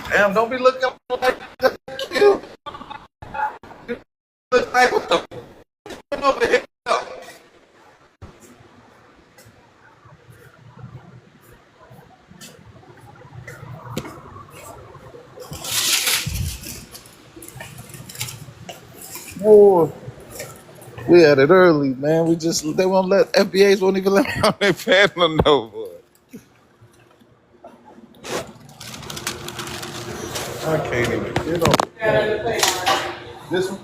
Damn, don't be looking like you. Look like what the fuck over here. Boy, we had it early, man. They won't let FBAs won't even let me on their panel no boy. I can't even get on this one.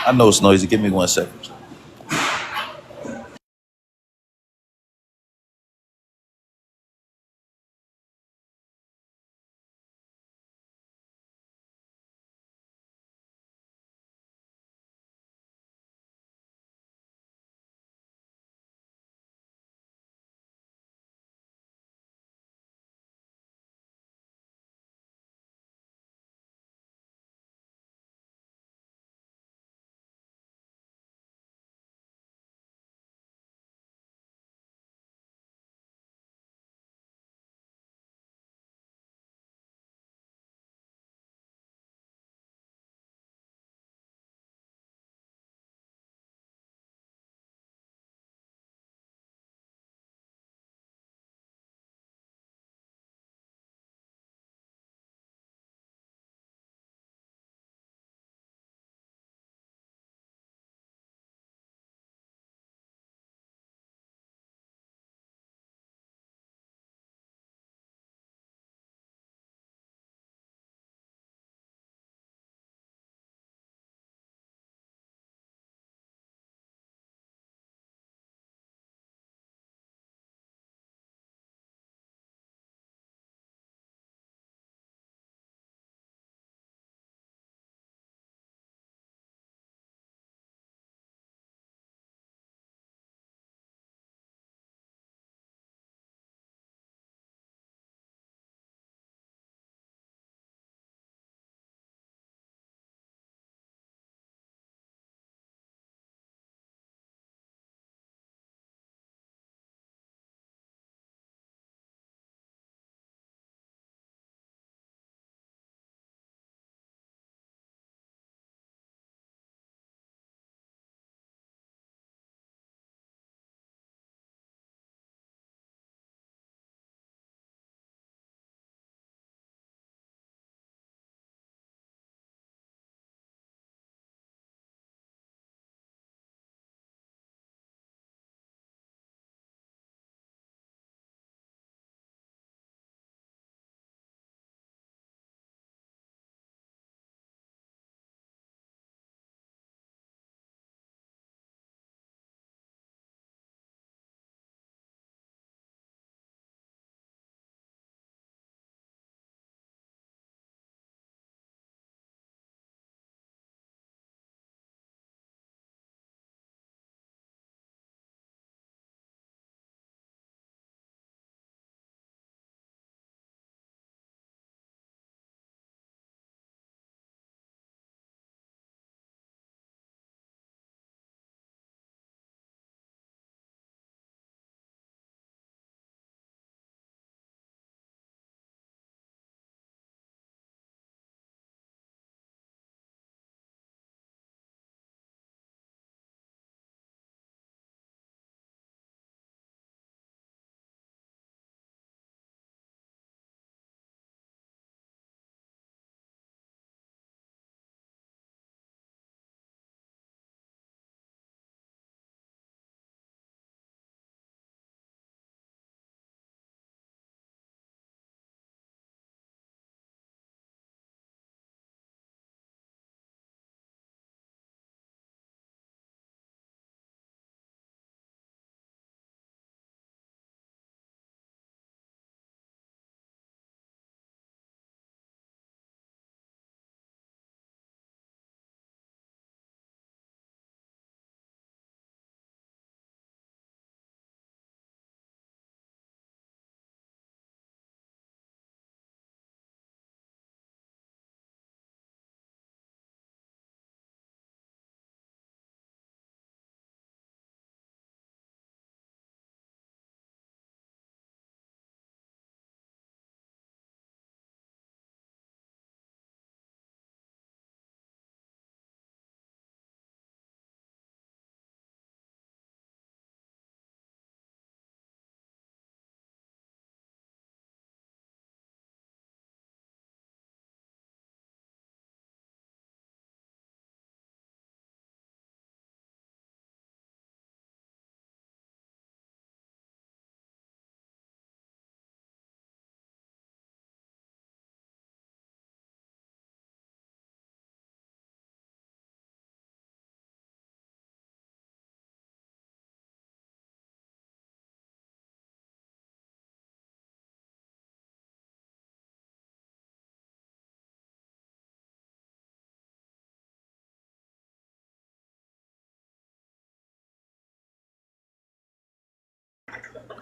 I know it's noisy. Give me 1 second.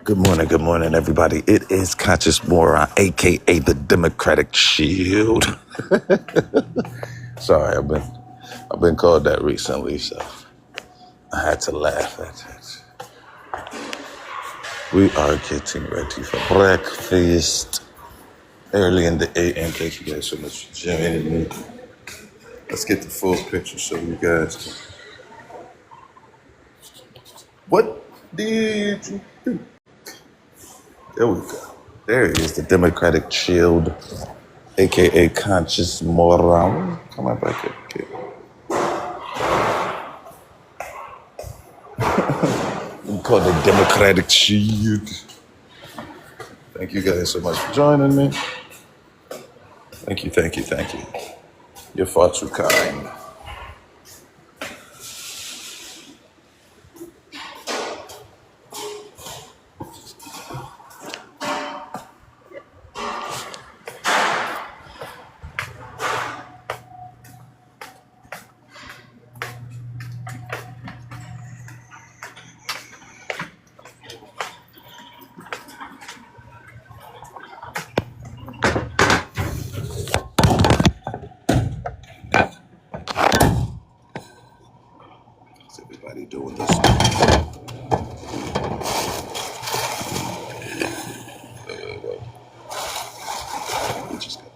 Good morning, everybody. It is Conscious Moron, aka the Democratic Shield. Sorry, I've been called that recently, so I had to laugh at it. We are getting ready for breakfast early in the AM. Thank you guys so much for joining me. Let's get the full picture so you guys can. What did you do? There we go. There he is, the Democratic Shield, aka Conscious Moron. Come on back here. Okay. We call the Democratic Shield. Thank you guys so much for joining me. Thank you. You're far too kind. How's everybody doing this? We just got.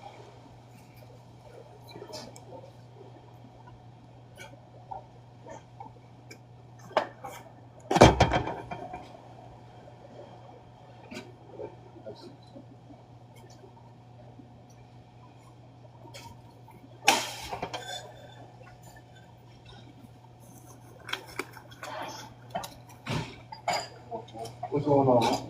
What's going on?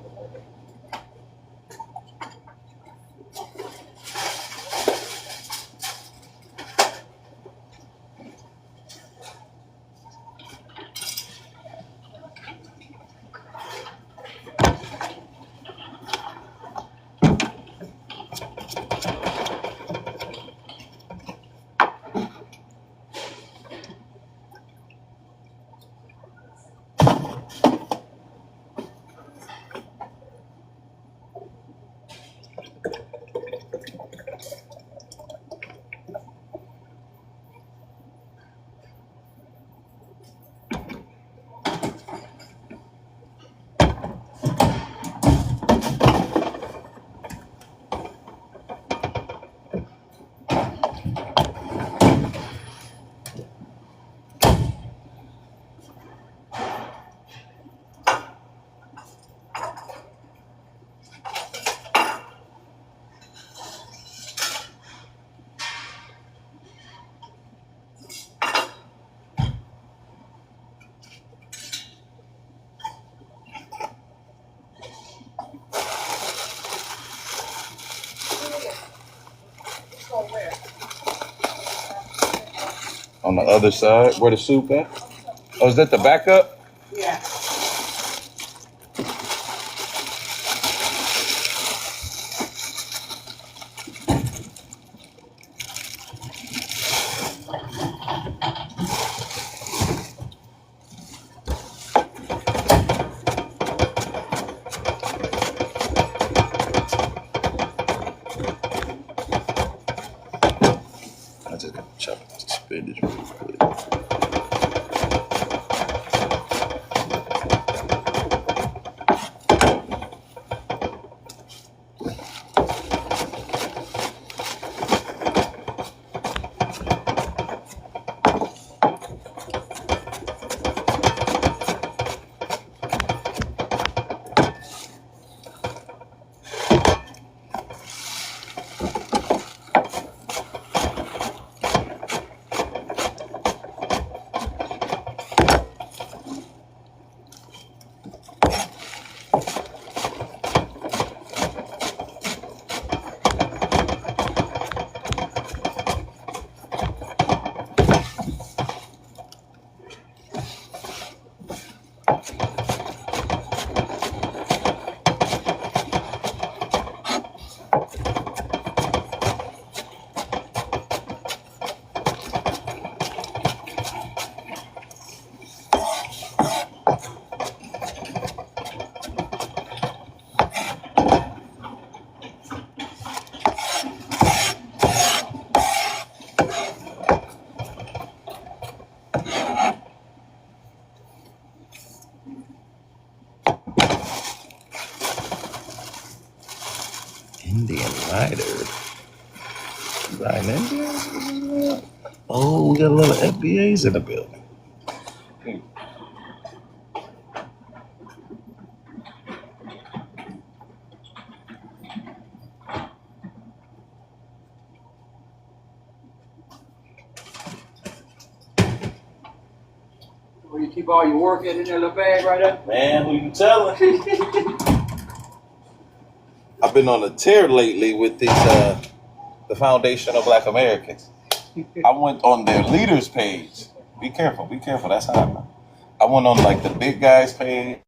On the other side, where the soup at? Oh, is that the backup? Yeah. I just gotta chop the spinach real quick. Indian rider. Riding Indians? Oh, we got a lot of FBAs in the building. Where you keep all your work in that little bag right there? Man, who you telling? I've been on a tear lately with these the Foundation of Black Americans. I went on their leaders page. Be careful, that's how I know. I went on like the big guys page.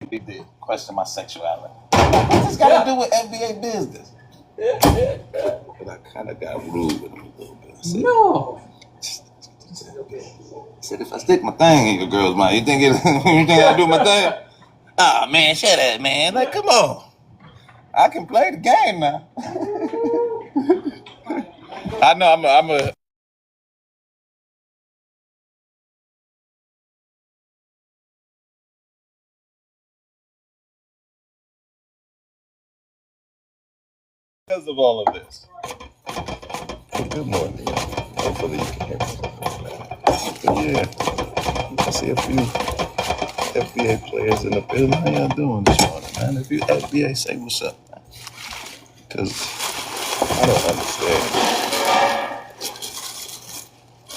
They did question my sexuality. What's this got to do with FBA business? But I kind of got rude with them a little bit. I said, No. I said, if I stick my thing in your girl's mouth, you think I do my thing? Ah, man, shut up, man. Like, come on. I can play the game now. I know I'm a because of all of this. Good morning. Hopefully you can hear me. But yeah, I see a few FBA players in the building. How y'all doing this morning, man? If you FBA, say what's up, man. Because I don't understand.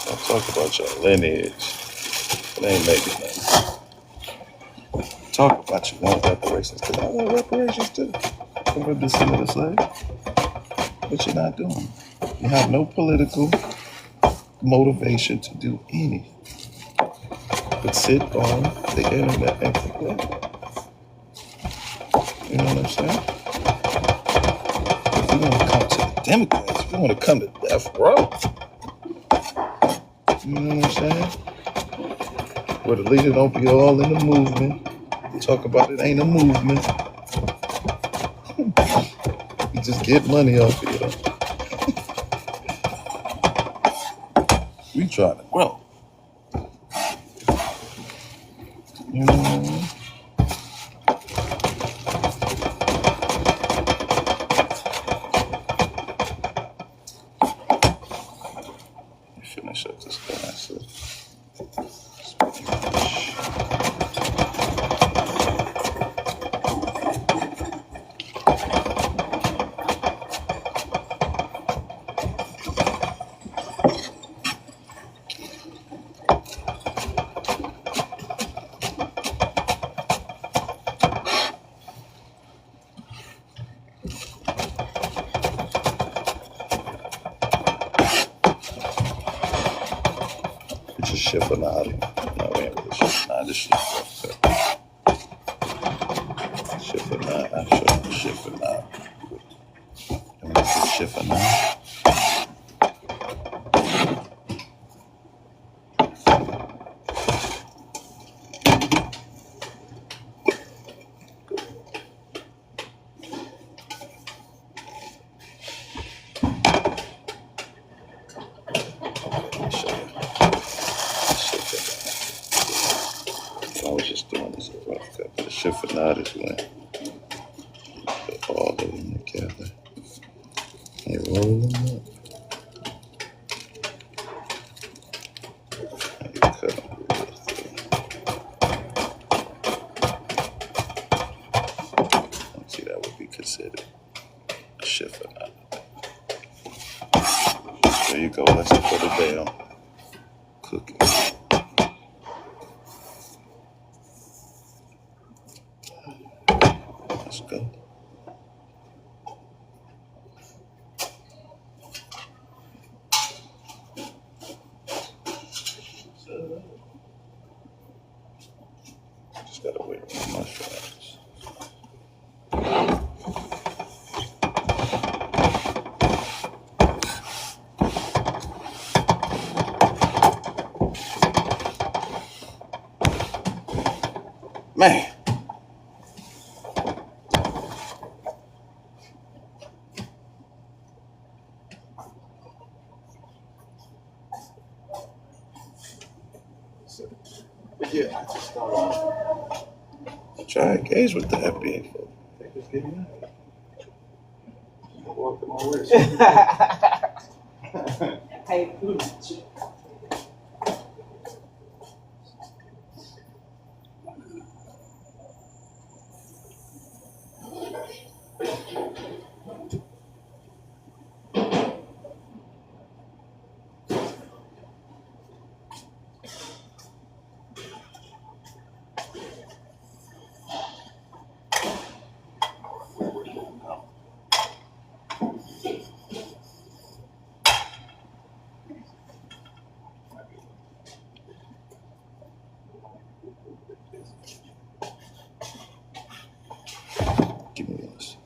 Don't talk about your lineage. It ain't making nothing. Talk about you want reparations, because I want reparations too. For descent of the slave. But you're not doing it. You have no political motivation to do anything but sit on the internet and complain. You know what I'm saying? If you want to come to the Democrats, if you want to come to death row, you know what I'm saying? Where the leader don't be all in the movement. You talk about it ain't a movement. You just get money off of you. We trying to grow. You know what I mean? Finish up this class. Just shipping out. No, we ain't really shipping out. Just shipping out. Actually, shipping out. And we just shipping out. I was just doing this rough cut. The chiffonade is when put all of them together and roll them up. And you cut them real thin. See, that would be considered a chiffonade. There you go. Let's put it down. Cook it. Let's go. Just gotta wait on my mushrooms. Man. But yeah, I just try to engage with the FBA folks. They just get mad. Fuck them already. Hey, Give me this.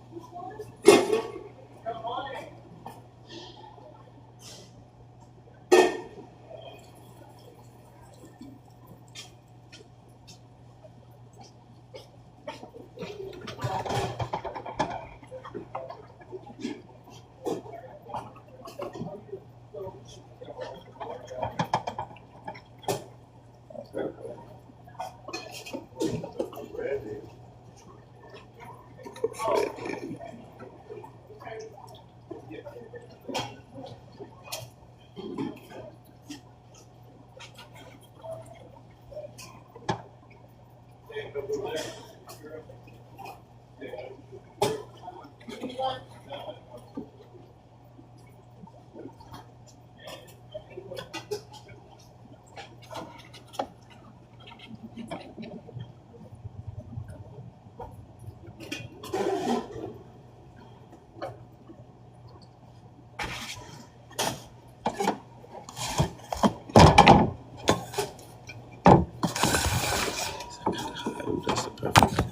Ooh, that's the perfect.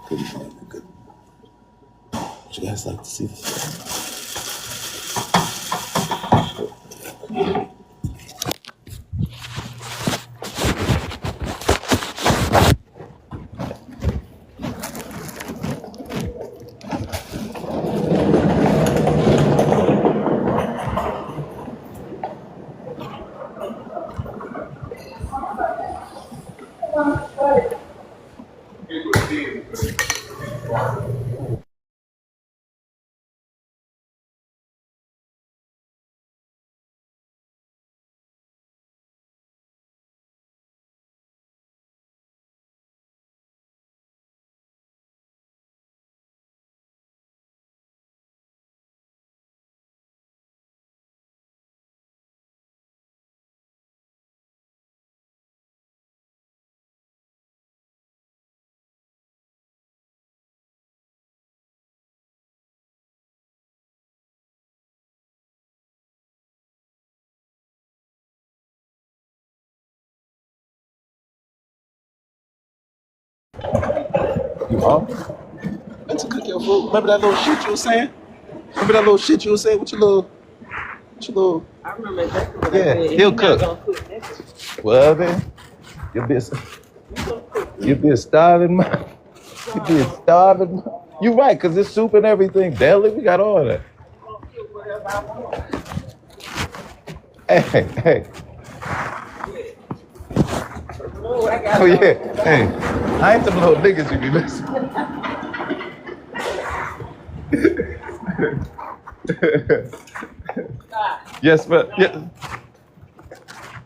Good morning, good. Would you guys like to see this? You off? Let's cook your food. Remember that little shit you was saying? Remember that little shit you was saying with your little, I remember exactly what I Yeah, said. he'll You're not cook. gonna cook nothing. Well then, you'll be a starving man. You be a starving man. You right, cause it's soup and everything. Deli, we got all that. Hey. Oh yeah. Hey. I ain't them little niggas you be listening. Yes, but yeah.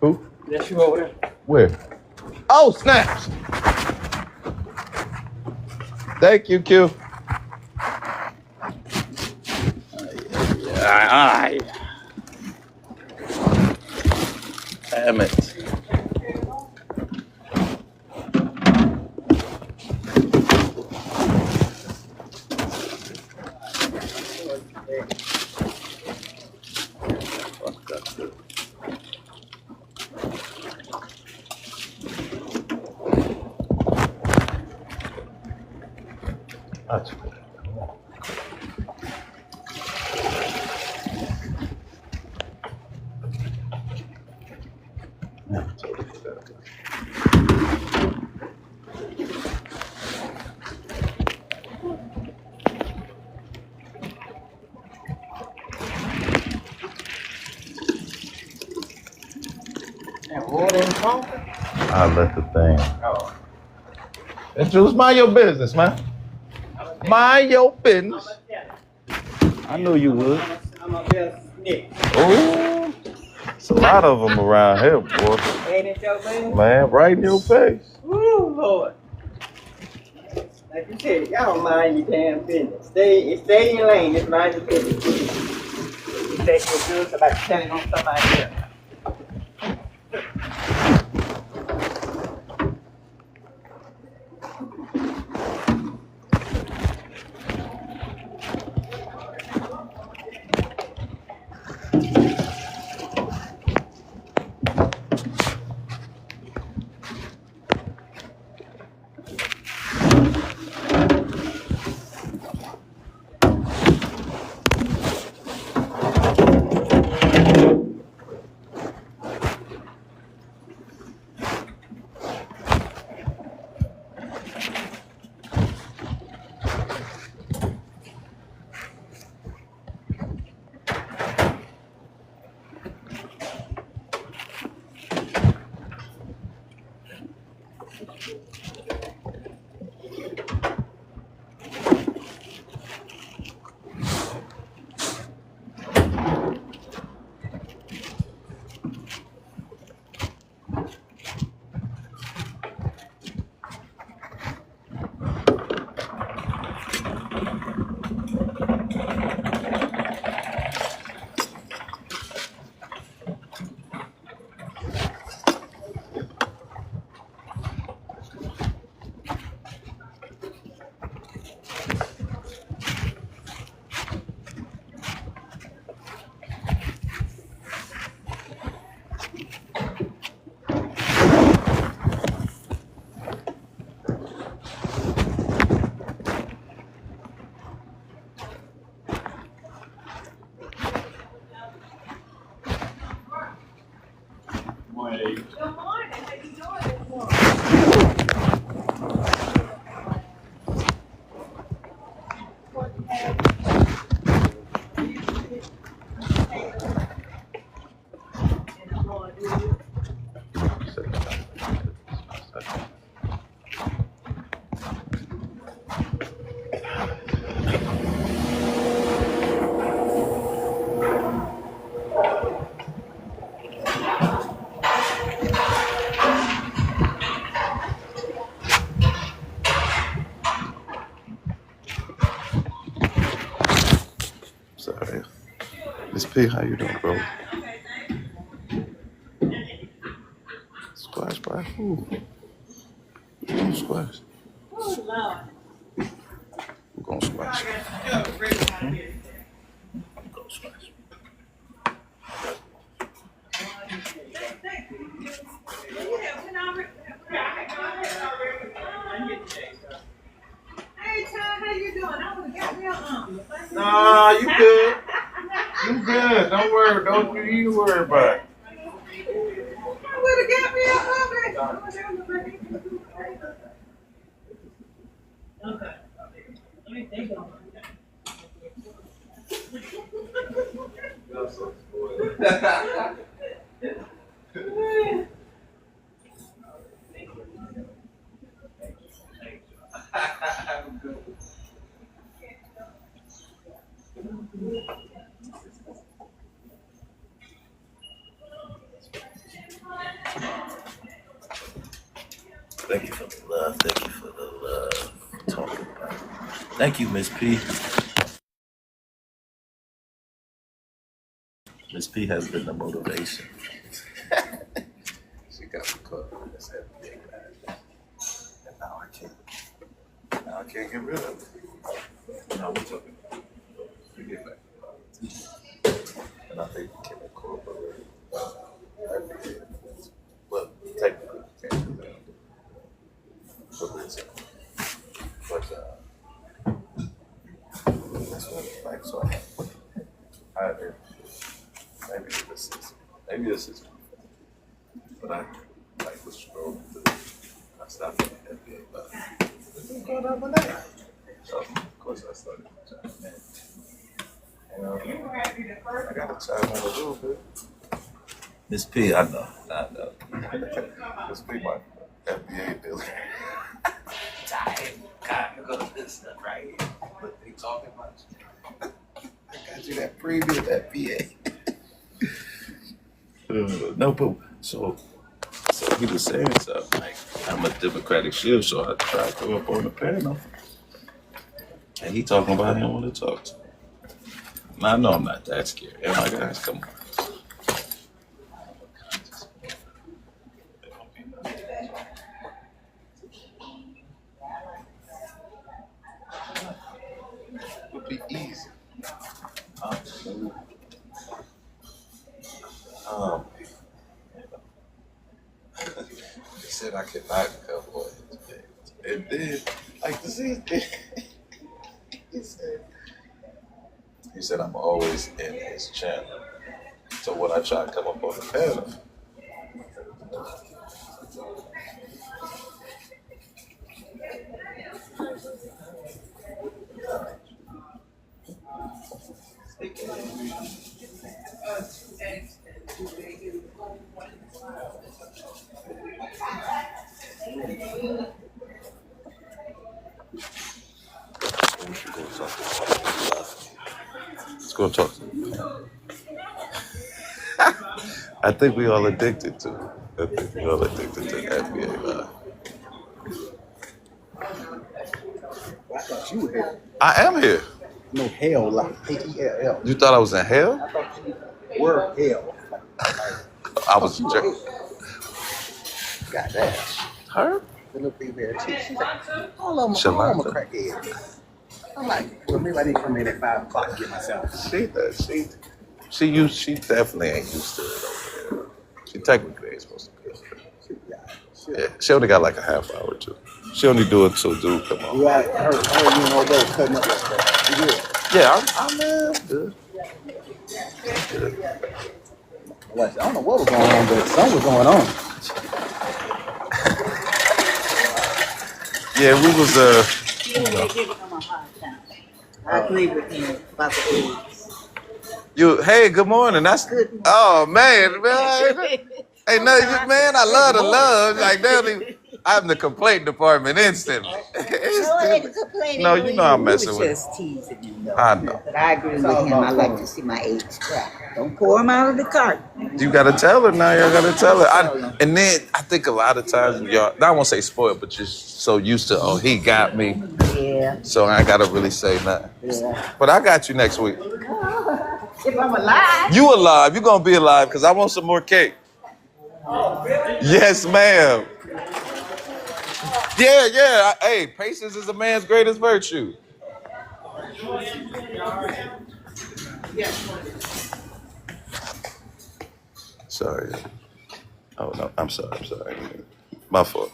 Who? That's you over there. Where? Oh, snaps. Thank you, Q. Aye. Damn it. Fuck that. That's good. And water and salt? I let the thing. It's just mind your business, man. Mind your business. I knew you would. I'm a best snitch. Oh, it's a lot of them around here, boy. Ain't it your man? Man, right in your face. Woo, Lord. Like you said, y'all don't mind your damn business. Stay in your lane. It's mind your business. You think you're good, somebody telling on somebody else. Sorry. Miss P, how you doing, bro? Squash by who? Who's gonna squash? Who's gonna squash? I'm gonna squash. Hey, Ty, how you doing? I would have got me a Nah, you good. You good. Don't worry. Don't you even worry about it. I would have got me a okay. Let me think of it. Thank you for the love. Thank you for the love. Talking about it. Thank you, Miss P. Miss P has been the motivation. She got the cup. That's that big bag. And now I can't get rid of it. No, we're talking. We get back. And I think we can incorporate. Well, technically, we can't do that. But that's what like so I maybe this is but I like was scrolling through I stopped at the NBA but it's going up and down. So of course I started chiming in. I got to chime in a little bit. Miss P, I know. Miss P, my NBA dealer. Time. God, look at this stuff right here. premium FBA. No, but so he was saying something like, I'm a Democratic shield, so I tried to go up on the panel. And he talking about he don't want to talk to me. Now, I know I'm not that scared. Oh my gosh, come on. It would be easy. Um, he said I could not come on his page. And then, like, to see he said I'm always in his channel. So when I try to come up on the panel, let's go talk to him. I think we all addicted to it. I think we all addicted to FBA Live. I thought you were here. I am here. No, hell, like Hell. You thought I was in hell? I thought you were hell. I was You were jerk. hell. Goddamn. Her? The little female chick. She's like, all of them Shalonda. a crackhead. I'm like, well, maybe I didn't come in at 5 o'clock to get myself. She definitely ain't used to it over there. She technically ain't supposed to be over there. Yeah, she only got like a half hour too. She only do it till dude come on. You had her you and old girl cutting up yesterday. You good? Yeah, I'm good. Good. Well, I don't know what was going on, but something was going on. Yeah, we was You're giving him a hard time. I agree with him about the kids. hey, good morning. That's Good morning. oh man. Hey, no, man, I love the love. Like I'm the complaint department instantly. No, you know I'm messing with just teasing him, though. I know. But I agree with him. I like to see my age crack. Don't pour him out of the cart. You gotta tell her now. You gotta tell her. And then I think a lot of times y'all, I won't say spoiled, but just so used to, oh, he got me. Yeah. So I ain't gotta really say nothing. Yeah. But I got you next week. If I'm alive. You alive. You gonna be alive because I want some more cake. Yes, ma'am. Yeah. Hey, patience is a man's greatest virtue. Sorry. Oh, no, I'm sorry. My fault.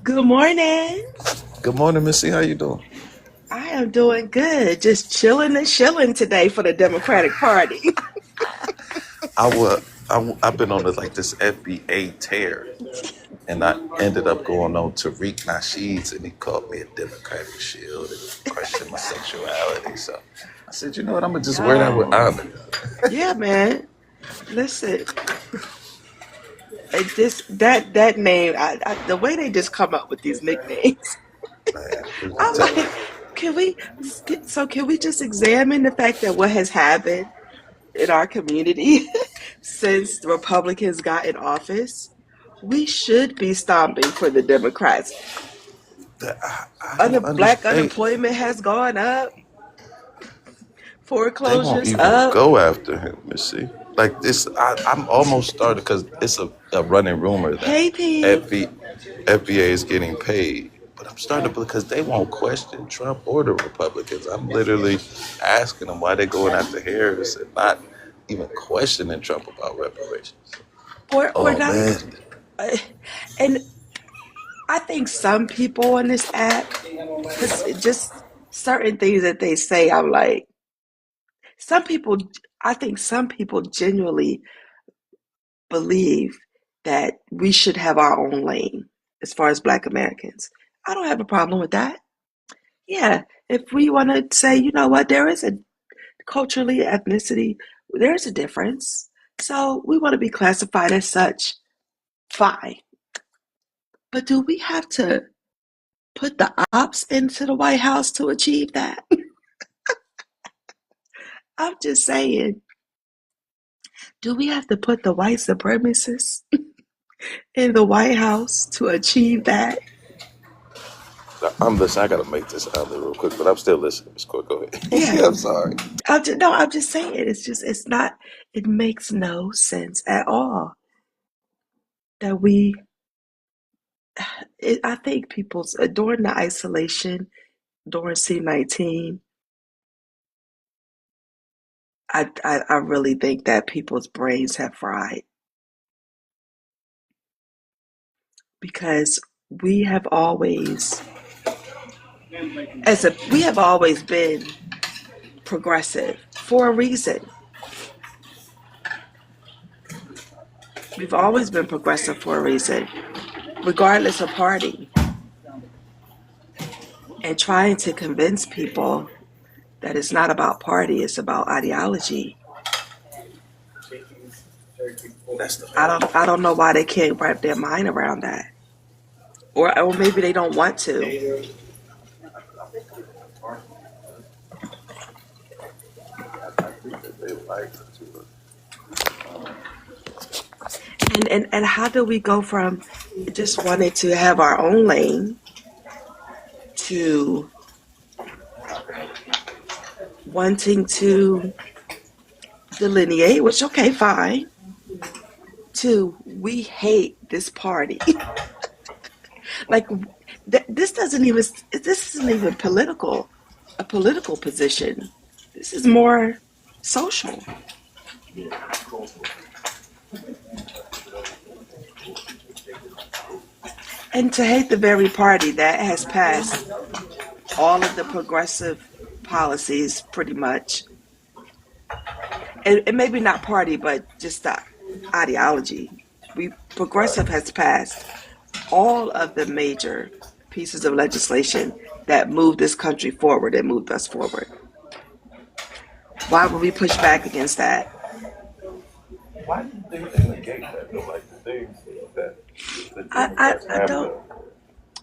Good morning. Good morning, Missy. How you doing? I am doing good. Just chilling and shilling today for the Democratic Party. I've been on this FBA tear, and I ended up going on Tariq Nasheed's, and he called me a Democratic shield and questioned my sexuality. So I said, you know what? I'm gonna just wear that with honor. Yeah, man. Listen, that name, the way they just come up with these nicknames, Man, I'm like, can we just examine the fact that what has happened in our community since the Republicans got in office? We should be stomping for the Democrats. I don't Black understand. unemployment has gone up. They won't Foreclosures even up. go after him, Missy. Like this, I'm almost started because it's a running rumor that Hey, P. FBA is getting paid. But I'm starting to because they won't question Trump or the Republicans. I'm literally asking them why they're going after Harris and not even questioning Trump about reparations. Or Oh not. man, And I think some people on this app, because just certain things that they say, I'm like, I think some people genuinely believe that we should have our own lane as far as Black Americans. I don't have a problem with that. Yeah, if we want to say, you know what, there is a culturally, ethnicity, there's a difference. So we want to be classified as such, fine. But do we have to put the ops into the White House to achieve that? I'm just saying, do we have to put the white supremacists in the White House to achieve that? I'm listening. I gotta make this out real quick, but I'm still listening. Miss Court, go ahead. Yeah. I'm sorry. I'm just saying, it's not, it makes no sense at all that I think people's, during the isolation, during C-19, I really think that people's brains have fried because we have always been progressive for a reason. We've always been progressive for a reason, regardless of party. And trying to convince people that it's not about party, it's about ideology. I don't know why they can't wrap their mind around that. Or maybe they don't want to. And how do we go from just wanting to have our own lane to wanting to delineate, which, okay, fine, to we hate this party. Like, this isn't even a political position. This is more social. And to hate the very party that has passed all of the progressive policies, pretty much, and maybe not party, but just the ideology. Progressive has passed all of the major pieces of legislation that moved this country forward and moved us forward. Why would we push back against that? Why do you think they negate that though? Like the things that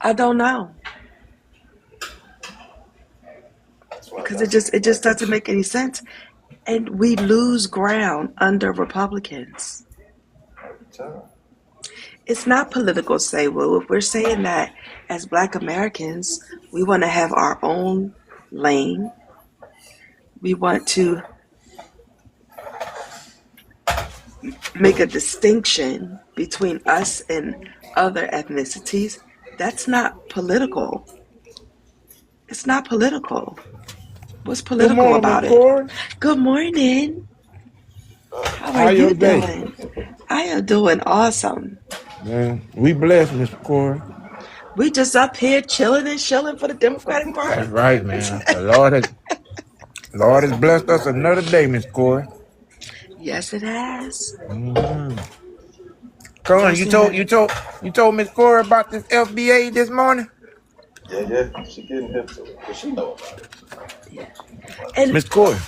I don't know. Because it just doesn't make any sense. And we lose ground under Republicans. It's not political to say, well, if we're saying that as Black Americans, we want to have our own lane, we want to make a distinction between us and other ethnicities, that's not political. It's not political. What's political about it? Good morning. How are you doing? I am doing awesome. Man, we blessed, Mr. Corey. We just up here chilling and chilling for the Democratic Party. That's right, man. The Lord has blessed us another day, Miss Corey. Yes, it has. Mm-hmm. Con, you told Miss Corey about this FBA this morning? Yeah. She getting hip to it. But she know about it. Yeah. And Miss Corey.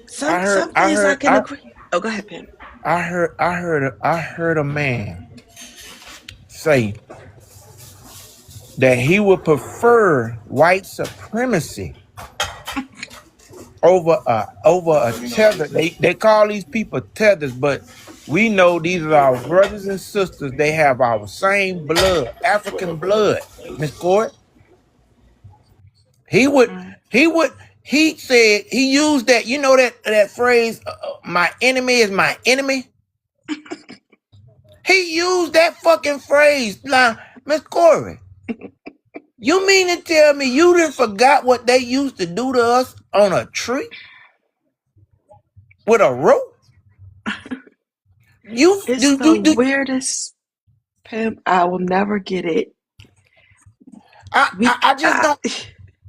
Some things I can agree. Oh, go ahead, Pam. I heard a man say that he would prefer white supremacy over a tether. They call these people tethers, but we know these are our brothers and sisters. They have our same blood, African blood. Miss Court. He said he used that. You know that phrase, "My enemy is my enemy." He used that fucking phrase. Now, Miss Corey, you mean to tell me you didn't forgot what they used to do to us on a tree with a rope? It's the weirdest, Pam. I will never get it.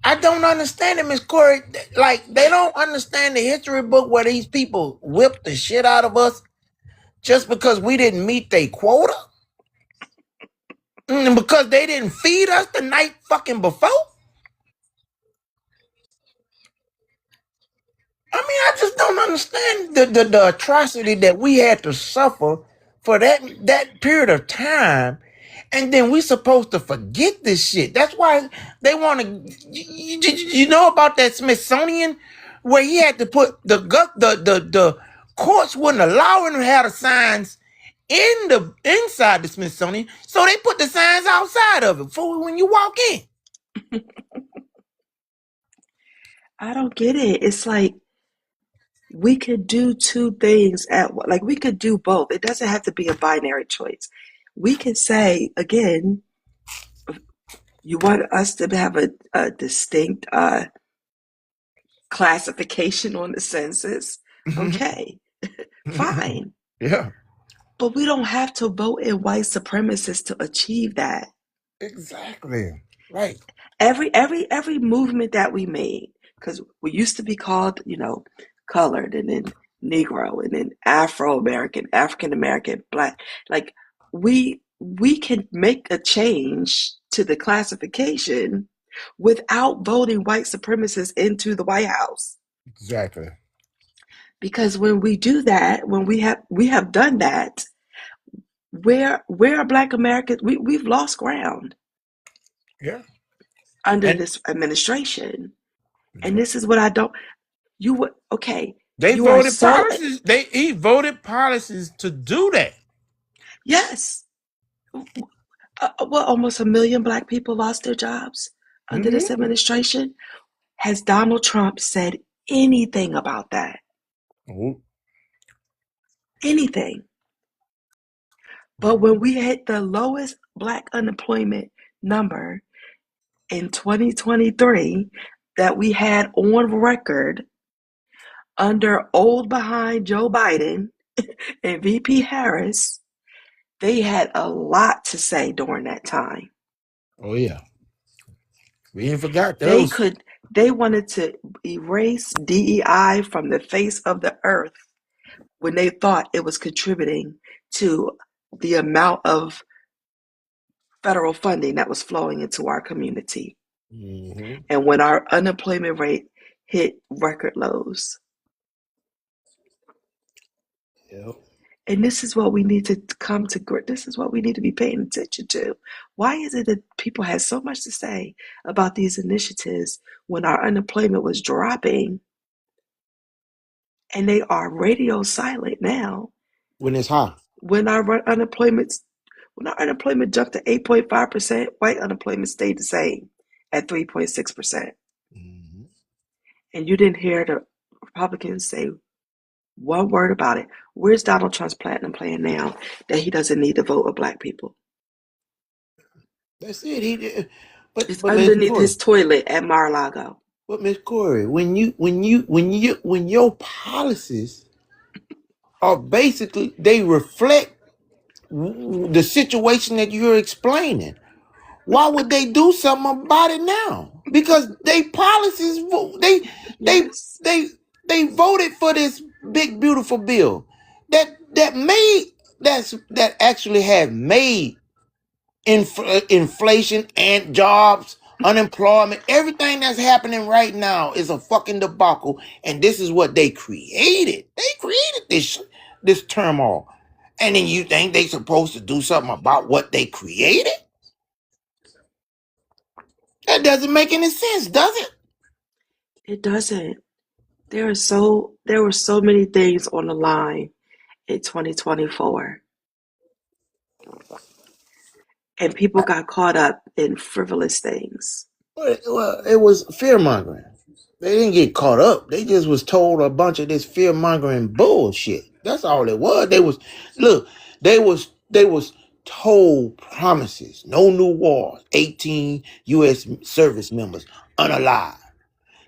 I don't understand it, Miss Corey. Like, they don't understand the history book where these people whipped the shit out of us just because we didn't meet their quota? And because they didn't feed us the night fucking before? I mean, I just don't understand the atrocity that we had to suffer for that period of time. And then we supposed to forget this shit. That's why they want to, you know about that Smithsonian where he had to put the courts wouldn't allow him to have the signs inside the Smithsonian, so they put the signs outside of it for when you walk in. I don't get it. It's like we could do two things like we could do both. It doesn't have to be a binary choice. We could say again, you want us to have a distinct classification on the census. Okay, fine. Yeah, But we don't have to vote in white supremacists to achieve that. exactly. Right. Every movement that we made, because we used to be called, colored, and then Negro, and then Afro-American, African-American, Black. Like we can make a change to the classification without voting white supremacists into the White House. Exactly. Because when we do that, when we have done that, where are Black Americans? We've lost ground. Yeah. Under And this administration. And this is what I don't. they You are voted so. policies. He voted policies to do that. Yes. Well, almost 1 million Black people lost their jobs under this administration. Has Donald Trump said anything about that? Oh. Anything? But when we hit the lowest Black unemployment number in 2023 that we had on record under old behind Joe Biden and VP Harris, they had a lot to say during that time. Oh yeah. We ain't forgot those. They wanted to erase DEI from the face of the earth when they thought it was contributing to the amount of federal funding that was flowing into our community. Mm-hmm. And when our unemployment rate hit record lows. Yep. And this is what we need to come to grip. This is what we need to be paying attention to. Why is it that people had so much to say about these initiatives when our unemployment was dropping, and they are radio silent now? When it's hot. When our unemployment jumped to 8.5%, white unemployment stayed the same at 3.6%. Mm-hmm. And you didn't hear the Republicans say one word about it. Where's Donald Trump's platinum plan now that he doesn't need the vote of Black people? That's it. He did. But It's Miss underneath Corey, his toilet at Mar-a-Lago. but Miss Corey, when your policies are basically they reflect the situation that you're explaining, why would they do something about it now? Because they policies Yes. they voted for this big beautiful bill that actually had made inflation and jobs, unemployment, everything that's happening right now is a fucking debacle. And this is what they created. They created this turmoil. And then you think they supposed to do something about what they created? That doesn't make any sense, does it? It doesn't. There were so many things on the line in 2024. And people got caught up in frivolous things. Well, it was fear mongering. They didn't get caught up. They just was told a bunch of this fear mongering bullshit. That's all it was. They was told promises. No new wars. 18 U.S. service members unalive.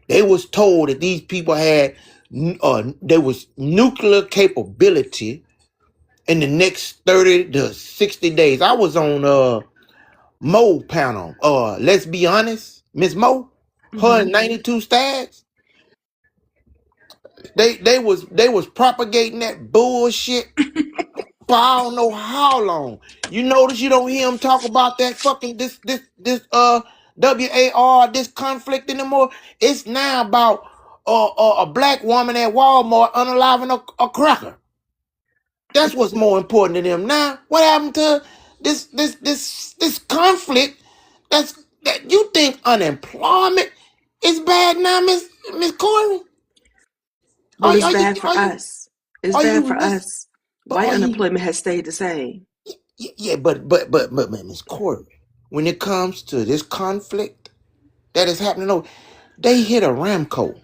They was told that these people had there was nuclear capability in the next 30 to 60 days. I was on Mo panel. Let's be honest, Miss Mo, her 92 stats. They was propagating that bullshit for I don't know how long. You notice you don't hear them talk about that fucking this WAR, this conflict anymore. It's now about a black woman at Walmart unaliving a cracker. That's what's more important to them now. What happened to this conflict? That you think unemployment is bad now, Miss Corey? Well, it's are you bad for are you us. It's are bad you for listen? us. But White are you? unemployment has stayed the same. Yeah, but Miss Corey, when it comes to this conflict that is happening, they hit Aramco.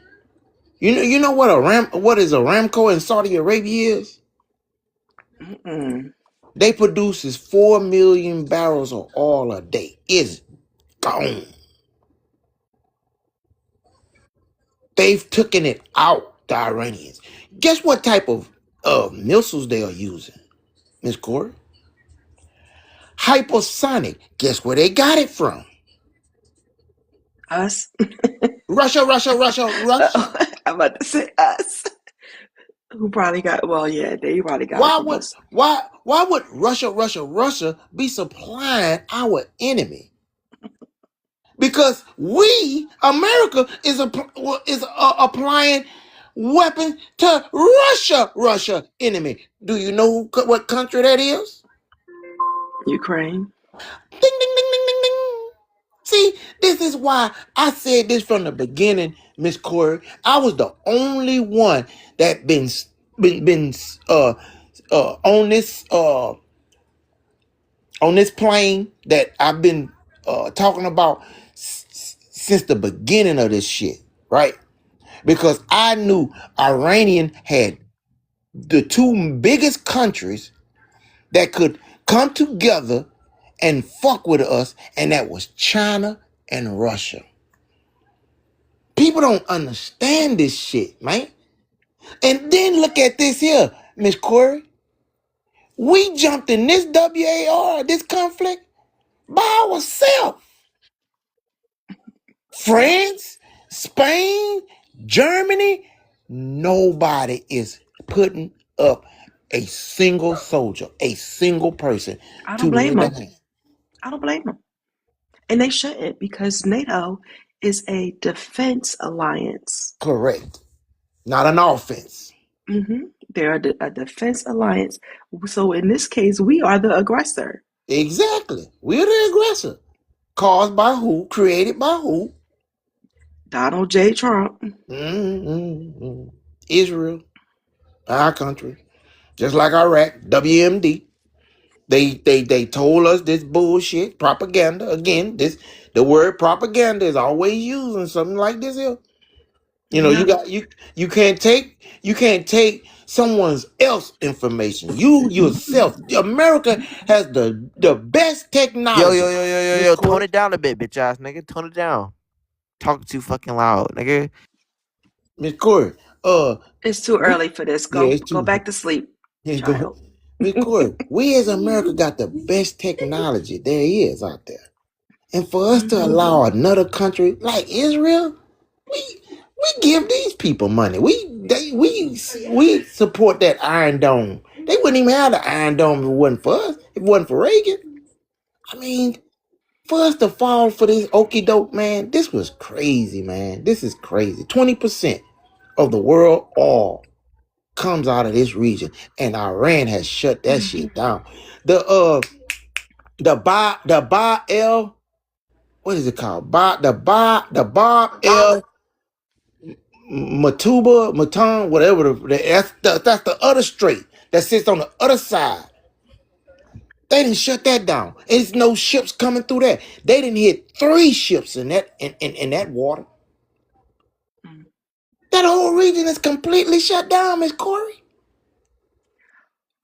You know what is Aramco in Saudi Arabia is? Mm-mm. They produces 4 million barrels of oil a day. It's gone. They've taken it out, the Iranians. Guess what type of missiles they are using, Miss Corey? Hypersonic. Guess where they got it from? Us? Russia, Russia, Russia, Russia. I'm about to say us. Who probably got, well, yeah, they probably got it Why from would us. Russia be supplying our enemy? Because we, America, is applying weapons to Russia enemy. Do you know what country that is? Ukraine. Ding, ding, ding, ding, ding, ding. See, this is why I said this from the beginning, Miss Corey. I was the only one that been on this plane that I've been talking about since the beginning of this shit, right? Because I knew Iranian had the two biggest countries that could come together and fuck with us, and that was China and Russia. People don't understand this shit, man. And then look at this here, Miss Corey. We jumped in this WAR, this conflict, by ourselves. France, Spain, Germany, nobody is putting up a single soldier, a single person I don't to blame lend a them. hand. I don't blame them. And they shouldn't, because NATO is a defense alliance. Correct. Not an offense. They're a defense alliance. So in this case, we are the aggressor. Exactly. We're the aggressor. Caused by who? Created by who? Donald J. Trump. Israel, our country. Just like Iraq, WMD. They told us this bullshit, propaganda. Again, the word propaganda is always used in something like this here. You know, Yep. you can't take someone's else information. You yourself, America has the best Yo, technology. yo, yo, yo, yo, Miss yo, tone Corey, it down a bit, bitch ass nigga. Tone it down. Talk too fucking loud, nigga. Miss Corey, It's too early for this. yeah, Go it's go too. back to sleep, Here you go. child. Miss Corey, we as America got the best technology there is out there. And for us to hmm allow another country like Israel, we give these people money. We support that Iron Dome. They wouldn't even have the Iron Dome if it wasn't for us. If it wasn't for Reagan. I mean, for us to fall for this okie doke, man, this was crazy, man. This is crazy. 20% of the world oil comes out of this region, and Iran has shut that shit down. The what is it called? The Bob L Matan, whatever. That's the other strait that sits on the other side. They didn't shut that down. There's no ships coming through that. They didn't hit 3 ships in that water. That whole region is completely shut down, Miss Corey.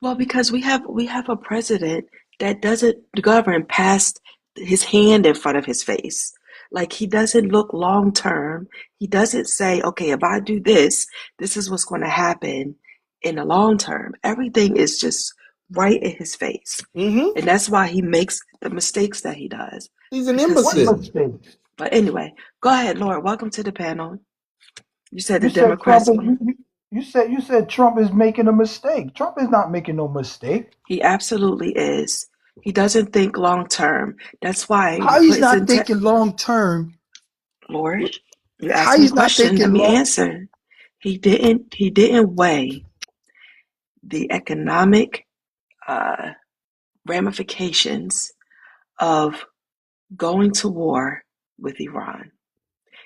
Well, because we have a president that doesn't govern past his hand in front of his face. Like, he doesn't look long term. He doesn't say, okay, if I do this, this is what's going to happen in the long term. Everything is just right in his face. Mm-hmm. And that's why he makes the mistakes that he does. He's an Because What imbecile. mistakes? but anyway, go ahead, Lord. Welcome to the panel. You said the You said Trump Democrats is win. you said Trump is making a mistake. Trump is not making no mistake. He absolutely is. He doesn't think long term. That's why he How he's puts not in thinking long term? Lord, you How asked me a he's not question. Let thinking me long? answer. He didn't weigh the economic uh, ramifications of going to war with Iran.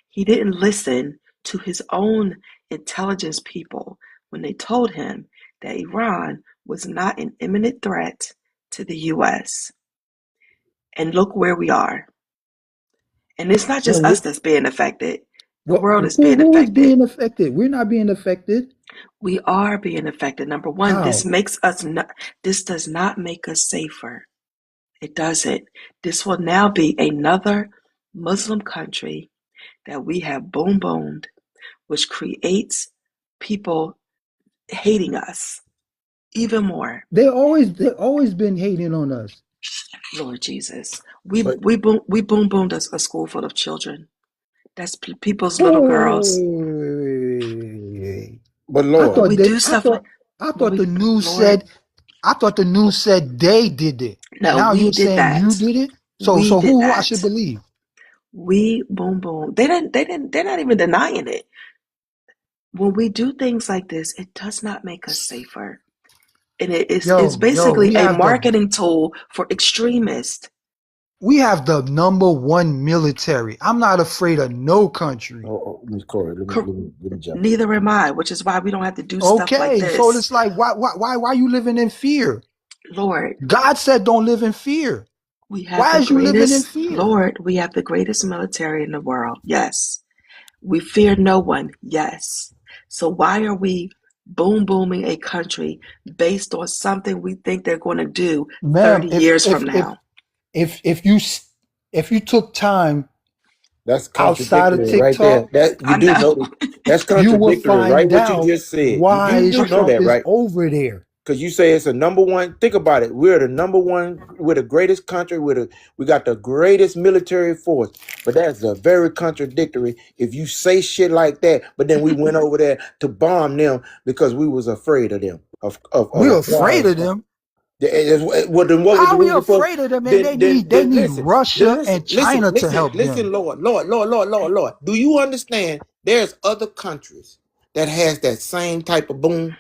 He didn't listen to his own intelligence people when they told him that Iran was not an imminent threat to the U.S. And look where we are. And it's not just us that's being affected. The world is being Who is affected. being affected? We're not being affected. We are being affected. Number one, How? this does not make us safer. It doesn't. This will now be another Muslim country that we have boomed, which creates people hating us even more. They always been hating on us. Lord Jesus, we But boomed a school full of children. That's people's little girls. Wait. but I Lord, thought We they. do I stuff like, thought. I but thought we, the news Lord, said. I thought the news said they did it. no, Now we you're did saying you that. did it. So We did who I that. should believe? We boom. They're not even denying it. When we do things like this, it does not make us safer. And it's Yo, basically a marketing tool for extremists. we have the #1 military. I'm not afraid of no country. Miss Corey, let me jump in. Neither am I, which is why we don't have to do stuff like Okay, so this. it's like why you living in fear? Lord, God said don't live in fear. we have Why the is you living in greatest, fear? Lord, we have the greatest military in the world. Yes. We fear no one. Yes. So why are we booming a country based on something we think they're going to do Ma'am, 30 years from now? if you took time That's outside of contradictory right there. TikTok, That I you do know. know that's you will contradictory, right? find What you out just said. why You do know Trump that, is right? over there. Because you say it's a #1. Think about it. We're the #1. We're the greatest country. We got the greatest military force. But that's a very contradictory. If you say shit like that, but then we went over there to bomb them because we was afraid of them. Of We're afraid acquiring. of them. Well, then what was How the are we reason for? afraid of them? And they need Russia and China to help them. Lord. Do you understand? There's other countries that has that same type of boom.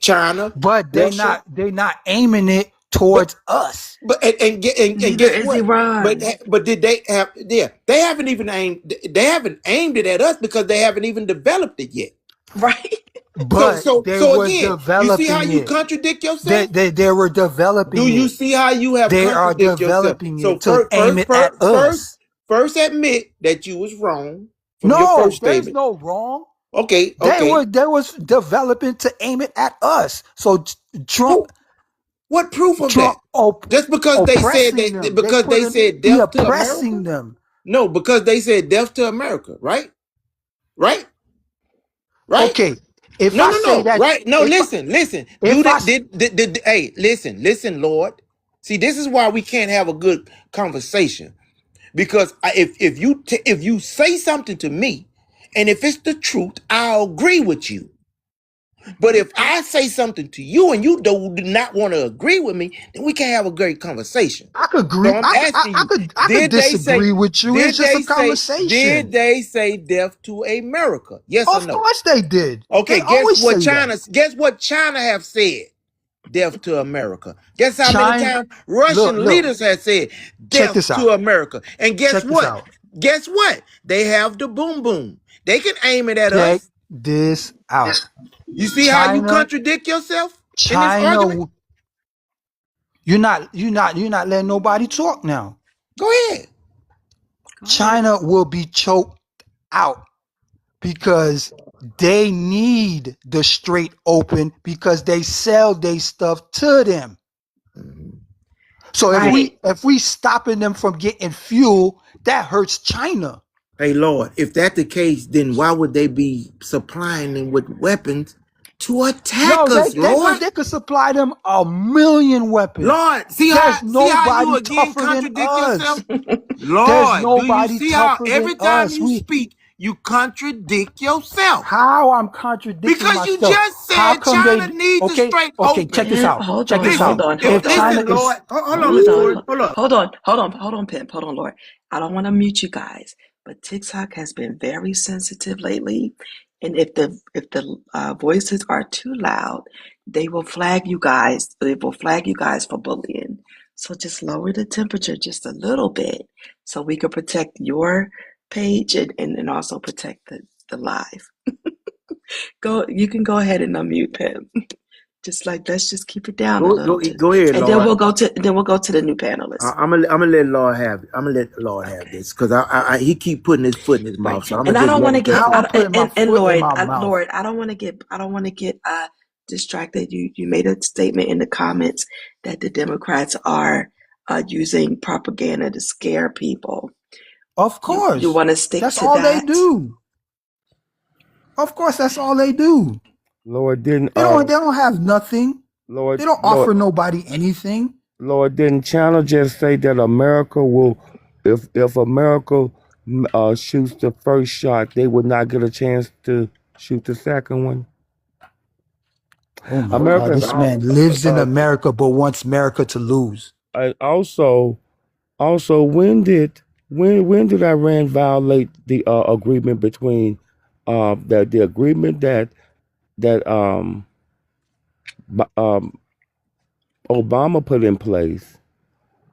China, But Russia, they're not aiming it but towards us. and Neither guess is what? Iran. But did they have? Yeah, they haven't even aimed it at us because they haven't even developed it yet. Right? So But so they so were again, you see how developing you it. contradict yourself? They were Do developing you it. see how you have They are contradict yourself? developing So it to first, aim first, it at first, first, us. first admit that you was wrong from your No, first there's statement. no wrong. Okay. They was developing to aim it at us. So Trump What proof of that? Just because they said oppressing them. because they said He death to oppressing America? them. No, because they said death to America, right? Right? Right? Okay, if No, I no, say no. that, Right? No, listen. Do if I that. Hey, listen, Lord. See, this is why we can't have a good conversation because if you say something to me, and if it's the truth, I'll agree with you. But if I say something to you and you do not want to agree with me, then we can't have a great conversation. I could So agree, I'm asking you, I could disagree with you. It's did just a did conversation. they say death to America? Yes or Of no? course they did. Okay, They always say that. Guess what China have said? Death to America. Guess how many China, times Russian look, leaders have said check death this to out. America? And guess Check this what? out. Guess what? They have the boom boom. They can aim it at Check us. this out. You see how you China, contradict yourself in this argument? China, you're not letting nobody talk now. Go ahead. China will be choked out because they need the Strait open because they sell their stuff to them. So Right. if we stopping them from getting fuel, that hurts China. Hey Lord, if that's the case, then why would they be supplying them with weapons to attack us, Lord? They could supply them 1,000,000 weapons. Lord, see There's how you nobody again tougher than contradict us. yourself? There's Lord, do you nobody see how tougher than every time us. you speak, you contradict yourself? How I'm contradicting Because you myself? just How said come they? China needs the Okay, straight okay. Check open. this out. Hold Check on, this Listen, out. hold If on. China Lord, is, hold on, Miss Corey, hold up. Hold on, Pimp. Hold on, Lord. I don't want to mute you guys, but TikTok has been very sensitive lately, and if the voices are too loud, they will flag you guys. They will flag you guys for bullying. So just lower the temperature just a little bit, so we can protect your page and also protect the live. You can go ahead and unmute him. Just like let's just keep it down a little bit. Go ahead, And Lord. then we'll go to the new panelists. I'm gonna let Lord have it. I'm gonna let Lord have this because he keep putting his foot in his mouth. So I'm And I don't want to get How I'm putting my foot in Lloyd, my mouth. Lord, I don't want to get distracted. You made a statement in the comments that the Democrats are using propaganda to scare people. Of course. You want to stick that's to all that? they do. Of course, that's all they do. Lord didn't. They don't have nothing. Lord, They don't offer nobody anything. Lord, didn't China just say that America will, if America shoots the first shot, they would not get a chance to shoot the second one? Oh my God, this man lives in America but wants America to lose. Also, when did Iran violate the agreement between the agreement that Obama put in place?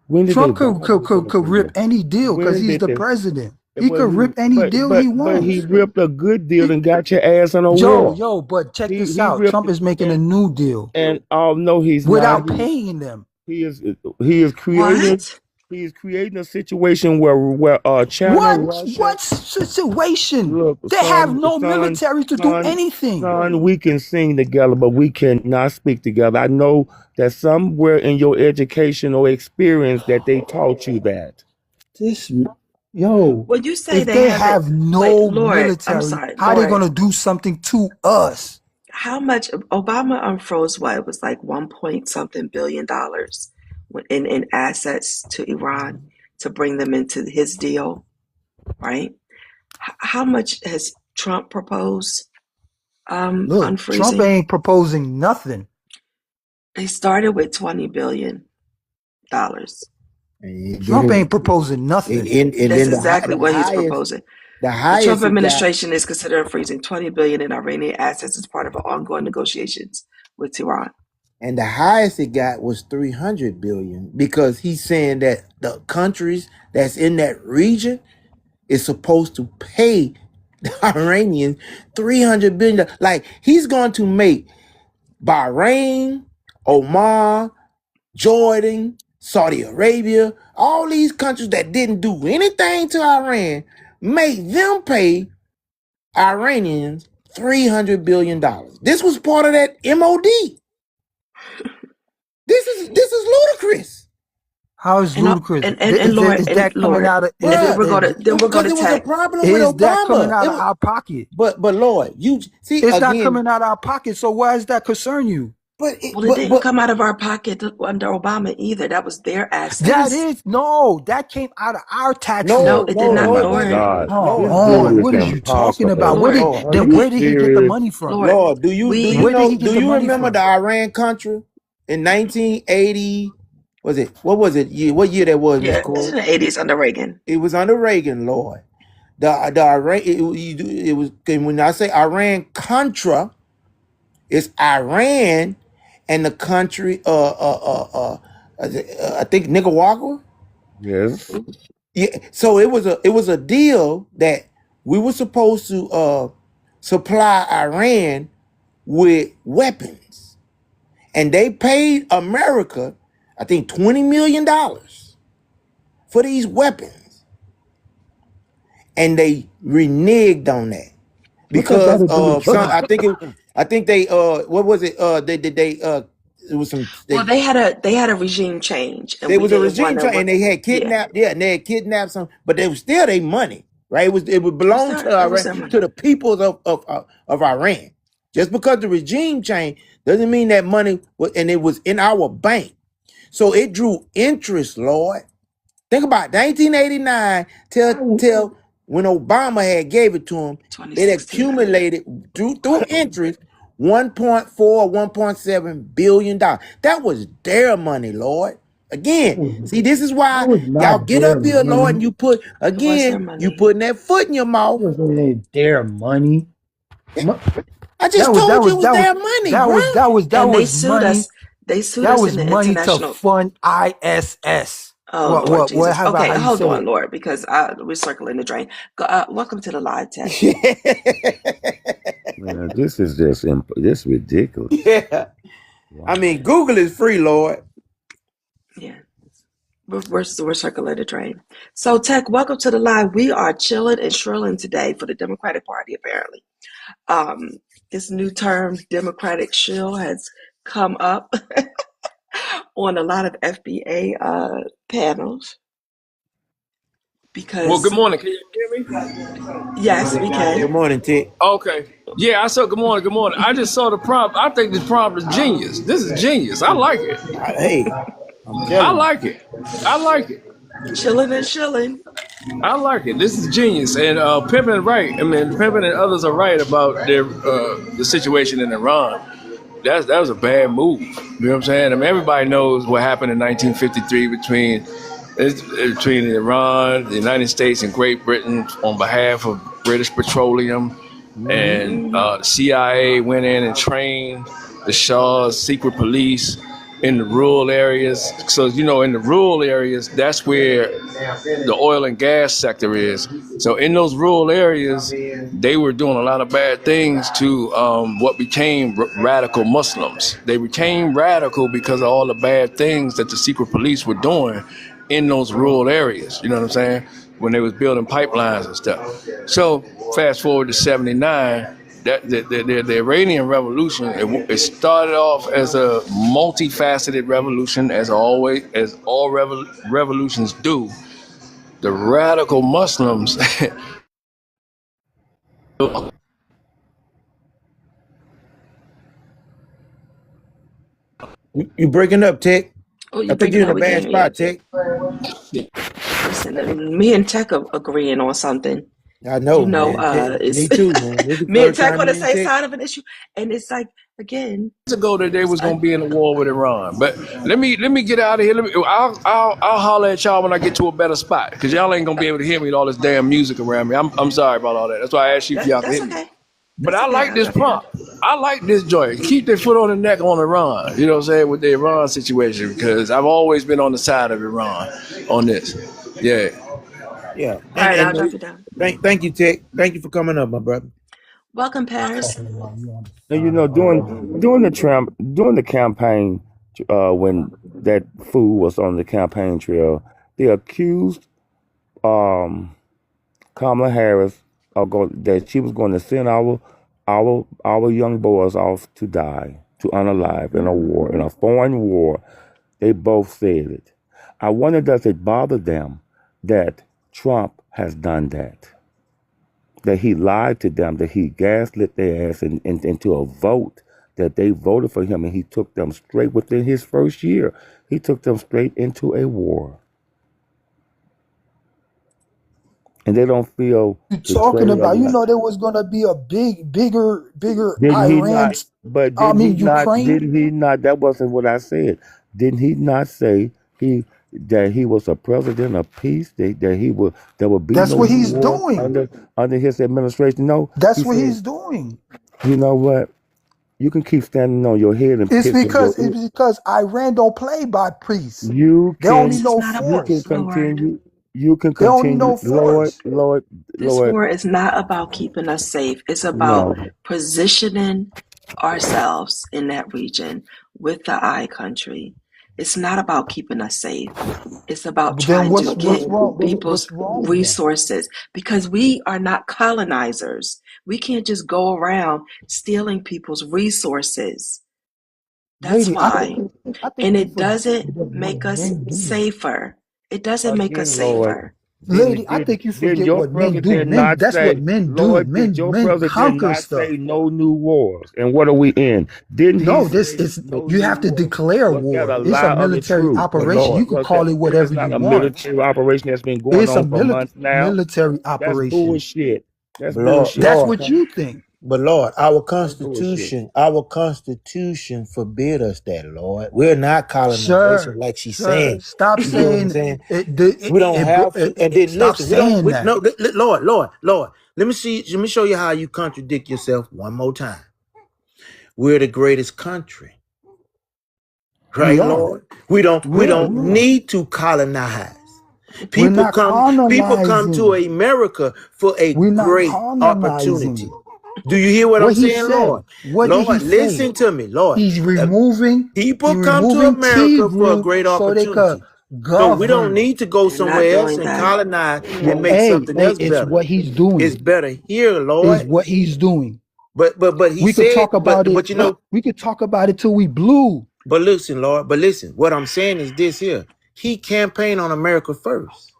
When did Trump could rip any deal because he's the president. He could rip any deal he wants. But he ripped a good deal and got your ass on a wall. But check this out. Trump is making a new deal. And no, he's without not. paying them. He is creating. What? He is creating a situation where China, Russia, what situation? Look, they have no military to do anything. Son, we can sing together, but we cannot speak together. I know that somewhere in your educational experience that they taught you that. When you say if they have no military, I'm sorry, how are they going to do something to us? How much Obama unfroze what? It was like $1.something billion in assets to Iran to bring them into his deal, right? How much has Trump proposed unfreezing? Trump ain't proposing nothing. He started with $20 billion. Trump ain't proposing nothing. That's exactly what he's proposing. The Trump administration is considering freezing $20 billion in Iranian assets as part of ongoing negotiations with Tehran. And the highest it got was $300 billion because he's saying that the countries that's in that region is supposed to pay the Iranians $300 billion. Like he's going to make Bahrain, Oman, Jordan, Saudi Arabia, all these countries that didn't do anything to Iran, make them pay Iranians $300 billion. This was part of that MOD. This is ludicrous. How is ludicrous? And Lord, is that coming out of? Then we're going to was a problem with Is Obama. that coming out of our pocket? But Lord, you see, it's again, not coming out of our pocket. So why does that concern you? It didn't come out of our pocket under Obama either. That was their assets. That came out of our taxes. No, it did not. What are you talking about? Where did he get the money from? Lord, do you remember the Iran-Contra in 1980? What was it? What year that was? Yeah, it was in the 80s under Reagan. It was under Reagan, Lord. The Iran. It was when I say Iran-Contra, it's Iran and the country. I think Nicaragua. Yes. Yeah. So it was a deal that we were supposed to supply Iran with weapons, and they paid America, I think, $20 million for these weapons, and they reneged on that because I think they what was it? It was some. They had a regime change. There was a regime change, and they had kidnapped. Yeah, and they had kidnapped some, but it was still their money, right? It would belong to Iran, to the peoples of Iran. Just because the regime changed doesn't mean that money was, and it was in our bank, so it drew interest. Lord, think about 1989 till when Obama had gave it to him, it accumulated through interest $1.4, $1.7 billion. That was their money, Lord. Again, see, this is why y'all get up here, Lord, and you put you putting that foot in your mouth. Their money. I just told you it was their money. That was money. They sued us in the money international to fund ISS. Oh, Lord Jesus. Okay, hold on, Lord, because we're circling the drain. Welcome to the live tech. Man, this is just this ridiculous. Yeah. I mean, Google is free, Lord. Yeah. We're circulating the train. So, Tech, welcome to the live. We are chilling and shrilling today for the Democratic Party, apparently. This new term, Democratic shill, has come up on a lot of FBA panels because... Well, good morning. Can you hear me? Yes, we can. Good morning, Tick. Okay. Yeah, I saw good morning, good morning. I just saw the prompt. I think this prompt is genius. This is genius. I like it. Hey, I'm I telling you. like it. I like it. Chilling and shilling. I like it. This is genius. And Pimpin' right. I mean, Pimpin' and others are right about the situation in Iran. That was a bad move. You know what I'm saying? I mean, everybody knows what happened in 1953 between Iran, the United States, and Great Britain on behalf of British Petroleum. And the CIA went in and trained the Shah's secret police in the rural areas. So, you know, in the rural areas, that's where the oil and gas sector is. So in those rural areas, they were doing a lot of bad things to what became radical Muslims. They became radical because of all the bad things that the secret police were doing in those rural areas. You know what I'm saying? When they was building pipelines and stuff. So fast forward to 79, the Iranian Revolution, it started off as a multifaceted revolution, as all revolutions do. The radical Muslims You breaking up, Tick. Oh, I think you're in a bad spot, Tick. Listen, me and Tech are agreeing on something. I know, You know, man. it's Me too, man. This is the me and first Tech time on the me and same Tick- side of an issue, and it's like, again, ago that they was gonna be in a war with Iran. But let me get out of here. I'll holler at y'all when I get to a better spot, because y'all ain't gonna be able to hear me with all this damn music around me. I'm sorry about all that. That's why I asked you if y'all can that's hear me. okay. But That's I okay. like this prompt. I like this joint. Keep their foot on the neck on Iran. You know what I'm saying? With the Iran situation, because I've always been on the side of Iran on this. Yeah. Yeah. All right, I'll drop it down. Thank you, Tick. Thank you for coming up, my brother. Welcome, Paris. And you know, during the campaign, when that fool was on the campaign trail, they accused Kamala Harris that she was going to send our young boys off to die, to unalive in a war, in a foreign war. They both said it. I wonder, does it bother them that Trump has done that? That he lied to them, that he gaslit their ass into a vote, that they voted for him, and he took them straight within his first year. He took them straight into a war. And they don't feel You talking betrayed or about? You not. know there was gonna be a bigger Didn't he Iran. not? But didn't he not? Ukraine. Didn't he not? That wasn't what I said. Didn't he not say that he was a president of peace? That there would be That's no what he's war doing. under his administration? No, That's he what said, he's doing. you know what? You can keep standing on your head and It's pissing because your it's because Iran don't play by priests. You They only can know It's not you about can force. Lord. continue. You can They only continue. know Lord, force. Lord, This Lord. war is not about keeping us safe. It's about No. positioning ourselves in that region with the I country. It's not about keeping us safe. It's about But then trying to get what's people's wrong with that? resources, because we are not colonizers. We can't just go around stealing people's resources. That's Lady, why. And you it doesn't make us men do. safer. It doesn't make us Again, Lord. safer. Lady, I think you Didn't forget your what men do. president Men, not that's what say, men do. Lord, did your Men president conquer not stuff. say no new wars? And what are we in? Didn't No, he this say is no you new have to wars? declare Was that war. a It's lie a or the military truth? operation. You can Was call that, it whatever that's you not a want. military operation that's been going It's a on for months now? military That's operation. bullshit. That's Lord, bullshit. That's Lord, what you think. but Lord, our That's bullshit. Constitution forbid us that, Lord. We're not colonization, Sir, like she's sir, saying. stop You get what I'm saying saying? it. We don't have to. And then Stop listen, we don't. saying We, that. no, Lord. Let me show you how you contradict yourself one more time. We're the greatest country, right, We are. Lord? We don't need to colonize. We're not People come to colonizing. America for a We're not great colonizing. opportunity. Do you hear what What I'm he saying, said? Lord? What did he Lord, say? listen to me, Lord. He's removing People come to T America for a group great so they could opportunity. So we don't govern. need to go You're not somewhere else doing and that. colonize Well, and make hey, something else it's better. what he's It's doing. better here, Is Lord. what he's doing. But he We could said, talk about it. but you know, We could talk about it till we blue. but listen, Lord, but listen, what I'm saying is this here. He campaigned on America first.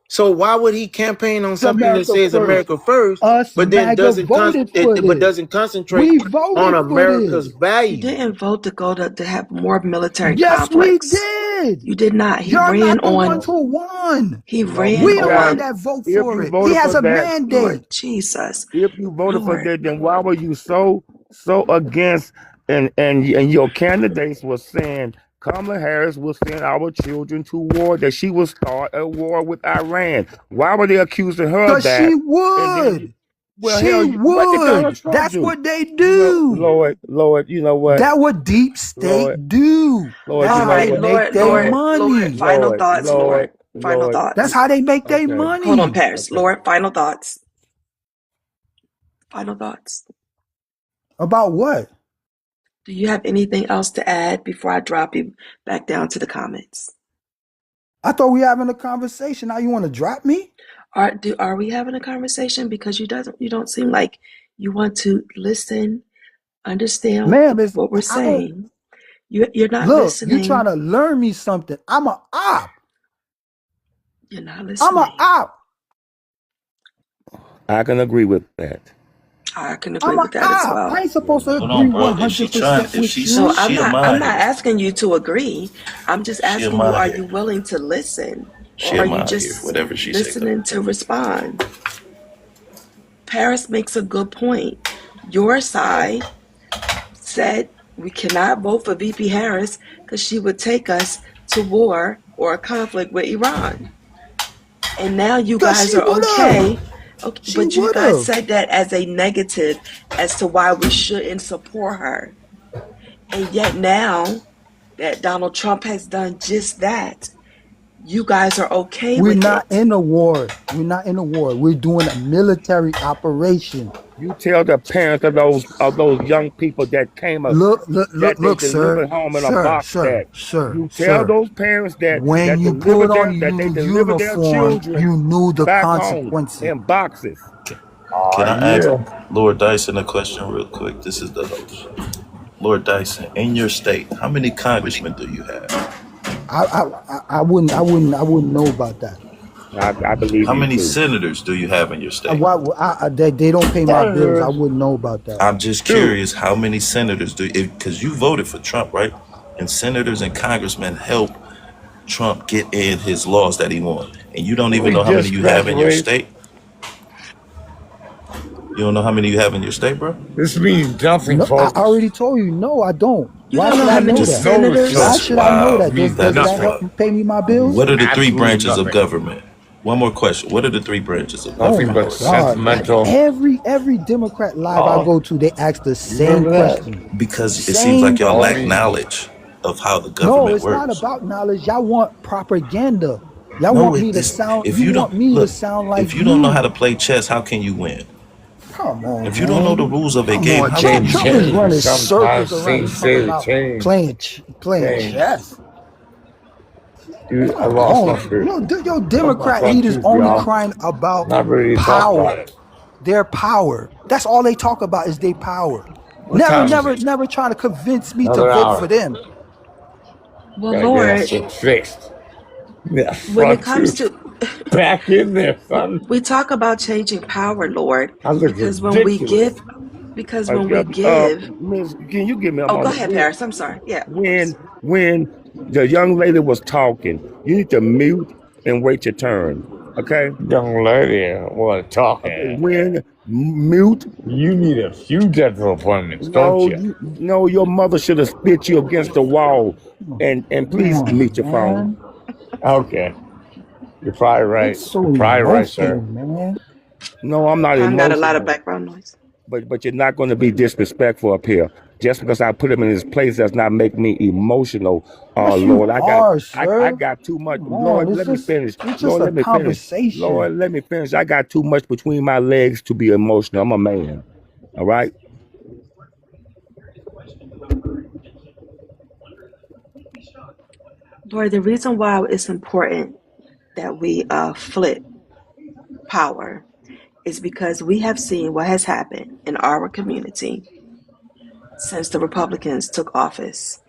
So why would he campaign on something that America says first. America first, Us but then MAGA voted for this. doesn't concentrate We on voted for America's this. You value? didn't vote to go to have more military Yes, we complex. did. You did not. He You're ran not the on. ones who won. He No, ran We the one on. that vote if for you it. He voted has for a that, mandate. Lord Jesus. if you voted for Lord. that, then why were you so against and your candidates were saying Kamala Harris will send our children to war, that she will start a war with Iran? Why were they accusing her of Because that? she And then would. well, She hell, what did Donald would. Trump That's do? what they You know, do. Lord, you know what? That what deep state Lord, do. Lord, That's you All how know they right, what? make Lord, their Lord, money. final thoughts, Lord. Final Lord. That's thoughts. how they make their Okay. money. Hold on, Paris. Okay. Lord, final thoughts. Final thoughts. About what? Do you have anything else to add before I drop you back down to the comments? I thought we were having a conversation. Now you want to drop me? Are we having a conversation? Because you don't seem like you want to listen, understand Ma'am, what we're I don't saying. You're not look, you listening. trying to learn me something. I'm a op. You're not I'm listening. a op. I can agree with that. I can agree I'm a with that as op. well. I ain't supposed to Hold agree on, bro. If she trying, 100% if with she's No, you. I'm she a not mindhead. asking you to agree. I'm just She a asking you, are you mindhead. willing to listen? She Or a are you mindhead. just Whatever she say, go. listening to respond? Paris makes a good point. Your side said we cannot vote for VP Harris because she would take us to war or a conflict with Iran. And now you Because guys she are would have. okay. She But you would guys have. said that as a negative as to why we shouldn't support her. And yet now that Donald Trump has done just that, you guys are okay We're with not it. in a war. We're not in a war. We're doing a military operation. You tell the parents of those young people that came up that they Look, sir. delivered home in a Sir, box, sir, that sir, you tell sir. those parents that When you delivered put on that they your delivered their uniform, children you knew the back home consequences. in boxes. Can I ask Yeah. Lord Dyson a question real quick? This is the host. Lord Dyson, in your state, how many congressmen do you have? I wouldn't know about that. I believe How you many too. senators do you have in your state? They don't pay my bills. I Senators, wouldn't know about that. I'm just two. curious, how many senators do you, because you voted for Trump, right? And senators and congressmen help Trump get in his laws that he wants. And you don't even We know how many just you have in your graduated. state? You don't know how many you have in your state, bro? This means nothing, No, I folks. already told you. No, I don't. You Why don't know should how I many know Just that? senators? Why That's should I know wild. that? Means Does that nothing. help pay me my bills? What are the three Absolutely branches of nothing. government? One more question. What are the three branches of Oh Nothing government, my but Lord Dyson? God! sentimental. Every Democrat live I go to, they ask the You same remember that? question. Because it seems Same like y'all lack question. knowledge of how the No, government it's not works. about knowledge. Y'all want propaganda. Y'all No, want me to it's sound. if You you don't want me to look, sound like if you don't know how you. to play chess, how can you win? Come on, If you don't know the man. rules of a Come game, on. how can Trump you Trump win? is Change. running circles Sometimes around things talking say to about change. playing Change. chess. I Come lost my on. spirit. Your Lost my Democrat front leaders tooth, only y'all. crying about Not ready to talk about power. it. Their power. That's all they talk about is their power. What time is it? Never trying to convince me to Another vote for hour. them. Well, Gotta get that Lord, shit fixed. That when it front comes tooth to back in there, son. we talk about changing power, Lord, I look because when we ridiculous. give when we give Miss, can you give me a oh, go moment? ahead, Paris. I'm sorry. Yeah, of course. When the young lady was talking, you need to mute and wait your turn. Okay? Young lady was talking. When mute. You need a few dental appointments, don't you? No, your mother should have spit you against the wall. And Come please mute on, your phone. man. Okay. You're probably right. It's so Probably right, emotional, sir. man. No, I'm not Time got a lot of emotional. background noise. But you're not going to be disrespectful up here. Just because I put him in his place does not make me emotional. Yes, you Lord, are, I sir. got too much. Come on. Lord, let me finish. It's just Lord, a let me finish. conversation. Lord, let me finish. I got too much between my legs to be emotional. I'm a man. All right. Lord, the reason why it's important that we flip power is because we have seen what has happened in our community since the Republicans took office.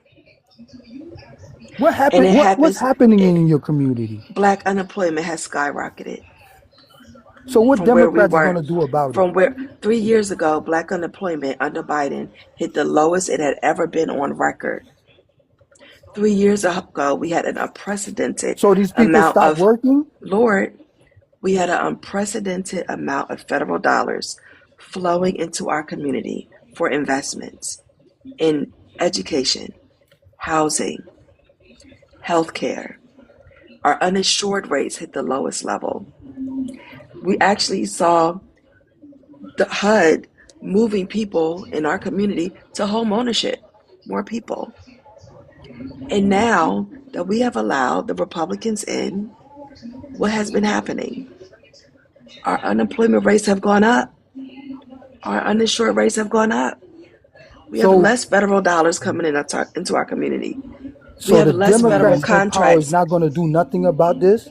What And happened? it What's happens, happening in your community? black unemployment has skyrocketed So what from where we Democrats are were. going to do about it? From where 3 years ago, black unemployment under Biden hit the lowest it had ever been on record. 3 years ago, we had an unprecedented So these people amount stop of, working? Lord, we had an unprecedented amount of federal dollars flowing into our community for investments in education, housing, healthcare. Our uninsured rates hit the lowest level. We actually saw the HUD moving people in our community to home ownership, more people. And now that we have allowed the Republicans in, what has been happening? Our unemployment rates have gone up. Our uninsured rates have gone up. We have So less federal dollars coming into our community. We so have the less federal Democrats in power is contracts. not going to do nothing about this?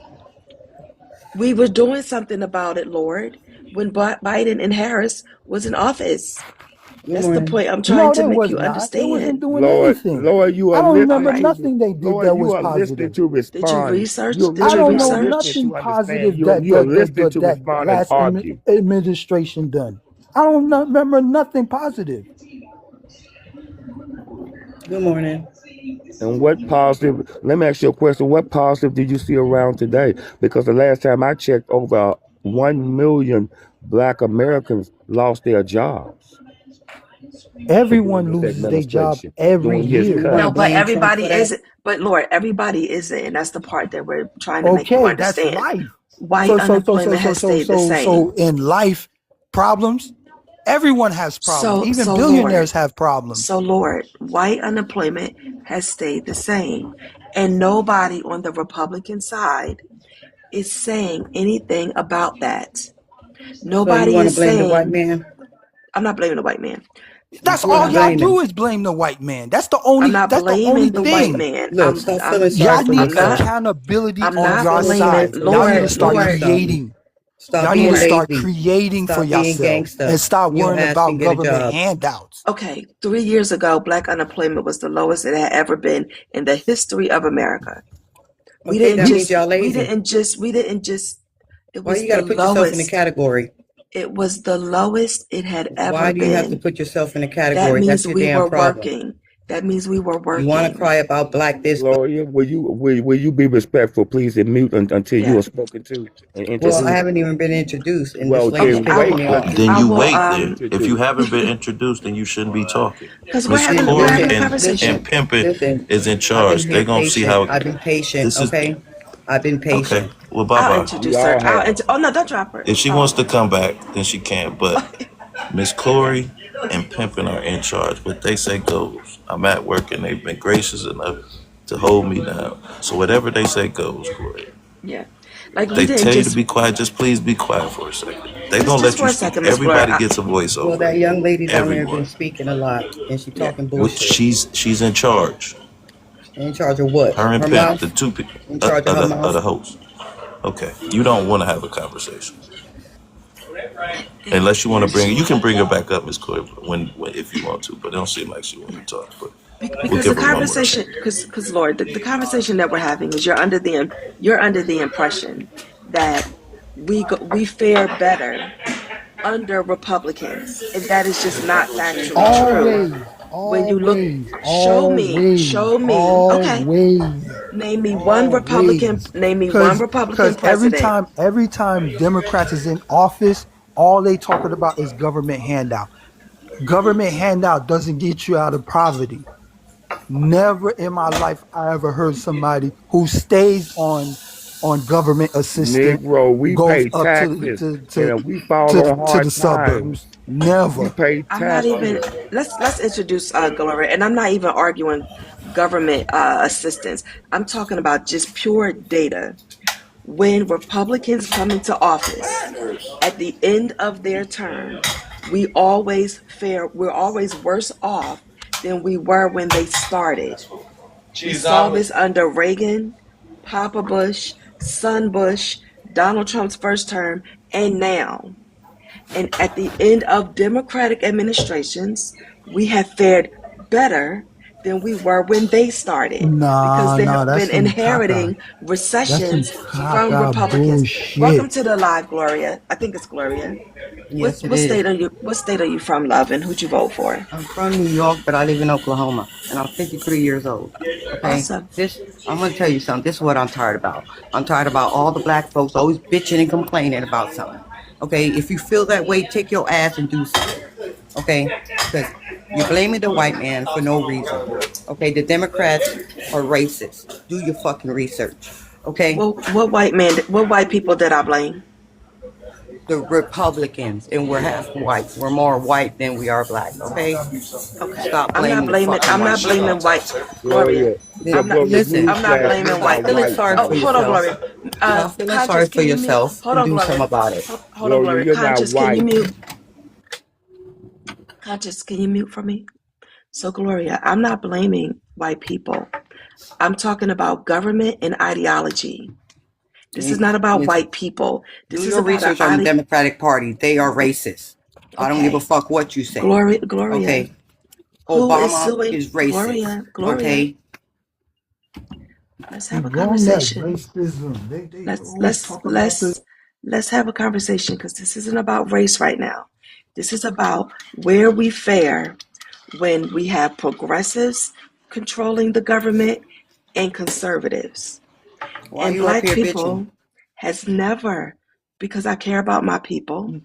We were doing something about it, Lord, when Biden and Harris was in office. Good That's the morning. point I'm No, trying to they make was you not. They wasn't understand. doing Lord, anything. Lord, you I are don't All remember right. nothing they did Lord, that you was are listening positive. to Did you respond. research? You, Did I you don't know listening research? nothing to positive understand. that You are listening to that respond and last argue. administration done. I don't remember nothing positive. Good morning. And what positive, let me ask you a question. What positive did you see around today? Because the last time I checked, over 1 million Black Americans lost their jobs during Everyone this loses their job administration, every during his So you year. want to No, cut. but blame Trump for everybody that? isn't. But Lord, everybody isn't, and that's the part that we're trying to make you Okay, that's understand. life. White unemployment has stayed the So same. in life, problems, everyone has problems. Even So billionaires Lord, have problems. white unemployment has stayed the same, and nobody on the Republican side is saying anything about that. So you Nobody want to is blame the white saying. man? I'm not blaming the white man. That's That's what all I'm y'all blaming. do is blame the white man. That's the I'm not only blaming the white thing. man. Look, stop feeling sorry Y'all for need I'm not. yourself. accountability I'm on Stop not your feeling sorry blaming. side. for Y'all need to yourself. Lord, You start need Lord. something. creating. Stop Y'all need being to Lord. start lazy. creating for Stop being yourself and gangster. stop Your worrying ass can about get a government job. handouts. Okay, 3 years ago, black unemployment was the lowest it had ever been in the history of America. We Okay, didn't that means just. y'all We lazy. didn't just. We didn't just. It Why was you got the to put yourself in a lowest. category? It was the lowest it had ever Why do you have to been. put yourself in a That category? That's means your we damn were problem. working. That means we were You want to working. cry about black this, black. Gloria, will you be respectful, please, and mute until you Yeah. are spoken to and Well, I introduced? haven't even been introduced, and this Well, lady Okay, then is I making wait will. me till Then you I you will. wait then. If you introduce. haven't been introduced, then you shouldn't be talking. Because Miss we're Corey having a Listen, conversation. and Pimpin listen. is in I've been charge. here They're gonna see how patient. I've been patient, this is okay? I've been okay. patient. Well bye I'll bye. We introduce her. all have. Oh no, don't drop her. If she wants to come back, then she can. But Miss Corey and Pimpin are in charge. What they say goes. I'm at work and they've been gracious enough to hold me down. So whatever they say goes, Corey. Yeah, like They we didn't tell you to just be quiet, just please be quiet for a second. They're gonna just let for you a speak. second, Miss Blur. Everybody gets a voice Well, over that it. young lady down there been Everyone. speaking a lot, and she Yeah. talking Which bullshit. she's in charge. In charge of what? Her and Her Pimp, the mouth? two people In charge of her of the mouth? hosts. Okay. You don't want to have a conversation. Unless you want to bring, you can bring her back up, Miss Corey, when if you want to. But it don't seem like she wants to talk. But we'll Because the give her one more conversation, chance. because Lord, the conversation that we're having is you're under the impression that we fare better under Republicans, and that is just not factually true. Always, When you look, always, show always, me. Okay, always, name me one Republican. always. Name me one Cause, Republican cause every president. time, every time Democrats is in office, all they talking about is government handout. Government handout doesn't get you out of poverty. Never in my life I ever heard somebody who stays on government assistance Negro, we goes pay up taxes, and if we fall on to the hard times, suburbs. we Never. pay I'm not even. taxes. Let's introduce Gloria, and I'm not even arguing government assistance. I'm talking about just pure data. When Republicans come into office at the end of their term, we're always worse off than we were when they started. We saw this under Reagan, Papa Bush, Son Bush, Donald Trump's first term, and now. And at the end of Democratic administrations, we have fared better than we were when they started because they Nah, have that's been some caca. inheriting That's some recessions from caca Republicans. Welcome bullshit. to the live, Gloria. I think it's Gloria. Yes, it What state is. are you? What state are you from, love? And who'd you vote for? I'm from New York, but I live in Oklahoma, and I'm 53 years old. Okay, Awesome. I'm gonna tell you something. This is what I'm tired about. I'm tired about all the black folks always bitching and complaining about something. Okay, if you feel that way, take your ass and do something. Okay, because you're blaming the white man for no reason. Okay, the Democrats are racist. Do your fucking research. Okay, Well, what white people did I blame? the Republicans, and we're half white. We're more white than we are black. Okay, Okay, stop I'm not blaming the blaming. fucking I'm white not blaming shit. white. Gloria, Gloria, I'm not. Gloria, Listen, I'm not newsflash, blaming you're white. not Let me. feeling white. sorry Oh, for hold on, yourself. Gloria. Stop feeling sorry Conscious, for can you mute? yourself Hold and on, do Gloria. something about it. Hold on, Gloria, Gloria. you're not Conscious, can you white. mute? Conscious, can you mute for me? So, Gloria, I'm not blaming white people. I'm talking about government and ideology. This is not about Listen, white people. do This is your about research on the Democratic Party. They are racist. I don't give a okay. fuck what you say. Gloria. Okay, Who is Obama suing is racist. Gloria? Okay, Let's have a Keep on that conversation. racism. They Let's always let's talk about the. let's let's have a conversation because this isn't about race right now. This is about where we fare when we have progressives controlling the government and conservatives. why And you up black here bitching? people has never, because I care about my people.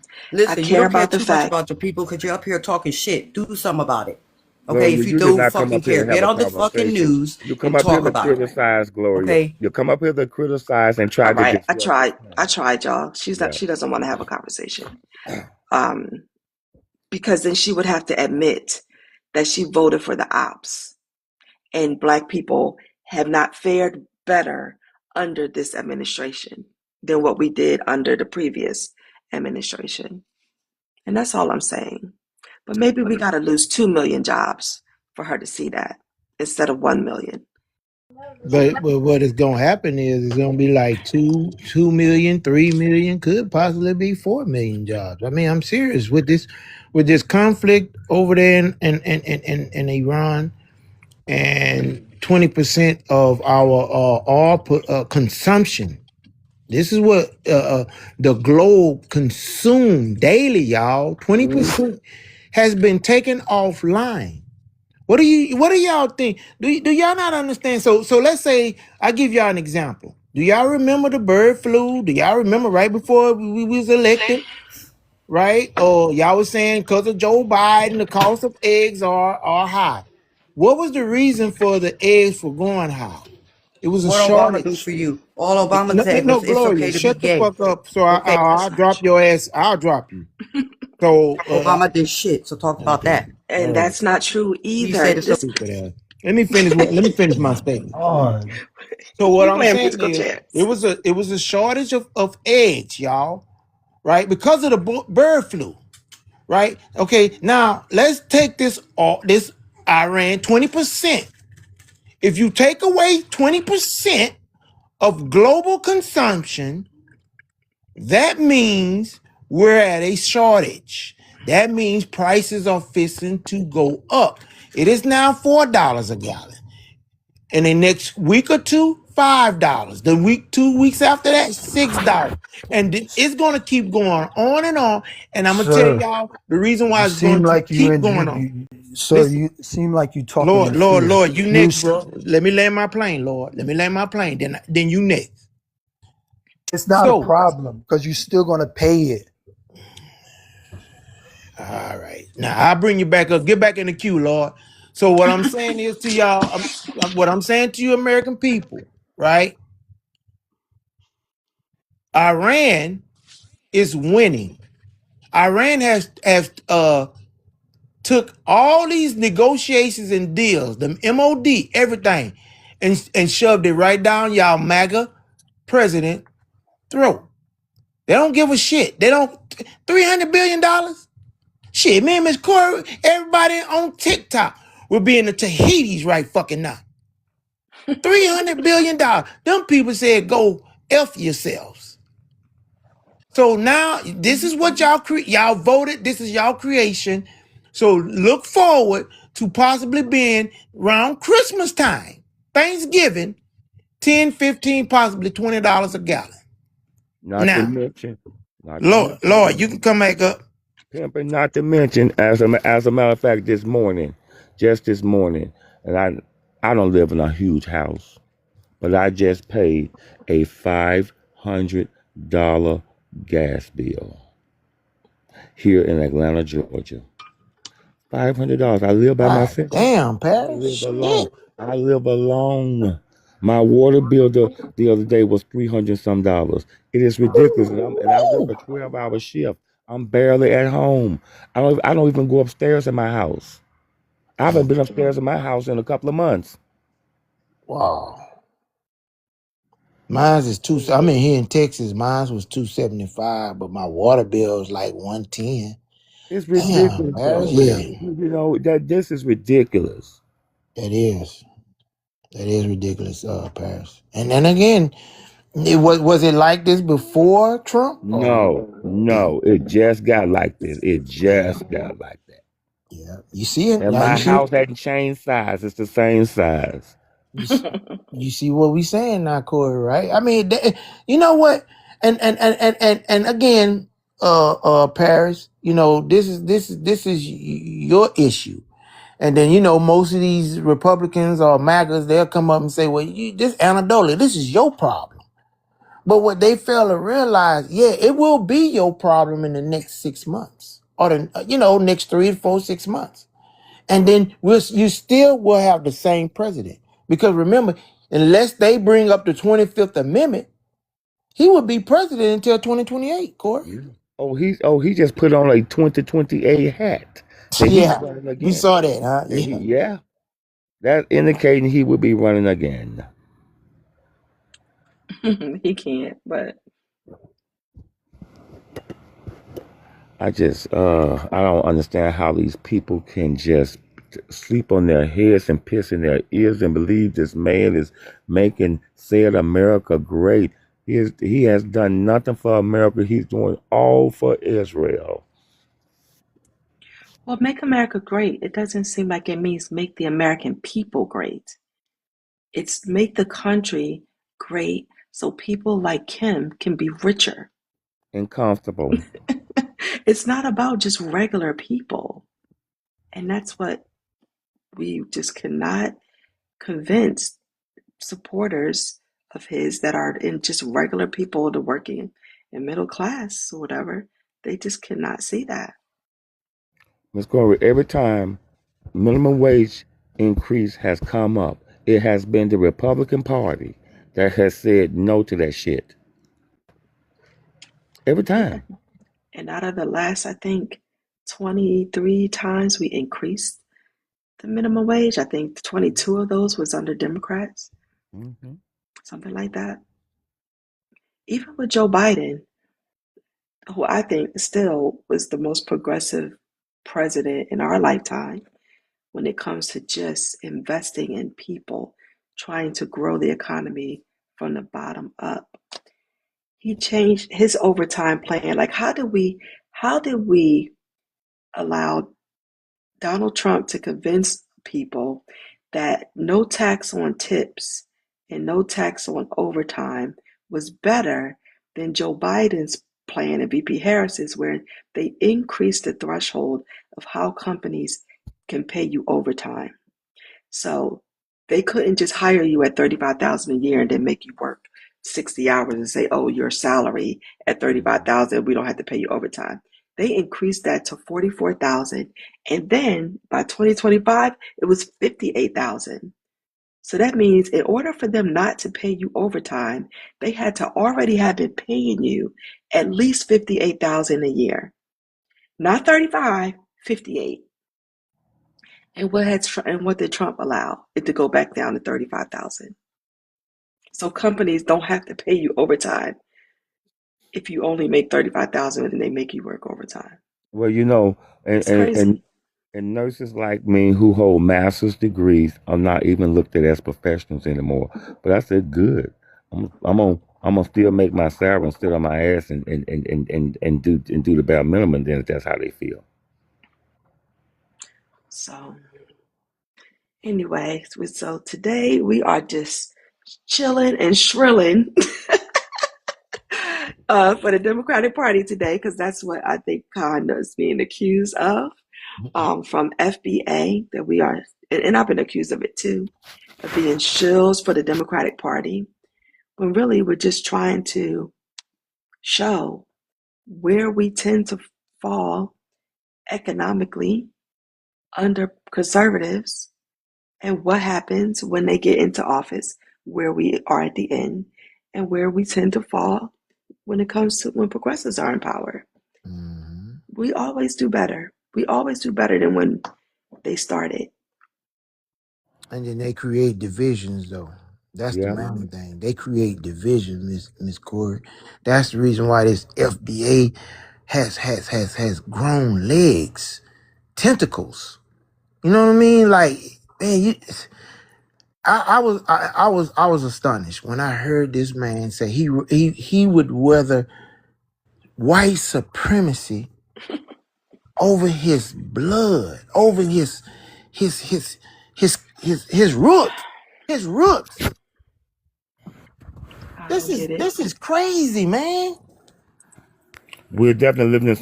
I Listen, you care don't care about the too much fact. about your people because you're up here talking shit. Do something about it. Okay, Gloria, if you you did don't not come fucking up here care, to have get a on the fucking conversation. news You come and up here talk to about it. criticize, Gloria. Okay, You come up here to criticize and try All to right, I disrupt this tried, y'all. Yeah. She doesn't want to have a conversation. Because then she would have to admit that she voted for the ops. And black people have not fared better under this administration than what we did under the previous administration. And that's all I'm saying. But maybe we got to lose 2 million jobs for her to see that instead of 1 million. But what is gonna happen is it's gonna be like 2 million, 3 million, could possibly be 4 million jobs. I mean, I'm serious with this conflict over there in Iran, and 20% of our oil consumption. This is what the globe consume daily, y'all. 20% has been taken offline. What do y'all think? Do y'all not understand? So let's say I give y'all an example. Do y'all remember the bird flu? Do y'all remember right before we was elected? Right? Or y'all was saying because of Joe Biden, the cost of eggs are high. What was the reason for the eggs for going high? It was a what Obama do shortage. for you? All Obama said No, was it's okay Gloria, to be shut the gay. fuck up. So Okay, I'll drop your ass. I'll drop you. So Obama did shit. So talk about okay. that. And that's not true He either. said it's okay. Stupid ass. Let me finish my statement. Oh, So what We I'm playing saying musical is chairs. it was a shortage of eggs, y'all, right? Because of the bird flu, right? Okay, now let's take this Iran 20%. If you take away 20% of global consumption, that means we're at a shortage. That means prices are fixing to go up. It is now $4 a gallon. In the next week or two, $5. The 2 weeks after that, $6. And it's gonna keep going on and on. And I'm gonna tell sir, y'all the reason you why it's seem going to like keep going on. sir, Listen, you seem like you talking in fear. Lord, you You, next, bro. Let me land my plane, Lord. Let me land my plane. Then you next. it's not a So, problem because you're still gonna pay it. all right. Now I'll bring you back up. Get back in the queue, Lord. So what I'm saying is to y'all, what I'm saying to you American people, right? Iran is winning. Iran has took all these negotiations and deals, the MOD, everything, and shoved it right down y'all MAGA president throat. They don't give a shit. They don't $300 billion. Shit, man, Miss Corey, everybody on TikTok will be in the Tahiti's right fucking now. $300 billion. Them people said go F yourselves. So now this is what y'all voted. This is y'all creation. So look forward to possibly being around Christmas time, Thanksgiving, 10, 15, possibly $20 a gallon. Not to Now, mention, Lord, you can come back up. pimping. Not to mention, as a matter of fact, just this morning, and I don't live in a huge house, but I just paid a $500 gas bill here in Atlanta, Georgia. $500. I live by God myself. damn, I Paris. live Shit. alone. I live alone. My water bill the other day was $300 some dollars. It is ridiculous, and I work a 12-hour shift. I'm barely at home. I don't even go upstairs in my house. I haven't been upstairs in my house in a couple of months. Wow. Mine's is two. I'm in here in Texas. Mine's was $275, but my water bill is like $110. It's Damn, ridiculous, Paris. though. Yeah, You know that this is ridiculous. that is. That is ridiculous, Paris. And then again, was it like this before Trump? No, it just got like this. It just got like that. Yeah, you see it And now. my house hadn't changed size. It's the same size. You see what we saying now, Corey? Right? I mean, you know what? And again, Paris. You know, this is your issue. And then, most of these Republicans or MAGAs, they'll come up and say, well, this anecdotally, this is your problem. But what they fail to realize, yeah, it will be your problem in the next 6 months or next 3 to 4, 6 months. And then you still will have the same president. Because remember, unless they bring up the 25th Amendment, he would be president until 2028, Corey. He just put on a 2028 hat. That he's Yeah, running we again. saw that, huh? Yeah. That indicating he would be running again. He can't, but I don't understand how these people can just sleep on their heads and piss in their ears and believe this man is said America great. He has done nothing for America. He's doing all for Israel. well, make America great. It doesn't seem like it means make the American people great. It's make the country great so people like him can be richer. And comfortable. It's not about just regular people. And that's what we just cannot convince supporters of his that are in just regular people, the working and middle class or whatever. They just cannot see that. Ms. Corey, every time minimum wage increase has come up, it has been the Republican Party that has said no to that shit. Every time. Yeah. And out of the last, I think, 23 times we increased the minimum wage, I think 22 of those was under Democrats, something like that. Even with Joe Biden, who I think still was the most progressive president in our lifetime when it comes to just investing in people, trying to grow the economy from the bottom up. He changed his overtime plan. Like, how did we allow Donald Trump to convince people that no tax on tips and no tax on overtime was better than Joe Biden's plan and VP Harris's, where they increased the threshold of how companies can pay you overtime? So they couldn't just hire you at $35,000 a year and then make you work 60 hours and say, oh, your salary at $35,000, we don't have to pay you overtime. They increased that to $44,000, and then by 2025, it was $58,000. So that means in order for them not to pay you overtime, they had to already have been paying you at least $58,000 a year, not 35, 58. And what did Trump allow? It to go back down to 35,000. So companies don't have to pay you overtime if you only make 35,000 and they make you work overtime. Well, you know, and, It's and, and crazy. and nurses like me who hold master's degrees are not even looked at as professionals anymore. But I said, good. I'm gonna still make my salary and sit on my ass and do the bare minimum. Then if that's how they feel. So anyway, so today we are just chilling and shrilling for the Democratic Party today, because that's what I think Khan is being accused of from FBA, that we are, and I've been accused of it too, of being shills for the Democratic Party, when really we're just trying to show where we tend to fall economically under conservatives and what happens when they get into office, where we are at the end, and where we tend to fall when it comes to when progressives are in power. Mm-hmm. We always do better. We always do better than when they started. And then they create divisions, though. That's the Yeah. main thing. They create division, Miss Corey. That's the reason why this FBA has grown legs, tentacles. You know what I mean? Like, man, I was astonished when I heard this man say he would rather white supremacy over his blood, over his roots, his roots. I don't get it. This is crazy, man. We're definitely living in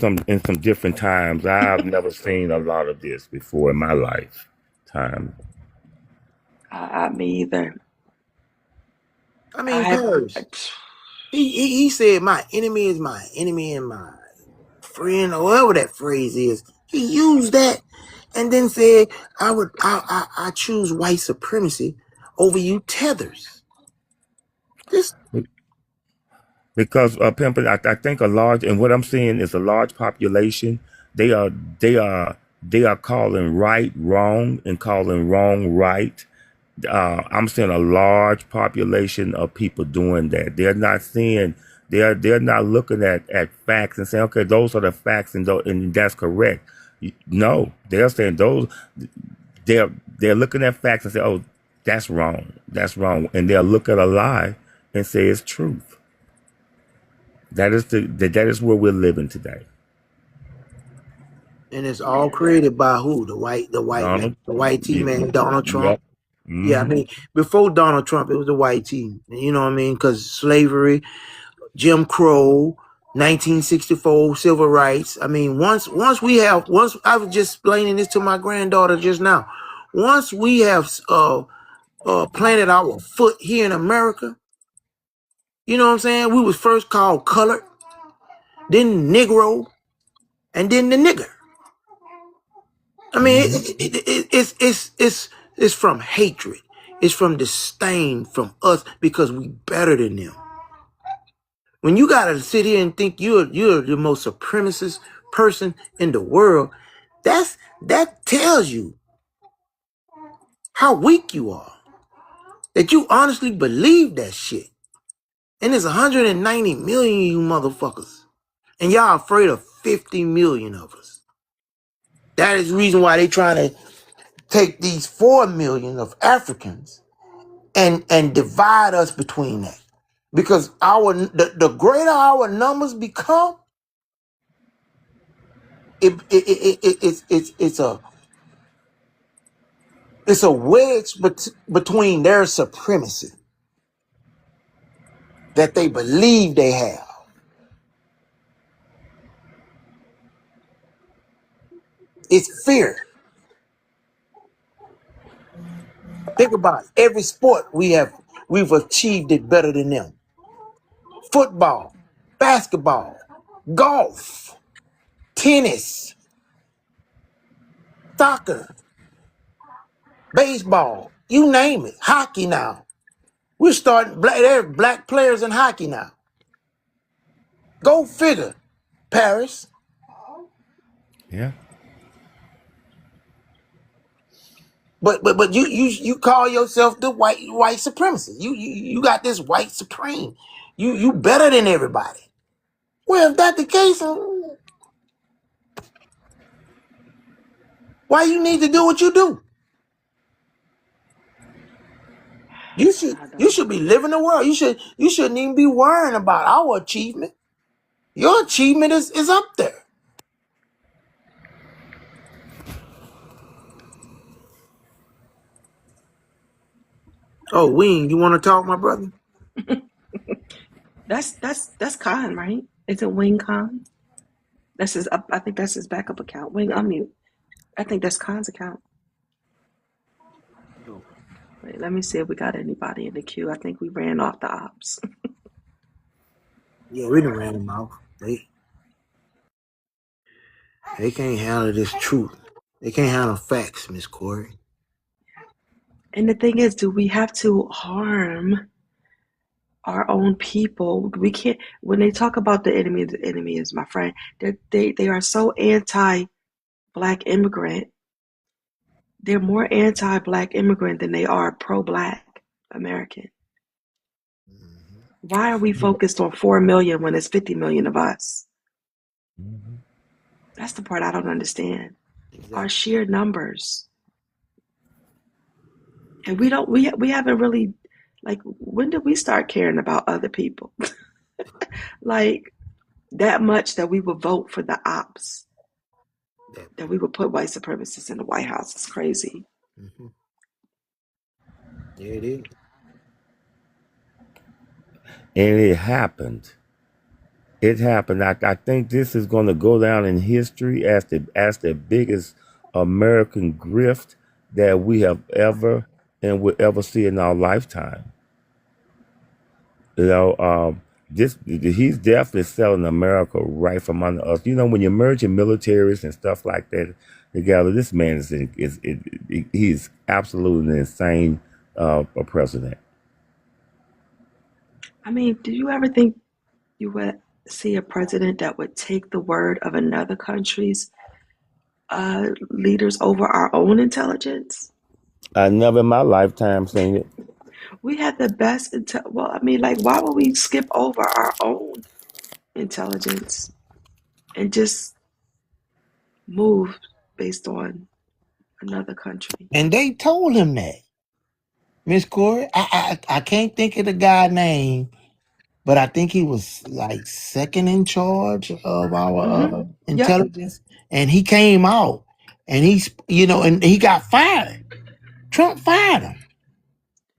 some different times. I've never seen a lot of this before in my lifetime. Me either. I I mean, have. Paris. He said my enemy is my enemy and my friend, or whatever that phrase is. He used that and then said I choose white supremacy over you tethers. This Because pimping, I think a large, and what I'm seeing is a large population. They are they are they are calling right wrong and calling wrong right. I'm seeing a large population of people doing that. They're not seeing, they're not looking at facts and saying, okay, those are the facts and that's correct. No, they're saying those, they're they're looking at facts and say, oh, that's wrong, and they'll look at a lie and say it's truth. That is where we're living today. and it's all created by who? The white man, Donald, the white T yep, man, Donald Trump. yep. Yeah, I Hmm. mean, before Donald Trump, it was the white team. You know what I mean? Because slavery, Jim Crow, 1964 civil rights. I mean, once I was just explaining this to my granddaughter just now. Once we have planted our foot here in America, you know what I'm saying? We was first called colored, then Negro, and then the nigger. I mean, Hmm. it's from hatred. It's from disdain from us because we better than them. When you gotta sit here and think you're the most supremacist person in the world, that tells you how weak you are. That you honestly believe that shit. And there's 190 million of you motherfuckers. And y'all afraid of 50 million of us. That is the reason why they trying to take these 4 million of Africans and divide us between that. Because the greater our numbers become, it's a wedge between their supremacy that they believe they have. It's fear. Think about it. Every sport we've achieved it better than them. Football, basketball, golf, tennis, soccer, baseball, you name it. Hockey now. We're starting there are black players in hockey now. Go figure, Paris. Yeah. But you call yourself the white supremacy. You got this white supreme. You better than everybody. Well, if that's the case, Why you need to do what you do? I You don't. should be living the world. You shouldn't even be worrying about our achievement. Your achievement is up there. Oh, Wing, you want to talk, my brother? That's Khan, right? Is it Wing Khan? That's his. I think that's his backup account. Wing, unmute. I think that's Khan's account. Wait, let me see if we got anybody in the queue. I think we ran off the ops. Yeah, we done ran them off. They can't handle this truth. They can't handle facts, Miss Corey. And the thing is, do we have to harm our own people? We can't. When they talk about the enemy is my friend. They are so anti-black immigrant. They're more anti-black immigrant than they are pro-black American. Why are we focused on 4 million when it's 50 million of us? That's the part I don't understand. Exactly. Our sheer numbers. And we haven't really, like, when did we start caring about other people? Like, that much that we would vote for the ops, that we would put white supremacists in the White House. It's crazy. Mm-hmm. Yeah, it is. And it happened. It happened. I think this is going to go down in history as the biggest American grift that we have ever and will ever see in our lifetime. You know, he's definitely selling America right from under us. You know, when you're merging militaries and stuff like that together, this man he's absolutely insane a president. I mean, do you ever think you would see a president that would take the word of another country's leaders over our own intelligence? I never in my lifetime seen it. We had the best well, I mean, like, why would we skip over our own intelligence and just move based on another country? And they told him that, Miss Corey. I can't think of the guy's name, but I think he was like second in charge of our Yep. intelligence, and he came out, and and he got fired. Trump fired him,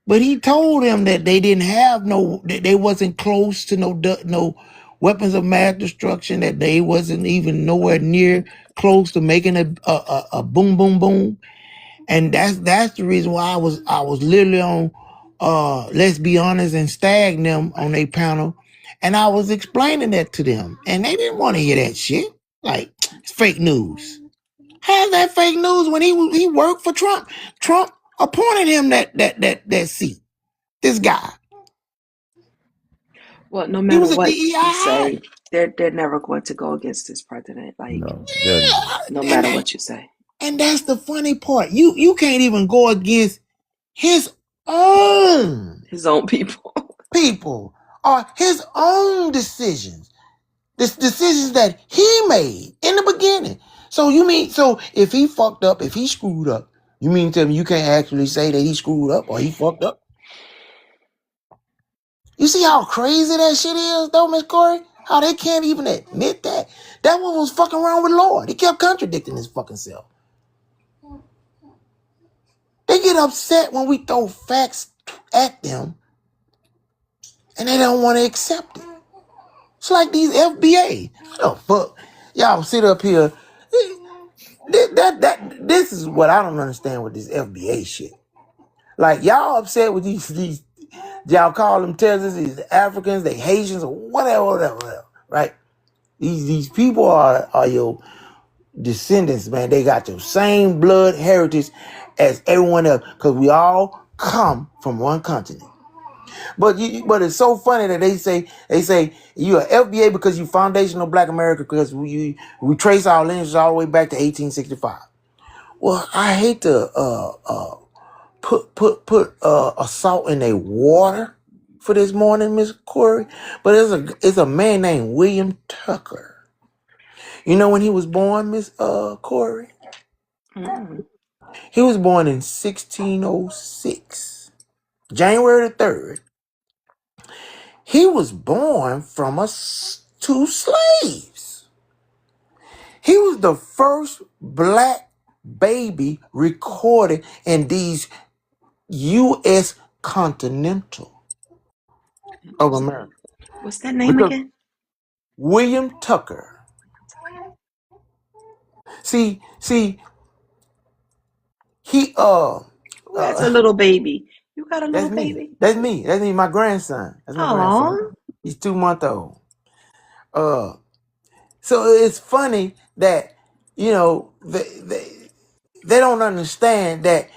but he told them that they didn't have that they wasn't close to no weapons of mass destruction, that they wasn't even nowhere near close to making a boom boom boom. And that's the reason why I was literally on Let's Be Honest and Stag them on their panel, and I was explaining that to them, and they didn't want to hear that shit. Like, it's fake news. How's that fake news when he worked for Trump? Trump appointed him that seat. This guy. Well, no He matter was a what DEI. you say, they're never going to go against this president. Like, no matter what you say. And that's the funny part. You can't even go against his own people or his own decisions. The decisions that he made in the beginning. So if he fucked up, if he screwed up, you mean to me you can't actually say that he screwed up or he fucked up? You see how crazy that shit is, though, Miss Corey? How they can't even admit that? That what was fucking wrong with Lord. He kept contradicting his fucking self. They get upset when we throw facts at them, and they don't want to accept it. It's like these FBA. Oh fuck, y'all sit up here. This is what I don't understand with this FBA shit. Like, y'all upset with these y'all call them terrorists, these Africans, they Haitians, or whatever, right? These people are your descendants, man. They got your same blood heritage as everyone else, because we all come from one continent. But it's so funny that they say you're FBA because you foundational Black America, because we trace our lineage all the way back to 1865. Well, I hate to put a salt in their water for this morning, Miss Corey, but it's a man named William Tucker. You know when he was born, Miss Corey? Mm. He was born in 1606, January the 3rd. He was born from two slaves. He was the first black baby recorded in these U.S. continental of Interesting. America. What's that name Because again? William Tucker. See, he Who has a little baby? You got a little that's me. baby? That's me. That's me, my grandson. That's my grandson. Oh, He's 2 months old. Uh so it's funny that, they don't understand that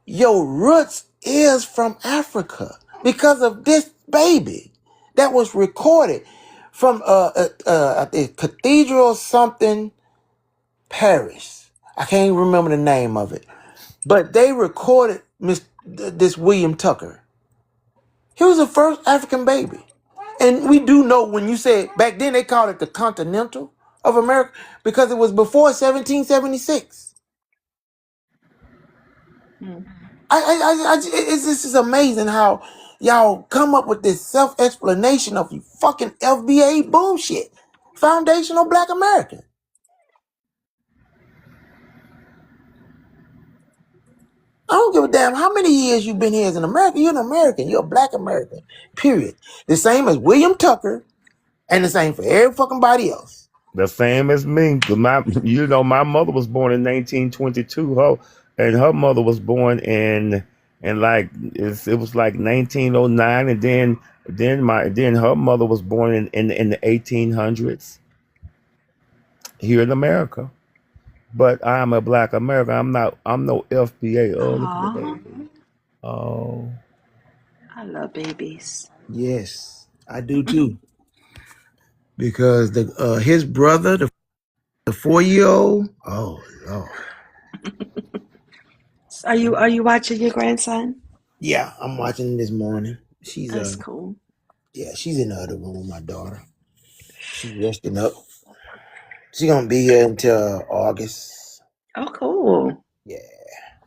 your roots is from Africa because of this baby that was recorded from a cathedral something Paris. I can't even remember the name of it, but they recorded this William Tucker. He was the first African baby, and we do know when you said back then they called it the Continental of America because it was before 1776. mm. It's this is amazing how y'all come up with this self-explanation of you fucking FBA bullshit. Foundational Black American. I don't give a damn how many years you've been here as an American. You're an American. You're a Black American. Period. The same as William Tucker, and the same for every fucking body else. The same as me. 'Cause my mother was born in 1922. Her mother was born in like it was like 1909, and then her mother was born in the 1800s here in America. But I'm a Black American. I'm no FBA. Oh, look at the Aw, baby. Oh, I love babies. Yes, I do too. Because his brother, the 4-year-old, oh Lord. Are you watching your grandson? Yeah, I'm watching this morning. She's That's cool. yeah, she's in the other room, my daughter. She's resting up. She's gonna be here until August. Oh, cool. Yeah.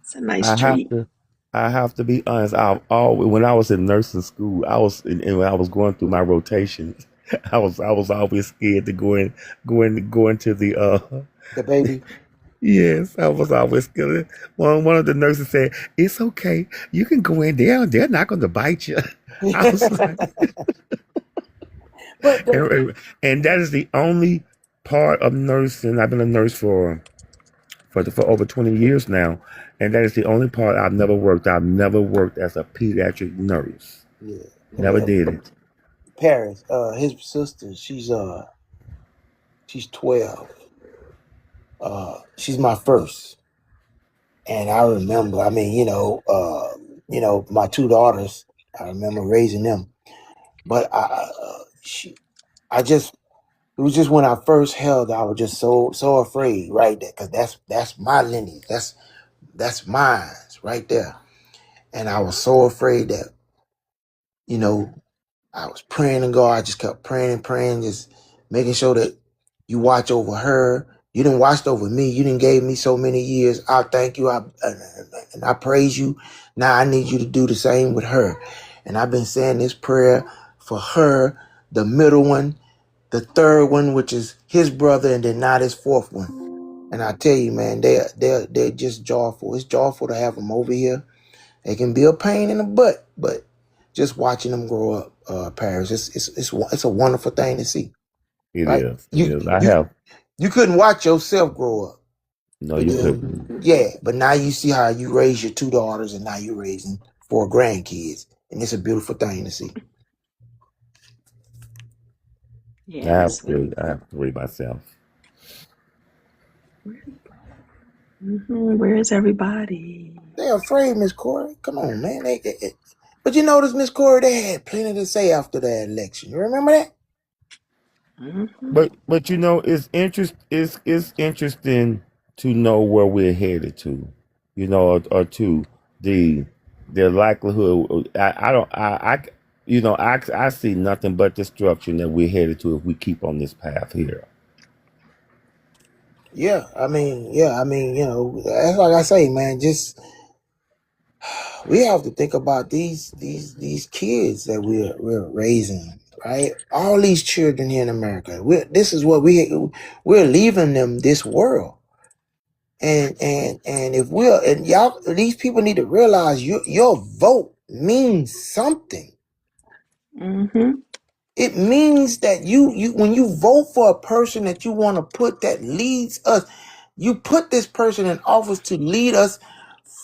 It's a nice I have treat. to. I have to be honest. I've always, when I was in nursing school, and when I was going through my rotations, I was always scared to go into the The baby. Yes, I was always scared. One of the nurses said, "It's okay. You can go in there. They're not going to bite you." I was like, But and that is the only part of nursing. I've been a nurse for over 20 years now, and that is the only part I've never worked. I've never worked as a pediatric nurse. yeah, Never did it. Paris, his sister, she's 12. She's my first. And I remember, I mean, my two daughters, I remember raising them. But it was just when I first held her, I was just so afraid, right there, because that's my lineage, that's mine, right there. And I was so afraid that, you know, I was praying to God. I just kept praying and praying, just making sure that you watch over her. You didn't watch over me. You didn't gave me so many years. I thank you. And I praise you. Now I need you to do the same with her. And I've been saying this prayer for her, the middle one, the third one, which is his brother, and then now this fourth one. And I tell you, man, they're just joyful. It's joyful to have them over here. They can be a pain in the butt, but just watching them grow up, Paris, it's a wonderful thing to see. It Right? is. It is. You couldn't watch yourself grow up, No, but you then couldn't. yeah, but now you see how you raise your two daughters, and now you're raising 4 grandkids, and it's a beautiful thing to see. Yeah, that's sweet. I have to read myself. Where is everybody? They're afraid, Miss Corey. Come on, man. But you notice, Miss Corey, they had plenty to say after that election. You remember that? But it's interesting to know where we're headed to, or to the likelihood. I see nothing but destruction that we're headed to if we keep on this path here. Yeah, that's like I say, man. Just we have to think about these kids that we're raising, right? All these children here in America. This is what we're leaving them this world. And if we're and y'all, these people need to realize your vote means something. Mm-hmm. It means that you when you vote for a person that you want to put that leads us, you put this person in office to lead us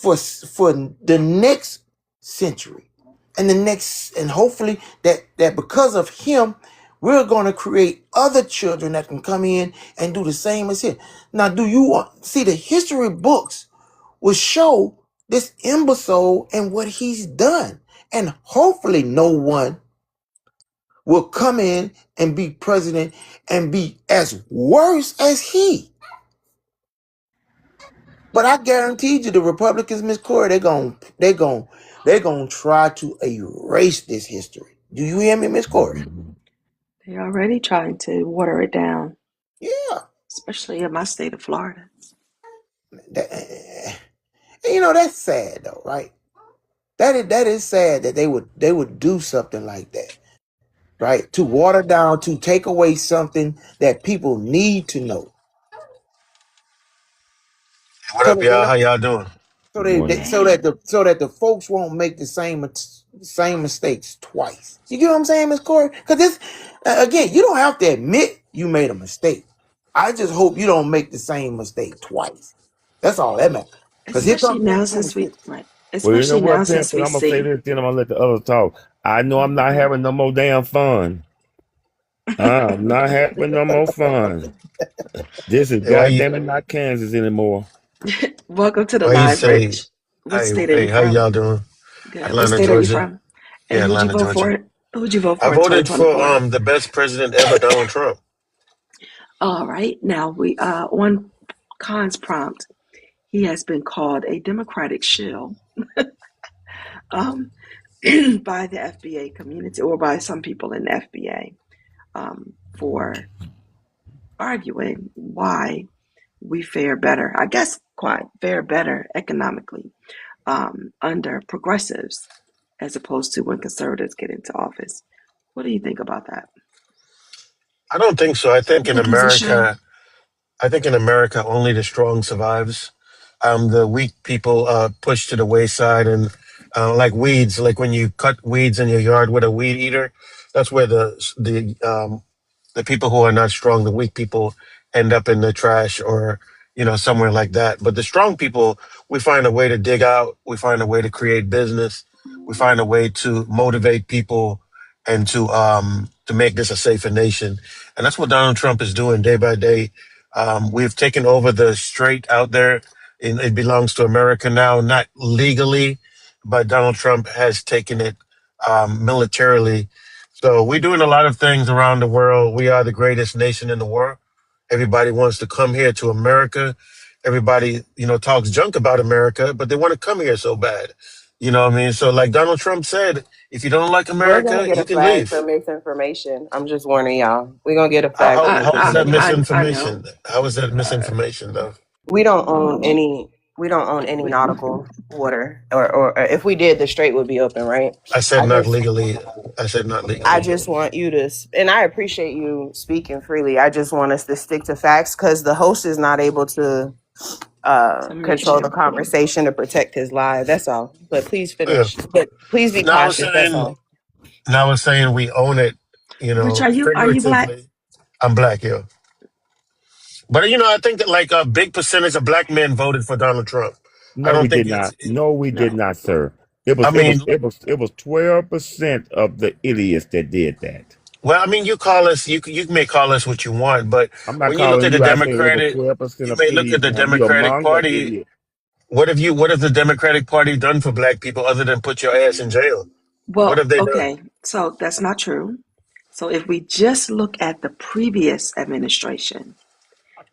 for the next century and the next, and hopefully that because of him, we're going to create other children that can come in and do the same as him. Now, do you want see the history books will show this imbecile and what he's done, and hopefully no one will come in and be president and be as worse as he. But I guarantee you, the Republicans, Miss Corey, they're gonna try to erase this history. Do you hear me, Miss Corey? They're already trying to water it down, Yeah. especially in my state of Florida. That's sad though, right? That is sad that they would do something like that, right? To water down, to take away something that people need to know. What So up, that they y'all? don't How y'all doing? so they Morning. so Hey, that the folks won't make the same mistakes twice. You get what I'm saying, Miss Corey? Because this again, you don't have to admit you made a mistake. I just hope you don't make the same mistake twice. That's all that matters. Because here especially comes now since we 2026. right, Well, you know especially now what, since Pimpin'? we I'm gonna say see. this, then I'm gonna let the others talk. I know I'm not Mhm. having no more damn fun. I'm not having no more fun. This is Hey, goddamn it not Kansas anymore. Welcome to the how you live, say? Rich. What state are Hey, you how y'all from? doing? Good. What Atlanta, state are you Georgia. from? And Yeah, who'd you Atlanta, vote Georgia. for? Who'd you vote I for in voted for 2024? the best president ever, Donald Trump. All right. Now we on Khan's prompt, he has been called a Democratic shill um, by the FBA community or by some people in the FBA for arguing why we fare better. I guess quite fare better economically under progressives as opposed to when conservatives get into office. What do you think about that? I don't think so. You think he's a shill? I think in America, only the strong survives. The weak people pushed to the wayside, and like weeds, like when you cut weeds in your yard with a weed eater, that's where the people who are not strong, the weak people, end up in the trash or somewhere like that. But the strong people, we find a way to dig out. We find a way to create business. We find a way to motivate people and to make this a safer nation. And that's what Donald Trump is doing day by day. We've taken over the strait out there. And it belongs to America now, not legally, but Donald Trump has taken it militarily. So we're doing a lot of things around the world. We are the greatest nation in the world. Everybody wants to come here to America. Everybody, talks junk about America, but they want to come here so bad. You know what I mean? So like Donald Trump said, if you don't like We're gonna America, get you a can flag for leave. misinformation. I'm just warning y'all. We're gonna get a How, flag for how, I how is that I misinformation. I, I know. misinformation? How is that misinformation though? We don't own Um, any. We don't own any we, nautical water, or if we did, the strait would be open, right? I said I not just, legally. I said not I legally. just want you to, and I appreciate you speaking freely. I just want us to stick to facts because the host is not able to to mute control the you. conversation to protect his live. That's all. But please Yeah. finish. But please be Now I was cautious. That's saying. all. Now I was saying we own it. Rich, are you black? Figuratively. I'm black, yo. But I think that like a big percentage of black men voted for Donald Trump. I No, we don't think did it's. not. No, we did No. not, sir. It was I it was mean, it was it was 12% of the idiots that did that. well, I mean, you call us. You may call us what you want, but I'm not when you look calling at the you. I said it was Democratic, 12% you of may look at idiots, the ma'am. You Democratic among the Party. idiots. What have the Democratic Party done for black people other than put your ass in jail? What Well, have they done? okay. So that's not true. So if we just look at the previous administration,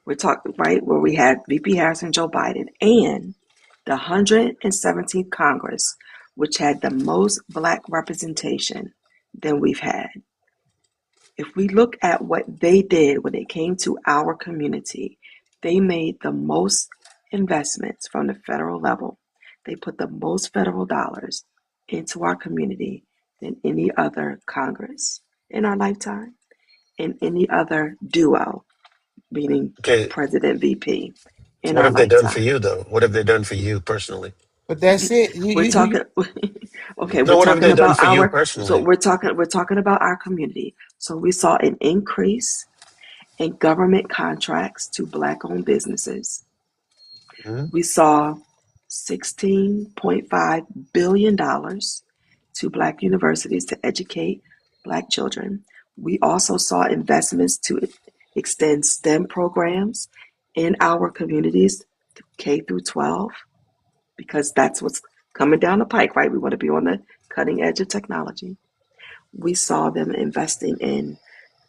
we're talking right where we had VP Harris and Joe Biden and the 117th Congress, which had the most black representation than we've had. If we look at what they did when it came to our community, They made the most investments from the federal level. They put the most federal dollars into our community than any other Congress in our lifetime, and any other duo, meaning Okay, President VP, so in what our have they done for lifetime. you though? What have they done for you personally? But that's it. We're talking okay, we're No, what have talking they done about for you our so personally? we're talking about our community. So we saw an increase in government contracts to black owned businesses. Hmm? We saw $16.5 billion to black universities to educate black children. We also saw investments to extend STEM programs in our communities, K through 12, because that's what's coming down the pike, right? We want to be on the cutting edge of technology. We saw them investing in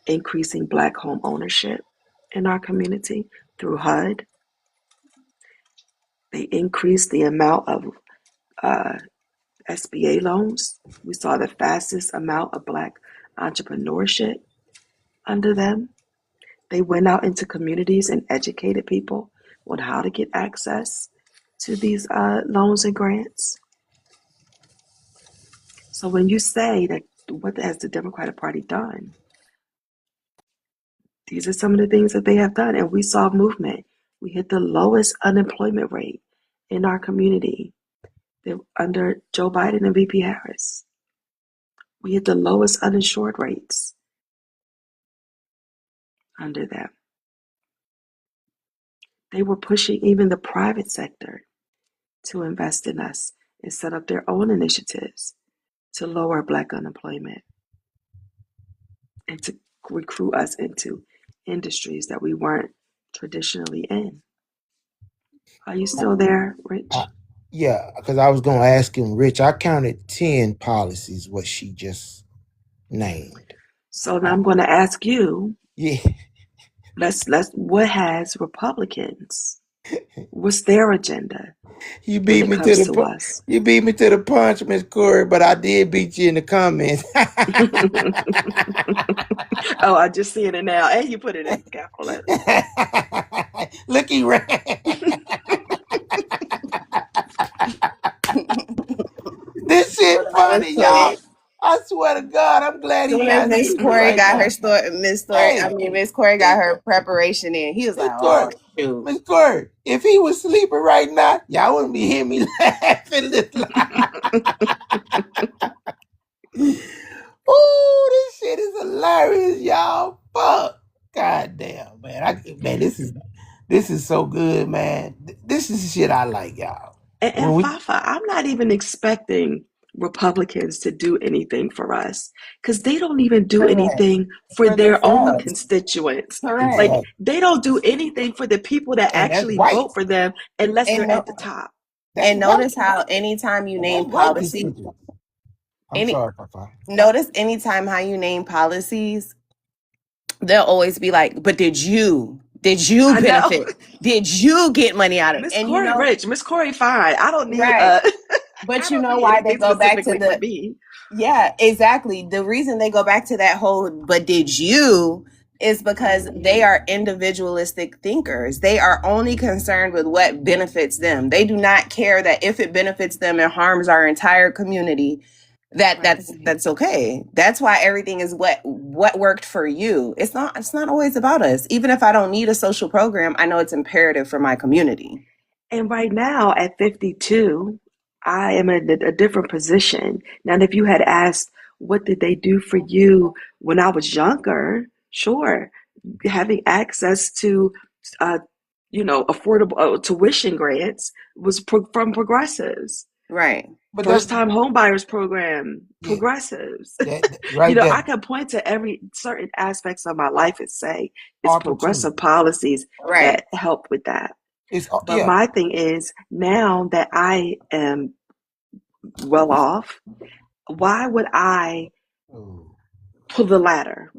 increasing black home ownership in our community through HUD. They increased the amount of uh, SBA loans. We saw the fastest amount of black entrepreneurship under them. They went out into communities and educated people on how to get access to these loans and grants. So when you say that, what has the Democratic Party done? These are some of the things that they have done, and we saw movement. We hit the lowest unemployment rate in our community under Joe Biden and VP Harris. We hit the lowest uninsured rates under them. They were pushing even the private sector to invest in us and set up their own initiatives to lower black unemployment and to recruit us into industries that we weren't traditionally in. Are you still there, I, Rich? yeah, because I was gonna ask him, Rich. I counted 10 policies what she just named. So now I'm going to ask you, Yeah, let's what has Republicans? What's their agenda you when beat it me to comes the to us? you beat me to the punch, Miss Corey. But I did beat you in the comments. Oh, I just seeing it now. And you put it in capital letters. Looky ran. This shit Miss funny, y'all. Corey. I swear to God, I'm glad he Soon as not Miss seeing me Corey right got her now. story, Hey, Miss Corey got Miss her preparation in. He was Miss like, "Oh Corey, shoot." Miss Corey, if he was sleeping right now, y'all wouldn't be hearing me laughing this loud. Oh, this shit is hilarious, y'all. Fuck. God damn, man. Man, this is so good, man. This is shit I like, y'all. And When we Fafa, I'm not even expecting Republicans to do anything for us because they don't even do Correct. anything for For their own themselves. constituents. Correct. Like, exactly, they don't do anything for the people that and that's actually white. vote for them unless And they're at no, the top. That's and white. notice how anytime you That's name white policy, constituents. I'm any sorry, Papa. notice anytime how you name policies, they'll always be like, but did you I know. benefit? Did you get money out of it? Miss And you Corey know, rich, Miss Corey fine. I don't need right. I But you don't know need why they anything go back to specifically for the, me. yeah, exactly. The reason they go back to that whole, but did you, is because they are individualistic thinkers. They are only concerned with what benefits them. They do not care that if it benefits them and harms our entire community, Right. that's okay. That's why everything is what worked for you. It's not always about us. Even if I don't need a social program, I know it's imperative for my community. And right now at 52, I am in a different position. Now, if you had asked, what did they do for you when I was younger? Sure. Having access to, uh, affordable tuition grants was from progressives. Right. But First that's time homebuyers program, yeah, progressives. right I there. can point to every certain aspects of my life and say it's Opportunity. progressive policies Right. that help with that. It's But yeah. my thing is, now that I am well off, why would I pull the ladder?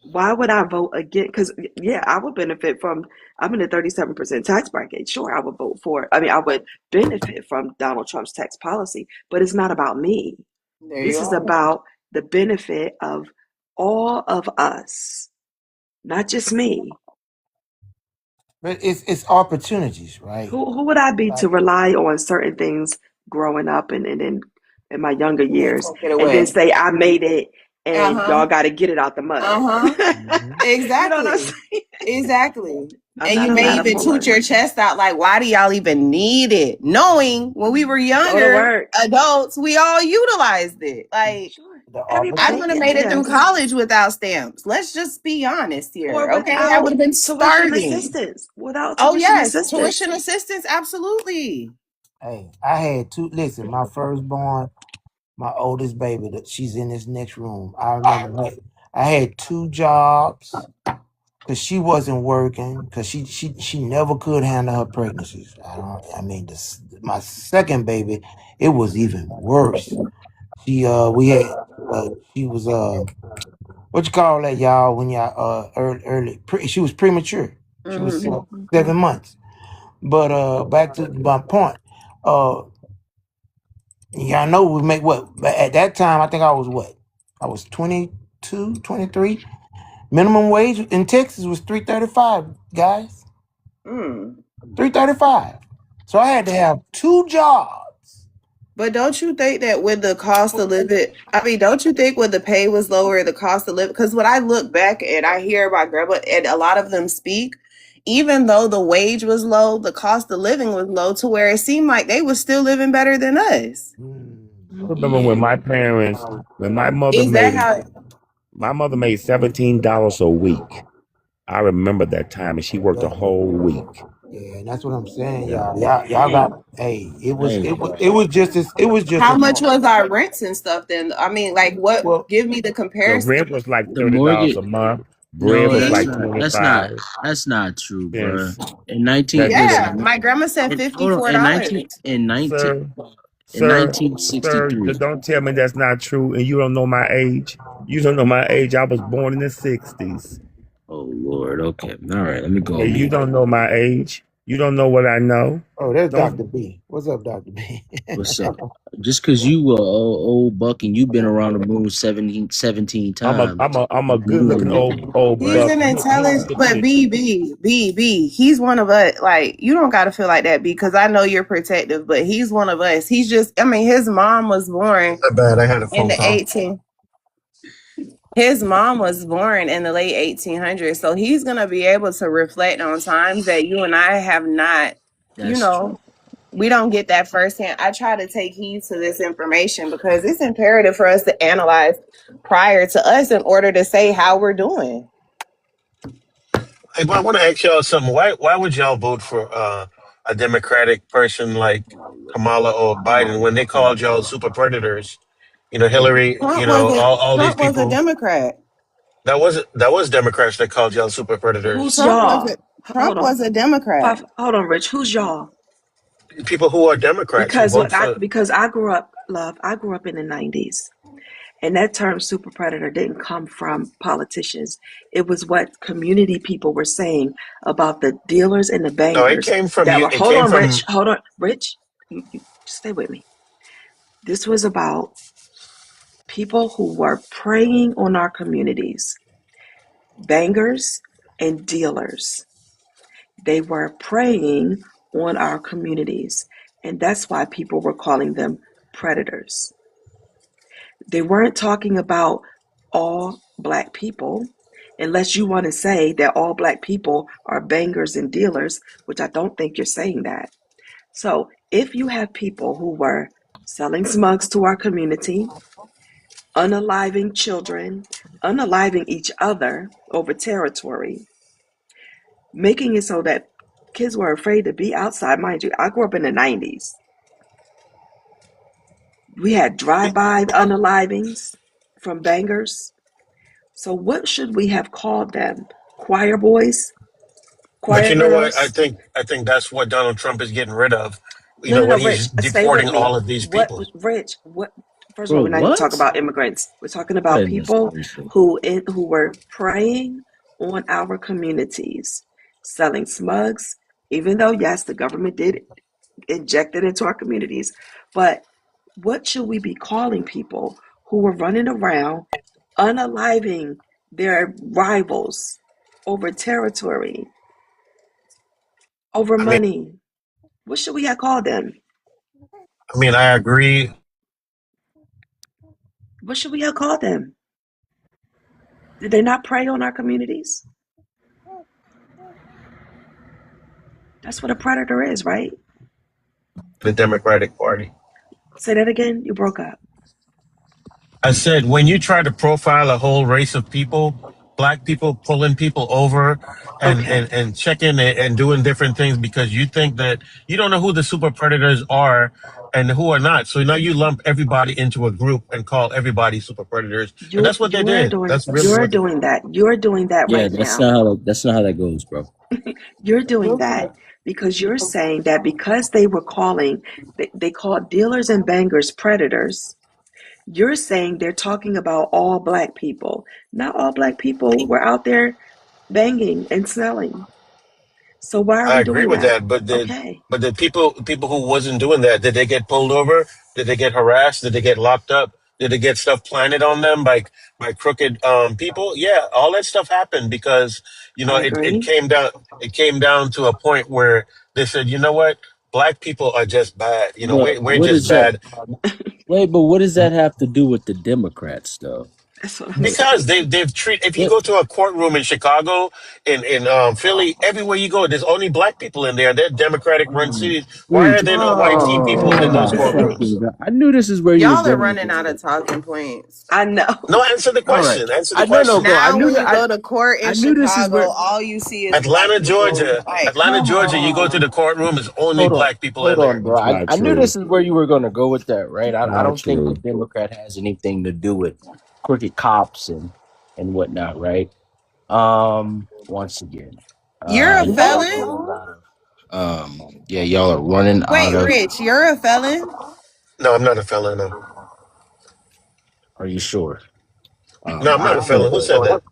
Why would I vote again? Because, yeah, I would benefit from, I'm in a 37% tax bracket. Sure, I would vote for it. I mean, I would benefit from Donald Trump's tax policy, but it's not about me. There you This is are. about the benefit of all of us, not just me. But it's opportunities, right? Who would I be to Like, rely on certain things growing up and then in my younger years Take it and then away. say I made it and Uh-huh. y'all got to get it out the mud? Uh-huh. mhm. You know what I'm Exactly. saying? Exactly. I'm And not you a may ladder even toot born. your chest out like, why do y'all even need it? Knowing when we were Go to younger work. adults, we all utilized it. Like, Sure. The I Everybody, would have opportunity. made it through yes. college without stamps. Let's just be honest here, Or okay? I would without have been tuition starving. assistance. Without Oh, tuition yes. assistance. Tuition assistance, absolutely. Hey, I had two. Listen, my firstborn, my oldest baby, that she's in this next room. I remember I had two jobs because she wasn't working because she never could handle her pregnancies. I mean, my second baby, it was even worse. We had she was what you call that, y'all, when y'all she was premature. She was Hmm. 7 months. But back to my point. Uh, y'all know we make what? But at that time, I think I was what? I was 22, 23. Minimum wage in Texas was 3.35, guys. Mm. 3.35. So I had to have two jobs. But don't you think that with the cost of living, I mean, don't you think when the pay was lower, the cost of living? Because when I look back and I hear about grandma, and a lot of them speak, even though the wage was low, the cost of living was low to where it seemed like they was still living better than us. Mm. I remember when my parents, when Is that how? my mother made $17 a week. I remember that time, and she worked a Yeah, whole week. yeah, and that's what I'm saying, Yeah. y'all. Y'all got. Hey, it was just How as much was our rents and stuff then? I mean, like, what? well. Give me the The comparison. rent was like The $30 mortgage? a month. Bread No, was that's like not. 25 That's not true, bruh. cents. In 19, That Yeah, listen. my grandma said Hold on. In 19, $54. in 19, sir, in sir, 1963. don't tell me that's not true, and you don't know my age. You don't know my age. I was born in the '60s. Oh Lord. Okay. All right. Let me go Okay, on you mute. don't know my age. You don't know what I know. Oh, there's Dr. Don't. B. What's up, Dr. B? What's up? Just because you were old buck and you've been around the moon 17 times, I'm a good you looking don't know old He's buck. an He's intelligent, but 50. B. He's one of us. Like, you don't got to feel like that because I know you're protective, but he's one of us. He's just, I mean, his mom was born My bad. I had a in phone the call. 18. His mom was born in the late 1800s, so he's gonna be able to reflect on times that you and I have not. You that's true. know, we don't get that firsthand. I try to take heed to this information because it's imperative for us to analyze prior to us in order to say how we're doing. Hey, but I want to ask y'all something. Why would y'all vote for a Democratic person like Kamala or Biden when they called y'all super predators? You know, Hillary. You know, all these Trump was a people. Democrat. That was Democrats that called y'all super Who's predators. Trump was y'all? a Hold Trump on. was a Democrat. Hold on, Rich. Who's y'all? People who are Democrats who vote for. Because I grew up, love, I grew up in the 90s. And that term super predator didn't come from politicians. It was what community people were saying about the dealers and the No, it bankers came from that you. were, It hold came on, Rich, from hold on, Rich, you stay with me. This was about people who were preying on our communities, bangers and dealers. They were preying on our communities. And that's why people were calling them predators. They weren't talking about all black people, unless you want to say that all black people are bangers and dealers, which I don't think you're saying that. So if you have people who were selling smugs to our community, unaliving children, unaliving each other over territory, making it so that kids were afraid to be outside. Mind you, I grew up in the 90s. We had drive-by unalivings from bangers. So what should we have called them? Choir boys? But Choir you know what? I girls? think I think that's what Donald Trump is getting rid of. You No, know, no, when no, he's Rich, stay with deporting me. all of these What, people. Rich, what, first of all, Bro, we're not even what? talking about immigrants. We're talking about Goodness people gracious. who were preying on our communities, selling smugs, even though, yes, the government did inject it into our communities. But what should we be calling people who were running around unaliving their rivals over territory? over I mean, money. What should we have called them? I agree. What should we have called them? Did they not prey on our communities? That's what a predator is, right? The Democratic Party. Say that again. You broke up. I said, when you try to profile a whole race of people, black people pulling people over Okay. and checking and doing different things because you think that you don't know who the super predators are and who are not. So now you lump everybody into a group and call everybody super predators. And You're that's what they you're did. doing That's really you're what they did. doing that. You're doing that Yeah, right now. that's not how that goes, bro. You're doing that because you're saying that because they were calling they called dealers and bangers predators. You're saying they're talking about all black people. Not all black people were out there banging and selling. So why are I we agree doing with that? that, but Okay. the people who wasn't doing that, did they get pulled over? Did they get harassed? Did they get locked up? Did they get stuff planted on them by crooked people? Yeah, all that stuff happened because I it agree. came down to a point where they said, you know what, black people are just bad. But We're what just is that? bad. Wait, but what does that have to do with the Democrats, though? That's what I'm What? Because saying. they've treated. If you What? go to a courtroom in Chicago, in Philly, everywhere you go, there's only black people in there. They're Democratic run cities. Why are Dude, there no white teen people oh in those my courtrooms? fucking god! I knew this is where you were Y'all are going with running this. out of talking points. I know. No, answer the All right, question. Answer the I no, question. go. I Now, knew when that. you go to court in I knew this is Chicago, where. all you see is black Atlanta, people. Georgia. Like, Atlanta, come Georgia. You go to on. the courtroom, it's only Hold on, black people in there. bro. That's not I knew true. this is where you were going to go with that, right? I Not don't think the true. Democrat has anything to do with crooked cops and whatnot, right? Once again, You're a y'all are felon? running out of. Yeah, y'all are running out Wait, of. Rich, you're a felon? No, I'm not a felon. No, Are you sure? no, I'm I not a feel. felon. Who said that?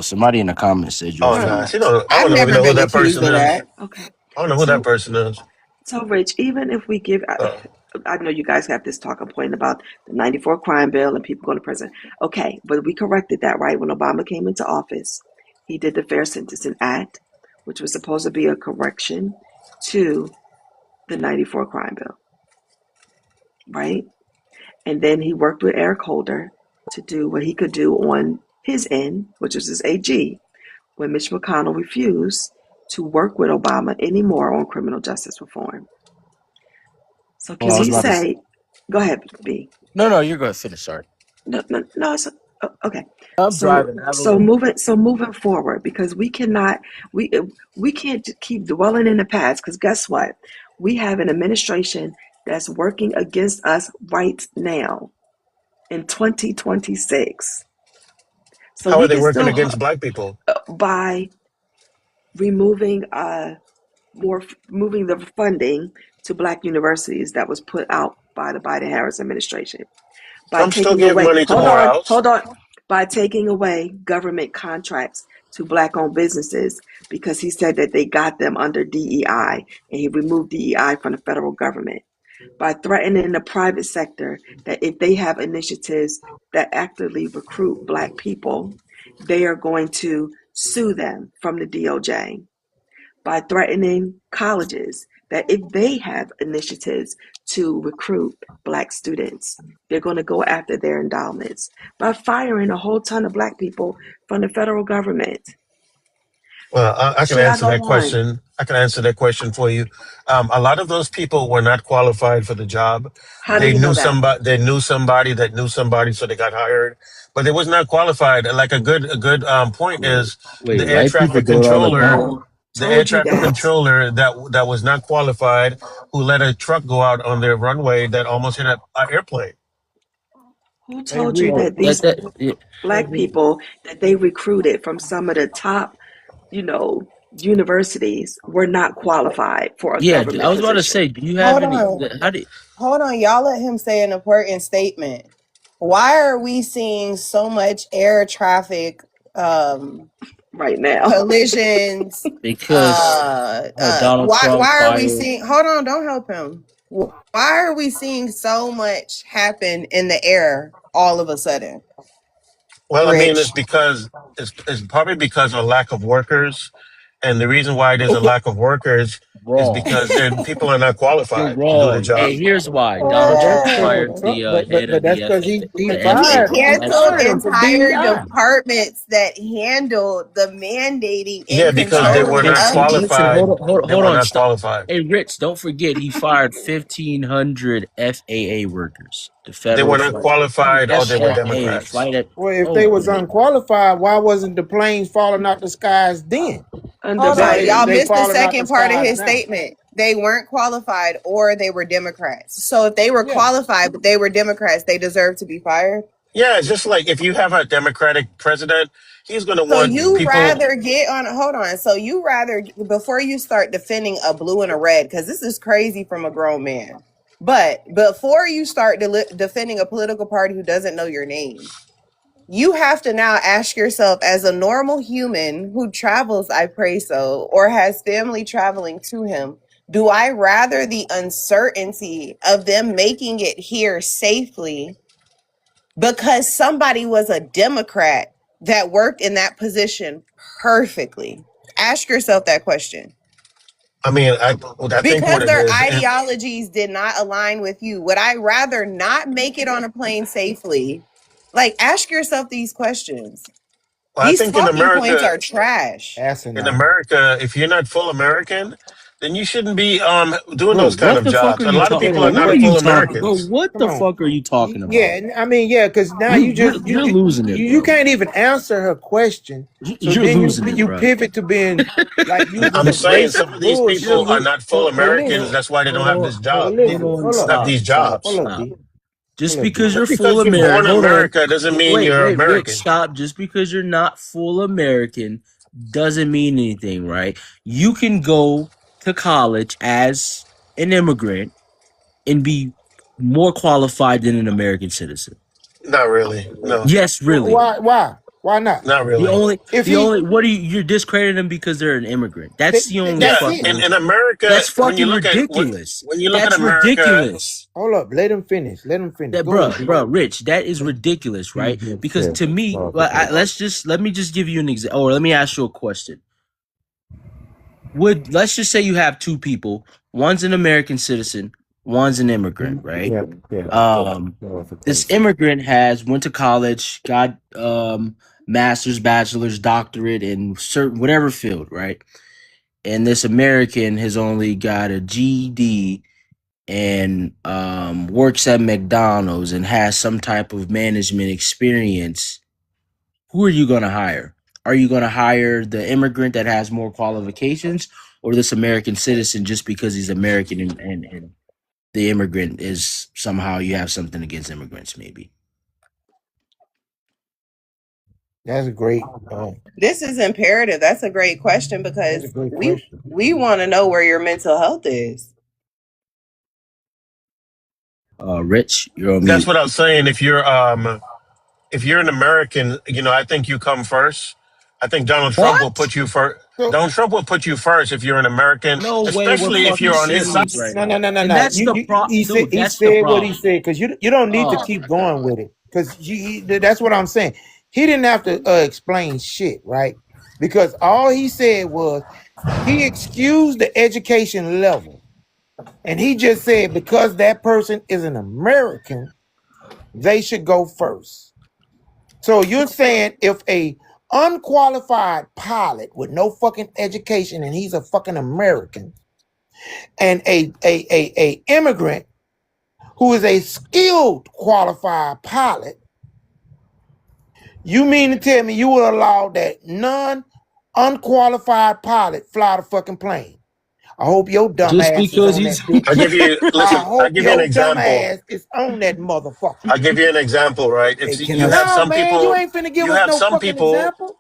Somebody in the comments said you're a Oh, All no. right. felon. See, no, I I've don't even never know who been that accused person of is. that. Okay. I don't know who that So person is. so Rich, even if we give Uh, I know you guys have this talking point about the 94 crime bill and people going to prison. Okay, but we corrected that, right? When Obama came into office, he did the Fair Sentencing Act, which was supposed to be a correction to the 94 crime bill, right? And then he worked with Eric Holder to do what he could do on his end, which was his AG, when Mitch McConnell refused to work with Obama anymore on criminal justice reform. So Well, can I was we about to. say, go ahead, B. No, you're going to finish. Sorry, No. It's okay. I'm So driving. I have a so little. moving forward because we cannot we can't keep dwelling in the past because guess what? We have an administration that's working against us right now in 2026. So how are we they can working still against black people? by removing more moving the funding to black universities that was put out by the Biden Harris administration by Trump still taking gave away money to hold Morehouse. on by taking away government contracts to black owned businesses because he said that they got them under DEI and he removed DEI from the federal government by threatening the private sector that if they have initiatives that actively recruit black people they are going to sue them from the DOJ by threatening colleges that if they have initiatives to recruit black students, they're going to go after their endowments, by firing a whole ton of black people from the federal government. Well, I can Should I answer go that on? question. I can answer that question for you. A lot of those people were not qualified for the job. How do you know that? They knew somebody that knew somebody, so they got hired. But they was not qualified. Like a good point is Wait, white people do it all the time. the air Told you traffic that. controller that was not qualified, who let a truck go out on their runway that almost hit an airplane. Who Hey, told you Rich. that That these that yeah, Hey, black Rich. people that they recruited from some of the top, universities were not qualified for a yeah. I government was about to position? say, do you have Hold any? on. How do? Hold on. Y'all let him say an important statement. Why are we seeing so much air traffic Right now. collisions? Because Donald Trump Why are we fired. seeing hold on, don't help him. Why are we seeing so much happen in the air all of a sudden? Well, I mean, Rich. it's probably because of lack of workers. And the reason why there's a lack of workers is Wrong. because people are not You're qualified to do the wrong. job. Hey, here's why. But Donald that's Trump because fired the head but of that's the because he He fired canceled him for entire DEI. departments that handled the mandating Yeah, and because they were controlling not of these Listen, qualified. They hold were on. not Stop. qualified. Hey, Rich, don't forget he fired 1,500 FAA workers. The They federal were not flight. qualified, or they were FAA Democrats. flight at. Well, if they Oh, was unqualified, why wasn't the planes falling out the skies then? Hold on, Underpaid. y'all They missed the falling out the second part of skies his now. statement. They weren't qualified or they were Democrats. So if they were Yeah. qualified but they were Democrats, they deserve to be fired. Yeah, it's just like if you have a Democratic president, he's going to So want you people. rather get on, hold on. So you rather, before you start defending a blue and a red, because this is crazy from a grown man. But before you start defending a political party who doesn't know your name, you have to now ask yourself, as a normal human who travels, I pray so, or has family traveling to him, do I rather the uncertainty of them making it here safely because somebody was a Democrat that worked in that position perfectly? Ask yourself that question. I mean, I think what Because it their is, ideologies did not align with you, would I rather not make it on a plane safely? Like, ask yourself these questions. I These think in talking points America, are trash. Asinine. if you're not full American, then you shouldn't be doing bro, those kind what of the fuck jobs. are A you lot of talking? people Bro, are Wait, what not are wait, you full talking? Bro, Americans. what come the on. fuck are you talking about? Yeah, I mean, yeah, because now You're losing it, you bro. can't even answer her question. So You're then losing it, you bro. pivot to being like using I'm some saying some racist of these bullshit. people are not full Well, Americans. listen, That's why they don't have Hold this well, job. listen, on, hold up, Not stop, these stop, hold jobs. up, stop. D, Just hold up, D. because you're Just full because you're born American, in hold on. America doesn't mean Wait, you're Rich, American. stop. Just because you're not full American doesn't mean anything, right? You can go to college as an immigrant and be more qualified than an American citizen. Not really. No, Yes, really. Why not? not The really. only, If the he, only, what are you're discrediting them because they're an immigrant. That's the only Yeah, that's it. fucking, in America, that's fucking ridiculous. when you look at That's America, ridiculous. Hold up, let him finish. Let him finish. That, Go ahead, D. bro, Rich, that is ridiculous, He right? just Because said to me, let me just give you an example, or let me ask you a question. Let's just say you have two people, one's an American citizen, one's an immigrant, right? This immigrant went to college, got master's, bachelor's, doctorate in certain whatever field, right? And this American has only got a GED and works at McDonald's and has some type of management experience. Who are you going to hire? Are you going to hire the immigrant that has more qualifications, or this American citizen just because he's American and the immigrant is somehow you have something against immigrants, maybe? That's a great. This is imperative. That's a great question That's because a great we question. we want to know where your mental health is. Rich, you're on that's mute. what I was saying. If you're an American, I think you come first. I think Donald Trump will What? put you first. So Donald Trump will put you first if you're an American, No way, we're especially if fucking you're on his side. serious right no, no, now. no, no, And no. that's the dude, He that's the said what he problem. said because you don't need to Oh, keep going with it because that's what I'm saying. He didn't have to explain shit, right? Because all he said was he excused the education level, and he just said because that person is an American, they should go first. So you're saying if a unqualified pilot with no fucking education and he's a fucking American, and a immigrant who is a skilled qualified pilot, you mean to tell me you would allow that unqualified pilot fly the fucking plane? I hope your dumb just ass is because on he's that bitch. I I hope give you an your dumb example. ass is on that motherfucker. I'll give you an example, right? Hey, If can I you have No, some man, you people, ain't finna give you us have no some fucking people, example.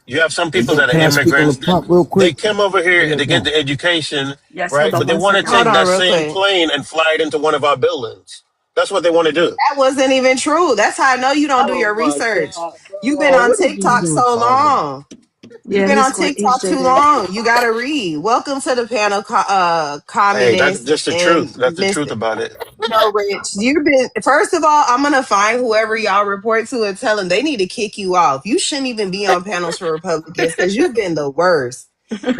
you have some hey, people that are can I speak on the immigrants. top real They quick? come over How here to y'all get doing? the education, Yes, hold right? on But they one want to second. Hold take on that real same quick. plane and fly it into one of our buildings. That's what they want to do. That wasn't even true. That's how I know you don't do oh your my research. god, You've been bro. on What is this TikTok dude so talking about? long. You've Yeah, been on he's TikTok too JV. long. You gotta read. Welcome to the panel, Hey, that's communist just the and truth. That's the truth Mr. about it. No, Rich. You've been, first of all, I'm gonna find whoever y'all report to and tell them they need to kick you off. You shouldn't even be on panels for Republicans because you've been the worst.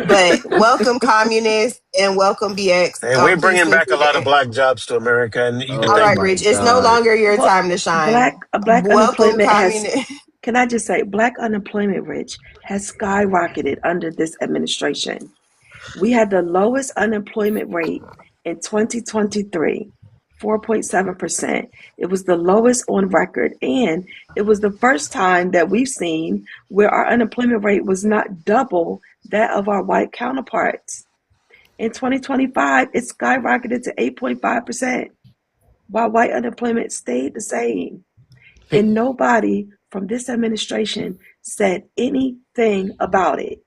But welcome, communists, and welcome, BX. And we're Peace bringing with back a you. lot of black jobs to America, and you can All thank right, me. Rich. It's no longer your Well, time to shine. black Welcome, unemployment has, communist. can I just say, black unemployment, Rich, has skyrocketed under this administration. We had the lowest unemployment rate in 2023, 4.7%. It was the lowest on record. And it was the first time that we've seen where our unemployment rate was not double that of our white counterparts. In 2025, it skyrocketed to 8.5%, while white unemployment stayed the same. And nobody from this administration said anything about it.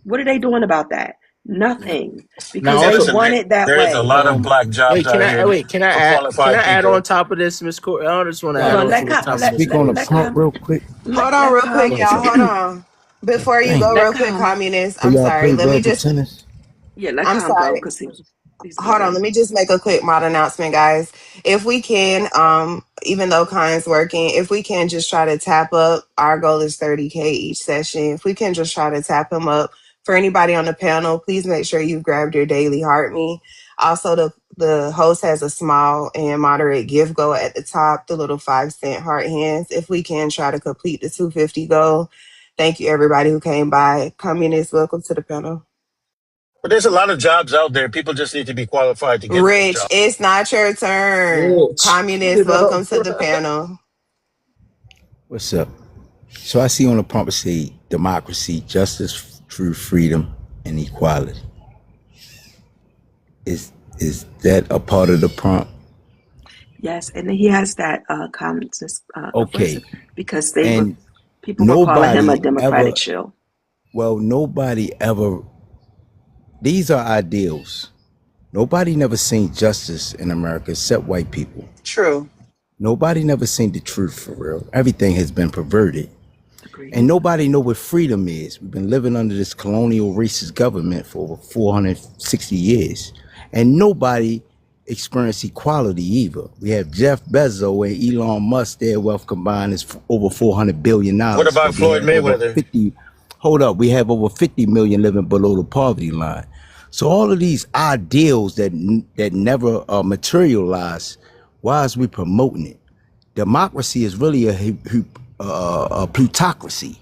What are they doing about that? Nothing. Now, Because Hey, they also, listen, want it that there is a way. lot of black wait, jobs out here can I for add? Can I qualified add on people. top of this, Miss Corey? I just want to Hold add on, on from the top of this. Speak on the let prompt real quick. Hold on, real quick, Com, y'all. Hold on. Before you Dang. go, let real quick, Com, communist. So I'm y'all sorry. play Let me verbal just. tennis? let I'm Com go sorry. because he's Hold on, busy. let me just make a quick mod announcement, guys. If we can, even though Khan's working, if we can just try to tap up, our goal is 30K each session. If we can just try to tap him up. For anybody on the panel, please make sure you've grabbed your daily heart me. Also, the host has a small and moderate gift goal at the top, the little 5-cent heart hands. If we can try to complete the 250 goal. Thank you, everybody who came by. Communists, welcome to the panel. But there's a lot of jobs out there. People just need to be qualified to get those Rich, jobs. it's not your turn. Rich, Communist, welcome to the panel. What's up? So I see on the prompt it say democracy, justice, true freedom, and equality. Is that a part of the prompt? Yes, and he has that comments Okay. because And people were calling him a nobody Democratic ever, shill. well, nobody ever, these are ideals. Nobody never seen justice in America except white people. True. Nobody never seen the truth for real. Everything has been perverted. Agreed. And nobody know what freedom is. We've been living under this colonial racist government for over 460 years. And nobody experienced equality either. We have Jeff Bezos and Elon Musk, their wealth combined is over $400 billion. What about Floyd Mayweather? We have over 50 million living below the poverty line. So all of these ideals that never materialize, why is we promoting it? Democracy is really a plutocracy.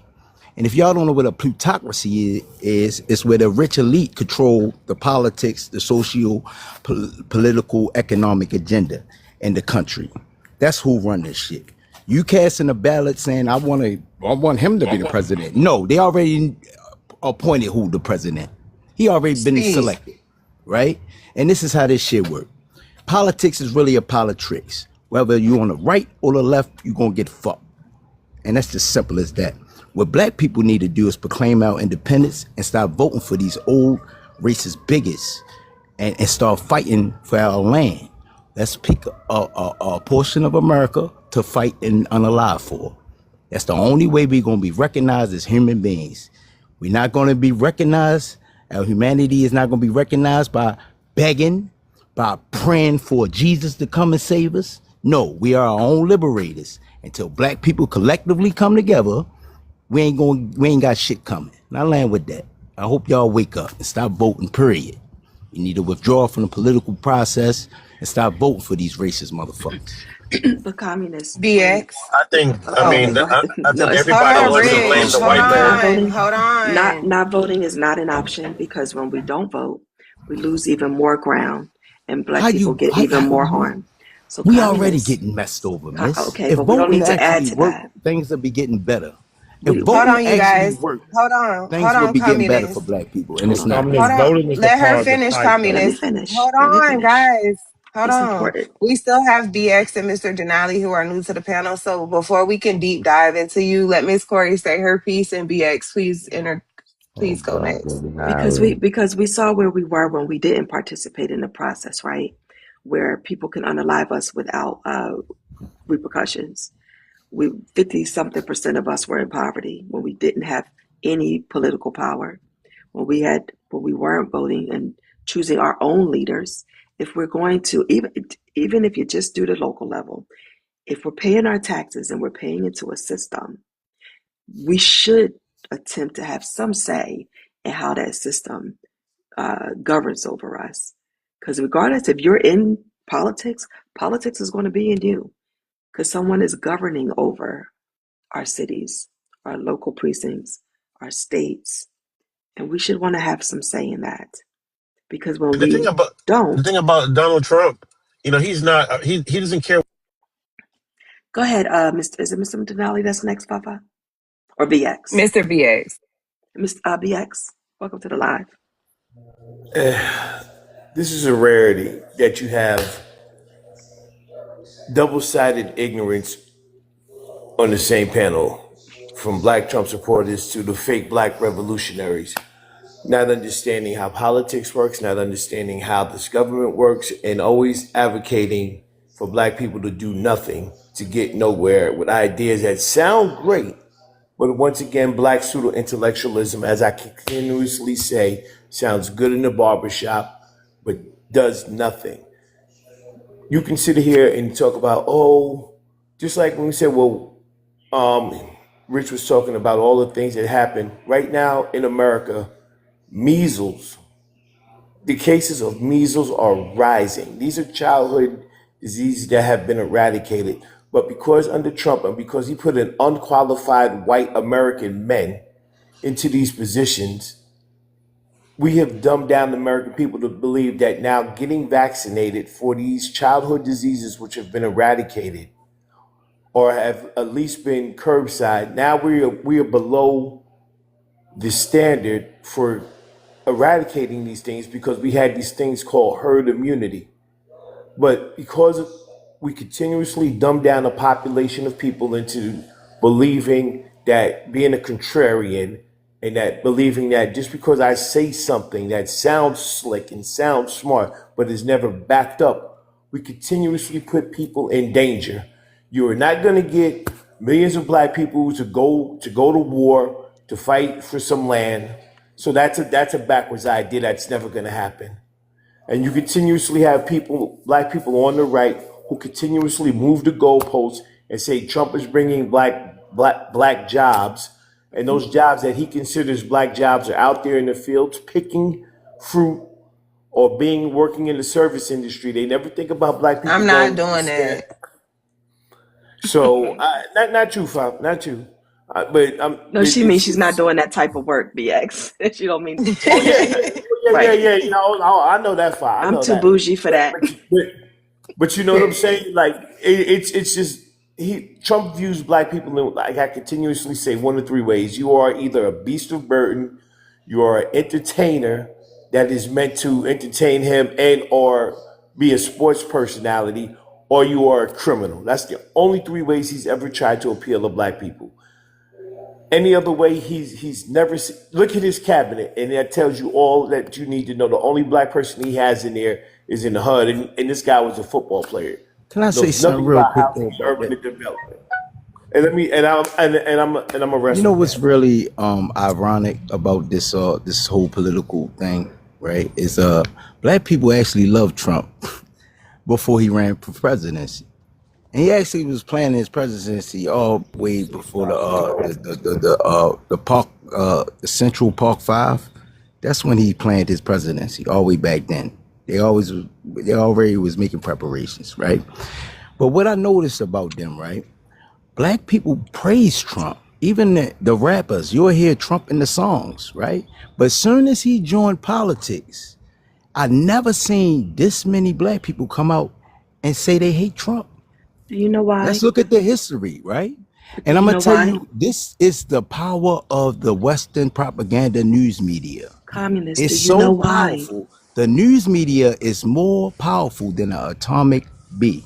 And if y'all don't know what a plutocracy is, it's where the rich elite control the politics, the political, economic agenda in the country. That's who run this shit. You casting a ballot saying, I want him to be the president. No, they already appointed who the president. He already been selected, right? And this is how this shit works. Politics is really a politics. Whether you on the right or the left, you're gonna get fucked. And that's just simple as that. What black people need to do is proclaim our independence and stop voting for these old racist bigots and start fighting for our land. Let's pick a portion of America to fight and unalive for. That's the only way we're gonna be recognized as human beings. We're not gonna be recognized, our humanity is not gonna be recognized by begging, by praying for Jesus to come and save us. No, we are our own liberators. Until black people collectively come together, we ain't got shit coming. And I land with that. I hope y'all wake up and stop voting, period. You need to withdraw from the political process and stop voting for these racist motherfuckers. The communists. BX. I think It's everybody Hold on, wants to blame Rich. the Hold white man. on. Hold on. Not voting is not an option because when we don't vote, we lose even more ground and black people get even more harm. So we already getting messed over, miss. Okay, If but we don't voting need to add actually to work, that. things will be getting better. We- If Hold voting on, you actually guys. work, Hold on. things Hold will on, be getting better for communists. black people, and it's not. Communist Hold on. voting is the Let her part of the finish, fight, though. Let me communist. finish. Hold Let me on, finish. guys. Hold It's on. important. We still have BX and Mr. Denali who are new to the panel. So before we can deep dive into you, let Miss Corey say her piece and BX, please go next. Because we saw where we were when we didn't participate in the process, right? Where people can unalive us without repercussions. 50-something% of us were in poverty when we didn't have any political power. When we weren't voting and choosing our own leaders. If we're going to even if you just do the local level, if we're paying our taxes and we're paying into a system, we should attempt to have some say and how that system governs over us. Because regardless if you're in politics, politics is going to be in you, because someone is governing over our cities, our local precincts, our states, and we should want to have some say in that. Because when The thing we about the don't, thing about Donald Trump, he's not he doesn't care. go ahead, is it Mr. Denali that's next, Papa? Or BX? Mr. BX. BX, welcome to the live. This is a rarity that you have double-sided ignorance on the same panel, from black Trump supporters to the fake black revolutionaries, not understanding how politics works, not understanding how this government works, and always advocating for black people to do nothing, to get nowhere, with ideas that sound great. But once again, black pseudo-intellectualism, as I continuously say, sounds good in the barbershop, but does nothing. You can sit here and talk about, just like when we said, Rich was talking about all the things that happen right now in America. Measles, the cases of measles are rising. These are childhood diseases that have been eradicated. But because under Trump and because he put an unqualified white American men into these positions, we have dumbed down the American people to believe that now getting vaccinated for these childhood diseases which have been eradicated or have at least been curbside, now we are below the standard for eradicating these things because we had these things called herd immunity. But because we continuously dumb down a population of people into believing that being a contrarian and that believing that just because I say something that sounds slick and sounds smart but is never backed up, we continuously put people in danger. You are not going to get millions of black people to go to war to fight for some land. So that's a backwards idea. That's never going to happen. And you continuously have black people on the right, who continuously move the goalposts and say Trump is bringing black jobs, and those jobs that he considers black jobs are out there in the fields picking fruit or working in the service industry. They never think about black people. I'm not doing that. So not you, Fab, not you. No, she means she's not doing that type of work, BX. She don't mean. Yeah. I know that, Fab. I'm too bougie for that. But you know what I'm saying? Like it's just Trump views black people in, like I continuously say, one of three ways. You are either a beast of burden, you are an entertainer that is meant to entertain him and or be a sports personality, or you are a criminal. That's the only three ways he's ever tried to appeal to black people. Any other way, he's never look at his cabinet, and that tells you all that you need to know. The only black person he has in there is in the HUD, and this guy was a football player. Can I say something real quick? Urban development. And I'm a wrestler. You know what's really ironic about this whole political thing, right? Is black people actually love Trump before he ran for presidency. And he actually was planning his presidency all way before the Central Park 5. That's when he planned his presidency, all the way back then. They already was making preparations, right? But what I noticed about them, right? Black people praise Trump. Even the rappers, you'll hear Trump in the songs, right? But as soon as he joined politics, I never seen this many black people come out and say they hate Trump. Do you know why? Let's look at the history, right? And I'm going to tell you, this is the power of the Western propaganda news media. Communists, it's do you know powerful. Why? The news media is more powerful than an atomic B.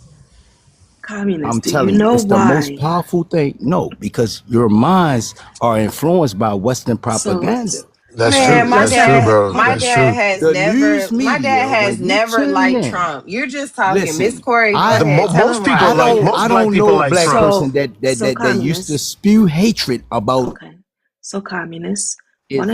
Communists, I'm do telling you know you, it's why? the most powerful thing. No, because your minds are influenced by Western propaganda. That's Man, true. my That's dad, true, bro. my That's dad true. has The never, news my media, dad has when you never tune liked in, Trump. You're just talking, listen, Miss Corey. Go I- ahead, tell most him people why. like- most I black don't people know a like black Trump. person that used to spew hatred about Okay, so communists. Israel.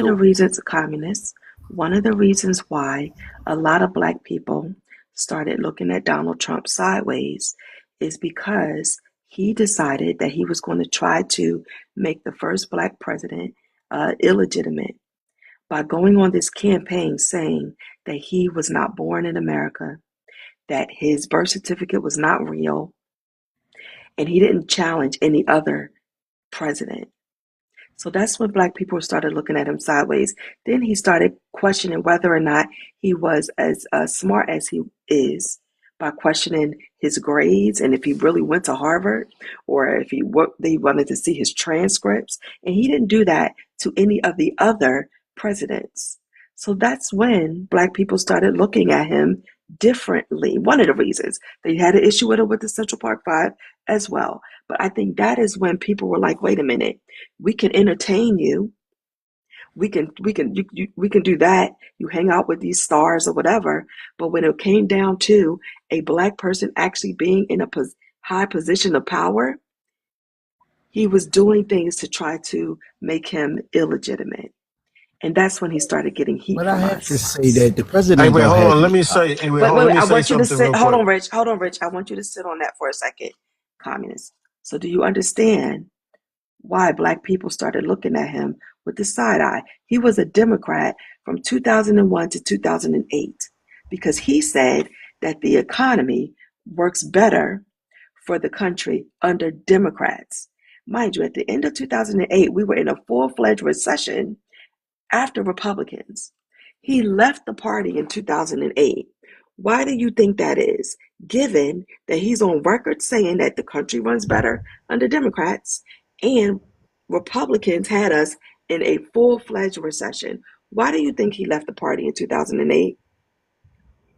One of the reasons why a lot of black people started looking at Donald Trump sideways is because he decided that he was going to try to make the first black president illegitimate by going on this campaign saying that he was not born in America, that his birth certificate was not real, and he didn't challenge any other president. So that's when Black people started looking at him sideways. Then he started questioning whether or not he was as smart as he is, by questioning his grades and if he really went to Harvard, or if they wanted to see his transcripts. And he didn't do that to any of the other presidents. So that's when Black people started looking at him differently. One of the reasons they had an issue with it with the Central Park Five as well. But I think that is when people were like, wait a minute, we can entertain you. We can do that. You hang out with these stars or whatever. But when it came down to a Black person actually being in a high position of power, he was doing things to try to make him illegitimate. And that's when he started getting heat But from I have us. to say that the Hey, president wait, don't hold have on. Let any me power. say. Hey, wait, Wait, hold on. wait, Let wait. me I say want you to something sit. real Hold quick. on, Rich. Hold on, Rich. I want you to sit on that for a second, communist. So do you understand why Black people started looking at him with the side eye? He was a Democrat from 2001 to 2008 because he said that the economy works better for the country under Democrats. Mind you, at the end of 2008, we were in a full-fledged recession after Republicans. He left the party in 2008. Why do you think that is? Given that he's on record saying that the country runs better under Democrats and Republicans had us in a full-fledged recession. Why do you think he left the party in 2008?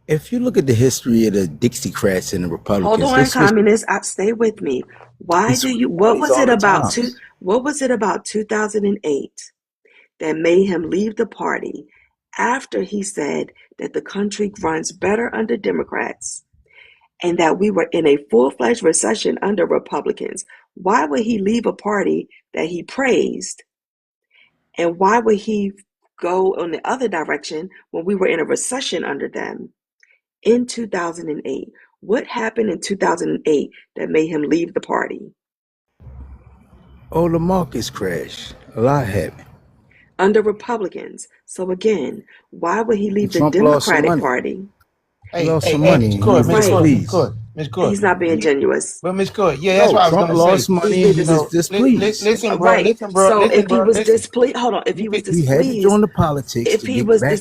If you look at the history of the Dixiecrats and the Hold Republicans, they on, switch communists. Stay with me. parties all the time. What was it about 2008 that made him leave the party after he said that the country runs better under Democrats and that we were in a full-fledged recession under Republicans? Why would he leave a party that he praised? And why would he go in the other direction when we were in a recession under them in 2008? What happened in 2008 that made him leave the party? Oh, the markets crashed. A lot happened. Under Republicans. So again, why would he And leave the Trump lost some Democratic money. Party? He Hey, lost some hey, money Miss and he Court, was Miss Court, Miss displeased. Court, Miss Court. He's not being genuous. But Miss Court, yeah, that's No, what I was Trump gonna say. lost money and he was displeased. Listen, bro, Right. listen, bro, So listen, if he bro, was listen. displeased, hold on. If he was He had to join displeased, the politics to get back.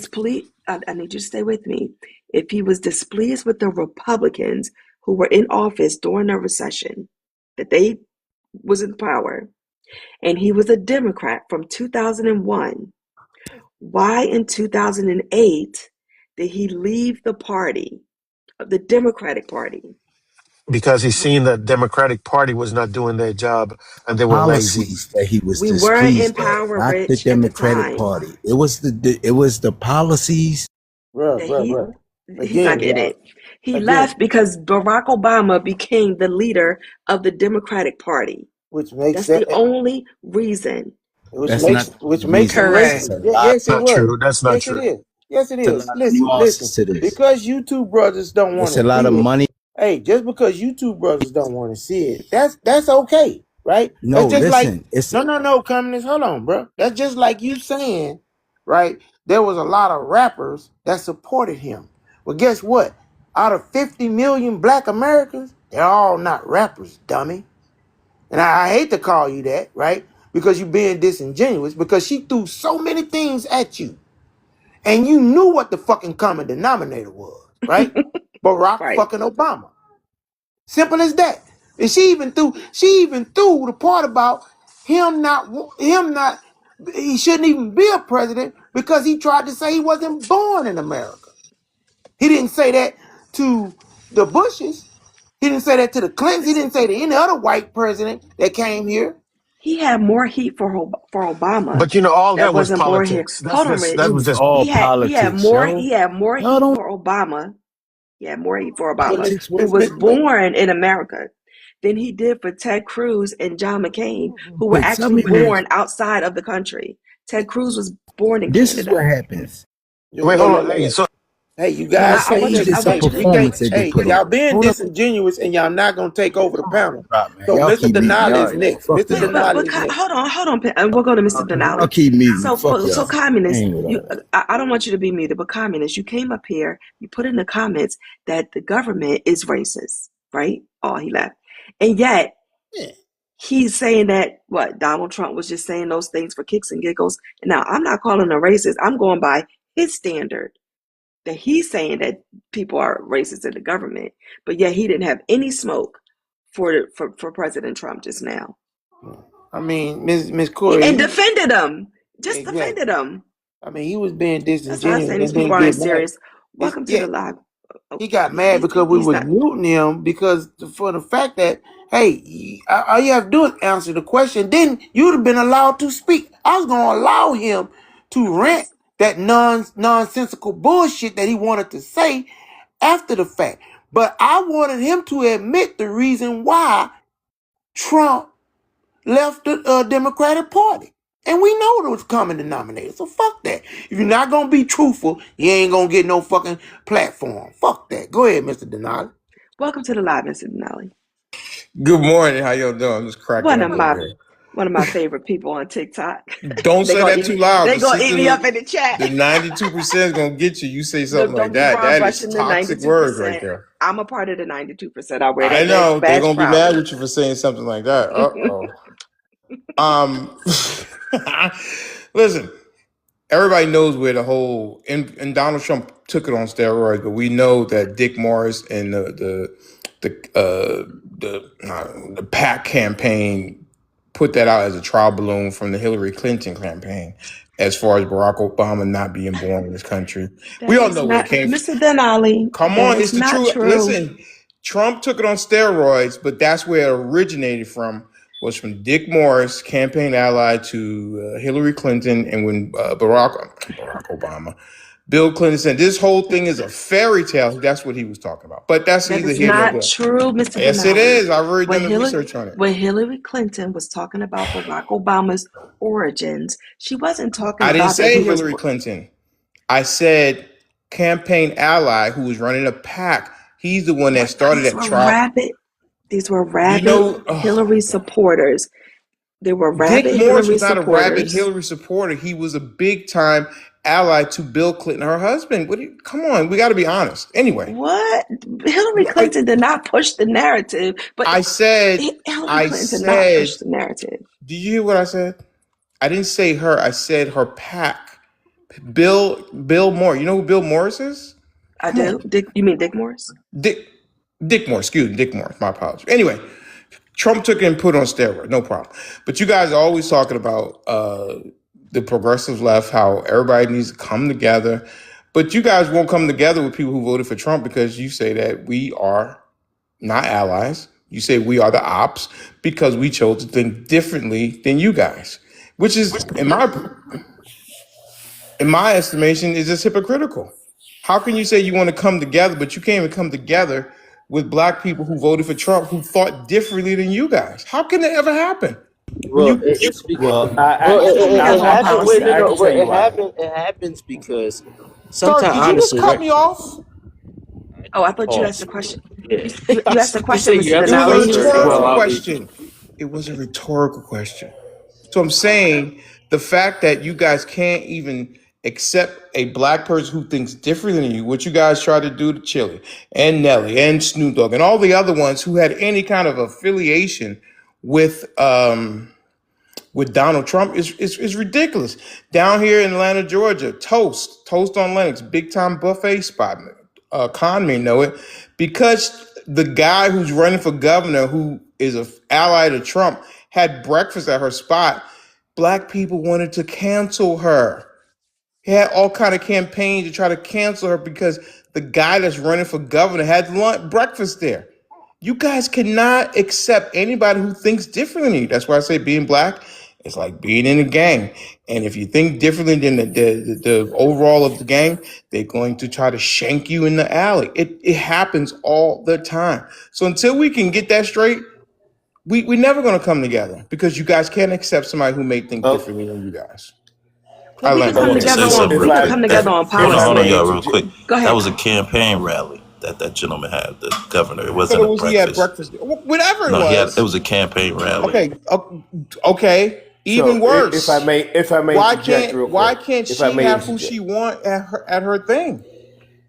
I need you to stay with me. If he was displeased with the Republicans who were in office during the recession, that they was in power, and he was a Democrat from 2001, why in 2008 did he leave the party, the Democratic Party? Because he's seen that Democratic Party was not doing their job and they were lazy. Policies that he was We weren't in displeased at, power, not the Rich, at the Democratic time. Party. It was the policies. That he he's not Again, getting y'all. it. He Again, left because Barack Obama became the leader of the Democratic Party. which makes That's the that, only reason. That's not which the makes reason. him Correct. It's a racist. Yeah, lot. yes, it Not was. true. That's not Yes, it true. is. Yes, it It's a is. lot of Listen, nuances to this. because you two brothers don't want It's to a lot see of it. money. Hey, just because you two brothers don't want to see it, that's okay, right? No, That's just listen. no, communist. Hold on, bro. That's just like you saying, right? There was a lot of rappers that supported him. Well, guess what? Out of 50 million Black Americans, they're all not rappers, dummy. And I hate to call you that, right? Because you're being disingenuous. Because she threw so many things at you, and you knew what the fucking common denominator was, right? Barack Right. fucking Obama. Simple as that. And she even threw the part about him not, he shouldn't even be a president because he tried to say he wasn't born in America. He didn't say that to the Bushes. He didn't say that to the Clintons. He didn't say to any other white president that came here. He had more heat for Obama But all that that was wasn't born here. politics. Hold on, That It Rich. was was just all He had politics, more yo. heat Y'all don't for Obama. He had more heat for Obama, politics who was. was born in America, than he did for Ted Cruz and John McCain, who were But tell actually me this. born outside of the country. Ted Cruz was born in This is Canada. what happens. wait, hold on. Hey, so Hey, you No, guys it's I a, want say, you. I it's a want you to. we can't, performance that they hey, put y'all on. being Hold up. disingenuous and y'all not gonna take over the panel. Right, man. So Y'all Mr. keep meeting. Denali is Y'all next. fuck Mr. that. Denali is next. Hold on, and we'll go to Mr. Y'all Denali. keep meeting. So, Fuck y'all. communist, Ain't with all that. I don't want you to be muted, but communist, you came up here, you put in the comments that the government is racist, right? Oh, he left, and yet Yeah. he's saying that what Donald Trump was just saying those things for kicks and giggles. Now, I'm not calling him a racist. I'm going by his standard that he's saying that people are racist in the government, but yet he didn't have any smoke for President Trump just now. I mean, Miss Corey, And defended him. Just exactly. defended him. I mean, he was being That's why I'm disingenuous saying these and people then aren't get mad. serious. Welcome to Yeah, the live. he got mad because we He's was not. muting him because for the fact that, hey, all you have to do is answer the question. Then you'd have been allowed to speak. I was gonna allow him to rant that nonsensical bullshit that he wanted to say after the fact. But I wanted him to admit the reason why Trump left the Democratic Party. And we know it was common denominator. So fuck that. If you're not gonna be truthful, you ain't gonna get no fucking platform. Fuck that. Go ahead, Mr. Denali. Welcome to the live, Mr. Denali. Good morning. How y'all doing? I'm just cracking up over here. One of my favorite people on TikTok. Don't they say gonna that eat too me. loud. They The gonna eat me sister, up in the chat. the 92% is gonna get you. You say something like Don't be that. wrong That is rushing the toxic words right 92%. there. I'm a part of the 92%. I wear I that know they're badge gonna be mad proudly. with you for saying something like that. Listen. Everybody knows where the whole and Donald Trump took it on steroids, but we know that Dick Morris and the PAC campaign put that out as a trial balloon from the Hillary Clinton campaign, as far as Barack Obama not being born in this country. We That all is know where it not, came from. Mr. Denali. Come That on, is it's the not truth. true. Listen, Trump took it on steroids, but that's where it originated from. Was from Dick Morris, campaign ally to Hillary Clinton, and when Barack Obama, Bill Clinton said this whole thing is a fairy tale. That's what he was talking about. But that's That either is here nor not there. true, Mr. Yes, it Denali. is. I've already done the research on it. When Hillary Clinton was talking about Barack Obama's origins, she wasn't talking I didn't about that say he was. Hillary Clinton. I said campaign ally who was running a PAC. He's the one that started These that were trial. rabid. These were You rabid know, Hillary supporters. They were Dick rabid Morris Hillary was not a rabid supporters. Hillary supporter. He was a big time ally to Bill Clinton, her husband. Come on, we got to be honest. Anyway, What? Hillary Clinton did not push the narrative, but I said, Hillary Clinton did not push the narrative. do you hear what I said? I didn't say her. I said her PAC. Bill Moore. You know who Bill Morris is? I Come on, do. You mean Dick Morris? Dick Morris. Excuse me, Dick Morris. My apologies. Anyway, Trump took it and put it on steroids. No problem. But you guys are always talking about the progressive left, how everybody needs to come together. But you guys won't come together with people who voted for Trump because you say that we are not allies. You say we are the ops because we chose to think differently than you guys, which is, in my estimation, is just hypocritical. How can you say you want to come together, but you can't even come together with black people who voted for Trump who thought differently than you guys? How can that ever happen? When Well, you it's because He has I one can power wait. No, stick. no, tell but you why. it happens because Sir, sometimes, did you just honestly, cut right? me off? Oh, I thought you asked a Pause. question. Yeah. You asked a You question, say you Mr. have It a was a Denali. He was question? Well, rhetorical answering. I'll be. question. It was a rhetorical question. So I'm saying the fact that you guys can't even accept a black person who thinks differently than you, what you guys tried to do to Chili and Nelly and Snoop Dogg and all the other ones who had any kind of affiliation with Donald Trump is ridiculous. Down here in Atlanta, Georgia, Toast on Lennox, big time buffet spot. Con may know it because the guy who's running for governor, who is an ally to Trump, had breakfast at her spot. Black people wanted to cancel her. He had all kind of campaigns to try to cancel her because the guy that's running for governor had breakfast there. You guys cannot accept anybody who thinks differently than you. That's why I say being black is like being in a gang. And if you think differently than the overall of the gang, they're going to try to shank you in the alley. It happens all the time. So until we can get that straight, we're never going to come together because you guys can't accept somebody who may think differently than you guys. Well, we can I come want to together say on something we real can quick. come That together on hold on, policy. y'all, real quick. Go That ahead. was a campaign rally that gentleman had, the governor. It But wasn't it a was he had breakfast. breakfast, whatever it No, he had. It was. was a campaign rally. Okay. Even So if I worse. may interject real Why quick. can't If I she may have who interject. she want at her thing?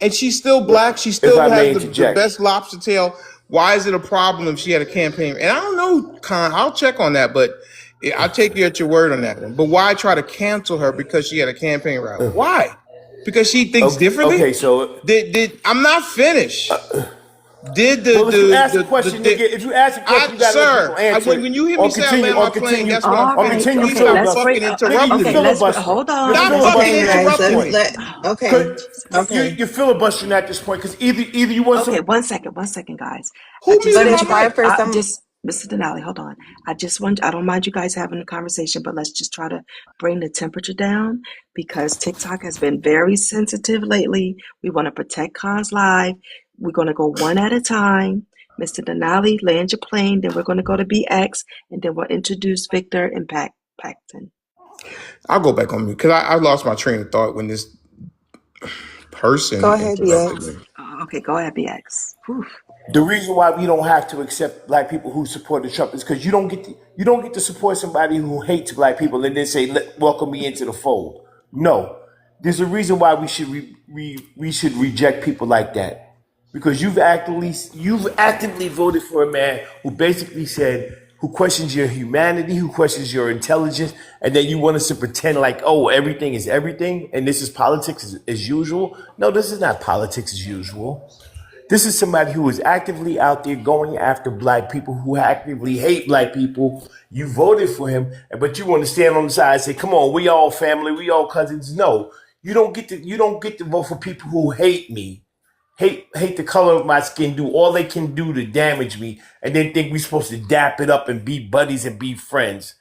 And she's still black. She If still I has may the interject. best lobster tail. Why is it a problem if she had a campaign? And I don't know, Con. I'll check on that, but I'll take you at your word on that one. But why try to cancel her because she had a campaign rally? Why? Because she thinks differently? Okay, so Did I'm not finished. Did well, if you ask a the question, nigga, if you ask a question, you gotta let people answer when it. you hear me say I land my plane, that's when I'm All finished. right. Please Okay. stop Let's fucking bring. Nigga, you interrupting Okay. me. Let's filibustering. hold You're on. Stop Let's fucking bring. Okay, guys. filibustering at interrupting Let, this me. point. okay. Okay. You're filibustering at this point because either you want Okay. some. 1 second, guys. I Who just But muted want my it's you. time mic? for some. Mr. Denali, hold on. I don't mind you guys having a conversation, but let's just try to bring the temperature down because TikTok has been very sensitive lately. We want to protect Cons Live. We're going to go one at a time. Mr. Denali, land your plane. Then we're going to go to BX, and then we'll introduce Victor and Paxton. I'll go back on mute because I lost my train of thought when this Go person ahead, interrupted BX. me. Okay, go ahead, BX. Whew. The reason why we don't have to accept black people who support the Trump is because you don't get to support somebody who hates black people and then say welcome me into the fold. No, there's a reason why we should reject people like that because you've actively voted for a man who basically said who questions your humanity, who questions your intelligence, and then you want us to pretend like everything is everything and this is politics as usual. No, this is not politics as usual. This is somebody who is actively out there going after black people, who actively hate black people. You voted for him, but you want to stand on the side and say, "Come on, we all family, we all cousins." No, you don't get to vote for people who hate me, hate the color of my skin, do all they can do to damage me, and then think we're supposed to dap it up and be buddies and be friends.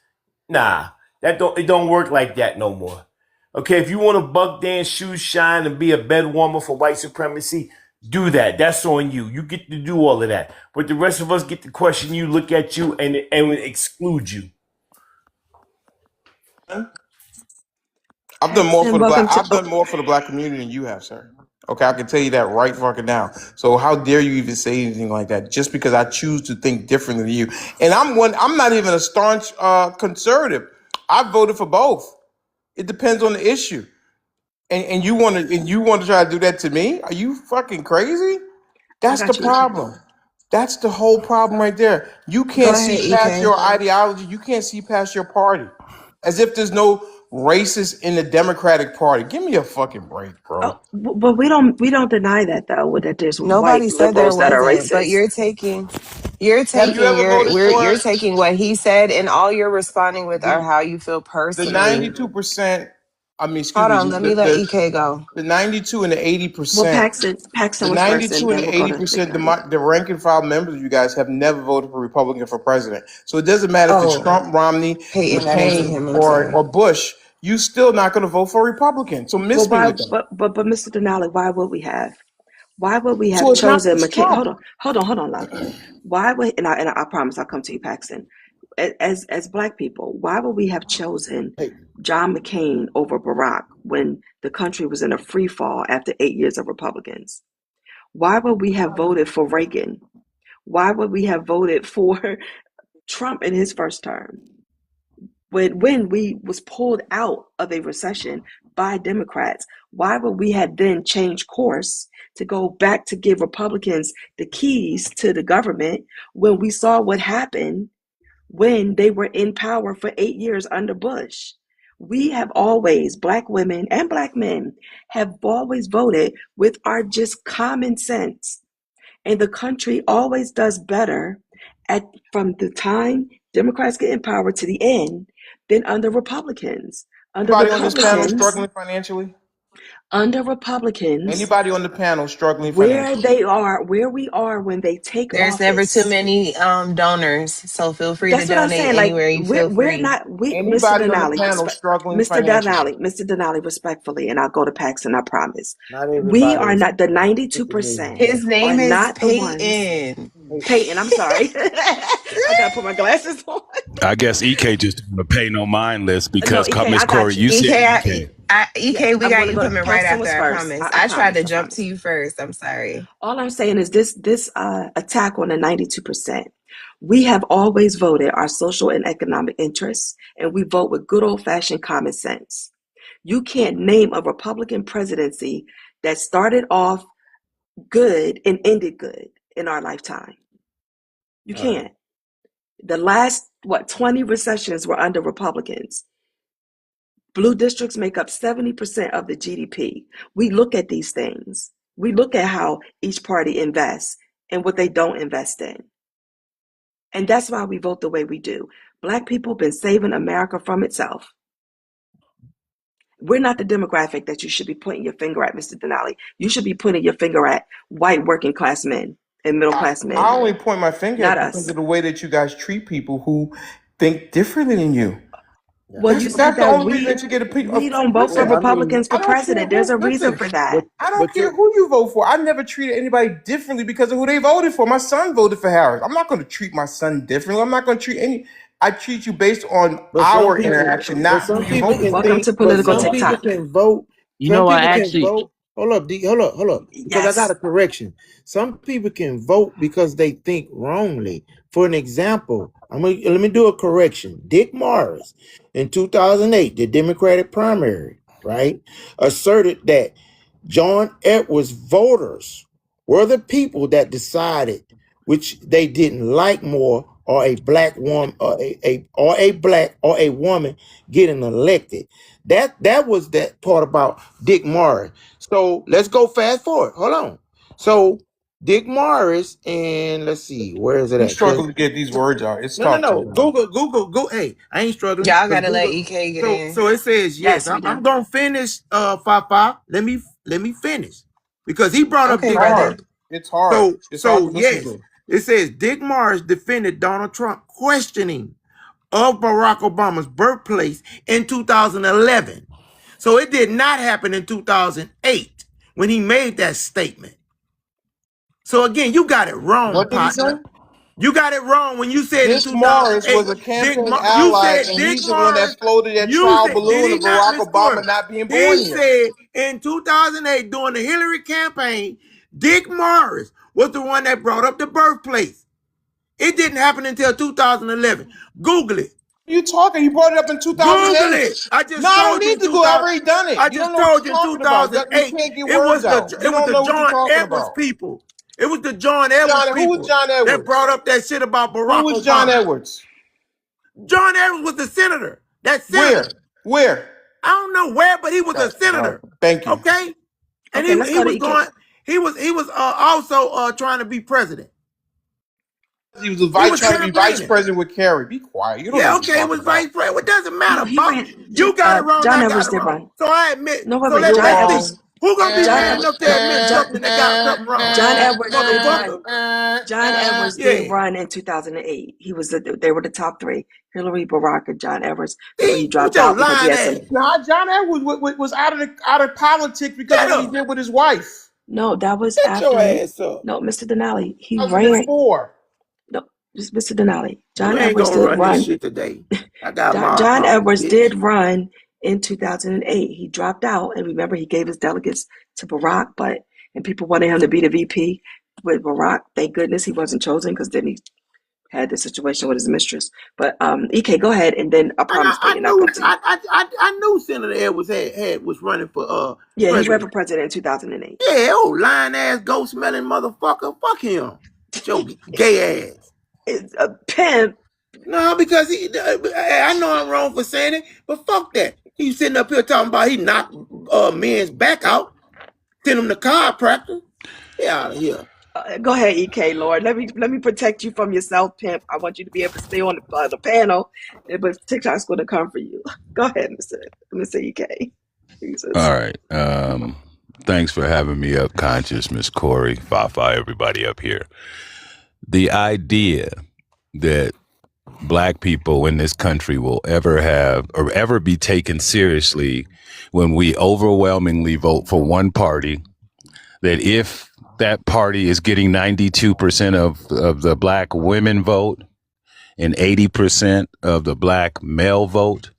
Nah, it don't work like that no more. Okay, if you want to buck dance, shoes shine, and be a bedwarmer for white supremacy, do that. That's on you. You get to do all of that. But the rest of us get to question you, look at you, and exclude you. I've done more for Paxton, the black. welcome to. I've done more for the black community than you have, sir. Okay, I can tell you that right fucking now. So how dare you even say anything like that? Just because I choose to think differently than you, and I'm not even a staunch conservative. I voted for both. It depends on the issue. And you want to try to do that to me? Are you fucking crazy? I That's the got you, EK. problem. That's the whole problem right there. You Go can't see ahead, past EK. your ideology. You can't see past your party. As if there's no racists in the Democratic Party. Give me a fucking break, bro. Oh, but we don't deny that though. That there's white Nobody said there liberals that are wasn't, but racist. Have you ever voted you're for taking what he said, and all you're responding with are the how you feel the personally. 92%? I mean, excuse Hold me, on, let me let EK go. the 92 and the Well, 80%. Paxton The was first, and 92 and then the we'll go to 80%, Victor. the rank and file members of you guys have never voted for Republican for president. So it doesn't matter if it's Oh, Trump, Romney, Peyton, that ain't McCain, him. I'm or sorry. Bush. You still not going to vote for a Republican. So Well, miss me why? with that. But Mr. Denali, why would we have? Why would we So have it's not chosen it's McCain? Trump. Hold on, love. Why would I promise I'll come to you, Paxton. As black people, why would we have chosen Hey, John McCain over Barack when the country was in a free fall after 8 years of Republicans? Why would we have voted for Reagan? Why would we have voted for Trump in his first term? When we was pulled out of a recession by Democrats, why would we have then changed course to go back to give Republicans the keys to the government when we saw what happened when they were in power for 8 years under Bush? We have always, black women and black men, have always voted with our just common sense. And the country always does better from the time Democrats get in power to the end than under Republicans. Under anybody on this panel Republicans, struggling financially? under Republicans, Anybody on the panel struggling where financially? we are when they take There's never too office. many donors, so feel free to That's what I'm donate saying. Like anywhere you feel we're free. not Mr. Anybody on the Denali, panel struggling financially? Mr. Denali, respectfully, and I'll go to Paxton, I promise. Not We everybody are is not the making this 92% His money. are name is not the ones. Peyton. Peyton, I'm sorry. I gotta put my glasses on. I guess EK just didn't want to pay no mind list No, because EK, Miss I got Corey, you. you said EK, EK. EK, we I'm got going to you go to coming right Pastor after. was I first. promise. I I tried promise. to I jump to promise. you first. I'm sorry. All I'm saying is this attack on the 92%. We have always voted our social and economic interests, and we vote with good old-fashioned common sense. You can't name a Republican presidency that started off good and ended good in our lifetime. You All right. can't. The last, 20 recessions were under Republicans. Blue districts make up 70% of the GDP. We look at these things. We look at how each party invests and what they don't invest in. And that's why we vote the way we do. Black people have been saving America from itself. We're not the demographic that you should be pointing your finger at, Mr. Denali. You should be pointing your finger at white working class men and middle class men, I only point my finger not at because us. of the way that you guys treat people who think differently than you. Well, you said That's the that only reason that you get we don't vote for Yeah, I mean, Republicans for I don't care president. There's who. a reason Listen, for that. but I don't but care you who you vote for. I never treated anybody differently because of who they voted for. My son voted for Harris. I'm not going to treat my son differently. I'm not going to treat any. I treat you based on but our interaction, not who some you people voted can for. Welcome think, to but political some people TikTok. can vote. You Some know, I people can actually, vote. Hold up, D, hold up, because I got a Yes. correction. Some people can vote because they think wrongly. For an example, let me do a correction. Dick Morris in 2008, the Democratic primary, right, asserted that John Edwards voters were the people that decided which they didn't like more, or a black woman, or a black or a woman getting elected. That was that part about Dick Morris. So let's go fast forward. Hold on. So Dick Morris, and let's see, where is it You at? 'Cause struggle to get these words out. It's no, no, tough no. to. Google, go. Hey, I ain't struggling Y'all because gotta let Google. EK get So, in. so it says yes. Yes, we I'm do. gonna finish. Fafa. Let me finish because he brought up Okay, Dick brother. Morris. It's hard. So, It's hard to listen yes, to. it says Dick Morris defended Donald Trump questioning of Barack Obama's birthplace in 2011. So it did not happen in 2008 when he made that statement. So again, you got it wrong, What did he say? partner. You got it wrong when you said in This Morris 2008, was a campaign ally, and he's the one that floated that you trial said, did balloon he of not, Barack Miss Obama Corey? not being born He yet. said in 2008 during the Hillary campaign, Dick Morris was the one that brought up the birthplace. It didn't happen until 2011. Google it. You talking? You brought it up in Google 2008. it. I just No, I don't told you need in to go. I 2000. already done it. I You don't just know what told you you're in talking about. You 2008. can't get It was words out. You don't the know what you're John talking Edwards about. people. It was the John Edwards Who was people John that Edwards? brought up that shit about Who Barack was John Obama. Edwards? John Edwards was the senator. That senator. Where? I don't know where, but he was a senator. Thank you. Okay, and Okay, let's he go to was EK. going. He was also trying to be president. He was trying to be vice campaigning. president with Kerry. Be quiet. You don't know Yeah, what you're okay, it talking was about. vice president. It doesn't matter. No, he Bob. ran. You got it wrong. John I Edwards got it did wrong. run. So I admit. No, wait, So wait. let's John see. Edwards. Who gonna be John man enough to admit something that got something wrong? John Edwards did Motherfucker. run. John Edwards Yeah. did run in 2008. They were the top three: Hillary, Barack, and John Edwards. But he See, dropped with your out because he lying had some. ass. Nah, John Edwards was out of politics because of what he did with his wife. No, that was Shut after. your ass up. No, Mr. Denali, he That was ran. before. No, just Mr. Denali. John You ain't Edwards gonna did run run. this shit today. I got my John Edwards bitch. did run in 2008. He dropped out, and remember, he gave his delegates to Barack, and people wanted him to be the VP with Barack. Thank goodness he wasn't chosen, because then he had the situation with his mistress. But EK, go ahead, and then I promise I I'll come to you. I knew Senator Edwards was running for Yeah, he ran president. for president in 2008. Yeah, old lying ass, ghost smelling motherfucker. Fuck him. Your gay ass. It's a pimp. No, because I know I'm wrong for saying it, but fuck that. He's sitting up here talking about he knocked men's back out, send him to chiropractor. Get out of here. Go ahead, EK, Lord. Let me protect you from yourself, pimp. I want you to be able to stay on the panel, but TikTok's going to come for you. Go ahead, Mr. EK. Jesus. All right. Thanks for having me up, Conscious, Miss Corey, Fafa, everybody up here. The idea that Black people in this country will ever have or ever be taken seriously when we overwhelmingly vote for one party, that if that party is getting 92% of the Black women vote and 80% of the Black male vote,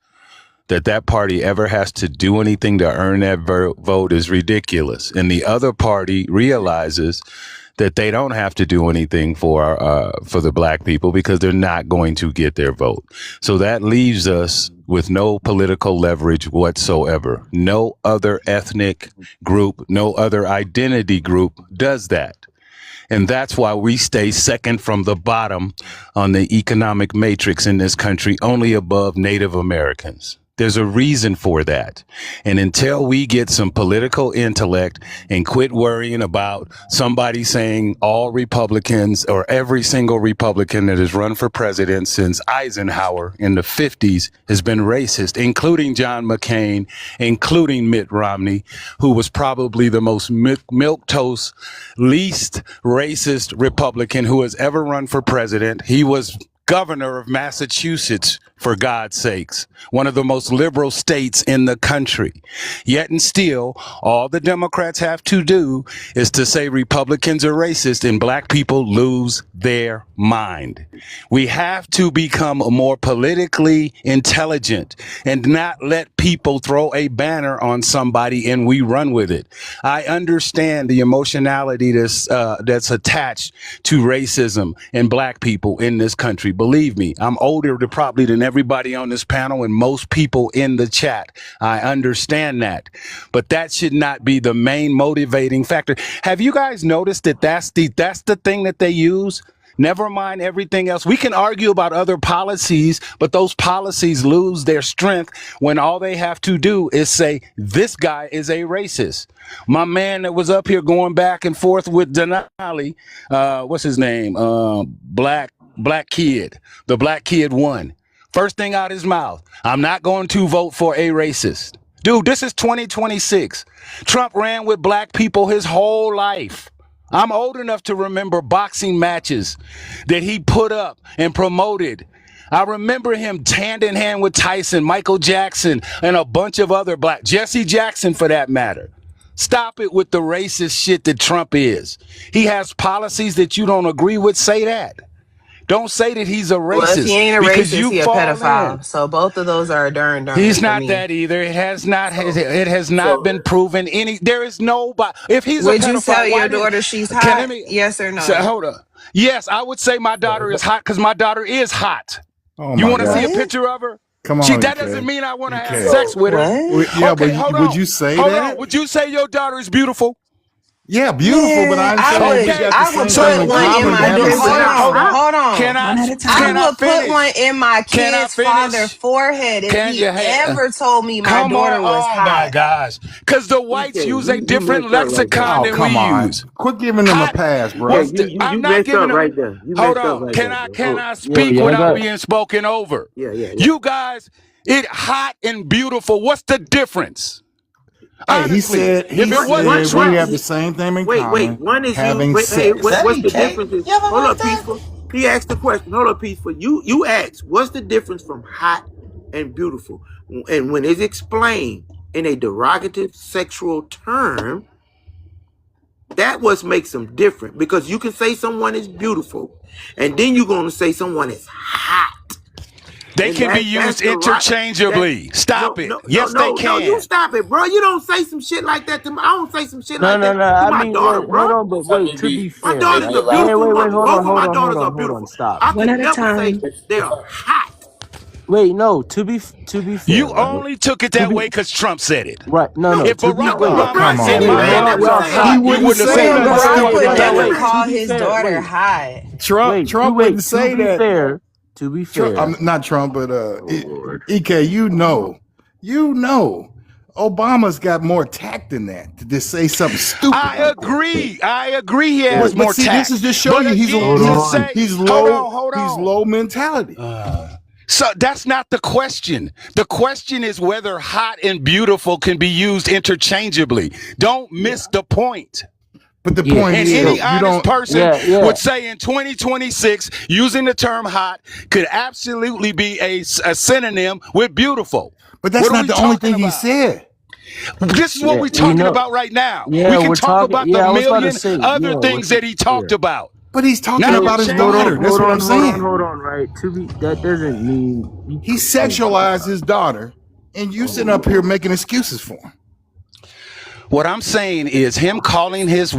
that party ever has to do anything to earn that vote is ridiculous. And the other party realizes that they don't have to do anything for the black people because they're not going to get their vote. So that leaves us with no political leverage whatsoever. No other ethnic group, no other identity group does that. And that's why we stay second from the bottom on the economic matrix in this country, only above Native Americans. There's a reason for that. And until we get some political intellect and quit worrying about somebody saying all Republicans or every single Republican that has run for president since Eisenhower in the 50s has been racist, including John McCain, including Mitt Romney, who was probably the most milquetoast, least racist Republican who has ever run for president. He was governor of Massachusetts, for God's sakes, one of the most liberal states in the country. Yet and still, all the Democrats have to do is to say Republicans are racist and black people lose their mind. We have to become more politically intelligent and not let people throw a banner on somebody and we run with it. I understand the emotionality that's attached to racism and black people in this country. Believe me, I'm older probably than everybody on this panel and most people in the chat. I understand that, but that should not be the main motivating factor. Have you guys noticed that that's the thing that they use? Never mind everything else. We can argue about other policies, but those policies lose their strength when all they have to do is say, this guy is a racist. My man that was up here going back and forth with Denali, what's his name? Black kid. The black kid won. First thing out his mouth, I'm not going to vote for a racist. Dude, this is 2026. Trump ran with black people his whole life. I'm old enough to remember boxing matches that he put up and promoted. I remember him hand in hand with Tyson, Michael Jackson, and a bunch of other Jesse Jackson for that matter. Stop it with the racist shit that Trump is. He has policies that you don't agree with. Say that. Don't say that he's a racist. Well, if he ain't a because racist, you he a fall pedophile. in. So both of those are darn He's for not me. that either. It has not been proven any. There is nobody. If he's Would a pedophile, you tell why your daughter she's can hot? let me Yes or no? so, hold up. Yes, I would say my daughter is hot because my daughter is hot. Oh You my want to God. see a What? picture of her? Come on, That EK. doesn't mean I want to have EK. sex with her. What? Yeah, Okay, but hold would on. you say Hold that? on. Would you say your daughter is beautiful? Yeah, beautiful, but Man, I'm saying we got the I same would thing put in one in common. my Having daughter. sex. Hold on. Can I I would put one finish? in my Can I kid's father's finish? forehead if Can he you? ever told me my Come on. daughter was Oh my hot. gosh. Because the whites EK, use a you different messed up right there. lexicon Oh, than we come on. use. Quit giving them a Hot. pass, bro. What's the, I'm You not messed giving up them. right there. You Hold messed up on. right Can there, I bro. can I Yeah, speak yeah, I without got. being spoken over? Yeah. You guys, it hot and beautiful. What's the difference? Hey, Honestly, he if it wasn't said we Trump, have the same thing in Wait. common, One is you. having Wait. Hey, sex. Is that what's the EK? difference? You ever Hold heard up, that? peaceful. He asked the question. Hold up, peaceful. You asked, what's the difference from hot and beautiful? And when it's explained in a derogative sexual term, that what makes them different. Because you can say someone is beautiful, and then you're going to say someone is hot. they And can be that's used the right. interchangeably. Stop it. Yes, they No. You can. stop it, bro. You don't say some shit like that to me. I don't say some shit No, like no, that no. to I my mean, daughter, wait, hold bro. on, but wait. To be My fair, daughter's right? a beautiful Wait, mother. hold Both on, of hold my on, hold daughters are on, hold on. beautiful. Stop. I One could at a never say time. they are hot. Wait, no. To be fair, You right? only took it To that be way because Trump said it. right. No. If To be Barack No, wait. Obama Barack had said said, it. my I ain't Hold on, never daughter y'all. is said hot, Stop. that. you He wouldn't wouldn't have say said When nothing nothing Barack about would stupid it. like No, never that. wait. To call be his fair, daughter wait. hot. Trump Wait. wouldn't To say be that. fair. To be fair. Not Trump, but Oh Lord. EK. You know, Obama's got more tact than that to just say something stupid I like that. agree. He has But more see, this tact. is to show But you again, Hold to on. say, he's hold he's on. low mentality. So that's not the question. The question is whether hot and beautiful can be used interchangeably. Don't miss the point. But the Yeah. point And is, any you honest don't. person Yeah. would say in 2026, using the term hot could absolutely be a synonym with beautiful. But that's What are not we the only talking thing he about? said. This is what Yeah. we're We talking know. about right now. Yeah, We can we're talk talking. about the Yeah, I was about to million say. other Yeah. things that he talked Yeah. about. But he's talking Not So about his daughter. That's hold what I'm on, saying. Right. To be that doesn't mean He oh my sexualized God. his daughter and you sitting up here making excuses for him. What I'm saying is him calling his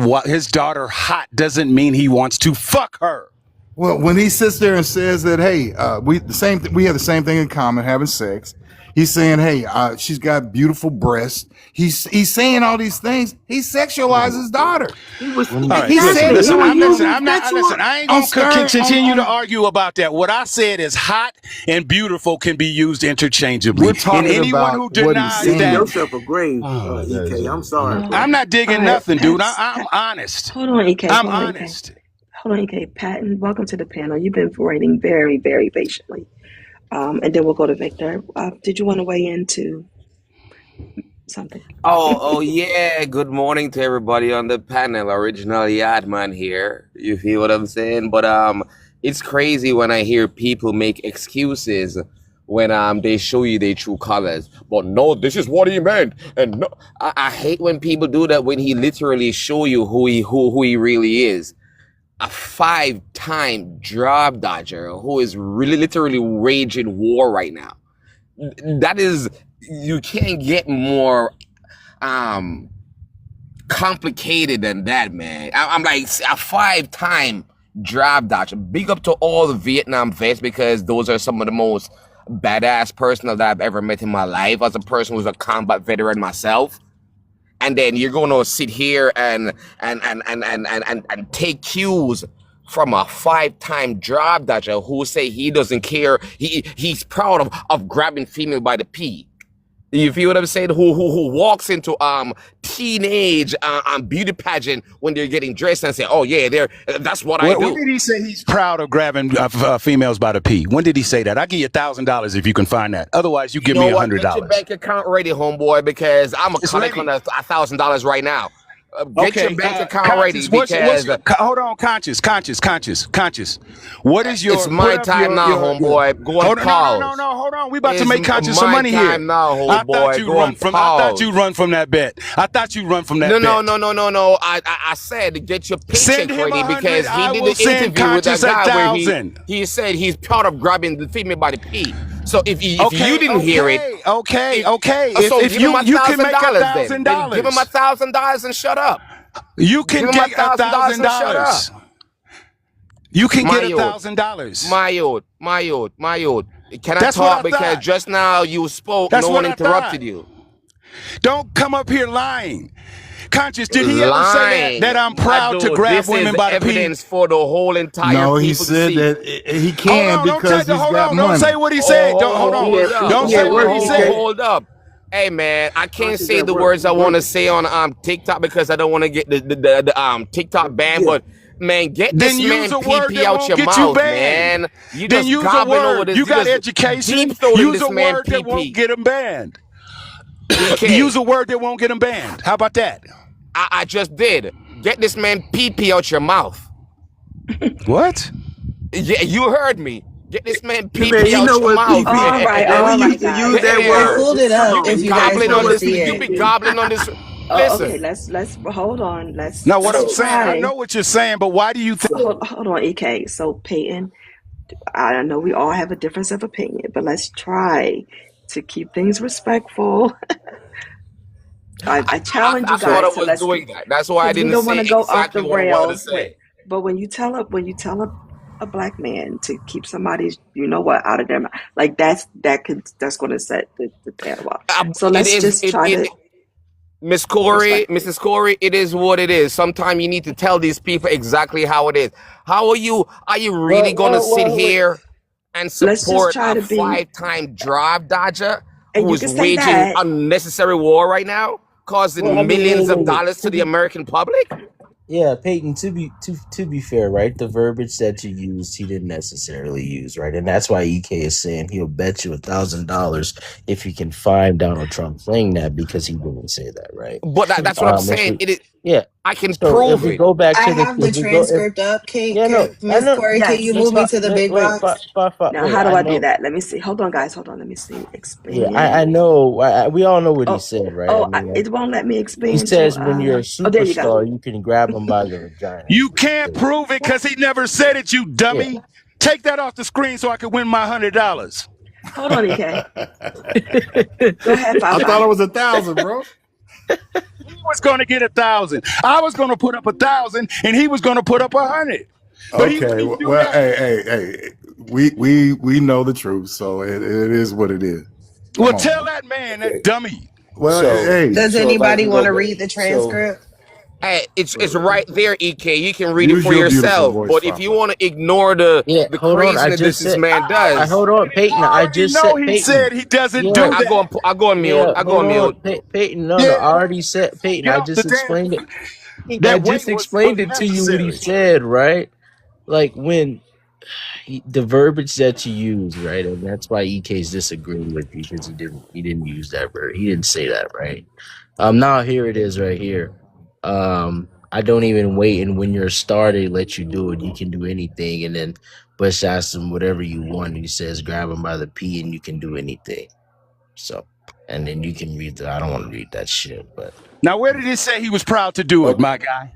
daughter hot doesn't mean he wants to fuck her. Well, when he sits there and says that, hey, we have the same thing in common, having sex. He's saying, hey, she's got beautiful breasts. He's saying all these things. He sexualizes his daughter. He was. All right, He said listen, he was using listen, I ain't gonna continue to argue about that. What I said is hot and beautiful can be used interchangeably. We're talking and anyone about who what he's denies saying. that, yourself a grave, EK. I'm sorry. I'm not digging nothing, dude. I'm honest. Hold on, EK. I'm Hold on, EK. honest. Hold on, EK. Patton, welcome to the panel. You've been waiting very, very patiently. And then we'll go to Victor. Did you want to weigh into something? Oh yeah. Good morning to everybody on the panel. Original Yardman here. You feel what I'm saying? But it's crazy when I hear people make excuses when they show you their true colors. But no, this is what he meant. And no, I hate when people do that when he literally show you who he really is. A 5-time job dodger who is really literally waging war right now. That is, you can't get more complicated than that, man. I'm like a 5-time job dodger. Big up to all the Vietnam vets, because those are some of the most badass personnel that I've ever met in my life as a person who's a combat veteran myself. And then you're going to sit here and take cues from a 5-time job dodger who say he doesn't care. He's proud of grabbing female by the pee. You feel what I'm saying? Who walks into teenage beauty pageant when they're getting dressed and say, "Oh yeah, that's what I do." When did he say he's proud of grabbing females by the pee? When did he say that? I'll give you $1,000 if you can find that. Otherwise, you give me $100. Get your bank account ready, homeboy, because I'm gonna collect on $1,000 right now. Get your bank account ready, because hold on, conscious. What is your? It's my time now, homeboy. Go on pause. No, hold on. We about to make conscious some money here. Now, I thought you run from that bet. I thought you run from that bet. No. I said get your paycheck ready, because he did an interview with that guy where he said he's proud of grabbing the female by the pee. So if you didn't hear it, okay. So If you can make $1,000, then give him $1,000 and shut up. You can get $1,000. You can get $1,000. My old. Can I talk? Because just now you spoke, no one interrupted you. Don't come up here lying. Conscious, did he ever say that I'm proud to grab women by the pee? This is evidence for the whole entire people. No, he said that he can because he's got money. Don't say what he said. Don't say what he said. Hold up. Hey man, I can't say the words I want to say on TikTok because I don't want to get the TikTok ban. But man, get this man PP out your mouth, man. You just gobbling over this. You got education. Use a word that won't get him banned. Use a word that won't get him banned. How about that? I just did. Get this man PP out your mouth. What? Yeah, you heard me. Get this man PP out your mouth. All right, use that word. Pulled it up. If you guys want to see it. You be gobbling on this. Okay, let's hold on. No, what I'm saying, I know what you're saying, but why do you think? Hold on, EK. So Peyton, I know we all have a difference of opinion, but let's try to keep things respectful. I challenge you guys. That's why I didn't want to say go exactly off the what I wanted to rails. say. But when you tell a black man to keep somebody's, out of their mouth, like that's going to set the panel up. So let's just try to. Mrs. Corey, it is what it is. Sometimes you need to tell these people exactly how it is. How are you? Are you really going to sit here and support a 5-time job dodger who is waging unnecessary war right now, causing millions of dollars to the American public? Yeah, Peyton, to be fair, right? The verbiage that you used, he didn't necessarily use, right? And that's why EK is saying he'll bet you $1,000 if he can find Donald Trump saying that, because he didn't say that, right? But that's what I'm saying. I can so prove it. Go back to I have the transcript up. Miss Corey, can you move me to the big box? Now, how do I do that? Let me see. Hold on, guys. Hold on. Let me see. Explain. Yeah, I know. We all know what he said, right? It won't let me explain. He says when you're a superstar, you can grab him by the vagina. You can't prove it because he never said it, you dummy. Take that off the screen so I can win my $100. Hold on, EK. Go ahead, I thought it Five. was 1,000, bro. He was going to get 1,000. I was going to put up 1,000, and he was going to put up 100. But he Okay, wouldn't do well, that. hey, we know the truth, so it is what it is. Well, Come on, tell man. that man, that dummy. Well, So, hey, Does so if I anybody can want go to back, read the transcript? Hey, it's right there, EK. You can read it use for your beautiful yourself. voice, But if you Fafa. want to ignore the Yeah, hold on. I craziness just this said. man I does, hold on, Peyton. I I already just know said he Peyton. said he doesn't Yeah, do that. I go on mute. yeah. I go Hold on on, mute. Peyton. No, Yeah, I already said Peyton. get I off the just damn. explained it. I That just weight was explained it to you what he necessary. said, right? Like when the verbiage that you use, right? And that's why EK's disagreeing with you because he didn't use that word. He didn't say that, right? Now here it is right here. I don't even wait, and when you're started, let you do it. You can do anything, and then Bush asks him whatever you want, and he says, grab him by the P, and you can do anything. So, and then you can read I don't want to read that shit, but Now, where did it say he was proud to do it, okay, my guy?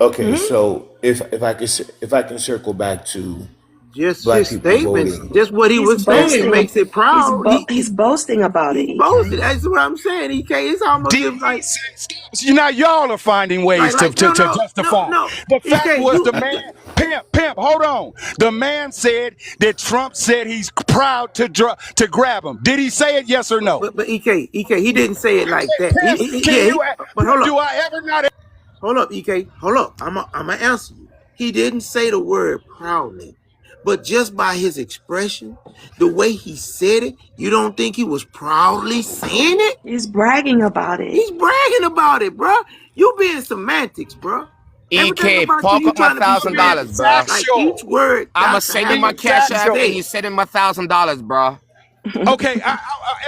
okay. So if I can circle back to Just black his people statements, voting. just what he He's was saying boasting. makes it proud. He's boasting about it, He's boasting. EK. That's what I'm saying. EK, it's almost Did if he like, say you know, y'all are finding ways to no, justify. no. The fact EK, was the man, pimp, hold on. The man said that Trump said he's proud to grab him. Did he say it, yes or no? but EK, he didn't say it like that. Pimp, But hold do up. I ever not? Hold up, EK. Hold up. I'm gonna answer you. He didn't say the word proudly, but just by his expression, the way he said it, you don't think he was proudly saying it? He's bragging about it. He's bragging about it, bro. You being semantics, bro. Everything EK, about park you up my trying to be $1,000, semantics. bro. Like each word I'ma got to send you have my something cash to app, and say. you send him my $1,000, bro. Okay,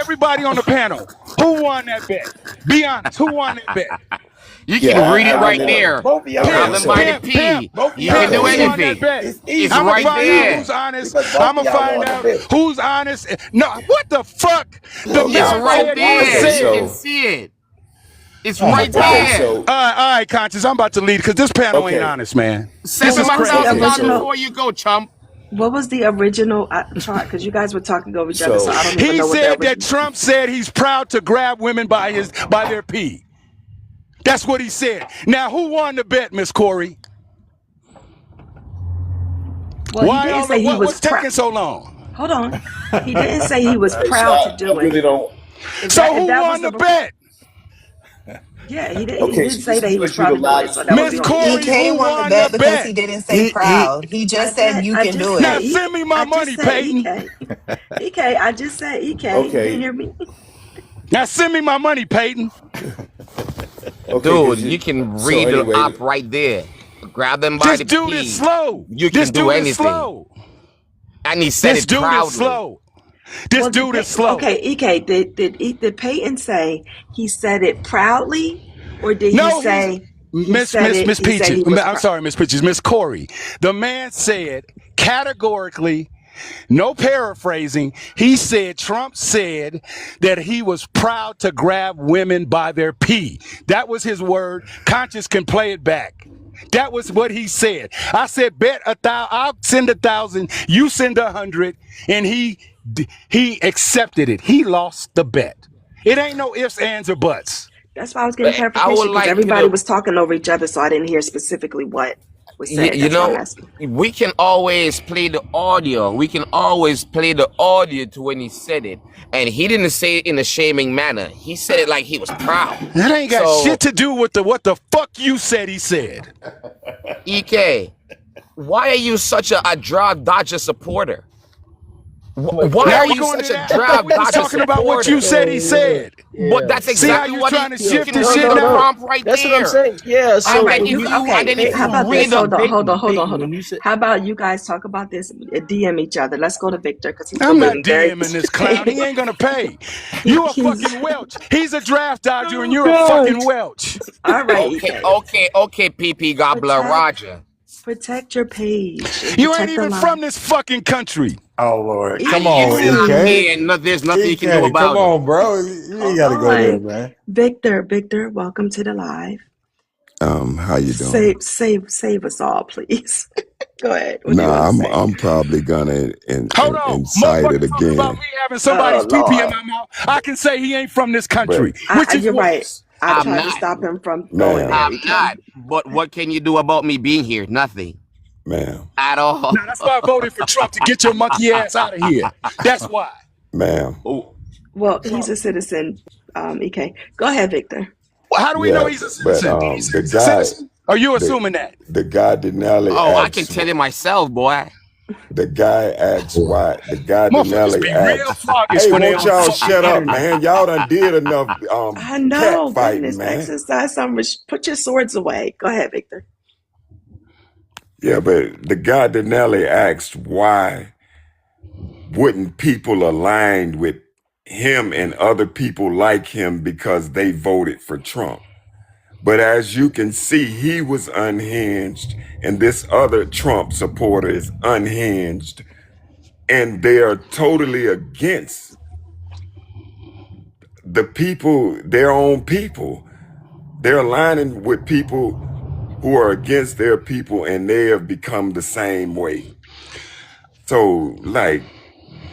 everybody on the panel, who won that bet? Be honest, who won that bet? You Yeah, can read it I right really there. Both of y'all Grab won. them by the Pimp, P. Both of You y'all can do who won. won that anything. bet? It's easy. It's I'm gonna right find out there. who's honest. Because both I'm of gonna y'all find won the out bet. who's honest. No, what the fuck? The Both of It's y'all man right said won he the there. Okay, bet. You can said. so see it. It's Both right of y'all okay, won. there. so All right, Conscious, I'm about to leave because this panel ain't okay, honest, man. Send This me is my What was the crazy. okay, $1,000 original? before you go, chump. What was the original chart? Because you guys were talking over each other, so I so don't even He know what the said that original. Trump said he's proud to grab women by their pee. That's what he said. Now, who won the bet, Miss Corey? Well, he didn't say he was What's proud. taking so long? Hold on. He didn't say he was so proud to I do it. really don't. If So that who was won the the bet? yeah, he Okay, did so say this that is he was gonna be proud the to do it. last. So that was Miss the only answer. Corey, EK who won the won bet the because he bet? didn't say he proud. He I just said said you I can just do said Now it. send me my I just money, said Peyton. EK. I just said EK. You didn't Okay, hear me? Now send me my money, Peyton. okay, Dude, because you can so read the anyway, app right there. Grab them by This the dude is P. slow. You This can do dude is anything. slow. And he said This it dude is proudly. slow. This Well, dude is slow. okay, EK. Did Peyton say he said it proudly, or did he No, he's say he Miss said it? Miss He said Peaches. he was I'm proud. sorry, Miss Peaches. Miss Corey. The man said categorically, no paraphrasing. He said Trump said that he was proud to grab women by their pee. That was his word. Conscious can play it back. That was what he said. I said, bet 1,000. I'll send 1,000. You send 100, and he accepted it. He lost the bet. It ain't no ifs, ands, or buts. That's why I was getting I would clarification because like you everybody to, was talking over each other, so I didn't hear specifically what was said. you That's why I'm know, asking. we can always play the audio. We can always play the audio to when he said it. And he didn't say it in a shaming manner. He said it like he was proud. That ain't got So, shit to do with what the fuck you said he said. EK, why are you such a Drive Dodger supporter? Why Now are we you going to such a that. I thought Drive we was Dodger talking about what you supporter? said he said. But that's See how exactly you what trying to you shift can this read shit the now? prompt right That's what I'm there. saying. Yeah. All So right, And when you you and then if how you about read this? the Hold on. Peyton, when you said How about you guys talk about this? DM each other. Let's go to Victor because he's I'm been not waiting very. DMing this clown. He ain't gonna pay. You a He's fucking Welch. He's a draft dodger and oh you're a god. fucking Welch. all right. okay, PP Gobbler Roger. Protect your page and You ain't protect the even line. from this fucking country. Oh Lord, come It's on, not EK. me, and there's nothing you can do EK, come about it. on, bro. You ain't Hold got to go there, on, man. Victor. Victor, welcome to the live. How you doing? Save us all, please. Go ahead. What do you want Nah, to say? I'm probably gonna Hold on. incite it Motherfucker talking about again. me having Oh somebody's pee-pee in Lord, my mouth. I can say he ain't from this But country, which is you're right. worse. I I'm tried to not. stop him from going ma'am, there, I'm EK. not. But what can you do about me being here? Nothing ma'am, at all. Now that's why I voted for Trump to get your monkey ass out of here. That's why. ma'am. Oh, Well, he's a citizen, EK. Go ahead, Victor. how do we know Yeah, he's a but citizen? He's a citizen? Are you assuming that? the guy Denali Oh, I can asks tell it myself, boy. the guy asks why the guy Motherfuckers Denali be real asks. foggish Hey, when they won't on the y'all fucking shut up, internet. man? Y'all done did enough I cat know. fighting, Goodness, man. exercise some. Put your swords away. Go ahead, Victor. Yeah, but the guy Denali asked why wouldn't people aligned with him and other people like him because they voted for Trump. But as you can see, he was unhinged, and this other Trump supporter is unhinged, and they are totally against the people, their own people. They're aligning with people who are against their people, and they have become the same way. So, like,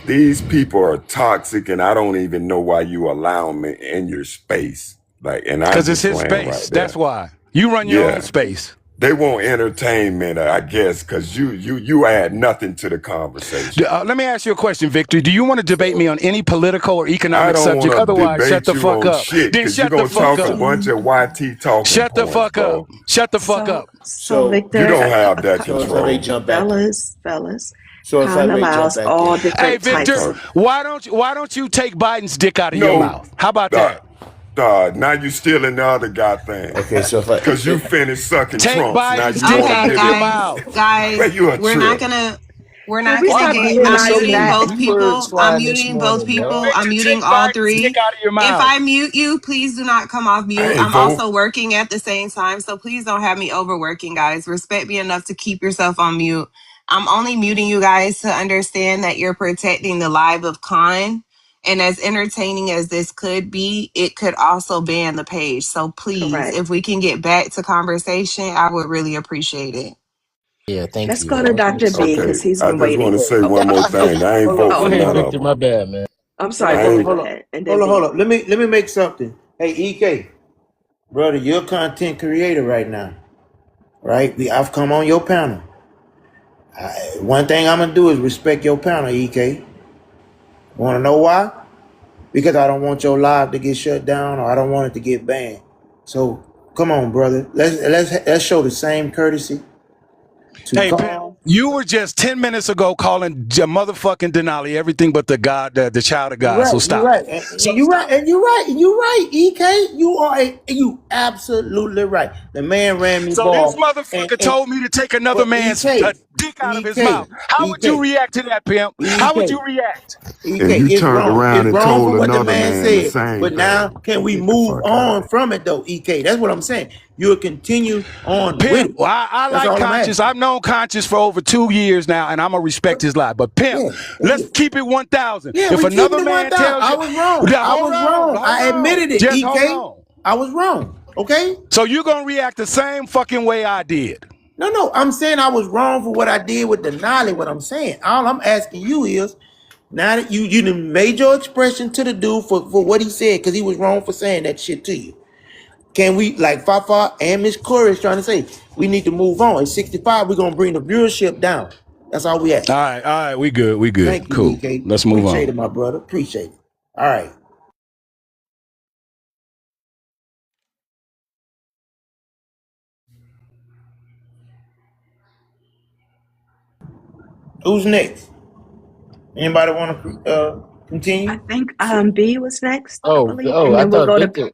these people are toxic, and I don't even know why you allow them in your space. Like, and I Because it's just his land space. right there. That's why. You run your own Yeah, space. they want entertainment, I guess, because you add nothing to the conversation. Let me ask you a question, Victor. Do you want to debate me on any political or I economic don't want subject? to Otherwise, shut debate the you fuck on up. shit Then because you're shut the going to fuck talk a up. bunch of YT talking Shut the points, fuck up. bro. Shut the fuck up. So You Victor, don't have that So if I may control. jump back in. fellas, So if I Khan may jump allows back all in. Hey, different types Victor, of. why don't you take Biden's dick out of your No, mouth? How about that? now you stealing the other guy thing. Okay, so if I Because you finished sucking Take Trumps. Now Biden's you dick want to Okay, out give of your him. guys, mouth. Man, you a we're not trip. gonna Can we stop get. I'm demonizing muting that? both You birds people. I'm flying this muting both morning, people. man. I'm Victor, muting take all Biden's dick three. out of your If mouth. I mute you, please do not come off I mute. ain't I'm vote. also working at the same time, so please don't have me overworking, guys. Respect me enough to keep yourself on mute. I'm only muting you guys to understand that you're protecting the life of Khan. And as entertaining as this could be, it could also ban the page. So please, Correct. if we can get back to conversation, I would really appreciate it. Yeah, thank Let's you. go I to was gonna Dr. say B Okay, because he's I been just want to waiting. say Oh, one more thing. I ain't oh, vote go for ahead, none of Victor. My them. bad, man. I'm I sorry, Victor. ain't. Go Hold up. ahead, and then Hold up, hold B. up. Let me make something. Hey, EK, brother, you're a content creator right now, right? I've come on your panel. One thing I'm gonna do is respect your panel, EK. Want to know why? Because I don't want your live to get shut down, or I don't want it to get banned. So come on, brother. Let's show the same courtesy to Hey, Pimp, calm. you were just 10 minutes ago calling motherfucking Denali everything but the God, the child of You're God. So right. You're stop it. right. And So you're right. stop it. And you're right. And you're right. EK, you absolutely right. The man ran me So this ball. motherfucker And told me to take another but man's EK, dick out of his EK, mouth. How would you EK, react to that, Pimp? How would EK. you react? And EK, you it's turned wrong. around It's and wrong for told what the another man man the said. same But now, thing. can we Get the move fuck out of on here. from it though, EK? That's what I'm saying. You'll continue on with Pimp, it. well, I That's like all I'm Conscious. asking. I've known Conscious for over 2 years now, and I'm going to respect his life. But Pimp, Yeah, that's let's it. keep it 1,000. Yeah, If we keeping another it man 1,000. tells I you, was wrong. I was wrong. hold I on, admitted it, just hold EK. on. I was wrong. Okay? So you're going to react the same fucking way I did. No. I'm saying I was wrong for what I did with Denali. What I'm saying. All I'm asking you is, now that you done made your expression to the dude for what he said, because he was wrong for saying that shit to you. Can we, like Fafa and Miss Corey is trying to say, we need to move on. At 65, we're gonna bring the viewership down. That's all we ask. All right, we good. Thank you, Cool. EK. Let's move Appreciate on. it, my brother. Appreciate it. All right. Who's next? Anybody want to I continue? think B was next, I believe, Oh, and I then we'll thought go to Victor.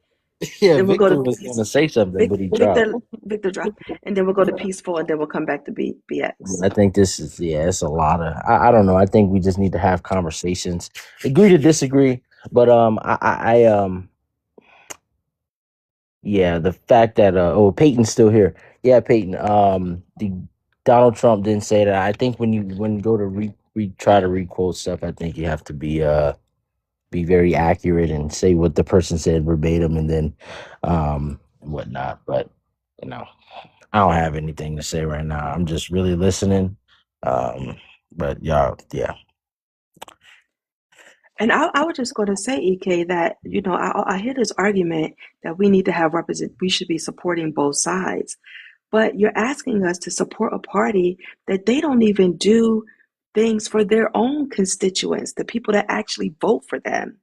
Yeah, then we'll go to Victor was peace. gonna say something, but he dropped. Victor drop, and then we'll go to peaceful, and then we'll come back to BX. I think this is it's a lot of I don't know. I think we just need to have conversations, agree to disagree. But yeah, the fact that Peyton's still here. Yeah, Peyton. The Donald Trump didn't say that. I think when you go to try to requote stuff, I think you have to be very accurate and say what the person said verbatim, and then whatnot. But you know, I don't have anything to say right now. I'm just really listening. But y'all, yeah. And I was just going to say, EK, that I hear this argument that we need to have we should be supporting both sides, but you're asking us to support a party that they don't even do things for their own constituents, the people that actually vote for them.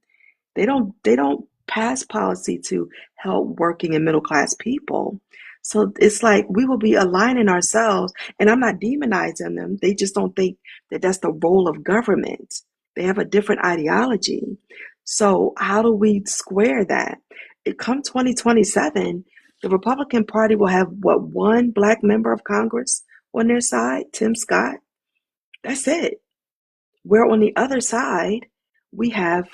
They don't pass policy to help working and middle class people. So it's like we will be aligning ourselves, and I'm not demonizing them. They just don't think that that's the role of government. They have a different ideology. So how do we square that? It come 2027, the Republican Party will have one black member of Congress on their side, Tim Scott. That's it. Where on the other side, we have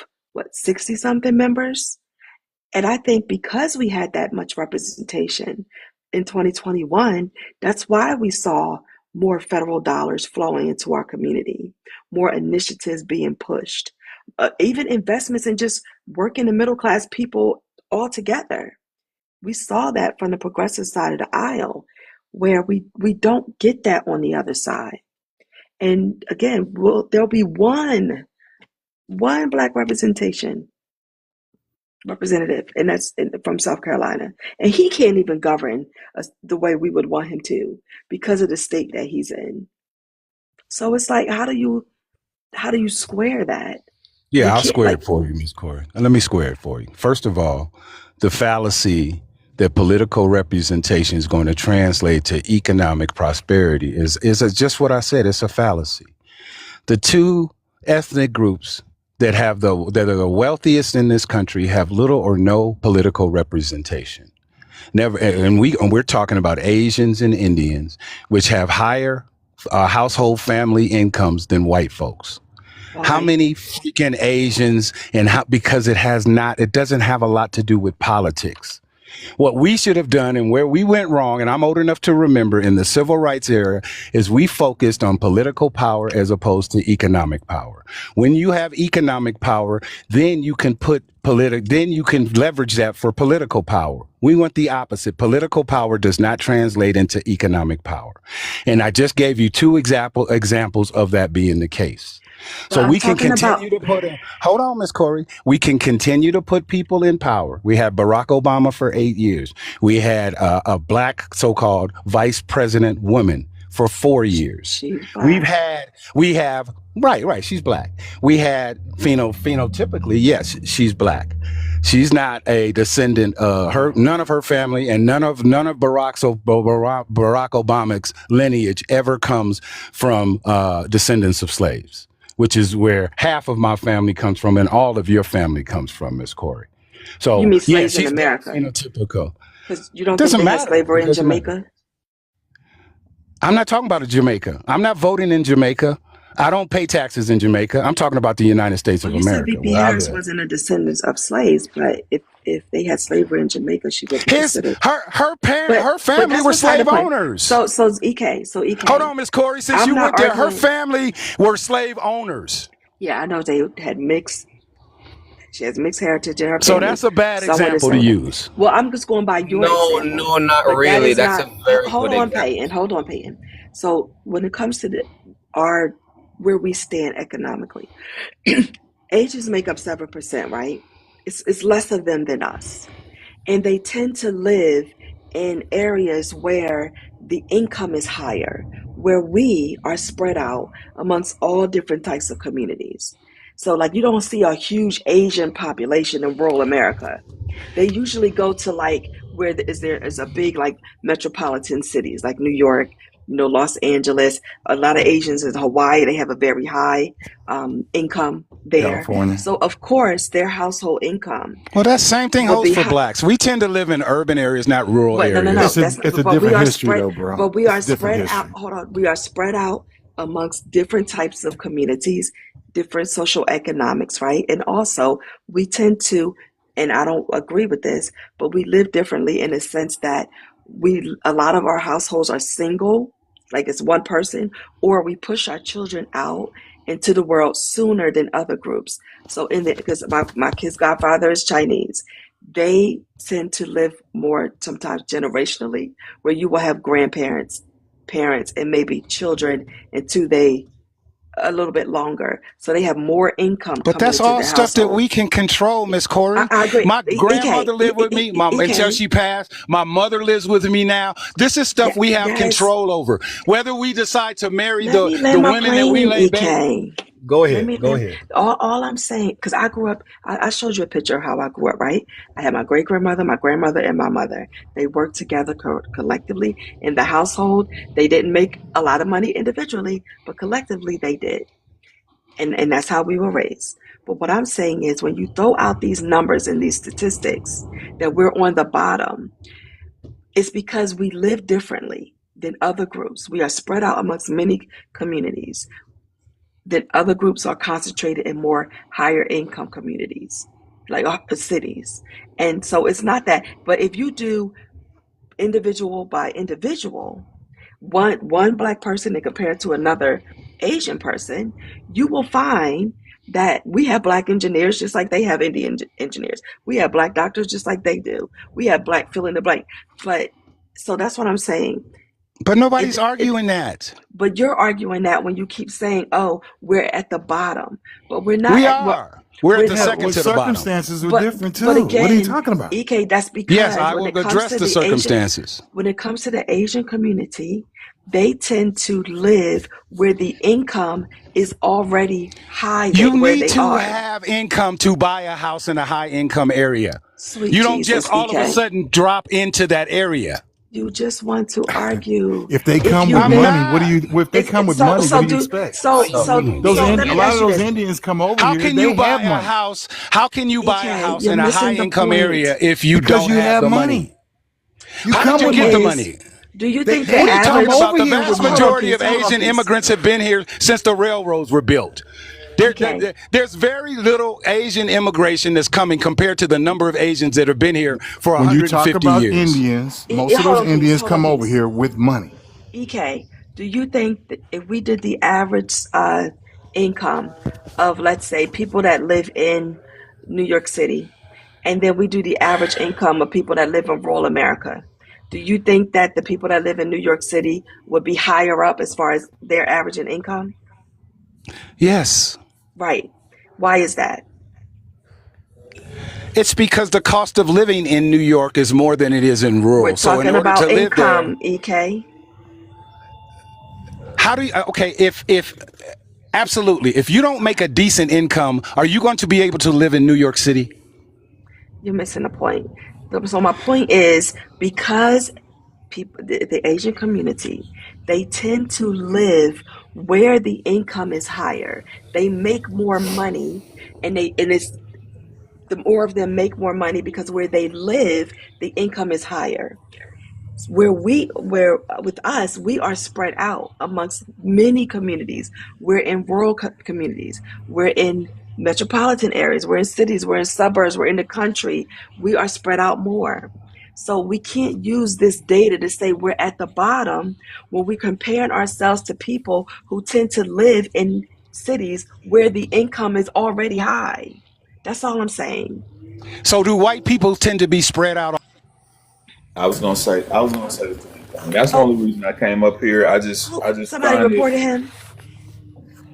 60 something members. And I think because we had that much representation in 2021, that's why we saw more federal dollars flowing into our community, more initiatives being pushed, even investments in just working the middle class people all together. We saw that from the progressive side of the aisle, where we don't get that on the other side. And again, there'll be one black representation representative, and that's from South Carolina, and he can't even govern the way we would want him to because of the state that he's in. So it's like, how do you square that? Yeah, I'll square it for you, Ms. Corey. Let me square it for you. First of all, the fallacy that political representation is going to translate to economic prosperity is just what I said. It's a fallacy. The two ethnic groups that are the wealthiest in this country have little or no political representation. Never, and we're talking about Asians and Indians, which have higher household family incomes than white folks. Right. How many freaking Asians because it doesn't have a lot to do with politics. What we should have done and where we went wrong, and I'm old enough to remember in the civil rights era, is we focused on political power as opposed to economic power. When you have economic power, then you can leverage that for political power. We want the opposite. Political power does not translate into economic power. And I just gave you two examples of that being the case. So we can continue to hold on, Ms. Corey. We can continue to put people in power. We had Barack Obama for 8 years. We had a black so-called vice president woman for 4 years. We have right. She's black. We had phenotypically, yes, she's black. She's not a descendant. None of her family and none of Barack Obama's lineage ever comes from descendants of slaves, which is where half of my family comes from and all of your family comes from, Ms. Corey. So you mean slaves in America? Phenotypical. Because you don't think they had slavery in Jamaica? I'm not talking about Jamaica. I'm not voting in Jamaica. I don't pay taxes in Jamaica. I'm talking about the United States of America. You said VP Harris wasn't a descendant of slaves, but if they had slavery in Jamaica, she would be considered. Her family were slave owners. So EK. Hold on, Ms. Corey. Since you went there, her family were slave owners. Yeah, I know they had mixed. She has mixed heritage in her family. So that's a bad example to use. Well, I'm just going by your example. No, not really. That's a very good example. Hold on, Peyton. So when it comes to where we stand economically, Asians make up 7%, right? It's less of them than us. And they tend to live in areas where the income is higher, where we are spread out amongst all different types of communities. So like you don't see a huge Asian population in rural America. They usually go to like where there is a big like metropolitan cities like New York, Los Angeles. A lot of Asians in Hawaii, they have a very high income there. California. So of course their household income. Well, that same thing holds for blacks. We tend to live in urban areas, not rural areas. No. It's a different history though, bro. But we are spread out. Hold on. We are spread out amongst different types of communities, different social economics, right? And also we tend to, and I don't agree with this, but we live differently in the sense that a lot of our households are single, like it's one person, or we push our children out into the world sooner than other groups. So because my kid's godfather is Chinese, they tend to live more sometimes generationally, where you will have grandparents, parents, and maybe children until they a little bit longer. So they have more income But coming that's into all their stuff that household. we can control, Miss Corey. I agree. My EK, grandmother lived with me until EK, she passed. My mother lives with me now. This is stuff we have yes. control over. Whether we decide to marry Let me the land my women that we plane, lay back. EK. Go Let ahead. me Go let, ahead. all I'm saying, because I grew up, I showed you a picture of how I grew up, right? I had my great grandmother, my grandmother, and my mother. They worked together collectively in the household. They didn't make a lot of money individually, but collectively they did. And that's how we were raised. But what I'm saying is, when you throw out these numbers and these statistics that we're on the bottom, it's because we live differently than other groups. We are spread out amongst many communities. That other groups are concentrated in more higher income communities, like cities. And so it's not that. But if you do individual by individual, one black person and compared to another Asian person, you will find that we have black engineers just like they have Indian engineers. We have black doctors just like they do. We have black fill in the blank. But so that's what I'm saying. But nobody's arguing that. But you're arguing that when you keep saying, "Oh, we're at the bottom," but we're not. We are. We're at the second to the bottom. Circumstances are different too. But again, What are you talking about? EK, that's because Yes, I will address the circumstances. When it comes to the Asian community, they tend to live where the income is already high. You where need they to are. have income to buy a house in a high income area. Sweet you don't Jesus, just all EK. of a sudden drop into that area. You just want to argue. If they come with money, what do you? If they come with money, what do you expect? A lot of those Indians come over How here. can they you buy have a money. house? How can you buy a house you're in a missing high the income point. area if you Because don't you have the money. money? You How come did you with get the money. money? Do you think What are you the talking average? about? The here vast with majority of money. Asian immigrants have been here since the railroads were built. There's very little Asian immigration that's coming compared to the number of Asians that have been here for When you 150 talk about years. Indians, most of those Indians come over here with money. EK, do you think that if we did the average income of, let's say, people that live in New York City, and then we do the average income of people that live in rural America, do you think that the people that live in New York City would be higher up as far as their average in income? Yes. Right. Why is that? It's because the cost of living in New York is more than it is in rural. We're So in talking order about to live income, there, EK. how do you? Okay, if absolutely, if you don't make a decent income, are you going to be able to live in New York City? You're missing the point. So my point is, because people, the Asian community, they tend to live where the income is higher. They make more money, and it's the more of them make more money because where they live, the income is higher. Where with us, we are spread out amongst many communities. We're in rural communities. We're in metropolitan areas. We're in cities. We're in suburbs. We're in the country. We are spread out more. So we can't use this data to say we're at the bottom when we're comparing ourselves to people who tend to live in cities where the income is already high. That's all I'm saying. So do white people tend to be spread out? I was gonna say the same thing. That's the only reason I came up here. I just Somebody find reported it. him.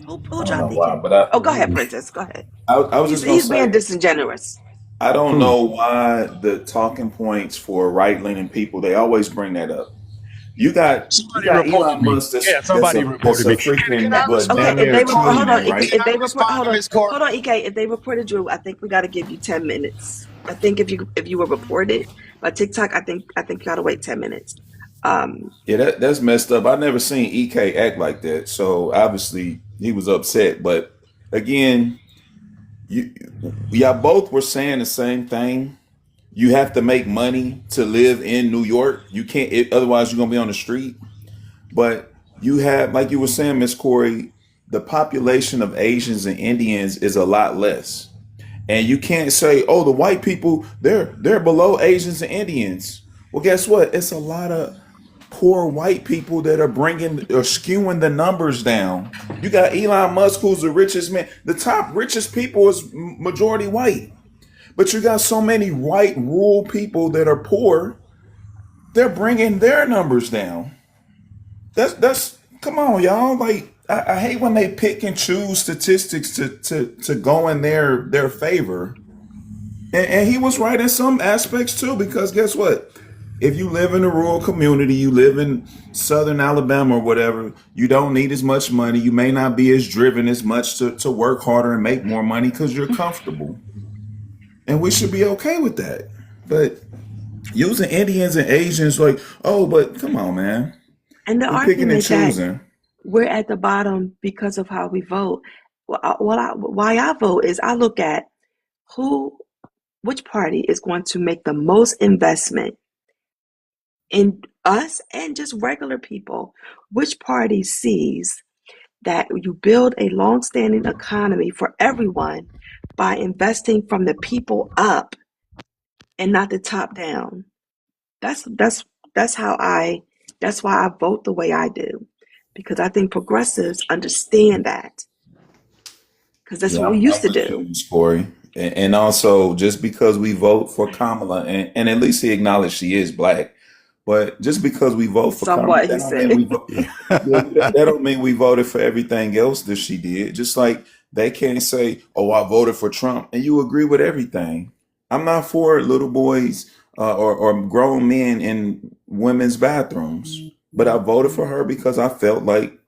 Who I don't John know why, Deacon? but Go ahead, Princess. Go ahead. I was just gonna He's being say disingenuous. I don't know why the talking points for right leaning people they always bring that up. You got Elon Musk. That's a freaking but damn Okay, if near they trillionaire, hold on, right? hold on, EK. If they reported Drew, I think we got to give you 10 minutes. I think if you were reported by TikTok, I think you got to wait 10 minutes. Yeah, that's messed up. I never seen EK act like that. So obviously he was upset. But again, y'all both were saying the same thing. You have to make money to live in New York. You can't, otherwise you're gonna be on the street. But you have, like you were saying, Miss Corey, the population of Asians and Indians is a lot less, and you can't say, "Oh, the white people they're below Asians and Indians." Well, guess what? It's a lot of poor white people that are bringing or skewing the numbers down. You got Elon Musk, who's the richest man. The top richest people is majority white. But you got so many white rural people that are poor. They're bringing their numbers down. That's come on, y'all. Like I hate when they pick and choose statistics to go in their favor. And he was right in some aspects too, because guess what? If you live in a rural community, you live in southern Alabama or whatever, you don't need as much money. You may not be as driven as much to work harder and make more money because you're comfortable. And we should be okay with that. But using Indians and Asians like, oh, but come on, man. And the We're picking and argument that choosing. we're at the bottom because of how we vote. Why I vote is I look at which party is going to make the most investment in us and just regular people. Which party sees that you build a long-standing economy for everyone by investing from the people up and not the top down. That's why I vote the way I do, because I think progressives understand that, because that's what we used to do. Corey. And also, just because we vote for Kamala, and at least he acknowledged she is black, but just because we vote for Somewhat, Kamala, he said. that don't mean we voted for everything else that she did. Just like they can't say, "Oh, I voted for Trump," and you agree with everything. I'm not for little boys or grown men in women's bathrooms, but I voted for her because I felt like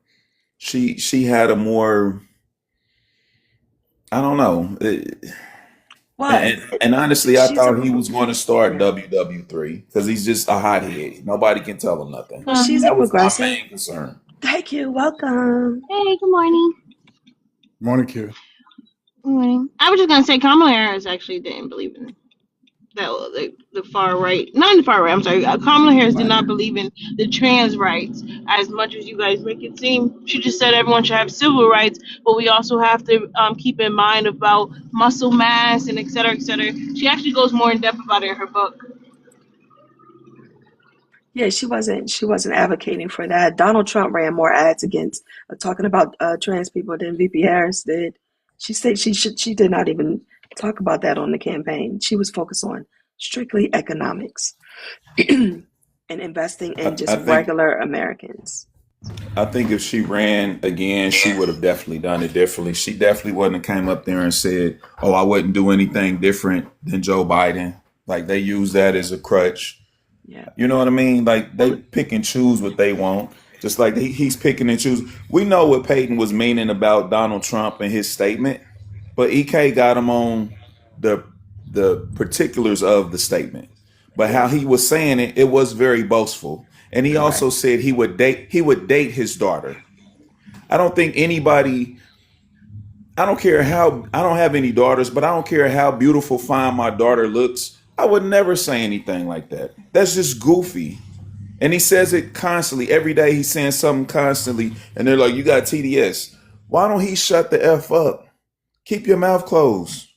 she had a more, I don't know. And honestly, I thought he was going to start WW3 because he's just a hothead. Nobody can tell him nothing. Well, she's That a was my progressive. main concern. Thank you. Welcome. Hey, good morning. Morning, Q. Good morning. I was just gonna say Kamala Harris actually didn't believe in that the far right, not in the far right. I'm sorry. Kamala Harris did not believe in the trans rights as much as you guys make it seem. She just said everyone should have civil rights, but we also have to keep in mind about muscle mass and et cetera, et cetera. She actually goes more in depth about it in her book. Yeah, she wasn't advocating for that. Donald Trump ran more ads against talking about trans people than VP Harris did. She said she did not even talk about that on the campaign. She was focused on strictly economics and investing in just regular Americans. I think if she ran again, she would have definitely done it differently. She definitely wouldn't have came up there and said, "Oh, I wouldn't do anything different than Joe Biden." Like they use that as a crutch. Yeah. You know what I mean? Like they pick and choose what they want. Just like he's picking and choosing. We know what Peyton was meaning about Donald Trump and his statement, but EK got him on the particulars of the statement. But how he was saying it, it was very boastful. And he also said he would date his daughter. I don't think anybody, I don't have any daughters, but I don't care how beautiful, fine my daughter looks. I would never say anything like that. That's just goofy. And he says it constantly. Every day he's saying something constantly. And they're like, you got TDS. Why don't he shut the F up? Keep your mouth closed.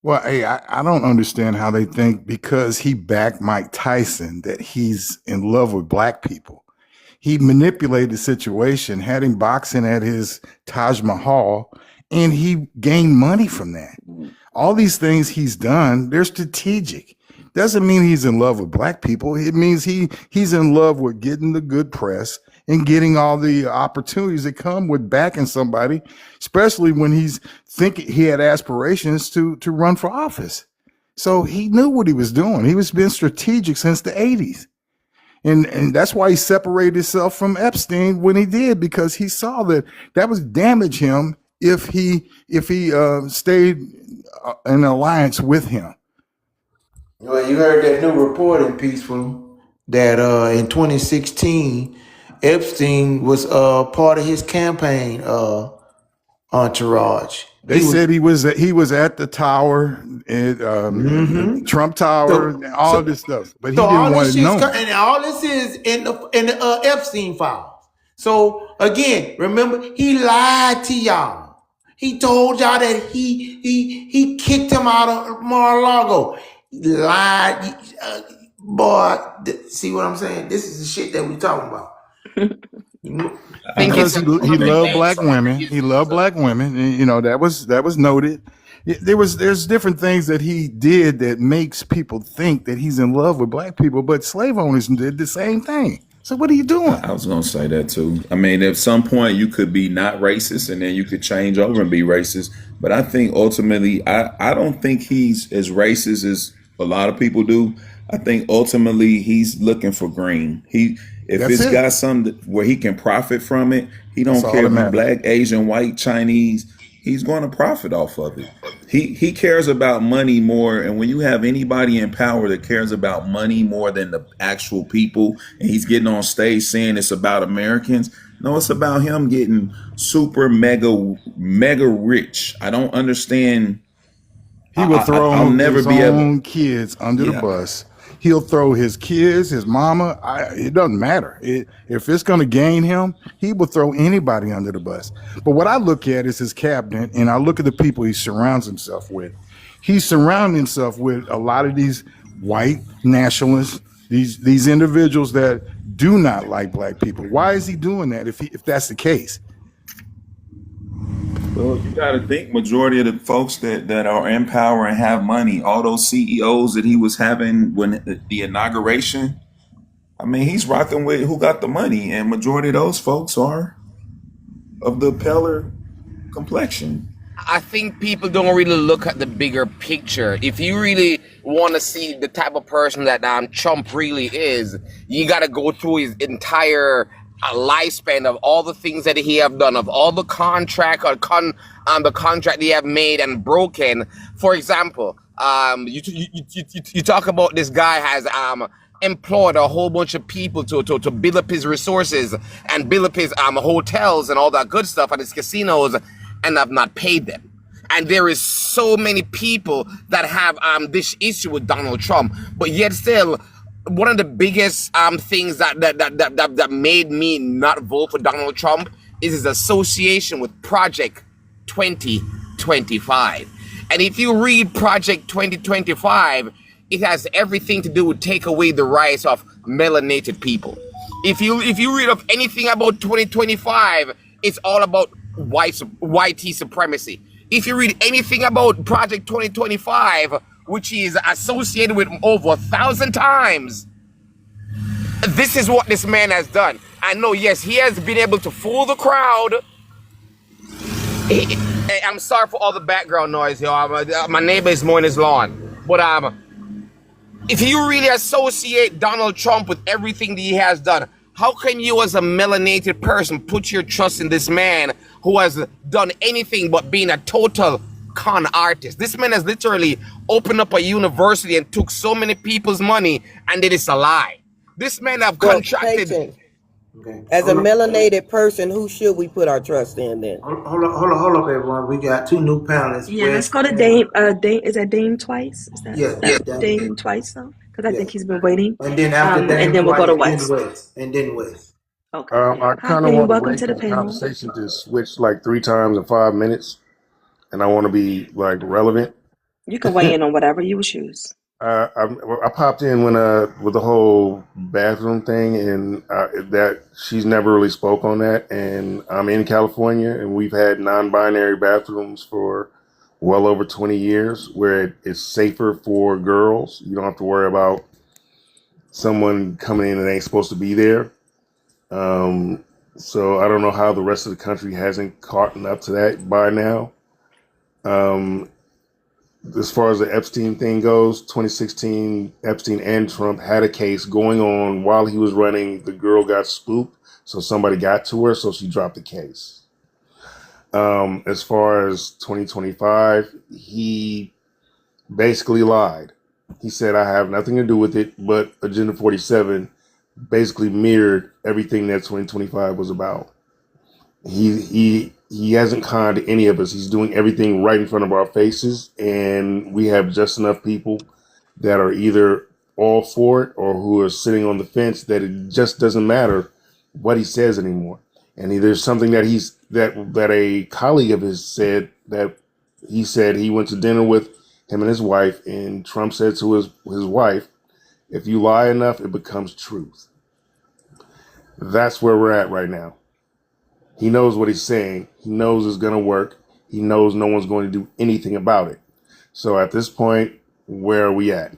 Well, hey, I don't understand how they think because he backed Mike Tyson that he's in love with black people. He manipulated the situation, had him boxing at his Taj Mahal, and he gained money from that. All these things he's done, they're strategic. Doesn't mean he's in love with black people. It means he's in love with getting the good press and getting all the opportunities that come with backing somebody, especially when he's thinking he had aspirations to run for office. So he knew what he was doing. He was being strategic since the 80s. And that's why he separated himself from Epstein when he did, because he saw that was damage him if he stayed in alliance with him. Well, you heard that new reporting, Peaceful, that in 2016, Epstein was part of his campaign entourage. They said he was at the tower, Trump Tower, all this stuff, but he didn't want to know. And all this is in the Epstein files. So again, remember, he lied to y'all. He told y'all that he kicked him out of Mar-a-Lago. He lied, boy. See what I'm saying? This is the shit that we talking about. Because he loved black women. He loved black women. And, that was noted. There's different things that he did that makes people think that he's in love with black people, but slave owners did the same thing. So what are you doing? I was gonna say that too. I mean, at some point you could be not racist, and then you could change over and be racist. But I think ultimately, I don't think he's as racist as a lot of people do. I think ultimately he's looking for green. If That's it's it. got something where he can profit from it, he That's don't all care that if you matters. black, Asian, white, Chinese. He's going to profit off of it. He cares about money more, and when you have anybody in power that cares about money more than the actual people, and he's getting on stage saying it's about Americans, no, it's about him getting super mega rich. I don't understand. He will I'll throw never his be able. own kids under the Yeah, bus. He'll throw his kids, his mama. It doesn't matter. If it's going to gain him, he will throw anybody under the bus. But what I look at is his cabinet, and I look at the people he surrounds himself with. He's surrounding himself with a lot of these white nationalists, these individuals that do not like black people. Why is he doing that if that's the case? well, you got to think majority of the folks that are in power and have money, all those CEOs that he was having when the inauguration. I mean, he's rocking with who got the money, and majority of those folks are of the paler complexion. I think people don't really look at the bigger picture. If you really want to see the type of person that Trump really is, you got to go through his entire lifespan of all the things that he have done, of all the contract or the contract he have made and broken. For example, you talk about this guy has employed a whole bunch of people to build up his resources and build up his hotels and all that good stuff at his casinos, and have not paid them. And there is so many people that have this issue with Donald Trump, but yet still, one of the biggest things that made me not vote for Donald Trump is his association with Project 2025. And if you read Project 2025, it has everything to do with take away the rights of melanated people. If you read of anything about 2025, it's all about white supremacy. If you read anything about Project 2025, which is associated with over 1,000 times, this is what this man has done. I know, yes, he has been able to fool the crowd. I'm sorry for all the background noise here. My neighbor is mowing his lawn. But if you really associate Donald Trump with everything that he has done, how can you as a melanated person put your trust in this man who has done anything but being a total con artist? This man has literally opened up a university and took so many people's money, and it is a lie. This man have contracted. Patience. As a melanated person, who should we put our trust in then? Hold up, everyone. We got two new panelists. Yeah, let's go to Dame. Dame, is that Dame Twice? Is that, Yeah, Dame Twice though? Because I think he's been waiting. And then after that, and then we'll go to West. And then West. Okay. I Hi, kind of Dame. want Welcome to the the panel. conversation to switch like 3 times in 5 minutes, and I want to be like relevant. You can weigh in on whatever you would choose. I popped in when with the whole bathroom thing, and that she's never really spoke on that. And I'm in California, and we've had non-binary bathrooms for well over 20 years, where it's safer for girls. You don't have to worry about someone coming in that ain't supposed to be there. So I don't know how the rest of the country hasn't caught up to that by now. As far as the Epstein thing goes, 2016, Epstein and Trump had a case going on while he was running. The girl got spooked, so somebody got to her, so she dropped the case. As far as 2025, he basically lied. He said, I have nothing to do with it, but Agenda 47 basically mirrored everything that 2025 was about. He hasn't conned any of us. He's doing everything right in front of our faces, and we have just enough people that are either all for it or who are sitting on the fence that it just doesn't matter what he says anymore. And there's something that that a colleague of his said, that he said he went to dinner with him and his wife, and Trump said to his wife, if you lie enough, it becomes truth. That's where we're at right now. He knows what he's saying. He knows it's going to work. He knows no one's going to do anything about it. So at this point, where are we at?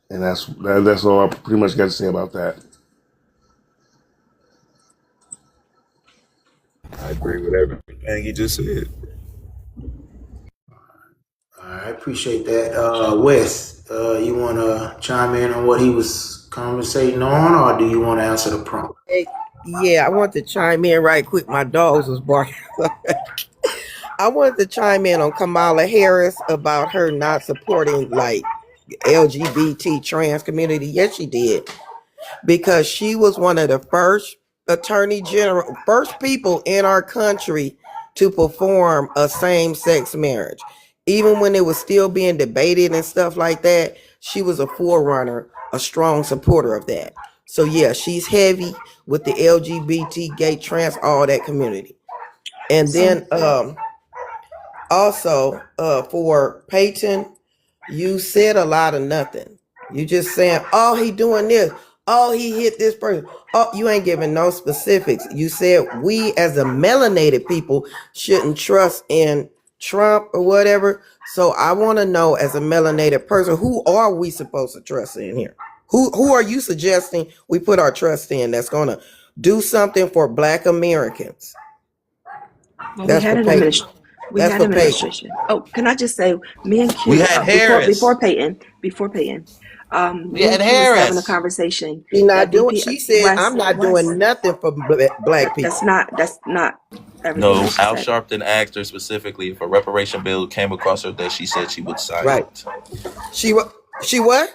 And that's all I pretty much got to say about that. I agree with everything you just said. I appreciate that. Wes, you want to chime in on what he was conversating on, or do you want to answer the prompt? Hey, yeah, I want to chime in right quick. My dogs was barking. I wanted to chime in on Kamala Harris about her not supporting like LGBT trans community. Yes, she did, because she was one of the first first people in our country to perform a same-sex marriage. Even when it was still being debated and stuff like that, she was a forerunner, a strong supporter of that. So yeah, she's heavy with the LGBT, gay, trans, all that community. And then also for Peyton, you said a lot of nothing. You just saying, oh, he doing this. Oh, he hit this person. Oh, you ain't giving no specifics. You said we as a melanated people shouldn't trust in Trump or whatever. So I want to know, as a melanated person, who are we supposed to trust in here? Who are you suggesting we put our trust in that's going to do something for Black Americans? Well, That's for Peyton. we That's had for Peyton. administration. Oh, can I just say, me and Q, We had Harris. before Peyton, We me had and Q was having a Harris. conversation She not that doing. BP She said, "I'm not doing nothing for Black people." That's not everything No, that she Al said. Sharpton asked her specifically if a reparation bill came across her that she said she would sign Right. it. She what?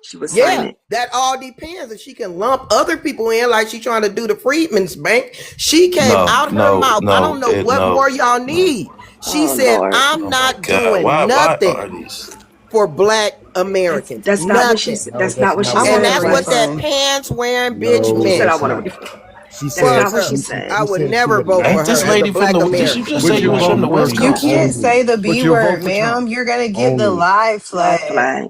She was signing Yeah, it. that all depends. If she can lump other people in like she trying to do the Freedmen's Bank, she came out her mouth. I don't know what more y'all need. She said, Lord. "I'm Oh my not God, doing why are nothing these? for Black Americans. That's not what she Nothing." said. That's not what she not said And in that's the what that refund. pants wearing No, bitch She said, meant. "I that's want to not. refund." She That's said. not what she She said. I would said she never would vote not. for Ain't this her as a lady from Black the? Did she American. just But say you you'll was from vote the for West him You Coast? can't only. say the But B you'll vote word, for Trump ma'am. You're gonna get the only. live Black flag. flag.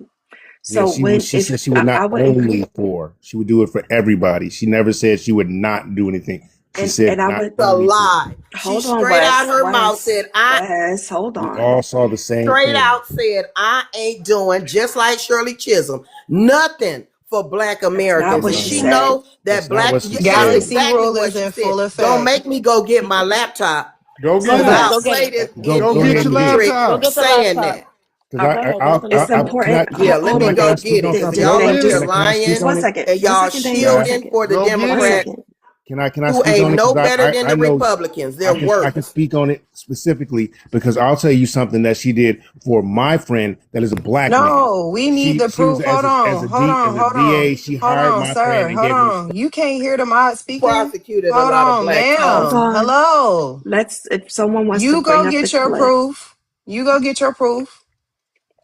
Yeah, So when she if said she would not I would only for. She would do it for everybody. She never said she would not do anything. She said and I not would A only for. lie. She hold on, straight out her mouth said, Wes, hold We on. all saw the same straight thing. out said, I ain't doing, just like Shirley Chisholm, nothing for Black That's not Americans. what And No, she she said. know that's that not Black, what she that's said. Galaxy exactly rule what is she in said. full Don't effect. make me go get my laptop Go So get because it. I'll Wes, say this Go in get your trick laptop. saying that. Because all right, it's can I important. Yeah, let Hold me on, can I go Dave. speak get on it Dave, because something? y'all Can up I here just speak just on lying one it? second. and One y'all second, Dave. Can One I shielding second. for the go get One it? Democrats second. Can I who speak on ain't it? no Because better than I the know Republicans. They're I can worse. speak on it specifically because I'll tell you something that she did for my friend that is a black man. No, we need the She was proof. Hold on, hold on, as a hold on, DA. She hold hired on, my friend sir. and Hold gave him. on. You can't hear the mod speaker? Prosecuted a Hold lot of on, Black Hold folks. ma'am. on. Hello. Let's if someone wants to You bring go up the get your clip. proof. You go get your proof.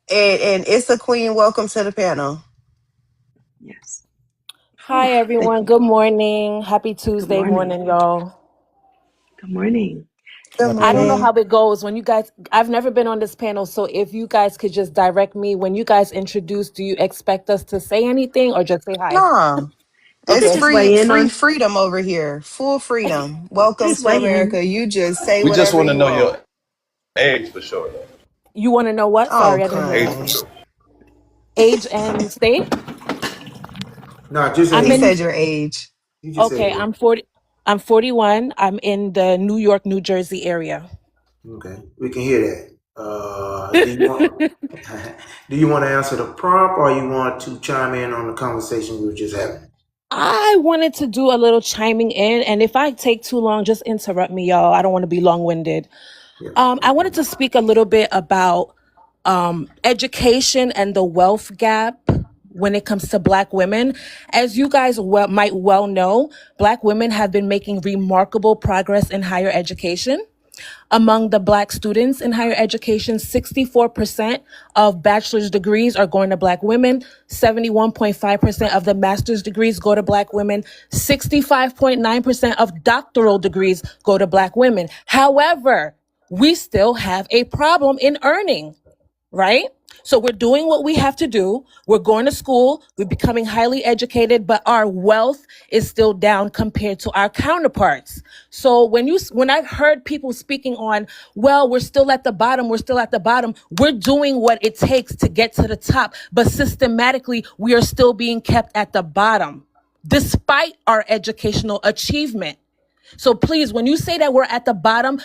And it's a queen. Welcome to the panel. Yes. Whew, Hi, thank everyone. you. Good morning. Happy Good Tuesday morning. morning, y'all. Good morning. Good Happy I don't know morning. how it goes when you guys, I've never been on this panel, so if you guys could just direct me, when you guys introduce, do you expect us to say anything or just say hi? Nah. You could It's Okay. just weigh in free on freedom over here. Full freedom. Welcome just to weigh in. America. You just say We just whatever want to you know want. your age for sure. You want to know what? Sorry, I didn't hear Age you. for Okay. sure. Age and state? No, just I'm He age. in, said your age. You just said okay, age. I'm 40. I'm 41. I'm in the New York, New Jersey area. Okay, we can hear that. Do you want do you want to answer the prompt, or you want to chime in on the conversation we were just having? I wanted to do a little chiming in, and if I take too long, just interrupt me, y'all. I don't want to be long-winded. Yeah. I wanted to speak a little bit about education and the wealth gap when it comes to Black women. As you guys might well know, Black women have been making remarkable progress in higher education. Among the Black students in higher education, 64% of bachelor's degrees are going to Black women. 71.5% of the master's degrees go to Black women. 65.9% of doctoral degrees go to Black women. However, we still have a problem in earning, right? So we're doing what we have to do. We're going to school. We're becoming highly educated, but our wealth is still down compared to our counterparts. So when I've heard people speaking on, well, we're still at the bottom, we're doing what it takes to get to the top, but systematically we are still being kept at the bottom despite our educational achievement. So please, when you say that we're at the bottom,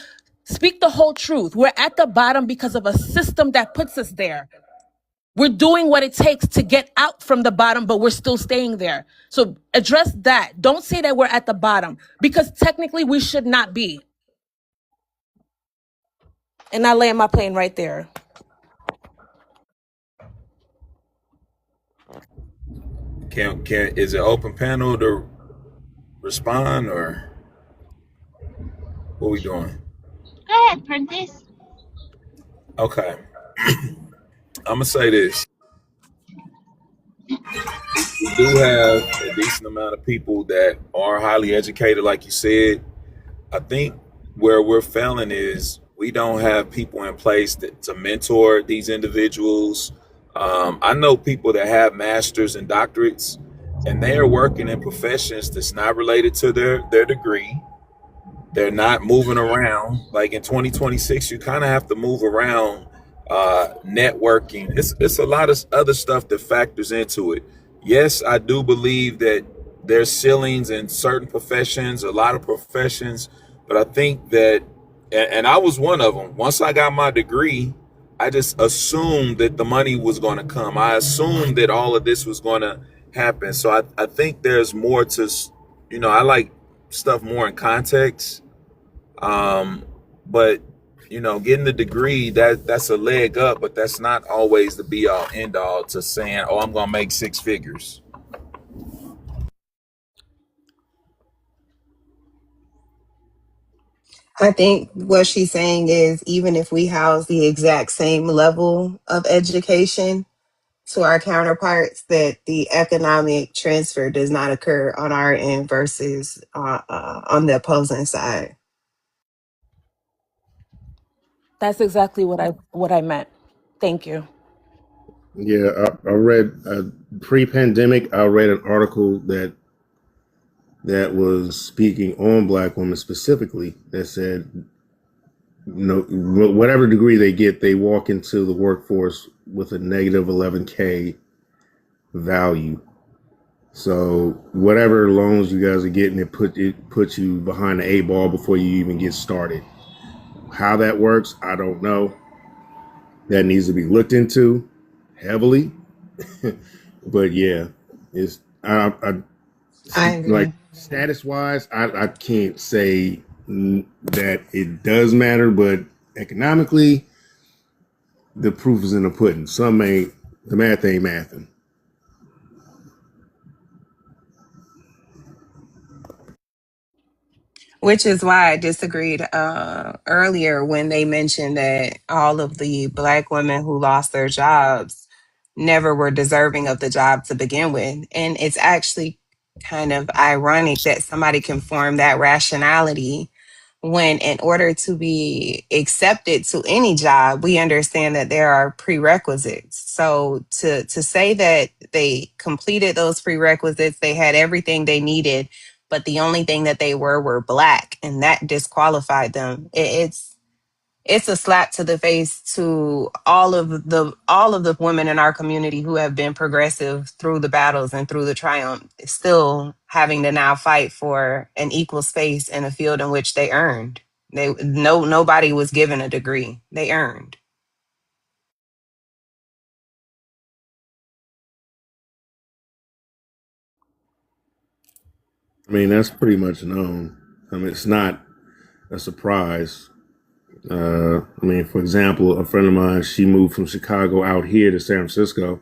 speak the whole truth. We're at the bottom because of a system that puts us there. We're doing what it takes to get out from the bottom, but we're still staying there. So address that. Don't say that we're at the bottom, because technically we should not be. And I land my plane right there. Can is it open panel to respond, or what we doing? Go ahead, Princess. Okay. I'm gonna say this. We do have a decent amount of people that are highly educated, like you said. I think where we're failing is we don't have people in place to mentor these individuals. I know people that have masters and doctorates, and they are working in professions that's not related to their degree. They're not moving around. Like in 2026, you kind of have to move around. Networking. It's a lot of other stuff that factors into it. Yes, I do believe that there's ceilings in certain professions, a lot of professions, but I think that, and I was one of them. Once I got my degree, I just assumed that the money was going to come. I assumed that all of this was going to happen. So I think there's more to, I like stuff more in context. But getting the degree, that's a leg up, but that's not always the be all end all to saying, oh, I'm gonna make six figures. I think what she's saying is even if we house the exact same level of education to our counterparts, that the economic transfer does not occur on our end versus on the opposing side. That's exactly what I meant. Thank you. Yeah, I read pre-pandemic. I read an article that was speaking on Black women specifically. That said, whatever degree they get, they walk into the workforce with a negative 11K value. So whatever loans you guys are getting, it puts you behind the 8 ball before you even get started. How that works, I don't know. That needs to be looked into heavily. But yeah, it's I agree. like status wise, I can't say that it does matter, but economically, the proof is in the pudding. The math ain't mathing. Which is why I disagreed earlier when they mentioned that all of the Black women who lost their jobs never were deserving of the job to begin with. And it's actually kind of ironic that somebody can form that rationality when, in order to be accepted to any job, we understand that there are prerequisites. So to say that they completed those prerequisites, they had everything they needed, but the only thing that they were Black, and that disqualified them. It's a slap to the face to all of the women in our community who have been progressive through the battles and through the triumph, still having to now fight for an equal space in a field in which they earned. Nobody was given a degree. They earned. I mean, that's pretty much known. I mean, it's not a surprise. I mean, for example, a friend of mine, she moved from Chicago out here to San Francisco,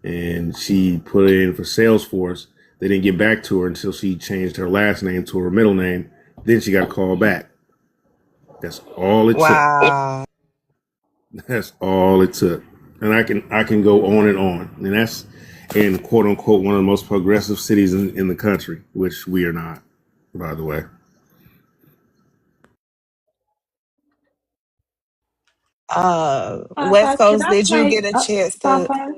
and she put in for Salesforce. They didn't get back to her until she changed her last name to her middle name. Then she got called back. That's all it took. Wow. That's all it took. And I can go on. And that's in quote unquote one of the most progressive cities in the country, which we are not, by the way. West Fafa, can Coast, I did you play get a chance to? Fafa?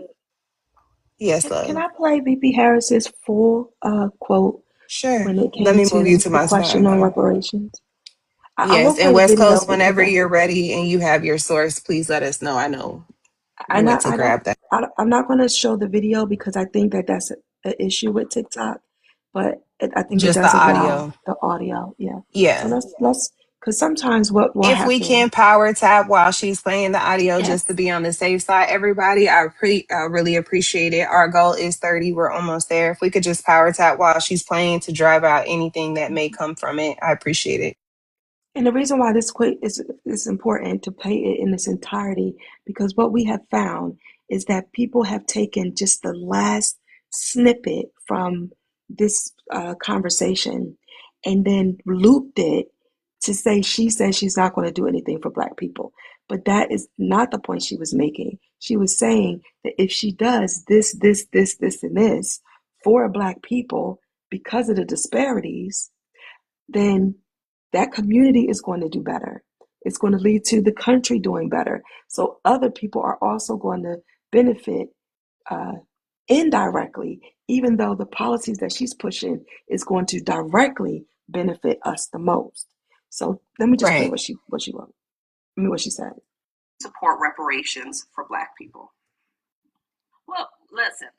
Yes, Can love. I play VP Harris's full quote Sure. when it Let came me move you to to the my question spot. on Hold on. reparations? I Yes, won't and play the West video Coast, because whenever you're ready and you have your source, please let us know. I know I, what not, to I don't grab that. I'm not going to show the video because I think that that's an issue with TikTok, but I think it Just the does allow audio. the audio. Yeah. So Yeah. let's because sometimes what will If we happen? can power tap while she's playing the audio just to Yes. be on the safe side, everybody, I really appreciate it. Our goal is 30. We're almost there. If we could just power tap while she's playing to drive out anything that may come from it, I appreciate it. And the reason why this quick is important to play it in its entirety, because what we have found is that people have taken just the last snippet from this conversation and then looped it to say she says she's not going to do anything for Black people. But that is not the point she was making. She was saying that if she does this, and this for Black people because of the disparities, then that community is going to do better. It's going to lead to the country doing better. So other people are also going to benefit uh, indirectly, even though the policies that she's pushing is going to directly benefit us the most. So let me just play Right. what she wrote. I mean, what she said. Support reparations for Black people. Well, listen,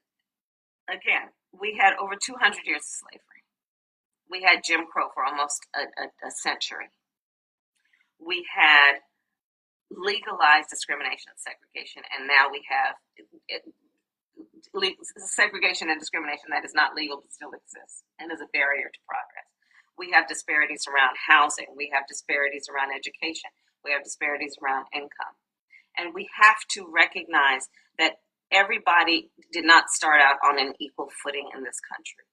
again, we had over 200 years of slavery. We had Jim Crow for almost a century. We had legalized discrimination and segregation, and now we have segregation and discrimination that is not legal but still exists and is a barrier to progress. We have disparities around housing. We have disparities around education. We have disparities around income. And we have to recognize that everybody did not start out on an equal footing in this country.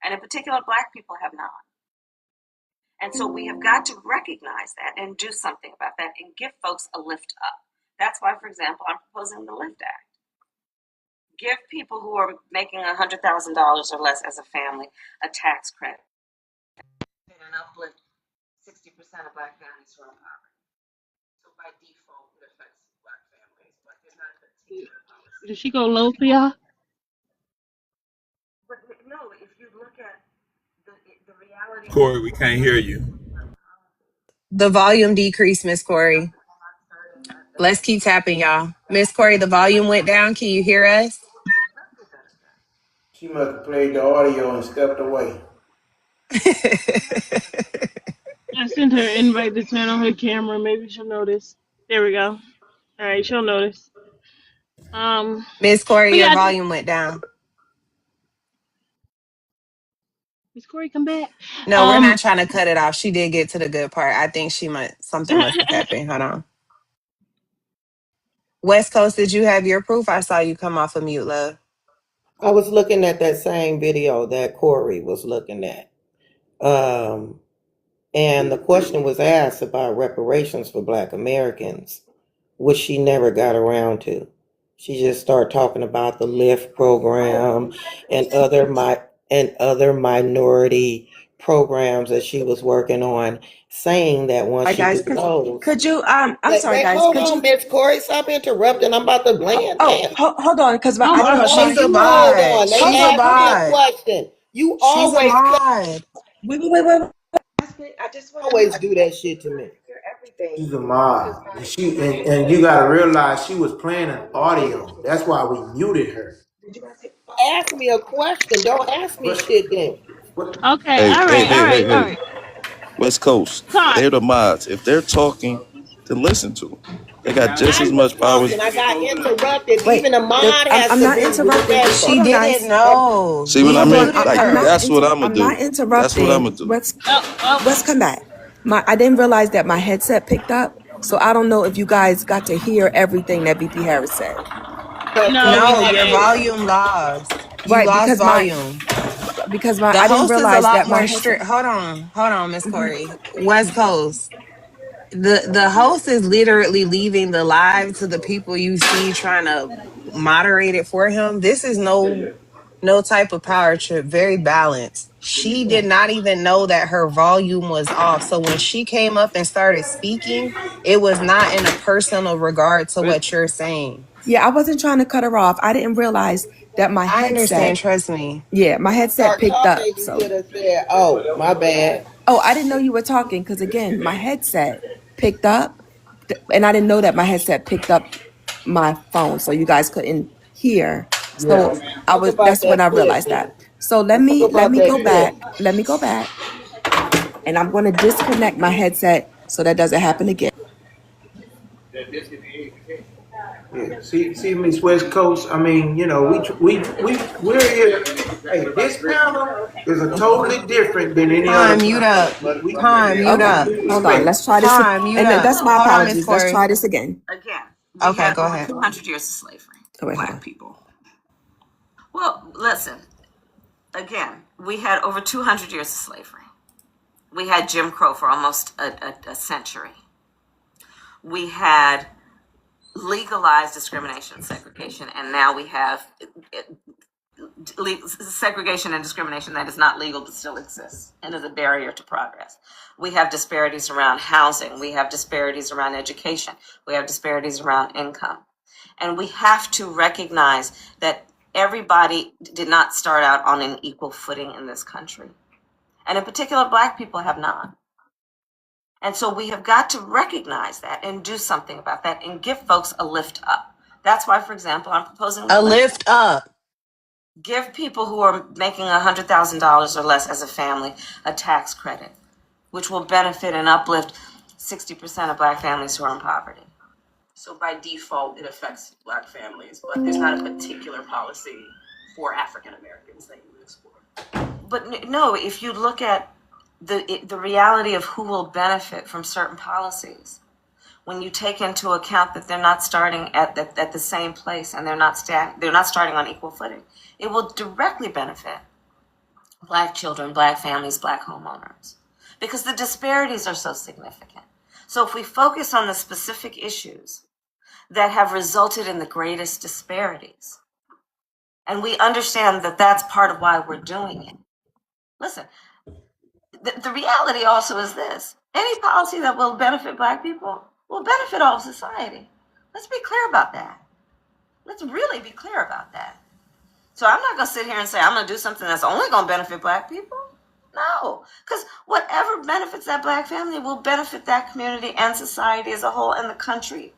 And in particular, Black people have not. And so we have got to recognize that and do something about that and give folks a lift up. That's why, for example, I'm proposing the LIFT Act. Give people who are making $100,000 or less as a family a tax credit. And uplift 60% of Black families from poverty. So by default, it affects Black families, but there's not a particular policy. Did she go low for y'all? But no, if you look at the reality of Corey, we can't hear you. The volume decreased, Miss Corey. Let's keep tapping, y'all. Miss Corey, the volume went down. Can you hear us? She must have played the audio and stepped away. I sent her an invite to turn on her camera. Maybe she'll notice. There we go. All right, she'll notice. Miss Corey, But your yeah, volume went down. Miss Corey, come back. No, we're not trying to cut it off. She did get to the good part. I think something must have happened. Hold on. West Coast, did you have your proof? I saw you come off of mute, love. I was looking at that same video that Corey was looking at. And the question was asked about reparations for Black Americans, which she never got around to. She just started talking about the LIFT program and other minority programs that she was working on, saying that once All right, she guys, gets those. could you I'm Wait, sorry, wait, guys. hold Could on, you Miss Corey. Stop interrupting. I'm about to land. Damn. hold on, because Oh I Hold don't on. know. No, She's a you hold mod. on. They She's a asked me a mod. question. You She's a always mod. Wait. I just want to know. always do that shit to me. Hear everything She's a because mod. my And you gotta realize she was playing an audio. That's why we muted her. did you guys hear? Ask me a question. Don't ask me But shit then. what okay. Hey, All hey, right. All hey, hey, right. All hey. right. West Coast, Todd. they're the mods. If they're talking, then listen to them. They got just I as was much power. talking. I got interrupted. Wait, Even a mod has I'm to not be interrupting. respectful. Hold She on, didn't guys. know. See what I We Hold mean? on. muted Like her. that's what I'm gonna I'm not do. That's what I'm interrupting. gonna do. Let's come back. I didn't realize that my headset picked up, so I don't know if you guys got to hear everything that VP Harris said. So No, we we No, have your didn't. to. volume lost. You Right, lost volume. because The I didn't host is a realize lot that my more headset. strict. Hold on, Miss Corey. West Coast. The host is literally leaving the live to the people you see trying to moderate it for him. This is no no type of power trip, very balanced. She did not even know that her volume was off. So when she came up and started speaking, it was not in a personal regard to what you're saying. Yeah, I wasn't trying to cut her off. I didn't realize that my I understand, headset, trust me. yeah, my headset Start picked up. talking, you So, could have said, "Oh, my bad." oh, I didn't know you were talking because again, my headset picked up, and I didn't know that my headset picked up my phone, so you guys couldn't hear. So Talk about that's when that I clip. realized that. So let Talk me about that go clip. back. Let me go back, and I'm going to disconnect my headset so that doesn't happen again. Yeah. See, Miss West Coast. I mean, you know, we're here. Hey, this panel is a totally different than any other Time, mute panel. up. But we Time, mute Okay, up. hold on. Let's try this. Time, mute And up. that's my Hold on, Miss apologies. Let's Corey. try this again. Again, we Okay, had go over ahead. 200 years of slavery, Oh, wait, hold black on. people. Well, listen, again, we had over 200 years of slavery. We had Jim Crow for almost a century. We had legalized discrimination and segregation, and now we have segregation and discrimination that is not legal but still exists and is a barrier to progress. We have disparities around housing. We have disparities around education. We have disparities around income. And we have to recognize that everybody did not start out on an equal footing in this country. And in particular, Black people have not. And so we have got to recognize that and do something about that and give folks a lift up. That's why, for example, I'm proposing A lift up. give people who are making $100,000 or less as a family a tax credit, which will benefit and uplift 60% of Black families who are in poverty. So by default, it affects Black families, but there's not a particular policy for African Americans that you would explore. But no, if you look at the reality of who will benefit from certain policies, when you take into account that they're not starting at the same place and they're not starting on equal footing, it will directly benefit Black children, Black families, Black homeowners, because the disparities are so significant. So if we focus on the specific issues that have resulted in the greatest disparities, and we understand that that's part of why we're doing it. Listen, the reality also is this: any policy that will benefit Black people will benefit all of society. Let's be clear about that. Let's really be clear about that. So I'm not going to sit here and say I'm going to do something that's only going to benefit Black people. No, because whatever benefits that Black family will benefit that community and society as a whole and the country.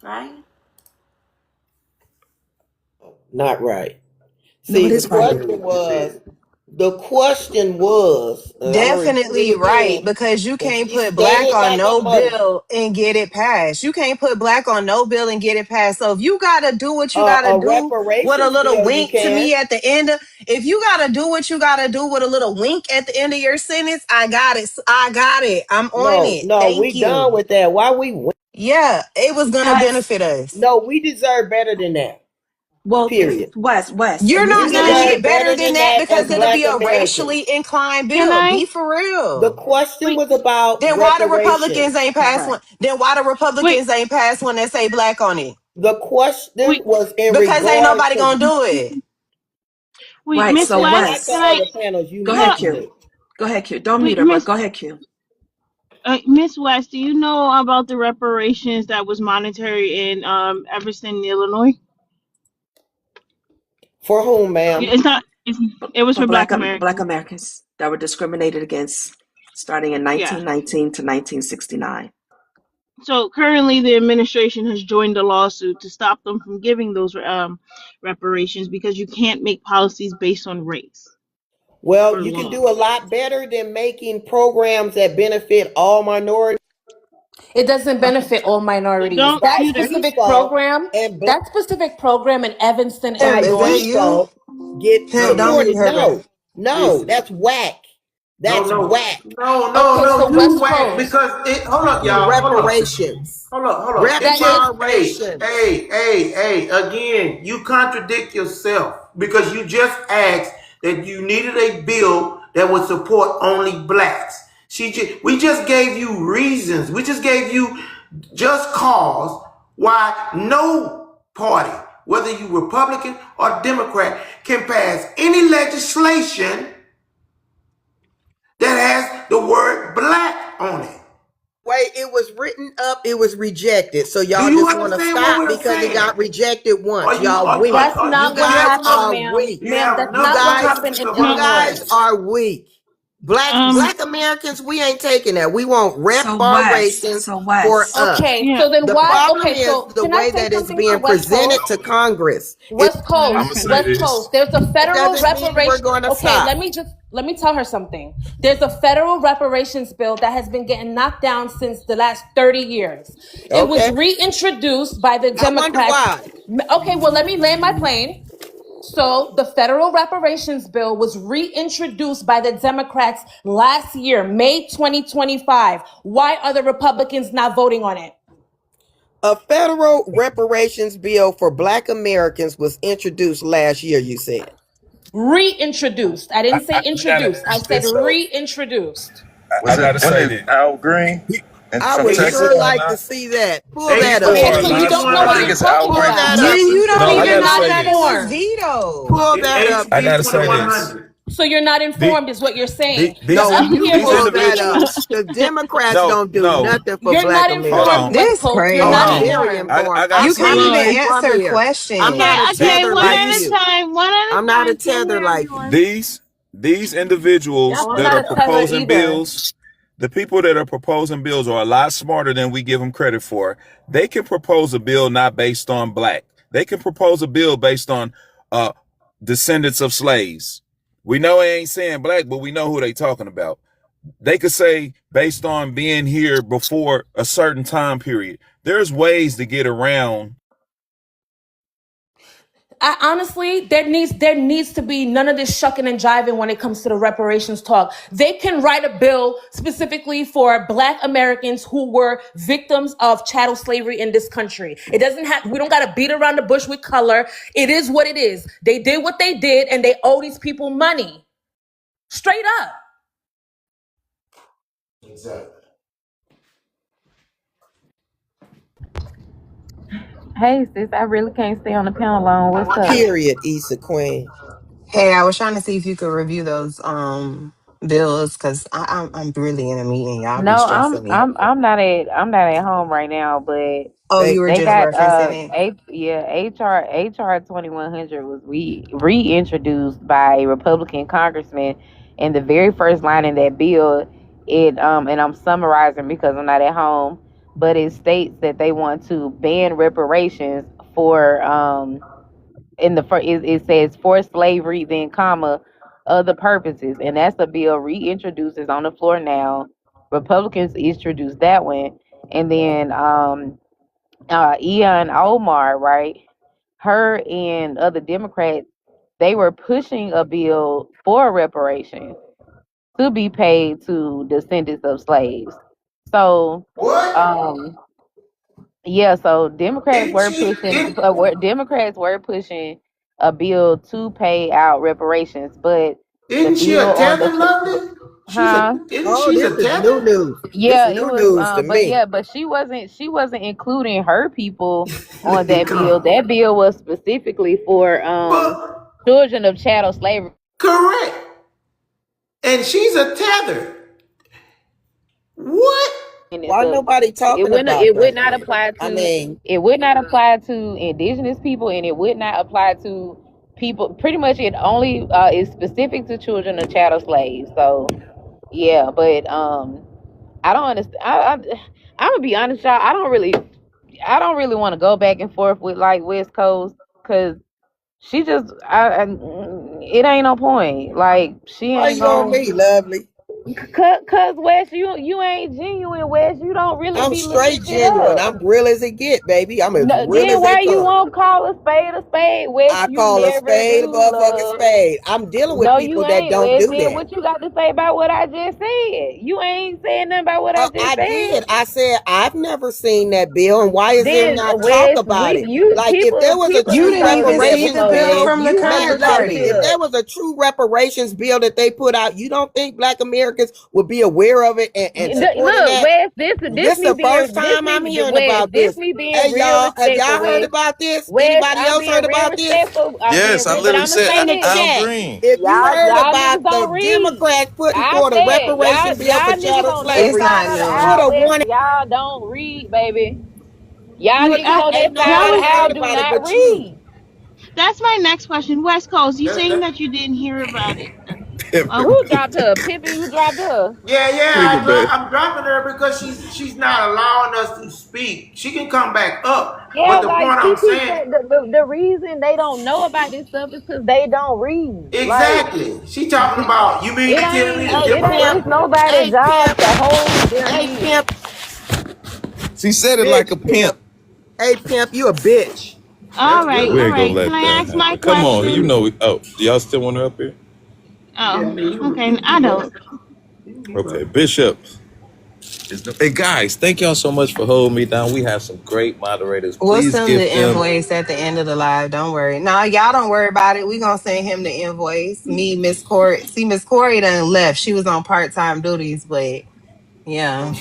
Right? Not right. No, See, it is right. the question was, I'm gonna repeat Definitely it right, again, because you and can't she put Black stated on like no a mother. bill and get it passed. You can't put Black on no bill and get it passed. So if you gotta do what you gotta A do with a reparations little bill, you wink to me can. at the end of, if you gotta do what you gotta do with a little wink at the end of your sentence, I got it. I got it. I'm on it. No, Thank we done you. with that. Why we? Yeah, it was gonna benefit us. No, we deserve better than that. Well, Period. West, You're and this not is gonna the issue. get better than that because as it'll Black be a Americans. racially inclined Can bill. I? Be for real. The question was about Then why the Republicans reparations. ain't passed one? Then why the Republicans ain't passed one that say Black on it? The question was in Because ain't regard nobody to. gonna do it. Wait, Right. Miss So West, Like the can I? other panels, you go ahead, Hold mentioned Q. it. Go ahead, Q. Don't mute Wait, her, but Miss go ahead, Q. Miss West, do you know about the reparations that was monetary in Evanston, Illinois? For whom, ma'am? It's not. It was for Black Black Americans. Americans that were discriminated against starting in Yeah. 1919 to 1969. So currently, the administration has joined a lawsuit to stop them from giving those reparations because you can't make policies based on race. Well, For you can law. do a lot better than making programs that benefit all minorities. It doesn't benefit all minorities. Don't By mute her. That specific program in Evanston, Pimp, is that Illinois. you? get Pimp, don't mute supported. her, bro. No, that's whack. That's whack. You whack because hold up, y'all. Reparations. Hold up. Reparations. Hey, again, you contradict yourself because you just asked that you needed a bill that would support only Blacks. We just gave you reasons. We just gave you just cause why no party whether you Republican or Democrat, can pass any legislation that has the word black on it. Wait, it was written up, it was rejected. So Do y'all you just want to understand what stop we're because it saying? got rejected once. Y'all weak. That's You not You what guys happened, are ma'am. weak. Ma'am, that's You not what guys, happened in you Illinois. guys are weak. Black Americans, we ain't taking that. We want reparations for us. Okay, so then The why? problem Okay, is so the can I way say that it's something to being West presented Coast? to Congress. West Coast, I'ma say West this. Coast. There's a It federal doesn't mean we're reparation. going to Okay, stop. let me tell her something. There's a federal reparations bill that has been getting knocked down since the last 30 years. It was Okay. reintroduced by the I wonder Democrats. why. Okay, well, let me land my plane. So the federal reparations bill was reintroduced by the Democrats last year, May 2025. Why are the Republicans not voting on it? A federal reparations bill for Black Americans was introduced last year, you said. Reintroduced. I didn't say I gotta introduced. I ask said this though. reintroduced. I gotta say this. Al Green I from would Texas? sure like to see that. Pull that up. Okay, so you don't know I what think you're it's Al talking Green. about. Pull that up. You don't No, I even gotta know say that this. it was Informed. vetoed. Pull that up. I gotta say this. So you're not informed, is what you're saying. These, No, Up you here, pull that up. individuals. The Democrats No, don't do no. nothing for you're Black not Americans. informed, West This Coast. You're Oh, not I'm crazy. very informed. informed. I gotta I'm You say can't this. even from answer here. I'm questions. not a Okay, tether one like at a you. time. One at a I'm not a time. Can't tether hear like you. everyone. These individuals I'm that not are a tether proposing either. bills, the people that are proposing bills are a lot smarter than we give them credit for. They can propose a bill not based on black. They can propose a bill based on descendants of slaves. We know they ain't saying black, but we know who they talking about. They could say based on being here before a certain time period. There's ways to get around. Honestly, there needs to be none of this shucking and jiving when it comes to the reparations talk. They can write a bill specifically for Black Americans who were victims of chattel slavery in this country. It doesn't have. We don't got to beat around the bush with color. It is what it is. They did what they did, and they owe these people money. Straight up. Exactly. Hey sis, I really can't stay on the panel long. What's up? Period, Issa Queen. Hey, I was trying to see if you could review those bills because I'm really in a meeting. Y'all be No, I'm stressing me. I'm I'm not at home right now, but Oh, you were they just got referencing it. HR 2100 was reintroduced by a Republican congressman, and the very first line in that bill, and I'm summarizing because I'm not at home, but it states that they want to ban reparations for it says for slavery, then comma, other purposes, and that's a bill reintroduced, is on the floor now. Republicans introduced that one, and then Ian Omar, right? Her and other Democrats, they were pushing a bill for reparations to be paid to descendants of slaves. So What? yeah, so Democrats Didn't were she? pushing a bill to pay out reparations, but the Isn't she bill a on the tether, lovely? huh? Oh, She's this a is new tether? news. This Yeah, is it new was news to me. but she wasn't including her people on that Come bill. on. That bill was specifically for But children of chattel slavery. correct. And she's a tether. What? Why nobody It talking would about it would that not then? apply I to mean, indigenous people, and it would not apply to people. Pretty much, it only is specific to children of chattel slaves. So yeah, but I don't understand. I'm gonna be honest, y'all. I don't really want to go back and forth with like West Coast, because she just it ain't no point. Like she why ain't you on gonna. me, lovely? Cause Wes, you ain't genuine, Wes. You don't really I'm be looking straight shit genuine. up. I'm real as it get, baby. I'm as No, real then as they why you come. won't call a spade, Wes? I You call a never spade a do, motherfucking love. spade. I'm dealing with No, you people that ain't, don't Wes. do Then that. what you got to say about what I just said? You ain't saying nothing about what I just I said. did. I said I've never seen that bill, and why is there Then not talk Wes, about it? you Like if there was a people You true didn't even see reparations the bill bill, from the lovely. Congress If party. there was a true reparations bill that they put out, you don't think Black Americans Americans would be aware of it and supporting Look, that. Wes, this This me the being first time I'm hearing Wes, about this this. me being Hey real y'all, have respectful, y'all heard Wes. about this? Wes, Anybody I'm else being heard real about this? respectful. I'm being Yes, I real, but literally I'm gonna said say In the this. Al chat, Green. if you heard Y'all about niggas don't the read. Democrats putting I forth a said reparation bill for y'all niggas chattel on that It's slavery, not side of the you new. would aisle, have Wes. wanted. Y'all don't read, baby. Y'all You, niggas on that Ain't side of that the nobody was aisle heard do about it not but you. read. that's my next question. West Coast, you That, saying that, that you didn't hear about it? Pepper. Who Okay. dropped her? Pippin, you dropped her. yeah, Look at that. I'm dropping her because she's not allowing us to speak. She can come back up, Yeah, but the like point she I'm keeps saying, saying the reason they don't know about this stuff is because they don't read. Like exactly. She talking about. You mean it to tell me ain't the Hey it ain't it's pimp, Democrats? nobody's hey job pimp, to hold their hey head. pimp, She said it like bitch a pimp. pimp. Hey pimp, you a bitch. That's We good. All ain't gonna right. Can let I that ask my happen. Come on, you question? know. Oh, do y'all still want her up here? Yeah, I Oh, mean, okay. you can I keep up. don't. You can keep Okay, up. Bishop. Hey guys, thank y'all so much for holding me down. We have some great moderators. We'll Please send give the them. invoice at the end of the live. Don't worry. No, y'all don't worry about it. We gonna send him the invoice. Me, Miss Corey. See, Miss Corey done left. She was on part-time duties, but yeah,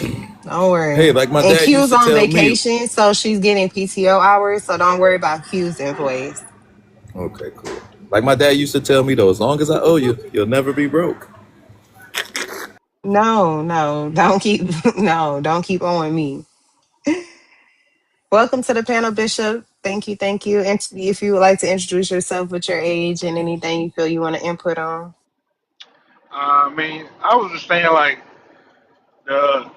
don't Hey, worry. like my And dad used Q's to on tell me. vacation, so she's getting PTO hours. So don't worry about Q's invoice. Okay, cool. Like my dad used to tell me though, as long as I owe you, you'll never be broke. No, don't keep no, don't keep owing me. Welcome to the panel, Bishop. Thank you. And if you would like to introduce yourself with your age and anything you feel you want to input on. I mean, I was just saying, like, the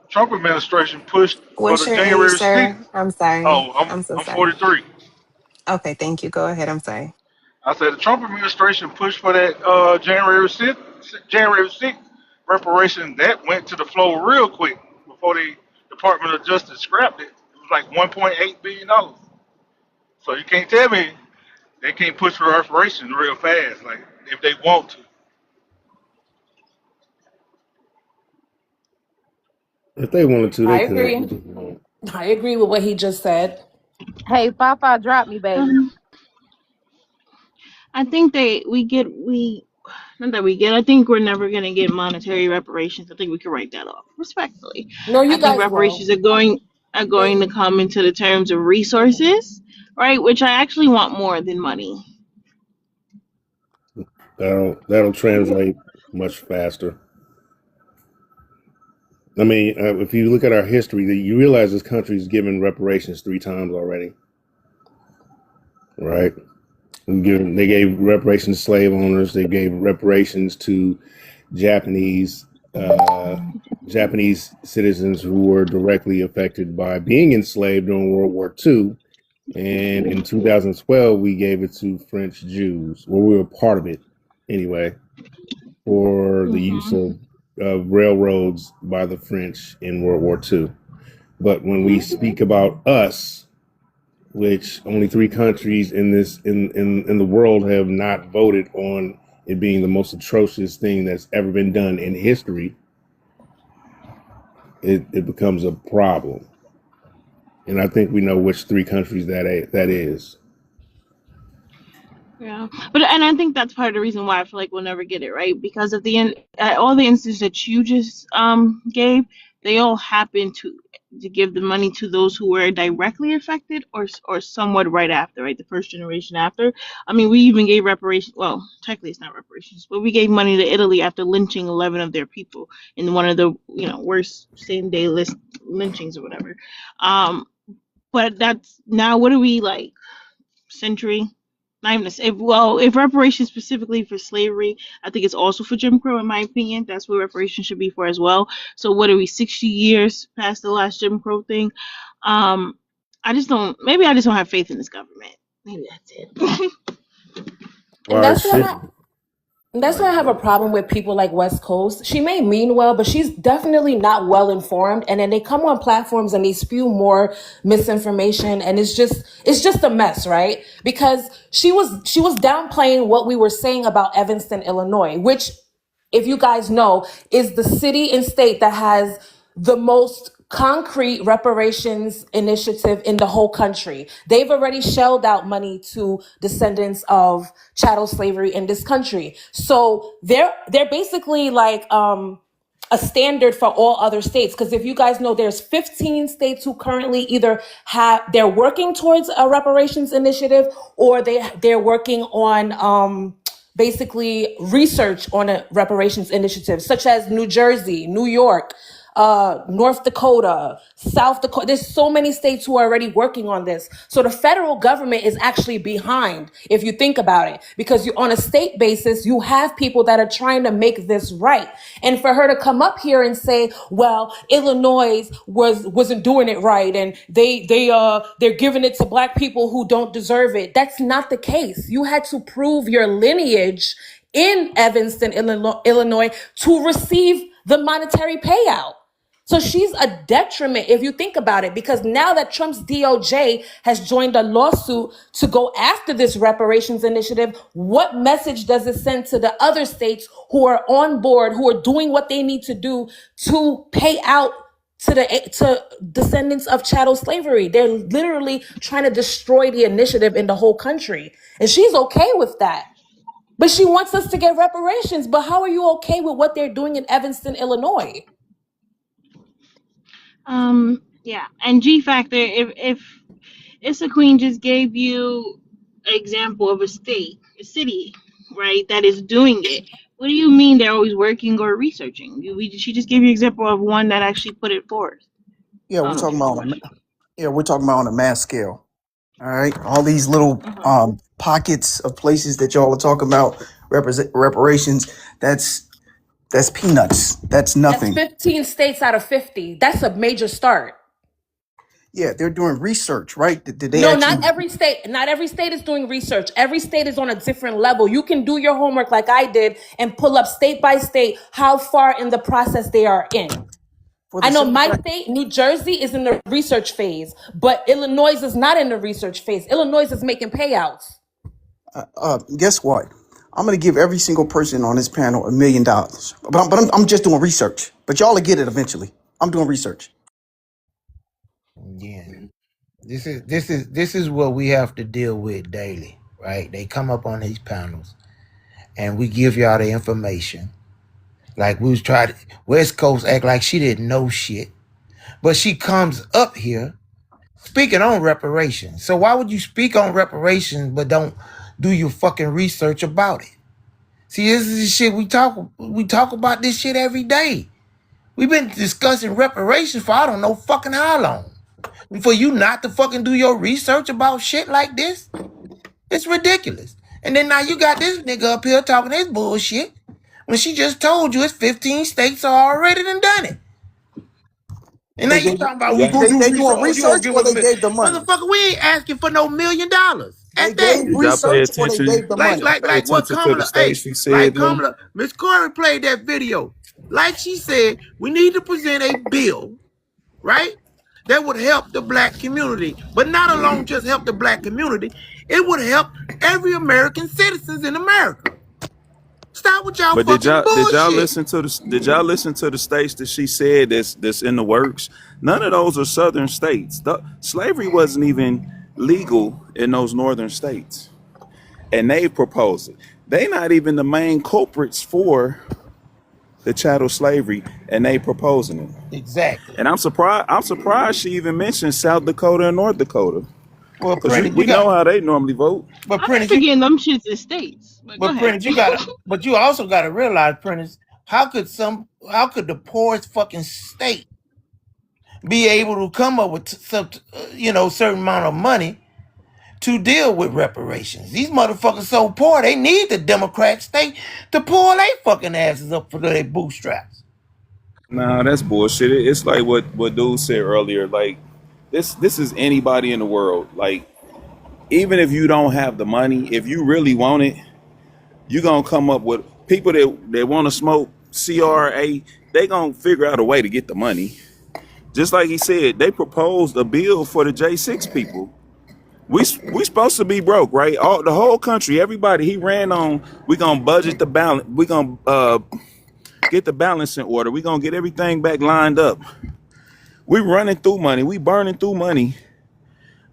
Trump administration pushed for What's the your age, January 6th. sir? I'm sorry. Oh, I'm so I'm sorry. 43. Okay, thank you. Go ahead. I'm sorry. I said the Trump administration pushed for that January 6th reparation. That went to the floor real quick before the Department of Justice scrapped it. It was like $1.8 billion. So you can't tell me they can't push for reparation real fast, like if they want to. If they wanted to, they I could. agree. I agree with what he just said. Hey, Fafa, drop me, baby. I think we not that we get. I think we're never gonna get monetary reparations. I think we can write that off respectfully. No, I you think guys reparations will. are going to come into the terms of resources, right? Which I actually want more than money. That'll translate much faster. I mean, if you look at our history, you realize this country's given reparations 3 times already, right? They gave reparations to slave owners. They gave reparations to Japanese Japanese citizens who were directly affected by being enslaved during World War II. And in 2012, we gave it to French Jews. Well, we were part of it anyway, for the use of railroads by the French in World War II. But when we speak about us, which only 3 countries in the world have not voted on it being the most atrocious thing that's ever been done in history, it becomes a problem. And I think we know which 3 countries that is. Yeah, but and I think that's part of the reason why I feel like we'll never get it right, because at the end, all the instances that you just gave, they all happen to give the money to those who were directly affected or somewhat right after, right, the first generation after. I mean, we even gave reparations. Well, technically it's not reparations, but we gave money to Italy after lynching 11 of their people in one of the worst same day list lynchings or whatever. But that's now, what are we, like, century? Not even if reparations specifically for slavery, I think it's also for Jim Crow, in my opinion. That's what reparations should be for as well. So what are we, 60 years past the last Jim Crow thing? Maybe I just don't have faith in this government. Maybe that's it. And Or it that's why should. I have a problem with people like West Coast. She may mean well, but she's definitely not well informed. And then they come on platforms and they spew more misinformation, and it's just a mess, right? Because she was downplaying what we were saying about Evanston, Illinois, which, if you guys know, is the city and state that has the most concrete reparations initiative in the whole country. They've already shelled out money to descendants of chattel slavery in this country. So they're basically like a standard for all other states. Because if you guys know, there's 15 states who currently either they're working towards a reparations initiative, or they're working on basically research on a reparations initiative, such as New Jersey, New York, North Dakota, South Dakota. There's so many states who are already working on this. So the federal government is actually behind, if you think about it, because on a state basis, you have people that are trying to make this right. And for her to come up here and say, well, Illinois wasn't doing it right, and they're giving it to black people who don't deserve it. That's not the case. You had to prove your lineage in Evanston, Illinois, to receive the monetary payout. So she's a detriment if you think about it, because now that Trump's DOJ has joined a lawsuit to go after this reparations initiative, what message does it send to the other states who are on board, who are doing what they need to do to pay out to descendants of chattel slavery? They're literally trying to destroy the initiative in the whole country. And she's okay with that. But she wants us to get reparations. But how are you okay with what they're doing in Evanston, Illinois? Yeah, and G Factor, if Issa Queen just gave you an example of a city, right, that is doing it, what do you mean they're always working or researching? She just gave you an example of one that actually put it forth. Yeah, we're talking about on a mass scale. All right, all these little pockets of places that y'all are talking about reparations. That's peanuts. That's nothing. That's 15 states out of 50. That's a major start. Yeah, they're doing research, right? No, not every state. Not every state is doing research. Every state is on a different level. You can do your homework like I did and pull up state by state how far in the process they are in. I know my state, New Jersey, is in the research phase, but Illinois is not in the research phase. Illinois is making payouts. Guess what? I'm going to give every single person on this panel $1 million, but I'm just doing research. But y'all will get it eventually. I'm doing research. Yeah, this is what we have to deal with daily, right? They come up on these panels, and we give y'all the information. Like we was trying to, West Coast act like she didn't know shit, but she comes up here speaking on reparations. So why would you speak on reparations but don't do your fucking research about it? See, this is the shit we talk about this shit every day. We've been discussing reparations for I don't know fucking how long. For you not to fucking do your research about shit like this, it's ridiculous. And then now you got this nigga up here talking this bullshit when she just told you it's 15 states already done it. And now you talking about they doing research or they gave the money? Motherfucker, we ain't asking for no $1 million. They gave research or they gave the money. Like what Kamala, Miss Corey played that video. Like she said, we need to present a bill, right? That would help the black community, but not alone just help the black community. It would help every American citizens in America. Stop with y'all fucking bullshit. Did y'all listen to the states that she said that's in the works? None of those are southern states. Slavery wasn't even legal in those northern states, and they proposed it. They not even the main culprits for the chattel slavery, and they proposing it. Exactly. And I'm surprised she even mentioned South Dakota and North Dakota. Well, we know how they normally vote. But I'm forgetting them shits in states. But Prentice, you also gotta realize, Prentice, how could the poorest fucking state be able to come up with certain amount of money to deal with reparations? These motherfuckers so poor they need the Democrat state to pull their fucking asses up for their bootstraps. Nah, that's bullshit. It's like what dude said earlier. Like this is anybody in the world. Like even if you don't have the money, if you really want it, you're gonna come up with people that want to smoke CRA. They gonna figure out a way to get the money. Just like he said, they proposed a bill for the J6 people. We supposed to be broke, right? The whole country, everybody. He ran on. We gonna budget the balance. We gonna get the balance in order. We gonna get everything back lined up. We running through money. We burning through money.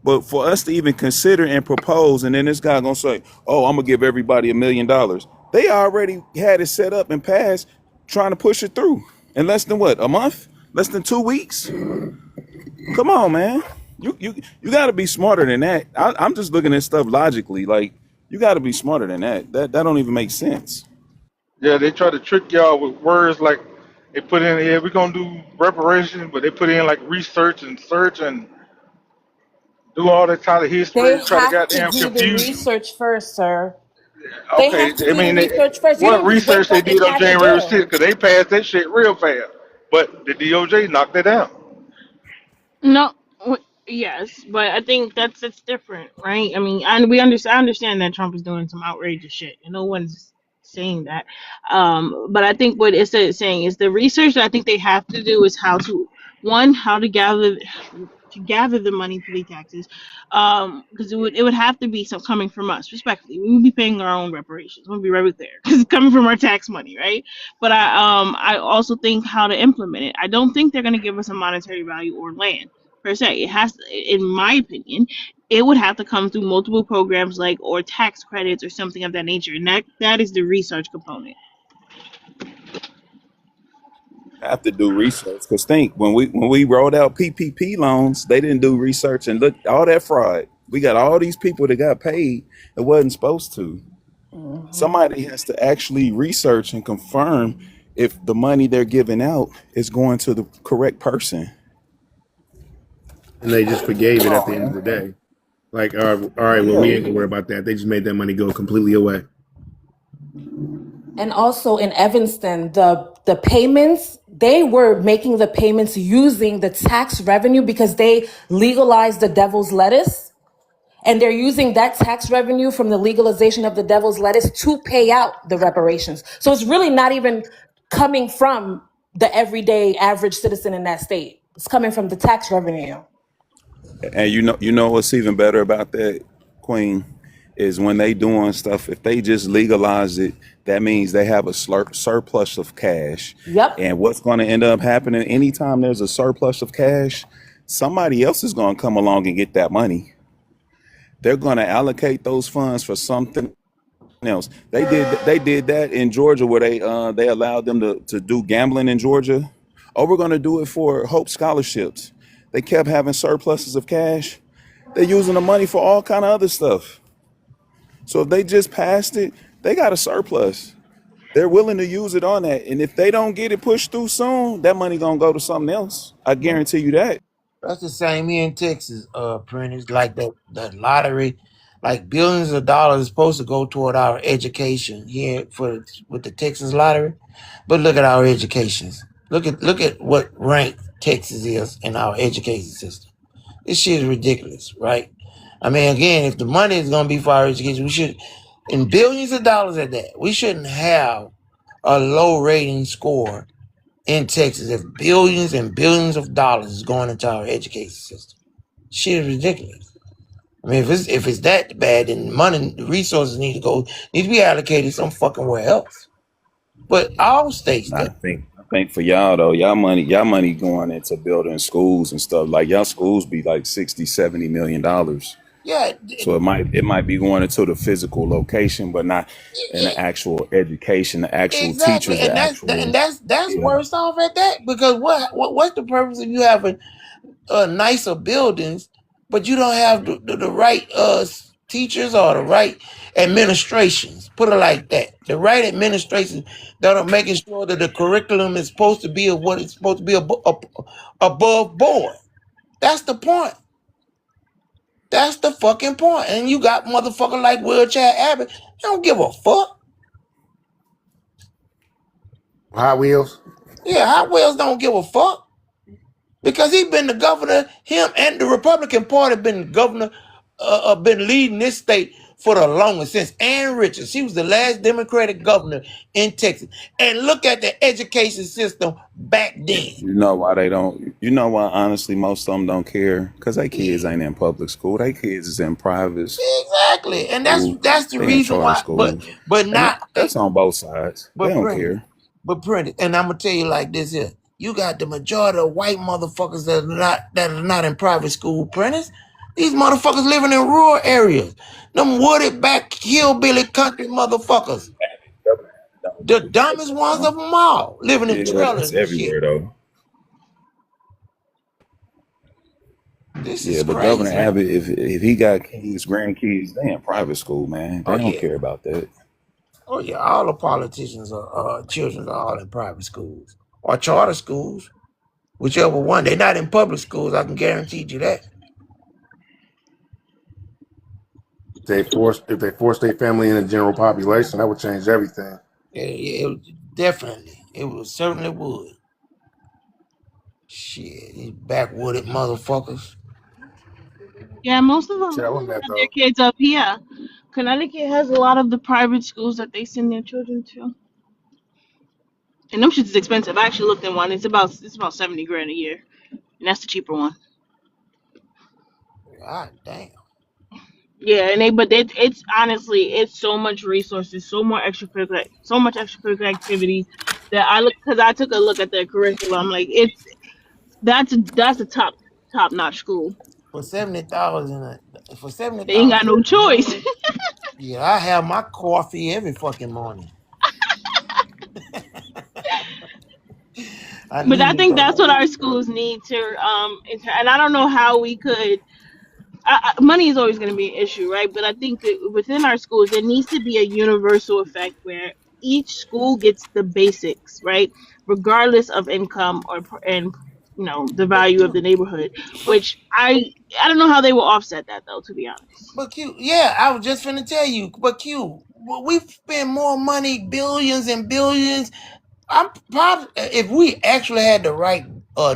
But for us to even consider and propose, and then this guy gonna say, "Oh, I'm gonna give everybody $1 million." They already had it set up and passed, trying to push it through. In less than what? A month? Less than 2 weeks? Come on, man. You got to be smarter than that. I'm just looking at stuff logically. Like you got to be smarter than that. That don't even make sense. Yeah, they try to trick y'all with words like they put in, yeah, we're gonna do reparation, but they put in like research and search and do all that kind of They history, try to have to goddamn do the confuse you. research first, sir. They Okay, have to I do the mean, research first. You what don't just research wake they up did and on have it January done. 6th, because they passed that shit real fast, but the DOJ knocked it down. No, yes, but I think that's different, right? I mean, and I understand that Trump is doing some outrageous shit, and no one's saying that. But I think what it's saying is the research that I think they have to do is how to gather the money to the taxes, because it would have to be some coming from us, respectfully. We would be paying our own reparations. We'll be right there because it's coming from our tax money, right? But I also think how to implement it. I don't think they're going to give us a monetary value or land per se. It has to, in my opinion, it would have to come through multiple programs like or tax credits or something of that nature, and that is the research component. Have to do research because think when we rolled out PPP loans, they didn't do research and look all that fraud. We got all these people that got paid that wasn't supposed to. Somebody has to actually research and confirm if the money they're giving out is going to the correct person. And they just forgave Come it at the on, end of the man. day. Like, all right, well, we Yeah. ain't gonna worry about that. They just made that money go completely away. And also in Evanston, the payments, they were making the payments using the tax revenue because they legalized the devil's lettuce. And they're using that tax revenue from the legalization of the devil's lettuce to pay out the reparations. So it's really not even coming from the everyday average citizen in that state. It's coming from the tax revenue. And you know what's even better about that, Queen, is when they doing stuff. If they just legalize it, that means they have a surplus of cash. Yep. And what's going to end up happening anytime there's a surplus of cash, somebody else is going to come along and get that money. They're going to allocate those funds for something else. They did that in Georgia where they allowed them to do gambling in Georgia. Oh, we're going to do it for Hope scholarships. They kept having surpluses of cash. They're using the money for all kind of other stuff. So if they just passed it, they got a surplus. They're willing to use it on that. And if they don't get it pushed through soon, that money gonna go to something else. I guarantee you that. That's the same here in Texas, Prentice. Like the lottery, like billions of dollars is supposed to go toward our education here with the Texas lottery. But look at our educations. Look at what rank Texas is in our education system. This shit is ridiculous, right? I mean, again, if the money is gonna be for our education, we should, in billions of dollars at that, we shouldn't have a low rating score in Texas if billions and billions of dollars is going into our education system. Shit is ridiculous. I mean, if it's that bad, then money, the resources need to be allocated some fucking where else. But all states, I think for y'all though, y'all money going into building schools and stuff. Like y'all schools be like 60, $70 million. yeah, So it might be going into the physical location, but not in the actual education, the actual exactly, teachers, the and actual that's yeah. worse off at that because what's the purpose of you having nicer buildings, but you don't have the right teachers or the right administrations. Put it like that. The right administration that are making sure that the curriculum is supposed to be what it's supposed to be above board. That's the point. That's the fucking point. And you got motherfucker like Wheelchair Abbott. They don't give a fuck. Hot Wheels. Yeah, Hot Wheels don't give a fuck. Because he been the governor, him and the Republican Party been governor, been leading this state for the longest since Ann Richards. She was the last Democratic governor in Texas. And look at the education system back then. You know why they don't? You know why? Honestly, most of them don't care because their kids ain't in public school. Their kids is in private Exactly, and school. that's the They in reason charter why. schools, But and not. that's on both sides. They But don't Prentice, care. and I'm gonna tell you like this here. You got the majority of white motherfuckers that are not in private school, Prentice. These motherfuckers living in rural areas. Them wooded back hillbilly country motherfuckers. The dumbest ones of them all, living in Yeah, trailers that's and shit. everywhere though. This Yeah, is but Governor crazy. Abbott, if he got kids, grandkids, they in private school, man. They Oh don't yeah. care about that. Oh yeah. All the politicians are children are all in private schools or charter schools, whichever one. They're not in public schools. I can guarantee you that. If they force their family in the general population, that would change everything. Definitely. Certainly would. Shit, these backwooded motherfuckers. Yeah, most of them Tell them that have their though. kids up here. Connecticut has a lot of the private schools that they send their children to, and them shits is expensive. I actually looked at one. It's about 70 grand a year, and that's the cheaper one. God damn. Yeah, it's honestly it's so much resources, so much extracurricular activities that because I took a look at their curriculum. Like that's a top notch school. For 70,000, for They ain't got 70,000 no a choice. year. Yeah, I have my coffee every fucking morning. I But need I me think some. that's what our schools need to and I don't know how we could. Money is always going to be an issue, right? But I think that within our schools there needs to be a universal effect where each school gets the basics, right, regardless of income and the But value of the Q, neighborhood. but Which I don't know how they will offset that though, to be honest. but Q, yeah, I was just finna tell you. But Q, we spend more money, billions and billions. I'm probably if we actually had the right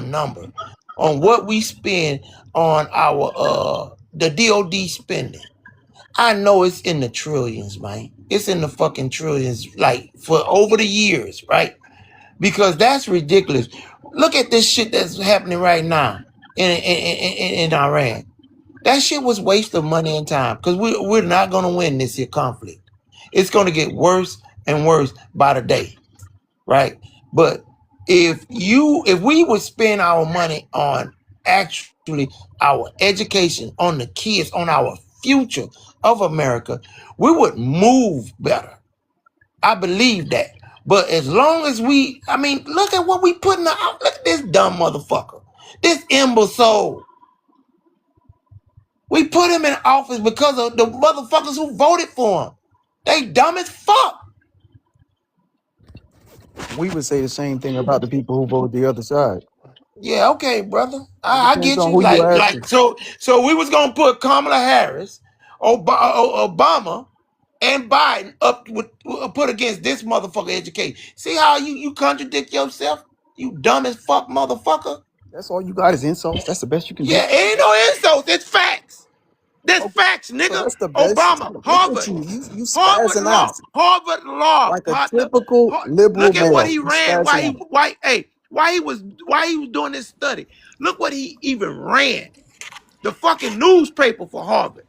number on what we spend on our the DOD spending. I know it's in the trillions, man. It's in the fucking trillions, like for over the years, right? Because that's ridiculous. Look at this shit that's happening right now in Iran. That shit was waste of money and time because we're not going to win this here conflict. It's going to get worse and worse by the day, right? But if we would spend our money on actually our education, on the kids, on our future of America, we would move better. I believe that. But as long as look at what we putting out. Look at this dumb motherfucker. This imbecile. We put him in office because of the motherfuckers who voted for him. They dumb as fuck. We would say the same thing about the people who voted the other side. Yeah, okay, brother. It I depends get on you. who you Like asking. so we was gonna put Kamala Harris, Obama, and Biden up with put against this motherfucker education. See how you contradict yourself? You dumb as fuck motherfucker. That's all you got is insults. That's the best you can do. Yeah, ain't no insults. It's facts. That's Okay, facts, so nigga. that's the best. Obama, Look at Harvard, you. You Harvard spazzing Law, out Harvard Law, like a partner. typical liberal Look at what male. he You ran. spazzing out. Why he was doing this study. Look what he even ran. The fucking newspaper for Harvard.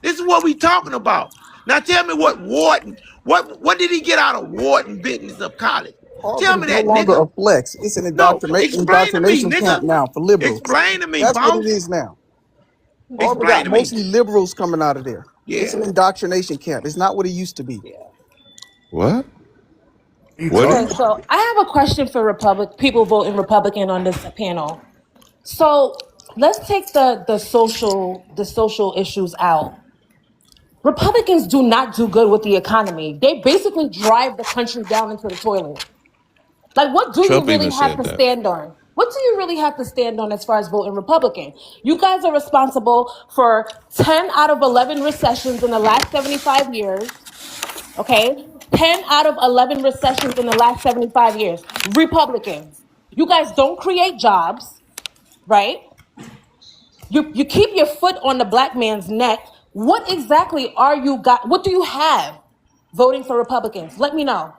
This is what we talking about. Now tell me what what did he get out of Wharton Business of College? Harvard Tell is me no that, longer nigga. a flex. It's an No, explain to me, indoctrination camp nigga. now for liberals. Explain to me, That's what it boss. is now. Harvard Explain got to me. mostly liberals coming out of there. It's Yeah. an indoctrination camp. It's not what it used to be. What? You What? Okay, talking? so I have a question for people voting Republican on this panel. So let's take the social issues out. Republicans do not do good with the economy. They basically drive the country down into the toilet. Like, what do you Trump really even have said to that. stand on? What do you really have to stand on as far as voting Republican? You guys are responsible for 10 out of 11 recessions in the last 75 years. Okay? 10 out of 11 recessions in the last 75 years. Republicans. You guys don't create jobs, right? You keep your foot on the black man's neck. What exactly what do you have voting for Republicans? Let me know.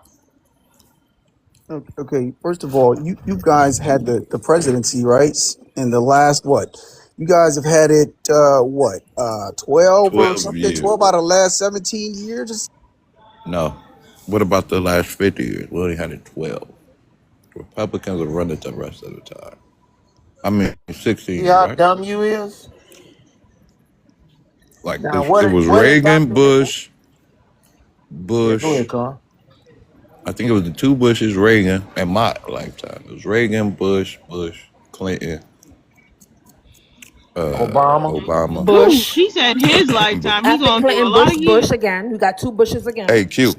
Okay, first of all, you guys had the presidency, right? In the last what? You guys have had it 12 or 12 something? years. 12 out of the last 17 years? No. What about the last 50 years? We only had it 12. Republicans will run it the rest of the time. I mean, 16 See years, how right? dumb you is? Like, Now it was what Reagan, indoctrination? Bush, Yeah, go ahead, Carl. I think it was the two Bushes, Reagan, and my lifetime. It was Reagan, Bush, Clinton, Obama. Obama. Ooh, Bush. he said his lifetime. He After going through a Clinton, lot of Bush, years. Bush again. You got two Bushes again. Hey, Q.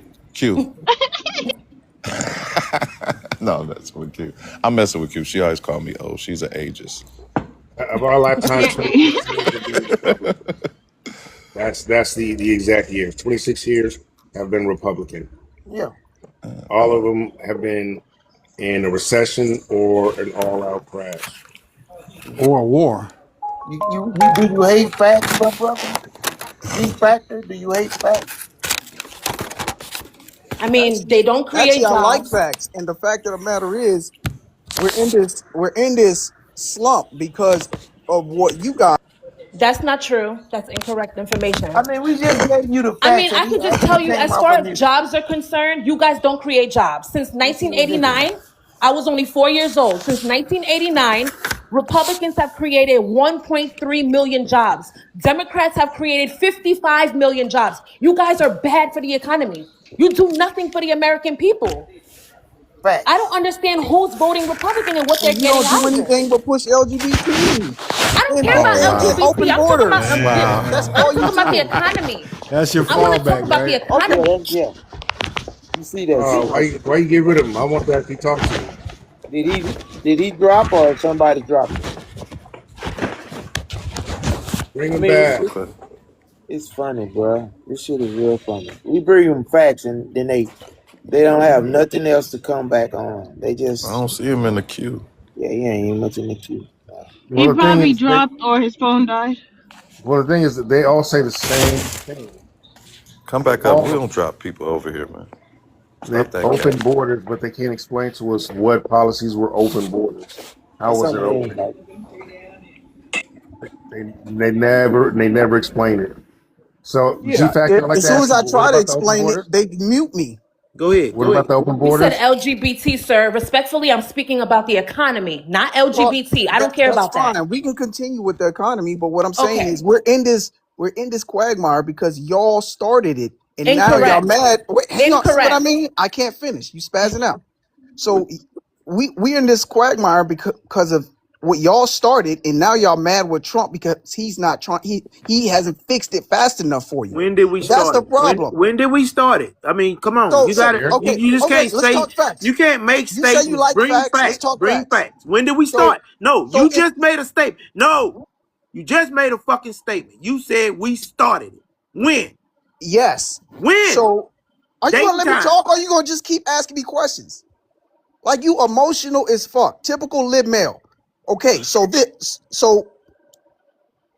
No, that's with Q. I'm messing with Q. She always called me old. She's an ageist. Of our lifetime, 26 years have been Republican. That's the exact years. 26 years have been Republican. Yeah. All of them have been in a recession or an all-out crash. Or a war. Do you hate facts, my brother? G Factor, do you hate facts? I mean, they don't Actually, create I like jobs. facts, and the fact of the matter is, we're in this slump because of what you guys. That's not true. That's incorrect information. I mean, we just gave you the I mean, facts, and I he could just tell actually you, came as off far of as his. jobs are concerned, you guys don't create jobs. Since This is ridiculous. 1989, I was only 4 years old. Since 1989, Republicans have created 1.3 million jobs. Democrats have created 55 million jobs. You guys are bad for the economy. You do nothing for the American people. Facts. I don't understand who's voting Republican and what they're You getting don't out do of it. anything but push LGBT I don't and, care and, about and, and LGBT. open I'm talking borders. about Wow. That's I'm all you talking about the do. economy. That's your I want to talk fallback, about the right? economy. Okay, yeah. You see that? Why you get rid of him? I want to actually talk to him. Did he drop or somebody dropped him? Bring I him mean, back. it's funny, bro. This shit is real funny. We bring them facts, and then they don't have nothing else to come back on. They I just don't see him in the queue. he ain't even much in the queue. He Well, the thing probably is, dropped or his phone died. that they all say the same thing. Come back up. We don't drop people over here, man. They Stop that open cat. borders, but they can't explain to us what policies were open borders. How That's was it something open? They never explain it. So G Yeah. Factor, I'd like As to soon ask as you, I what try to about the open explain it, borders? they mute me. Go ahead. What about the open You said borders? LGBT, sir. Respectfully, I'm speaking about the economy, not Well, LGBT. I don't care that's about that. fine. We can continue with the economy, but what I'm saying Okay. is we're in this quagmire because y'all started it, and now y'all Incorrect. mad. Wait, hang on. See what I Incorrect. mean? I can't finish. You spazzing out. So we in this quagmire because of what y'all started, and now y'all mad with Trump because he's not trying. He hasn't fixed it fast enough for you. When did we That's start the it? problem. When did we start it? I mean, come on. So You so got to okay You just okay. can't Let's say talk facts. you can't make You say you statements. like Bring facts. Let's facts. talk Bring facts. facts. When did we So start? No, so you if just made a statement. No, you just made a fucking statement. You said we started it. When? yes. When? So are you Date gonna and let me time. talk, or are you gonna just keep asking me questions? Like you emotional as fuck. Typical lib male. Okay, so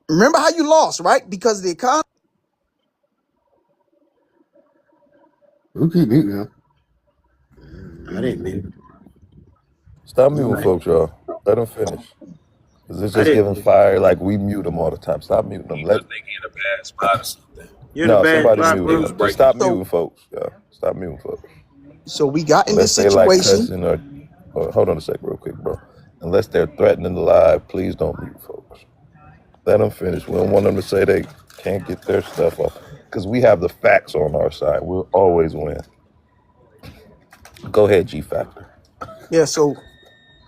remember how you lost, right? Because of the economy. Who keep muting him? I didn't mean. Stop muting folks, y'all. Let them finish. Cause it's I just giving didn't. fire like we mute them all the time. Stop muting them. Because they get a bad spot or something. You're in a No, bad somebody spot, muted bro. them. Just stop So muting folks. Yeah, stop muting folks. so we got in this Unless they like situation. cussing or hold on a sec, real quick, bro. Unless they're threatening the live, please don't mute folks. Let them finish. We don't want them to say they can't get their stuff off because we have the facts on our side. We'll always win. Go ahead, G Factor. Yeah, so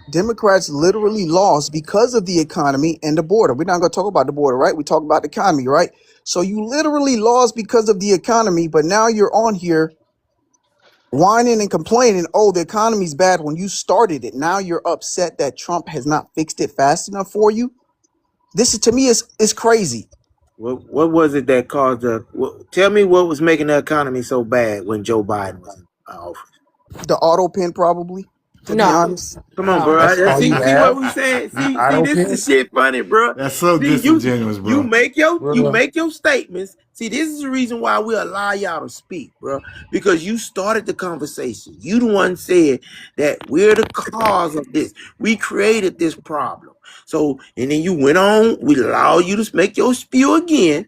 Democrats literally lost because of the economy and the border. We're not gonna talk about the border, right? We talk about the economy, right? So you literally lost because of the economy, but now you're on here whining and complaining, oh, the economy's bad when you started it. Now you're upset that Trump has not fixed it fast enough for you. This is, to me, is crazy. What was it that caused tell me what was making the economy so bad when Joe Biden was in office? The auto pen, probably, to be No. honest. Come on, No. bro. That's all See you what have? we saying? See, Auto this pen? is shit funny, bro. That's so See, disingenuous, bro. you make your Brother. statements. See, this is the reason why we allow y'all to speak, bro. Because you started the conversation. You the one said that we're the cause of this. We created this problem. So, and then you went on. We allow you to make your spiel again.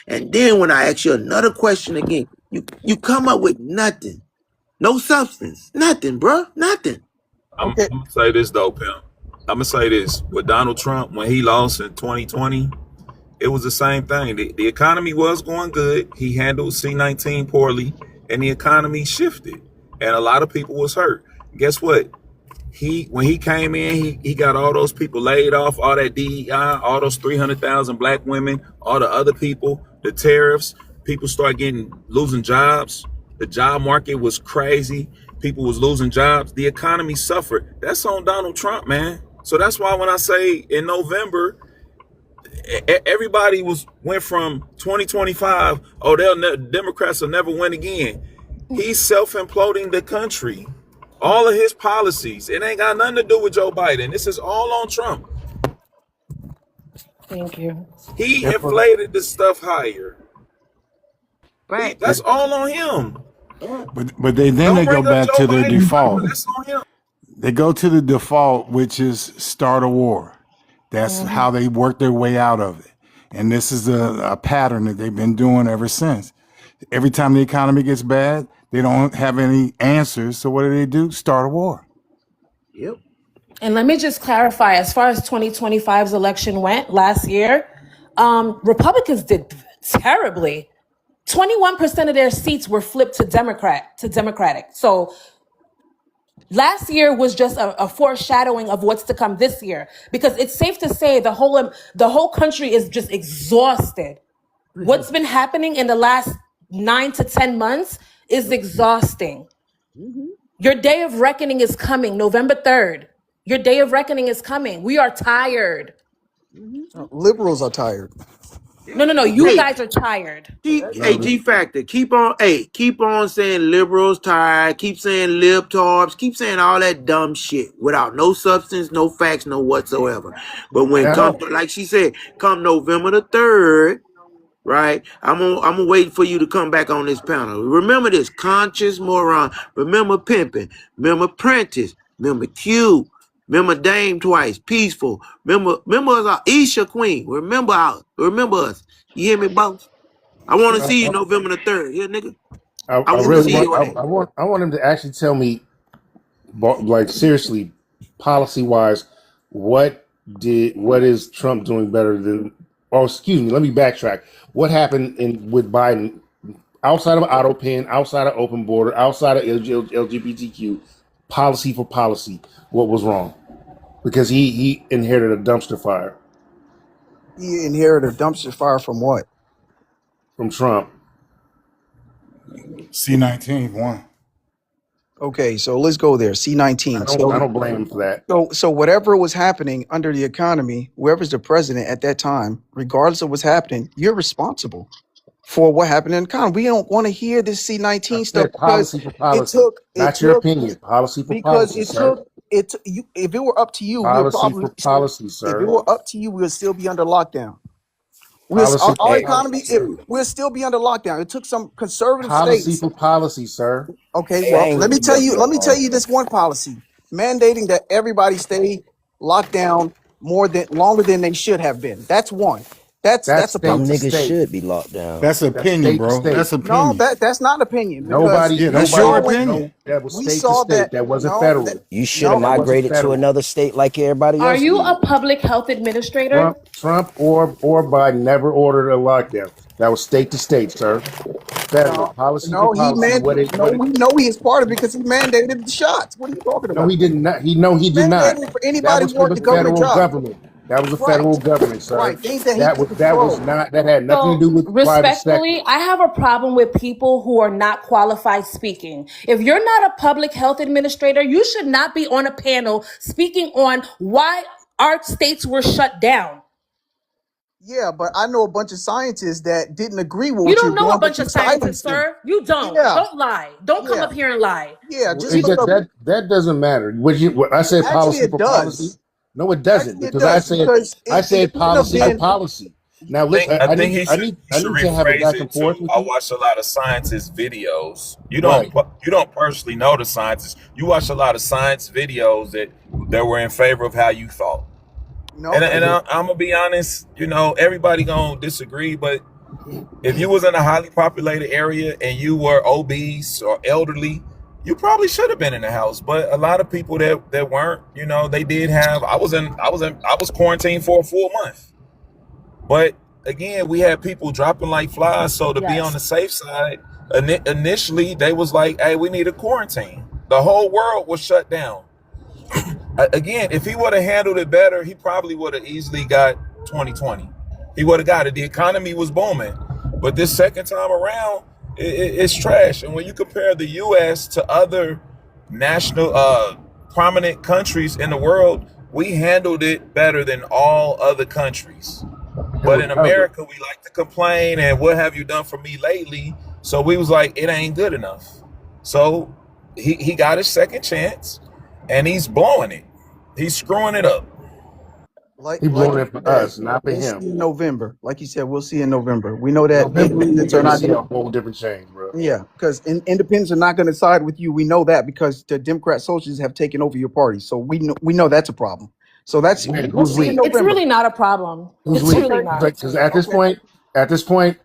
And then when I ask you another question again, you come up with nothing. No substance. Nothing, bro. Nothing. I'm Okay. gonna say this though, Pimp. I'm gonna say this with Donald Trump when he lost in 2020. It was the same thing. The economy was going good. He handled C-19 poorly, and the economy shifted. and a lot of people was hurt. Guess what? When he came in, he got all those people laid off, all that DEI, all those 300,000 black women, all the other people, the tariffs, people start losing jobs. The job market was crazy. People was losing jobs. The economy suffered. That's on Donald Trump, man. So that's why when I say in November, everybody went from 2025, Democrats will never win again. He's self-imploding the country. All of his policies, it ain't got nothing to do with Joe Biden. This is all on Trump. Thank you. He inflated the stuff higher. Right. That's all on him. But they go back to their default. That's on him. They go to the default, which is start a war. That's how they work their way out of it. And this is a pattern that they've been doing ever since. Every time the economy gets bad, they don't have any answers. So what do? Start a war. Yep. And let me just clarify, as far as 2025's election went last year, Republicans did terribly. 21% of their seats were flipped to Democratic. So last year was just a foreshadowing of what's to come this year, because it's safe to say the whole country is just exhausted. What's been happening in the last 9 to 10 months is exhausting. Your day of reckoning is coming, November 3rd. Your day of reckoning is coming. We are tired. Liberals are tired. No. You guys are tired. G Factor, keep on saying liberals tired, keep saying libtards, keep saying all that dumb shit without no substance, no facts, no whatsoever. But when like she said, come November the 3rd, right? I'm gonna wait for you to come back on this panel. Remember this, conscious moron. Remember pimping. Remember Prentice. Remember Q. Remember Dame twice. Peaceful. Remember us, Isha Queen. Remember us. You hear me, boss? I want to see you November the 3rd. Yeah, nigga. I want him to actually tell me, like seriously, policy wise, what is Trump doing better than? Oh, excuse me. Let me backtrack. What happened with Biden outside of auto pen, outside of open border, outside of LGBTQ, policy for policy? What was wrong? Because he inherited a dumpster fire. He inherited a dumpster fire from what? From Trump. C-19 won. Okay, so let's go there. C-19. I don't blame him for that. So whatever was happening under the economy, whoever's the president at that time, regardless of what's happening, you're responsible for what happened in the economy. We don't want to hear this C-19 stuff because it took not your opinion. Policy for policy. If it were up to you, policy for policy, sir. If it were up to you, we would still be under lockdown. Our economy, we'll still be under lockdown. It took some conservative policy states. for policy, sir. Okay, well, let me tell you this one policy, mandating that everybody stay locked down longer than they should have been. That's one. That's a policy. Niggas should be locked down. That's opinion, bro. That's opinion. No, that's not opinion. That's your opinion. That was state to state. That wasn't federal. You should have migrated to another state like everybody else. Are you a public health administrator? Trump or Biden never ordered a lockdown. That was state to state, sir. Federal policy. No, we know he is part of it because he mandated the shots. What are you talking about? No, he did not. He did not. For anybody who worked the federal government. That was the federal government, sir. Right. That had nothing to do with private sector. Respectfully, I have a problem with people who are not qualified speaking. If you're not a public health administrator, you should not be on a panel speaking on why our states were shut down. Yeah, but I know a bunch of scientists that didn't agree with what you don't know a bunch of scientists, sir. You don't. Yeah. Don't lie. Don't come up here and lie. Yeah, that doesn't matter. What I said, policy for policy. No, it doesn't, because I said policy for policy. Now, listen, I need to have a back and forth with I you. watch a lot of scientist videos. You don't personally know the scientists. You watch a lot of science videos that were in favor of how you thought. No, and I'm gonna be honest. Everybody gonna disagree, but if you was in a highly populated area and you were obese or elderly, you probably should have been in the house. But a lot of people that weren't, they did have. I was quarantined for a full month, but again, we had people dropping like flies. So to be on Yes. the safe side, initially they was like, "Hey, we need a quarantine." The whole world was shut down. Again, if he would have handled it better, he probably would have easily got 2020. He would have got it. The economy was booming, but this second time around, it's trash. And when you compare the U.S. to other national, prominent countries in the world, we handled it better than all other countries. It But was in covered. America, we like to complain and what have you done for me lately? So we was like, it ain't good enough. So he got his second chance and he's blowing it. He's screwing it up. Like He like blowing you it for said, us, not for we'll see him. in November. Like you said, we'll see in November. We know that November, you're independents are gonna not see going a to. whole different change, bro. Yeah, because independents are not going to side with you. We know that because the Democrat socialists have taken over your party. So we know that's a problem. So that's Wait, we'll who's see in we? It's November. really not a problem. Who's It's we? really Okay. not. Because at Okay. this point,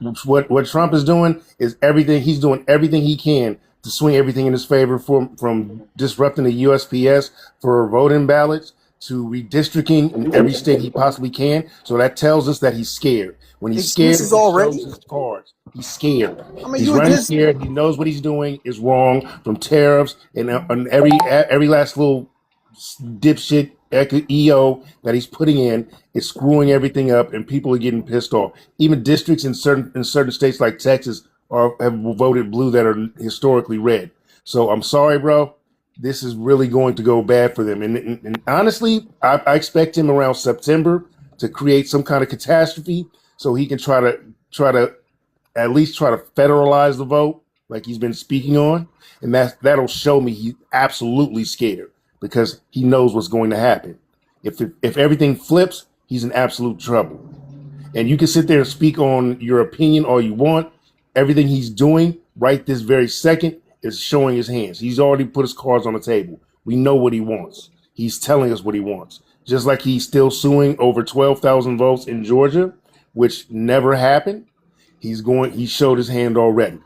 what Trump is doing is everything. He's doing everything he can to swing everything in his favor, from disrupting the USPS for voting ballots to redistricting in every state he possibly can. So that tells us that he's scared. When he's scared, Excuses he shows already. his cards. He's scared. I mean, He's you were running just scared. He knows what he's doing is wrong, from tariffs and every last little dipshit EO that he's putting in is screwing everything up, and people are getting pissed off. Even districts in certain states like Texas have voted blue that are historically red. So I'm sorry, bro. This is really going to go bad for them. And honestly, I expect him around September to create some kind of catastrophe so he can try to at least try to federalize the vote like he's been speaking on, and that'll show me he's absolutely scared because he knows what's going to happen. If everything flips, he's in absolute trouble. And you can sit there and speak on your opinion all you want. Everything he's doing right this very second is showing his hands. He's already put his cards on the table. We know what he wants. He's telling us what he wants. Just like he's still suing over 12,000 votes in Georgia, which never happened. He showed his hand already.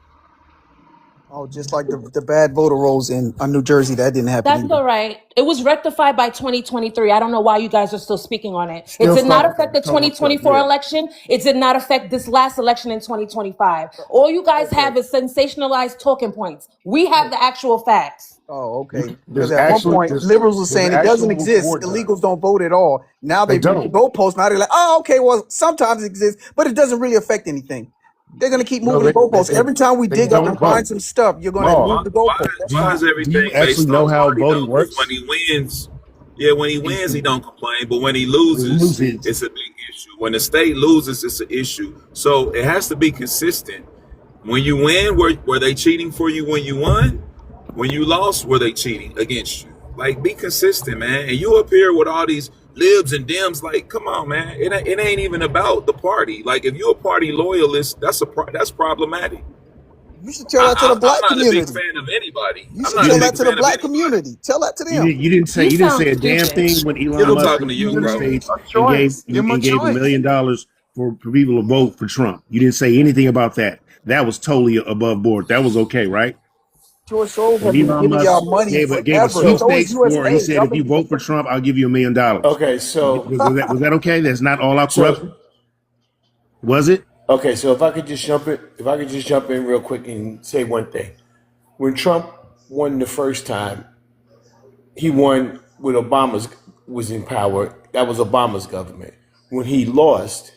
just like the bad voter rolls in New Jersey. That didn't happen That's either. all right. It was rectified by 2023. I don't know why you guys are still speaking on it. It Still did not talking affect the about stuff. 2024 Yeah. election. It did not affect this last election in 2025. All you guys have is sensationalized talking points. We have the actual facts. Oh, okay. There's Because at one actually point, liberals were saying it doesn't actual exist. report done. Illegals don't vote at all. Now They they've moved the don't. goalposts. Now they're like, oh, okay, well, sometimes it exists, but it doesn't really affect anything. They're going to keep No, moving the goalposts. they, Every time we they dig up don't and find vote. some stuff, you're going to Law. move the Why, goalposts. That's why fine. is Do you everything actually based know on how party voting though? Because works? when he wins, yeah, when he wins, he don't complain. But when he When he loses, loses, it's a big issue. When the state loses, it's an issue. So it has to be consistent. When you win, were they cheating for you when you won? When you lost, were they cheating against you? Like, be consistent, man. And you up here with all these libs and dems, like, come on, man. It ain't even about the party. Like, if you're a party loyalist, that's problematic. You should tell that to the I'm black not a big community. fan of anybody. You I'm should not a tell you that big to the fan of black anybody. community. Tell that to them. didn't say You sound a damn stupid. thing when Kid, Elon I'm Musk talking went to to the you, United bro. States A and choice. Give him a gave $1 choice. million for people to vote for Trump. You didn't say anything about that. That was totally above board. That was okay, right? George Soros When have been Elon giving Musk y'all money gave a forever. So So is sweepstakes for, he USAID. said, Y'all if been you getting vote for Trump, I'll give you $1 million. okay, so Was that okay? That's not all out so corruption, was it? okay, so if I could just jump in real quick and say one thing. When Trump won the first time, he won when Obama was in power. That was Obama's government. When he lost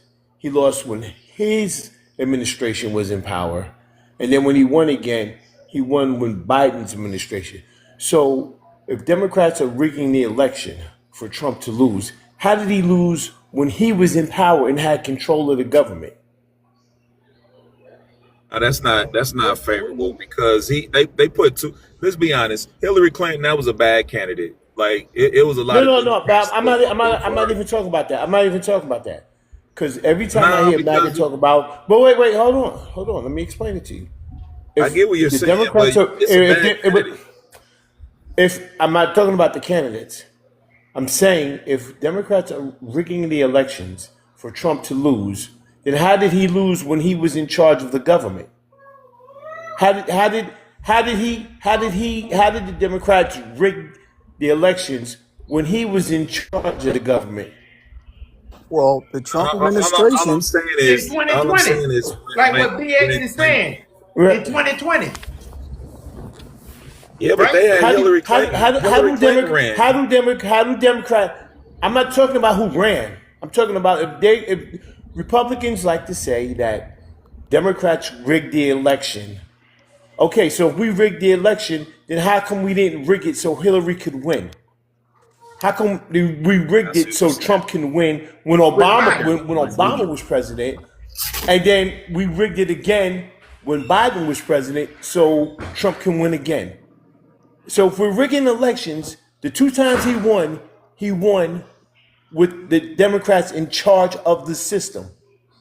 when his administration was in power. And then when he won again, he won when Biden's administration. So if Democrats are rigging the election for Trump to lose, how did he lose when he was in power and had control of the government? That's not favorable because they put two. Let's be honest, Hillary Clinton, that was a bad candidate. Like it was a lot No, of no, no. Democrats But I'm not even talking about that. I'm not even talking about that. Because every time I Nah, hear MAGA because talk about, but wait, hold on. Let me explain it to you. I get what you're The saying, Democrats but are, it's a bad candidate. if I'm not talking about the candidates, I'm saying if Democrats are rigging the elections for Trump to lose, then how did he lose when he was in charge of the government? How did the Democrats rig the elections when he was in charge of the government? Well, the Trump All I'm administration. saying In is, all I'm 2020. saying is, Like what BX is saying. In 2020. yeah, but Right? they had Hillary Clinton. Hillary Clinton ran. How do Democrat? I'm not talking about who ran. I'm talking about if Republicans like to say that Democrats rigged the election. Okay, so if we rigged the election, then how come we didn't rig it so Hillary could win? How come we rigged it so Trump can win when Obama was president, and then we rigged it again when Biden was president so Trump can win again? So if we're rigging elections, the 2 times he won with the Democrats in charge of the system.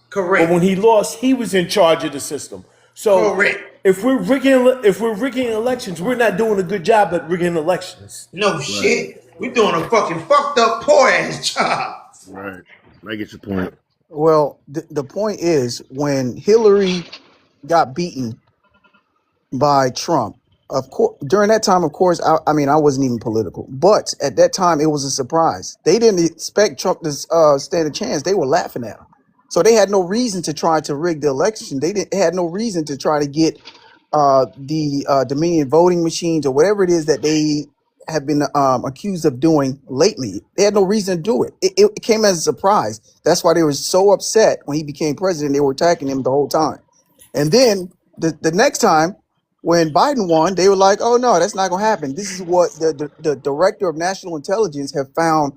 Correct. But when he lost, he was in charge of the system. So Correct. if we're rigging elections, we're not doing a good job at rigging elections. No shit. We doing a fucking fucked up poor ass job. Right. I get your point. Well, the point is when Hillary got beaten by Trump, of course, during that time, of course, I mean, I wasn't even political, but at that time, it was a surprise. They didn't expect Trump to stand a chance. They were laughing at him. So they had no reason to try to rig the election. They had no reason to try to get the Dominion voting machines or whatever it is that they have been accused of doing lately. They had no reason to do it. It came as a surprise. That's why they were so upset when he became president. They were attacking him the whole time. And then the next time when Biden won, they were like, oh, no, that's not going to happen. This is what the director of national intelligence have found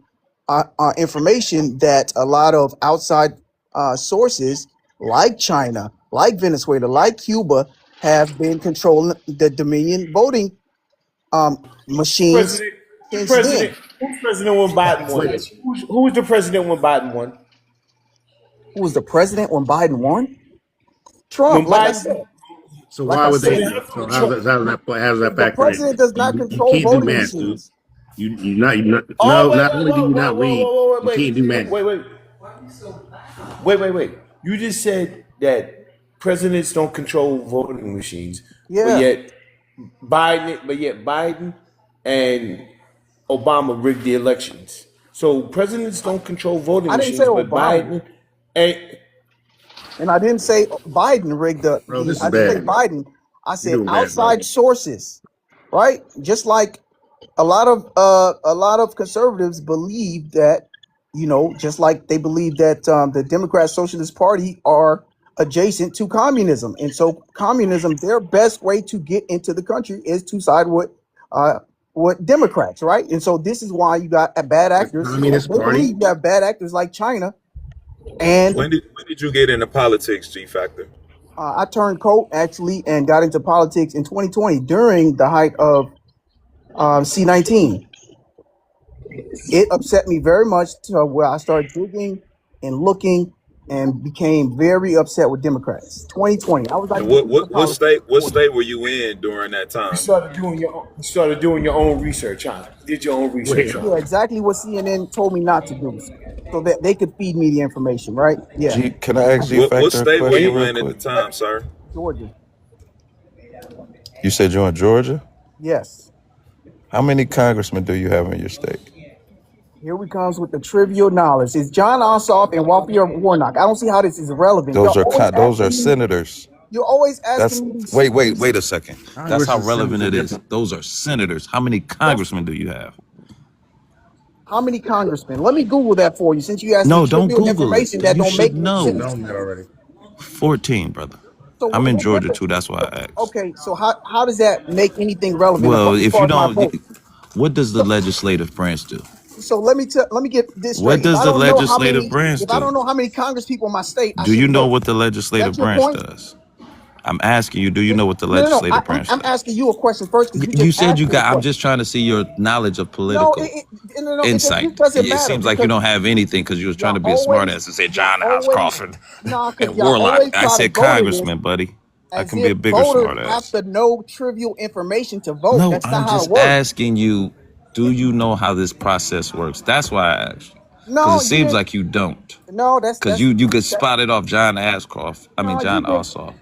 information that a lot of outside sources like China, like Venezuela, like Cuba have been controlling the Dominion voting machines since then. Who's president when Biden won? Who was the president when Biden won? Who was the president when Biden won? Trump, like I said. So why would they? So how does that The factor in? president does not You control can't do voting math, dude. machines. You not not only do you not read, you can't do math. Wait. You just said that presidents don't control voting machines, Yeah. but yet Biden and Obama rigged the elections. So presidents don't control voting I didn't say machines, but Obama. Biden And I didn't say Biden rigged the. Bro, this is I didn't say bad. Biden. I You're said doing bad, bro. outside sources, right? Just like a lot of conservatives believe that, just like they believe that the Democrat Socialist Party are adjacent to communism, and so communism, their best way to get into the country is to side with Democrats, right? And so this is why you got bad actors. Communist They Party. believe you have bad actors like China. And When did you get into politics, G Factor? I turned coat actually and got into politics in 2020 during the height of C-19. It upset me very much to where I started digging and looking and became very upset with Democrats. 2020. I was like, And what state were you in during that time? you started doing your own research, huh? Did your own research, yeah, exactly what CNN told me not to do, so that they could feed me the information, right? Yeah. Can I ask G What Factor a state were question you real in at the quick? time, sir? Georgia. You said you're in Georgia? Yes. How many congressmen do you have in your state? Here we comes with the trivial knowledge. It's John Ossoff and Raphael Warnock. I don't see how this is relevant. Those You're always those are asking me- senators. You're always That's asking me these wait a second. That's Congress how is relevant it senators. is. Those are senators. How many congressmen do you have? How many congressmen? Let me Google that for you, since you asked No, me don't trivial Google it. information that You don't should make any know. sense. Known that already. 14, brother. So I'm in what Georgia difference? too. That's why I asked. Okay, so how does that make anything relevant Well, as if far you as my don't, vote? what does the legislative branch do? So let me get this What straight. does the legislative branch If I don't do? know how many Congress people in my state, I Do you should know know. what the legislative That's your branch point? does? I'm asking you, do you know what the No. legislative branch I'm does? asking you a question first because you You just said asked you me a got, I'm question. just trying to see your knowledge of No, political no. insight. This doesn't It matter seems like you because don't have anything because you was trying y'all to be a smart always, ass and say y'all John always, Crawford and because y'all Warlock. always I try to said go to this congressman, buddy. I as can be a if bigger voters smart have ass. to know trivial information to vote. No, That's I'm not how it just works. asking you, do you know how this process works? That's why I asked you. Because No, it you seems didn't. like you don't. No, Because you could spot it off John Ashcroft. I mean, no, you John didn't. Ossoff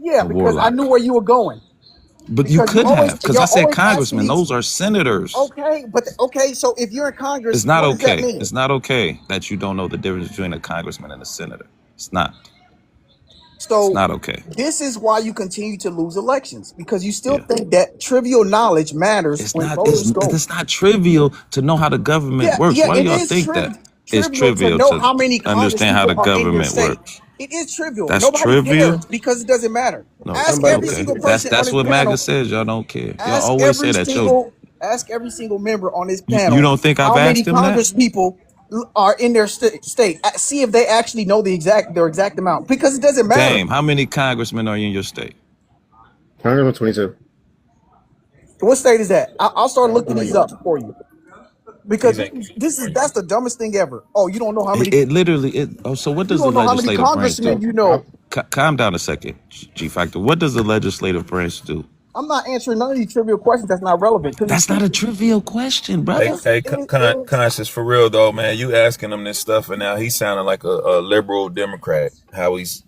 Yeah, and because I knew Warlock. where you were going. But you Because you could always have, because I y'all said always ask me congressman. these. Those are senators. Okay, but okay, so if you're in It's Congress, not what does that okay. mean? It's not okay that you don't know the difference between a congressman and a senator. It's not. It's So not okay. this is why you continue to lose elections because you still Yeah. think that trivial knowledge matters It's when not. voters go. It's not trivial to know how the government Yeah, works. yeah, Why do it y'all is think that it's trivial to trivial know to how many Congress understand how people the are in your government state. works? It is trivial. That's Nobody trivial. cares because it doesn't matter. No. Ask Somebody every Okay. single cares. person on That's this what MAGA panel. says. Y'all don't care. Y'all Ask always say every that. single ask every single member on this You panel don't think I've how many asked him that? Congress people are in their state. See if they actually know their exact amount because it doesn't matter. Dame, how many congressmen are in your state? Congressman 22. What state is that? I'll start looking New these York. up for you because that's the dumbest thing ever. Oh, you don't know how many It literally. Oh, so what you does the don't know how many legislative branch congressmen do? you know. Calm down a second, G Factor. What does the legislative branch do? I'm not answering none of these trivial questions that's not relevant because it's That's not a stupid. trivial question, Hey, brother. hey, conscious for real though, man. You asking him this stuff, and now he's sounding like a liberal Democrat. How he's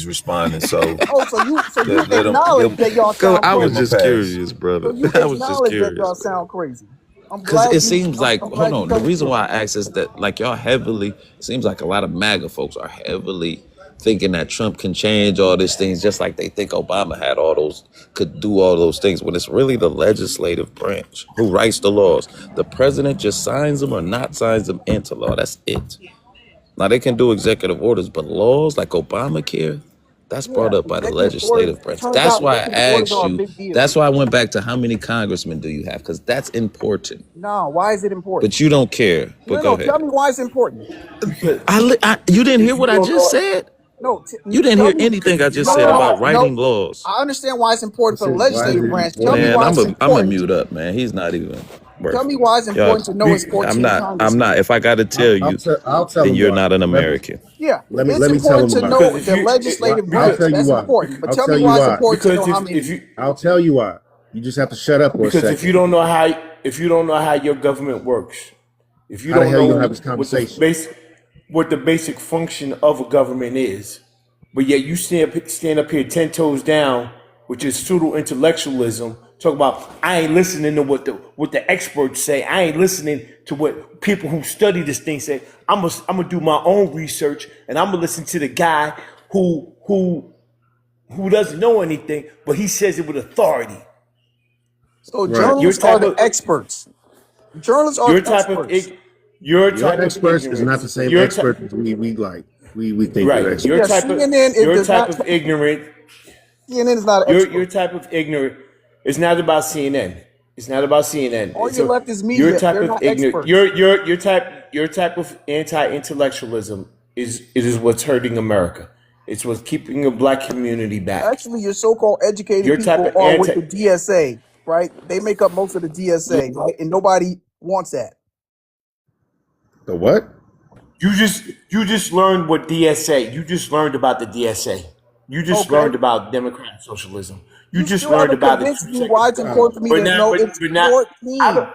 responding. So Oh, so you let him acknowledge that y'all sound I was give him a crazy. just pass. curious, brother. So you I was just acknowledge that curious, y'all man. sound crazy. I'm Because glad it you. seems like, I'm hold glad you on, the come to reason it. why I ask is that, like, y'all heavily, it seems like a lot of MAGA folks are heavily thinking that Trump can change all these things just like they think Obama had all those, could do all those things, when it's really the legislative branch who writes the laws. The president just signs them or not signs them into law. That's it. Now, they can do executive orders, but laws like Obamacare, that's Yeah, brought up by the executive orders. legislative branch. Turns That's out why I executive orders asked are a you, big deal. that's why I went back to how many congressmen do you have? Because that's important. No, why is it important? But you don't care. But No, go no. Tell ahead. me why it's important. You didn't hear If you what I don't just know, said? no. You didn't Tell hear me. anything I just No, said no, no, about no. writing laws. I understand why it's I important for the said, why is legislative it branch. Tell me important? why Man, it's I'm a important. mute up, man. He's not even Tell worth me it. why it's Y'all, important to know it's I'm 14 not. I'm congressmen. not. If I got to tell you, I'll tell then him you're why. not an American. Yeah, it's Let me tell important him to about it. know the legislative I'll branch. tell you That's why. important. But I'll tell me tell you why it's why. important to Because know how if many. you I'll tell you why. You just have to shut up for a Because if you second. don't know how your government works, if you How the don't hell you gonna have know this conversation? what the basic function of a government is, but yet you stand up here 10 toes down, which is pseudo intellectualism. Talk about I ain't listening to what the experts say. I ain't listening to what people who study this thing say. I'm gonna do my own research, and I'm gonna listen to the guy who doesn't know anything, but he says it with authority. So Right. Your journalists are type the of experts. Journalists are your the type of experts. Your experts is not the ignorance. same expert as we like. We think we're Right. experts. Yeah, CNN it Your does type not. of ignorant. CNN is not an Your expert. type of ignorant. It's not about CNN. It's not about All CNN. your So leftist your media, type they're of not ignorant. experts. Your type of anti-intellectualism is what's hurting America. It's what's keeping the black community back. Actually, your so-called educated Your type people of are with anti. the DSA, right? They make up most of the DSA, right? And nobody wants that. The what? You just learned what DSA. You just learned about the DSA. You just Okay. learned about democratic socialism. You You just still learned haven't about the convinced me why 2 second it's rule. important for me to know it's But not. I don't. 14.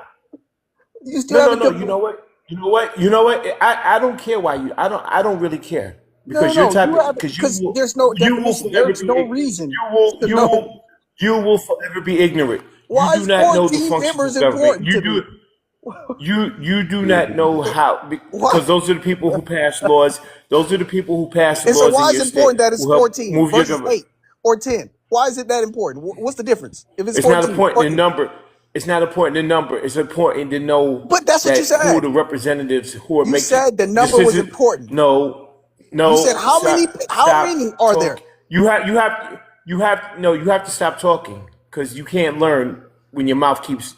You still No. haven't No. You convinced. know what? You know what? I don't care why you. I don't really care No, because your no, type you of haven't because because there's no you will definition. forever There's be no reason to you know. will you will forever be ignorant. You Why do is not know the 14 functions members of government. important You to me? do. You do not know how Why? because those are the people who pass laws. Those are the people who pass the And so laws in why is your it state important that it's who help 14 move your versus government. 8 or 10? Why is it that important? What's the difference if it's It's not 14 important or in 8? number. It's not important in number. It's important to know But that's what you that who are said. the representatives who are You making said the number was decisions. important. No, You said no, how many stop are there? talk. You have to stop talking because you can't learn when your mouth keeps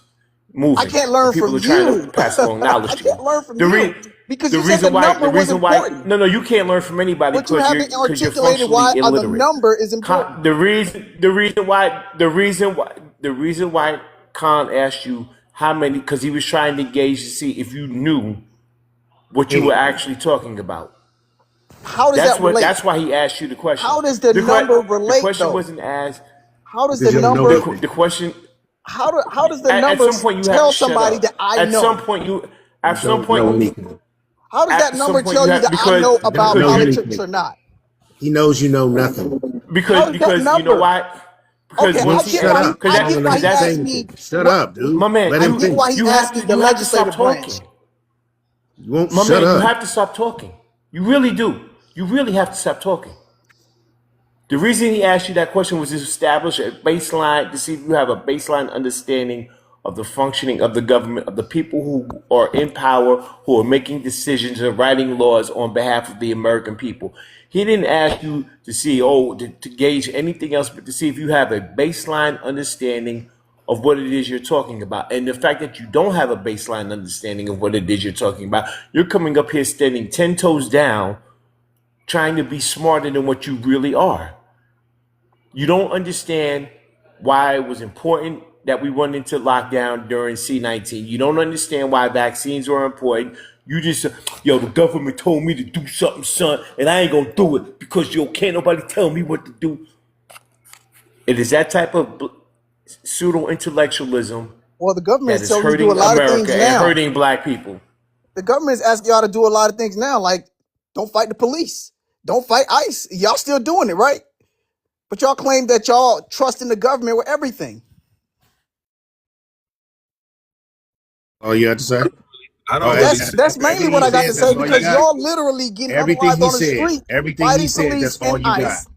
I moving can't and learn people from are trying to you. pass along knowledge I to you. can't learn from The you re, because the you said the number was reason why important, no you can't learn from anybody but you haven't because you're articulated functionally why the illiterate. number is important. The reason why Khan asked you how many because he was trying to gauge to see if you knew what you were actually talking about. How does that relate? That's why he asked you the question. How does the number The relate question though? wasn't asked. How does Because the you don't know number anything. The question how does the at number some point you have to tell shut somebody that up. I At some know? point you You at some don't point know you anything. How does that at some number point you tell you have that I know You don't about know politics anything. or not? He knows you know nothing. How does that because you know number? why? Because Okay, You I won't once he, get shut why up. because I Long get enough why to he say asked anything. me Shut what up, dude. my man, Let I him get why he you asked have me to the you have to stop legislative talking. branch. You won't My shut man, you up. have to stop talking. You really do. You really have to stop talking. The reason he asked you that question was to establish a baseline, to see if you have a baseline understanding of the functioning of the government, of the people who are in power, who are making decisions and writing laws on behalf of the American people. He didn't ask you to see, to gauge anything else, but to see if you have a baseline understanding of what it is you're talking about. And the fact that you don't have a baseline understanding of what it is you're talking about, you're coming up here standing 10 toes down, trying to be smarter than what you really are. You don't understand why it was important that we went into lockdown during C-19. You don't understand why vaccines are important. You just, the government told me to do something, son, and I ain't gonna do it because can't nobody tell me what to do. It is that type of pseudo intellectualism Well, the that government's is telling you to do a hurting lot of America things and now. hurting black people. The government is asking y'all to do a lot of things now, like don't fight the police, don't fight ICE. Y'all still doing it, right? But y'all claim that y'all trust in the government with everything. All you had to say? I Oh, don't really see That's mainly everything what he I got said, to that's say all you because got? y'all literally getting Everything unalived he on the said. street, Everything he fighting said, police that's and all you got. ICE.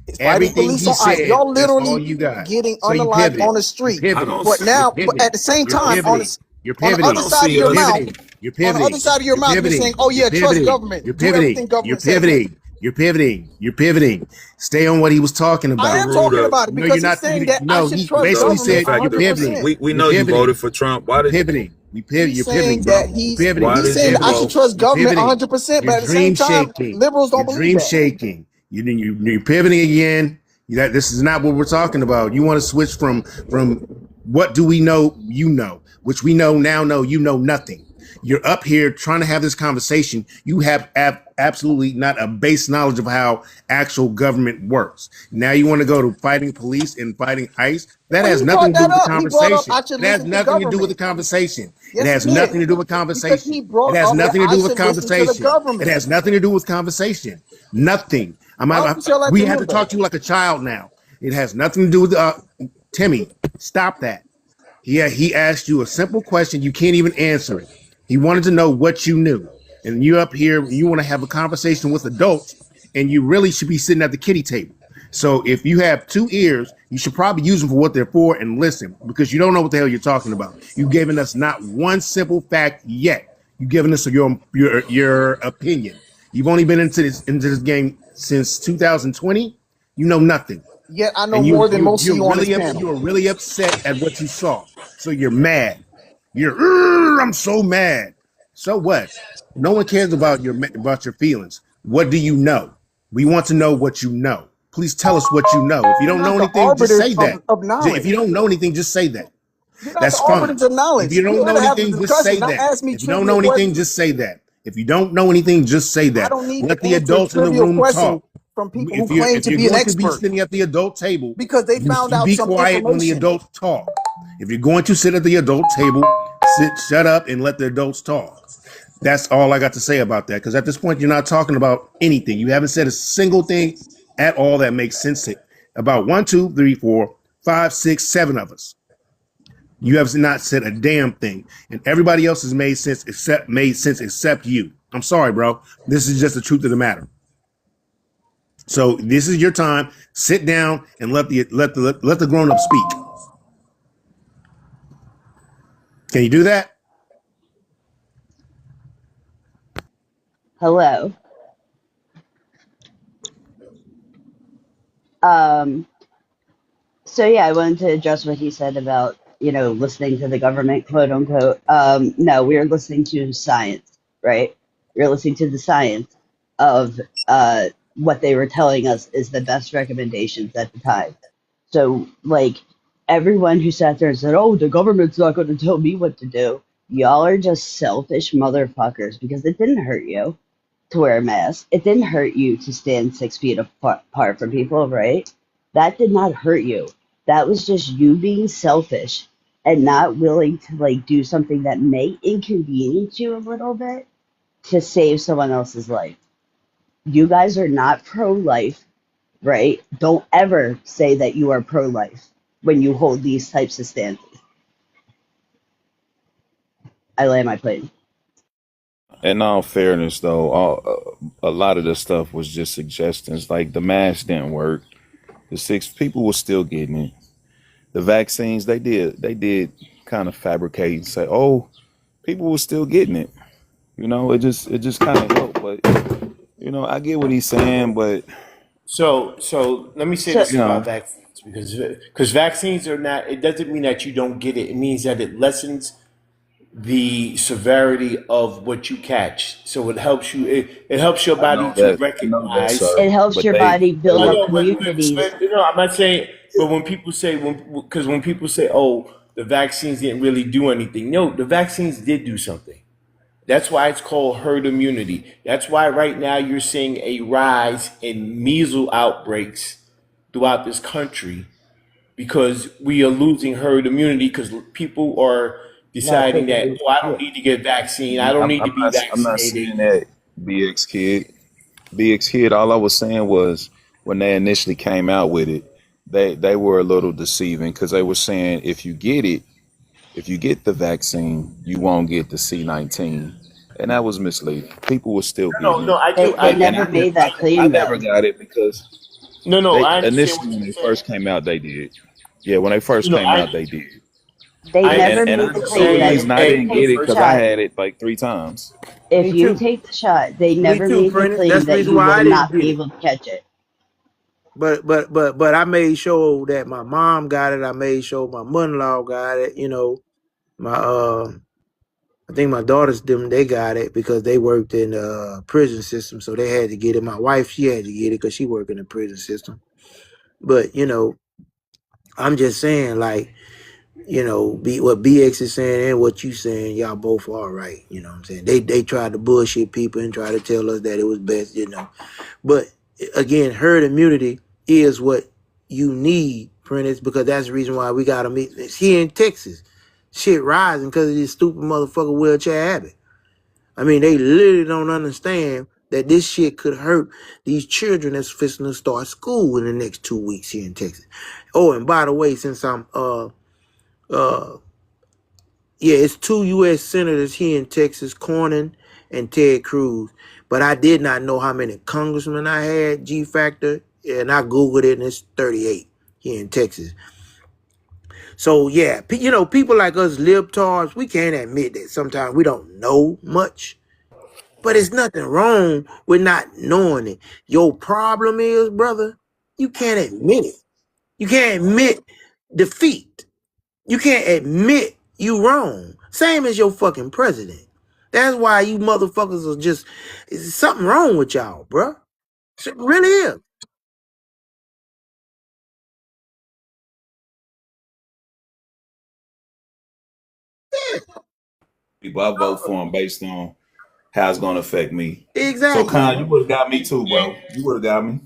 It's fighting Everything police he on ICE. said, Y'all that's all literally you got. getting So you unalived on pivoted. the You street. I pivoted. don't But see You're now, but pivoting. at the same You're I don't time, see pivoting. You're on the I other pivoting. don't side of see your You're us. mouth, pivoting. You're on the other pivoting. side of your You're mouth, you're pivoting. saying, "Oh You're yeah, trust pivoting. government, You're do everything pivoting. You're government says." pivoting. You're pivoting. You're pivoting. Stay on what he was talking I am about. talking Garuda, about it No, you're because he's not. saying that I should He trust the basically the government said fact you're of the pivoting. 100%. we You're know you pivoting. voted for Trump. Why You're did pivoting. He's You're pivoting, saying bro. that You're he's pivoting. why he's You're did saying you that I pivoting. should vote? trust You're government pivoting. 100%, You're but at the same dream time, shaking. liberals You're don't believe dream that. shaking. You're pivoting again. This is not what we're talking about. You want to switch from what do we know? You know, which we know now. Know you know nothing. You're up here trying to have this conversation. You have absolutely not a base knowledge of how actual government works. Now you want to go to fighting police and fighting ICE. That Well, has he nothing brought to do that with the up. He brought up conversation. I should It has listen to nothing to do with the government. conversation. It Yes, he has did. nothing to do with Because conversation. he It brought has up that nothing to I do with should listen to the conversation. It government. has nothing to do with conversation. Nothing. Why don't you tell that We to have him to then? talk to you like a child now. It has nothing to do with Timmy. Stop that. He asked you a simple question. You can't even answer it. He wanted to know what you knew. And you up here, you want to have a conversation with adults, and you really should be sitting at the kiddie table. So if you have two ears, you should probably use them for what they're for and listen because you don't know what the hell you're talking about. You've given us not one simple fact yet. You've given us your opinion. You've only been into this game since 2020. You know nothing, Yet I know and more than most of you on this you panel. are really upset at what you saw. So you're mad. I'm so mad. So what? No one cares about your feelings. What do you know? We want to know what you know. Please tell us what you know. If you You're don't not know the anything, just arbiters say that. of If knowledge. you don't know anything, just say that. You're not the That's fine. arbiters of If knowledge. you You're don't here know to have the anything, just say discussion, not that. ask me If you don't trivial know anything, questions. just say that. If you don't know anything, just say I that. don't need Let to the answer adults in the trivial room questions talk. from people who If claim to you're be an going to be expert sitting at the adult table, because they found you out be some quiet when the information. adults talk. If you're going to sit at the adult table, shut up and let the adults talk. That's all I got to say about that. Because at this point, you're not talking about anything. You haven't said a single thing at all that makes sense to about 1, 2, 3, 4, 5, 6, 7 of us. You have not said a damn thing, and everybody else has made sense except you. I'm sorry, bro. This is just the truth of the matter. So this is your time. Sit down and let the grown up speak. Can you do that? Hello. Um, so yeah, I wanted to address what he said about, listening to the government, quote unquote. No, we are listening to science, right? We're listening to the science of what they were telling us is the best recommendations at the time. So, like, everyone who sat there and said, oh, the government's not going to tell me what to do, y'all are just selfish motherfuckers because it didn't hurt you to wear a mask. It didn't hurt you to stand 6 feet apart from people, right? That did not hurt you. That was just you being selfish and not willing to like do something that may inconvenience you a little bit to save someone else's life. You guys are not pro life. right? Don't ever say that you are pro-life when you hold these types of stances. I land my plane. In all fairness, though, a lot of the stuff was just suggestions. Like the mask didn't work. The six people were still getting it. The vaccines, they did kind of fabricate and say, oh, people were still getting it. It just kind of helped. But I get what he's saying, but So let me say So this you about know, vaccines because vaccines are not. It doesn't mean that you don't get it. It means that it lessens the severity of what you catch. So it helps you. It helps your body to I know that, recognize. it sir. helps But your they, body but build I up look, know, communities. I'm not saying. But when people say when people say, "Oh, the vaccines didn't really do anything," no, the vaccines did do something. That's why it's called herd immunity. That's why right now you're seeing a rise in measles outbreaks throughout this country because we are losing herd immunity because people are Not deciding taking that, this. oh, I don't Yeah. need to get vaccine. I don't need to be I'm not vaccinated. saying that BX kid. All I was saying was when they initially came out with it, they were a little deceiving because they were saying if you get the vaccine, you won't get the C-19, and that was misleading. People were still No, getting no, it, I They do. they and never made that I claim never though. got it because no, they I understand initially what when you're they saying. first came out they did. Yeah, when they first came out they did. They I never And I made understand the what know you're the claim saying. that reason if I you didn't Hey, get take it the because I shot, had it like 3 times. if Me you too. take the shot, they Me never too, made the Prentice. claim That's the that reason you why will I didn't not be get it. able to catch it. But I made sure that my mom got it. I made sure my mother-in-law got it. My I think my daughters them they got it because they worked in the prison system, so they had to get it. My wife she had to get it because she worked in the prison system. But I'm just saying like what BX is saying and what you saying, y'all both are right. You know what I'm saying? They tried to bullshit people and try to tell us that it was best. But again, herd immunity is what you need, Prentice, because that's the reason why we got them here in Texas. Shit rising because of this stupid motherfucker wheelchair habit. I mean, they literally don't understand that this shit could hurt these children that's fixing to start school in the next 2 weeks here in Texas. Oh, and by the way, since I'm yeah, it's 2 U.S. senators here in Texas, Cornyn and Ted Cruz. But I did not know how many congressmen I had, G Factor, and I Googled it, and it's 38 here in Texas. So, yeah, people like us libtards, we can't admit that sometimes we don't know much. But it's nothing wrong with not knowing it. Your problem is, brother, you can't admit it. You can't admit defeat. You can't admit you wrong. Same as your fucking president. That's why you motherfuckers are just something wrong with y'all, bruh. It really is. People I vote for them based on how it's gonna affect me. So Exactly. Con, you would have got me too, bro. You would have got me.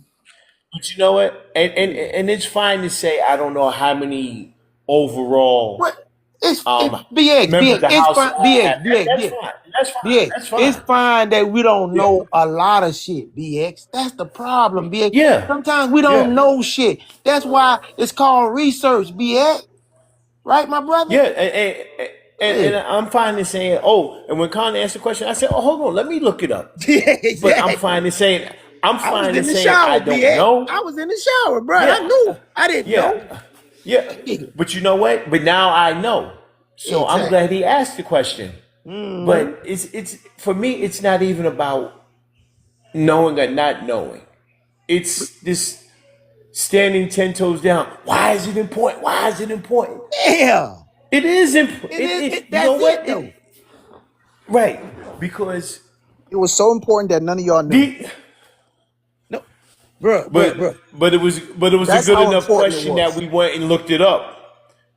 But you know what? And it's fine to say I don't know how many overall What? It's BX, members of BX. the It's House fine, BX, BX, that's BX, fine. That's fine. BX. That's It's fine. fine that we don't Yeah. know a lot of shit, BX. That's the problem, BX. Yeah. Sometimes we don't Yeah. know shit. That's why it's called research, BX. Right, my brother? Yeah. And I'm fine in saying, oh, and when Con asked the question, I said, oh, hold on, let me look it up. Yeah, But I'm exactly. fine in saying I was in the shower, I don't BX. know. I was in the shower, bro. I Yeah. knew. I didn't know. Yeah. Yeah. Yeah, But you know what? But now I know. So I'm exactly. glad he asked the question. Mm-hmm. But it's for me, it's not even about knowing or not knowing. It's this standing 10 toes down. Why is it important? Why is it important? Yeah. It is important. It is. You know That's it, what? though. Right. Because It was so important that none of y'all knew. the No, bro. but it was a That's good how enough important it question that was. we went and looked it up.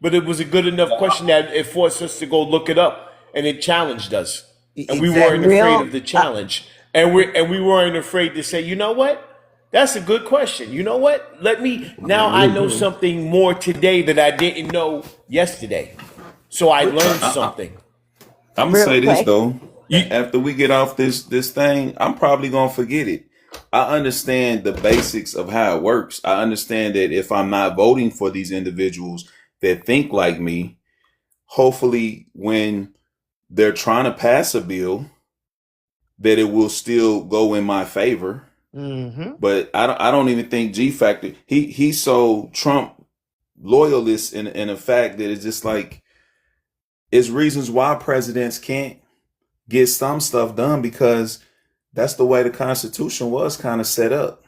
But it was a good enough question that it forced us to go look it up, and it challenged us, and we weren't Exactly. afraid Real of the challenge, and we weren't afraid to say, you know what, that's a good question. You know what? Now I know something more today that I didn't know yesterday, so I learned something. I'm gonna real say this quick. though. You, After we get off this thing, I'm probably gonna forget it. I understand the basics of how it works. I understand that if I'm not voting for these individuals that think like me, hopefully when they're trying to pass a bill, that it will still go in my favor. Mm-hmm. But I don't even think G Factor. He's so Trump loyalist in the fact that it's just like it's reasons why presidents can't get some stuff done because that's the way the Constitution was kind of set up.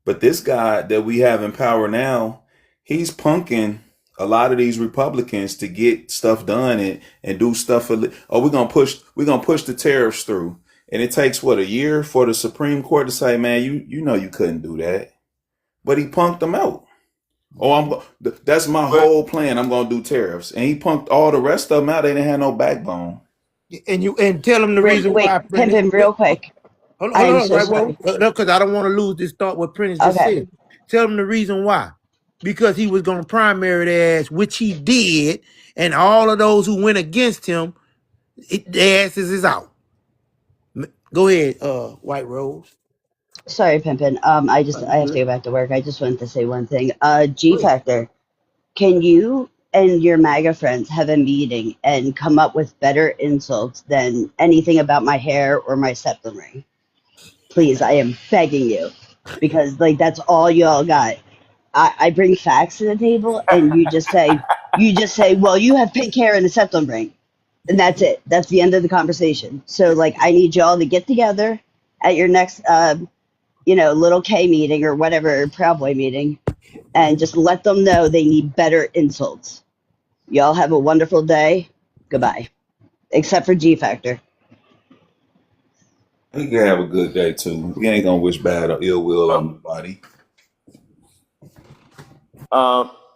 But this guy that we have in power now, he's punking a lot of these Republicans to get stuff done and do stuff for, oh, we're gonna push the tariffs through. And it takes what, a year for the Supreme Court to say, man, you know you couldn't do that. But he punked them out. Oh, that's my whole plan. I'm gonna do tariffs. And he punked all the rest of them out. They didn't have no backbone. And tell them the reason Wait, why. Pimpin', real quick. Hold I am on, so right? sorry. No, because I don't want to lose this thought. What Prentice just Okay. said. Tell them the reason why. Because he was going to primary their ass, which he did, and all of those who went against him, their asses is out. Go ahead, White Rose. Sorry, Pimpin'. I have to go back to work. I just wanted to say one thing. G Factor, can you and your MAGA friends have a meeting and come up with better insults than anything about my hair or my septum ring? Please, I am begging you. Because that's all y'all got. I bring facts to the table and you just say, well, you have pink hair and a septum ring. And that's it. That's the end of the conversation. So I need y'all to get together at your next little K meeting or whatever, Proud Boy meeting, and just let them know they need better insults. Y'all have a wonderful day. Goodbye. Except for G Factor. He can have a good day too. He ain't gonna wish bad or ill will on nobody.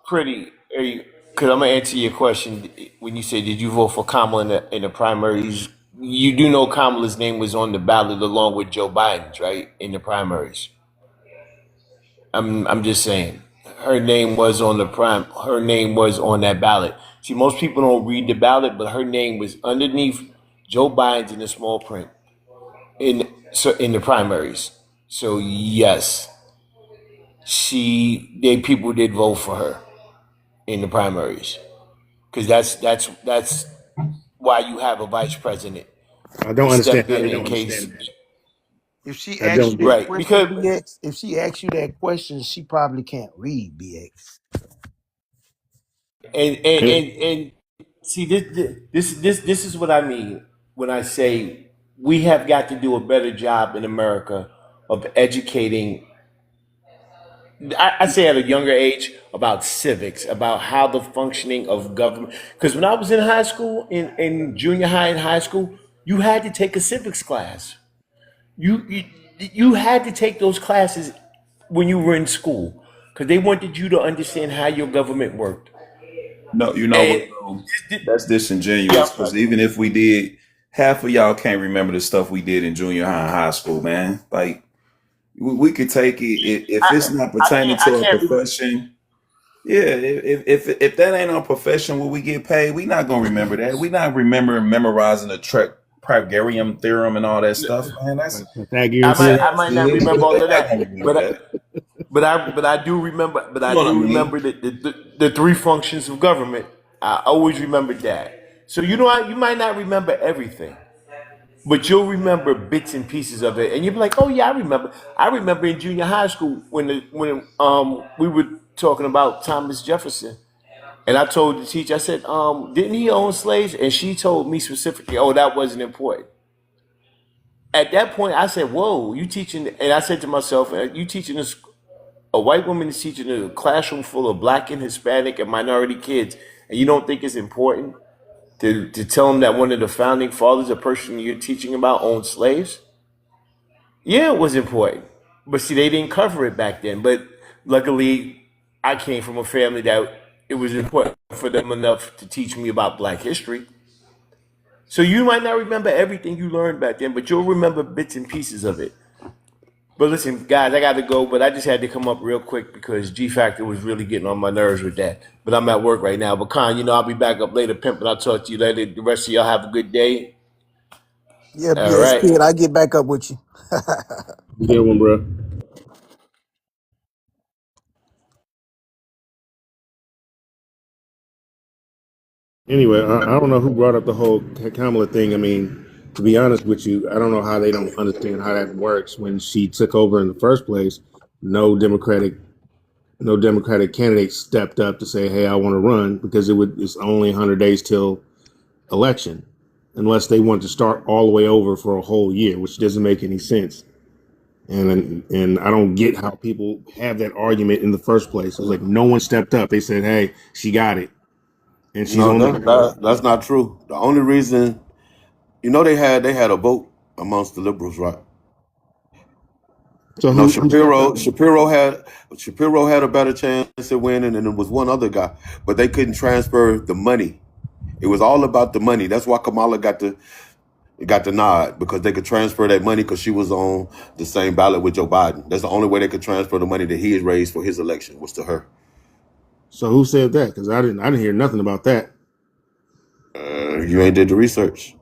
Pretty, because I'm gonna answer your question when you say, did you vote for Kamala in the primaries? You do know Kamala's name was on the ballot along with Joe Biden's, right, in the primaries. I'm just saying, her name was on her name was on that ballot. See, most people don't read the ballot, but her name was underneath Joe Biden's in the small print in the primaries. So yes, people did vote for her in the primaries, because that's why you have a vice president. I don't understand. In case. If she I asks you don't that Right, question, because BX, if she asks you that question, she probably can't read, BX. and see, this is what I mean when I say we have got to do a better job in America of educating. I say at a younger age about civics, about how the functioning of government. Because when I was in high school, in junior high and high school, you had to take a civics class. You had to take those classes when you were in school because they wanted you to understand how your government worked. No, you know what? Though? That's disingenuous because even if we did, half of y'all can't remember the stuff we did in junior high and high school, man. Like we could take it if it's not pertaining to a profession. Yeah, if that ain't our profession where we get paid, we not gonna remember that. We not remembering memorizing the Pythagorean theorem and all that stuff, man. That's I might not remember all of that, but I do remember. But I do remember the three functions of government. I always remembered that. So you might not remember everything, but you'll remember bits and pieces of it, and you'll be like, "Oh yeah, I remember." I remember in junior high school when we were talking about Thomas Jefferson, and I told the teacher, I said, "Didn't he own slaves?" And she told me specifically, "Oh, that wasn't important." At that point, I said, "Whoa, you teaching?" And I said to myself, "You teaching this? A white woman is teaching a classroom full of Black and Hispanic and minority kids, and you don't think it's important to tell them that one of the founding fathers, a person you're teaching about, owned slaves?" Yeah, it was important, but see, they didn't cover it back then. But luckily, I came from a family that it was important for them enough to teach me about Black history. So you might not remember everything you learned back then, but you'll remember bits and pieces of it. But listen, guys, I got to go, but I just had to come up real quick because G Factor was really getting on my nerves with that. But I'm at work right now. But Con, I'll be back up later, Pimp, and I'll talk to you later. The rest of y'all have a good day. Yeah, All yeah, right. Skid, I get back up with you. Good one, bro. Anyway, I don't know who brought up the whole Kamala thing. I mean, to be honest with you, I don't know how they don't understand how that works. When she took over in the first place, no Democratic, no Democratic candidate stepped up to say, "Hey, I want to run," because it's only 100 days till election, unless they want to start all the way over for a whole year, which doesn't make any sense. And I don't get how people have that argument in the first place. It's like no one stepped up. They said, "Hey, she got it," and she's No, on the ballot. that's not true. The only reason, they had a vote amongst the liberals, right? So No, who stepped up? Shapiro had a better chance of winning, and it was one other guy, but they couldn't transfer the money. It was all about the money. That's why Kamala got the nod, because they could transfer that money because she was on the same ballot with Joe Biden. That's the only way they could transfer the money that he had raised for his election was to her. So who said that? Because I didn't hear nothing about that. You ain't did the research.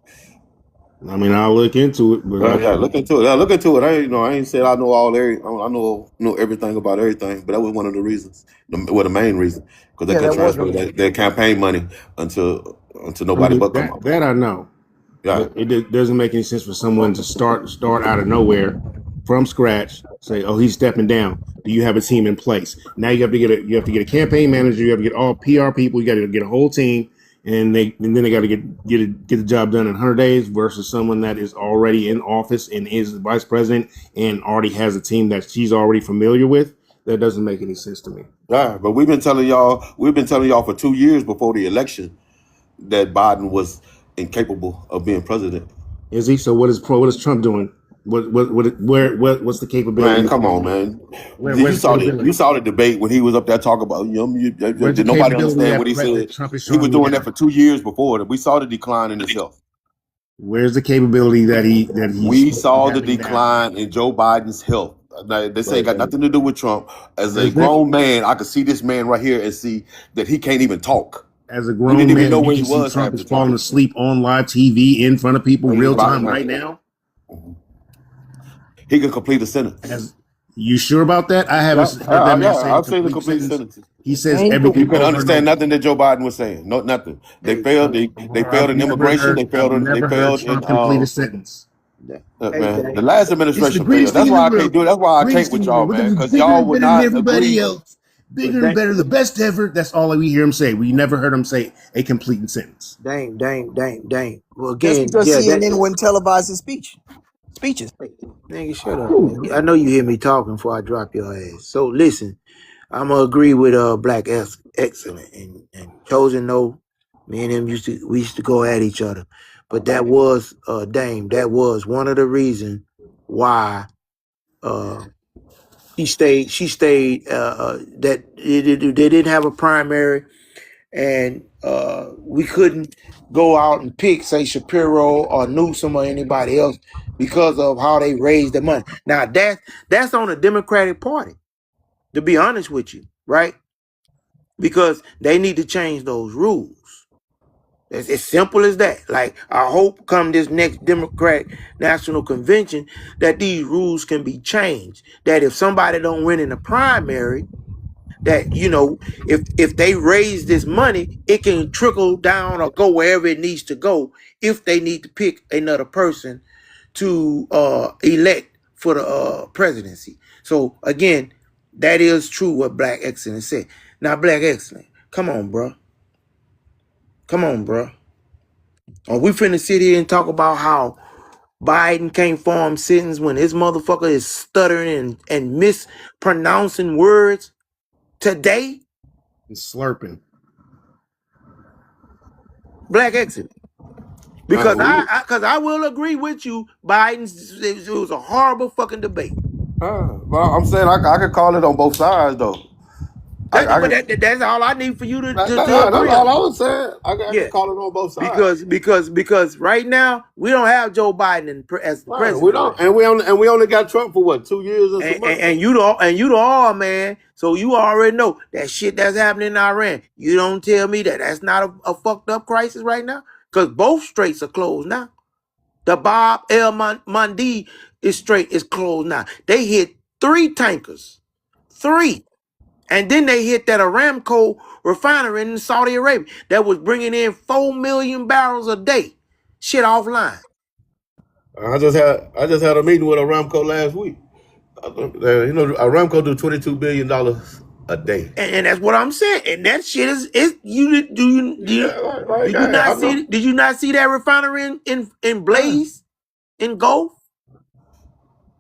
I mean, I'll look into it, but Yeah, look into it. Yeah, look into it. I ain't said I know I know everything about everything, but that was one of the reasons. The main reason, because they Yeah, could that was transfer their campaign money until I nobody mean but come up. that I know. Yeah. But doesn't make any sense for someone to start out of nowhere from scratch. Say, "Oh, he's stepping down." Do you have a team in place? Now you have to get a campaign manager. You have to get all PR people. You got to get a whole team, and then they got to get the job done in 100 days versus someone that is already in office and is the vice president and already has a team that she's already familiar with. That doesn't make any sense to me. Yeah, but we've been telling y'all for 2 years before the election that Biden was incapable of being president. Is he? So what is Trump doing? What's the capability? Man, come on, man. You Where's the capability? saw the debate when he was up there talking about Where's the did nobody capability understand what he that said? Trump is He was showing you doing that now? for 2 years before that. We saw the decline in his health. Where's the capability that he's We saw the having now? decline in Joe Biden's health. Now, this ain't got nothing to do with Trump. As a Does it? grown man, I could see this man right here and see that he can't even talk. As a We didn't grown even know man, you where he can see was Trump half is the time. falling asleep on live TV in front of people, real time, right now. He can complete a sentence. As you sure about that? I haven't heard that man say a I've seen the complete complete sentence. sentences. He says You everything couldn't over and understand over. nothing that Joe Biden was saying. No, nothing. They failed. They failed in immigration. I've never heard In Trump complete a sentence. man. The last It's the administration greatest failed. thing That's in why the I can't world. do it. That's why I Greatest can't thing with in the y'all, world. man. Because Bigger y'all and would better than not everybody agree. else. Bigger and better, the best ever. That's all we hear him say. We never heard him say a complete sentence. Dang, dang, dang, dang. Well, That's again, because yeah, that CNN wouldn't televise his speeches. nigga, shut up, man. I know you hear me talking before I drop your ass. So listen, I'm gonna agree with Black Excellent and Chosen. No, me and him we used to go at each other, but that was Dame. That was one of the reasons why uh she stayed that they didn't have a primary, and we couldn't go out and pick, say, Shapiro or Newsom or anybody else because of how they raised the money. Now that's on the Democratic Party, to be honest with you, right? Because they need to change those rules. It's as simple as that. Like, I hope come this next Democratic National Convention that these rules can be changed. That if somebody don't win in the primary, that if they raise this money, it can trickle down or go wherever it needs to go if they need to pick another person to elect for the presidency. So again, that is true what Black Excellent said. Now, Black Excellent, come on, bro. Are we finna sit here and talk about how Biden can't form sentences when his motherfucker is stuttering and mispronouncing words today? And slurping. Black Excellent. Because I will agree with you, it was a horrible fucking debate. Well, I'm saying I could call it on both sides though. That's all I need for you to That's agree all I on. was saying. I could call it on both sides. Because right now we don't have Joe Biden as the president. We don't, and we only got Trump for what, 2 years and some months. And you the all man. So you already know that shit that's happening in Iran. You don't tell me that that's not a fucked up crisis right now, because both straits are closed now. The Bob El Mundi is closed now. They hit 3 tankers. 3. And then they hit that Aramco refinery in Saudi Arabia that was bringing in 4 million barrels a day. Shit offline. I just had a meeting with Aramco last week. Aramco do $22 billion a day. And that's what I'm saying. And that shit is did you not see that refinery in Blaze in Gulf?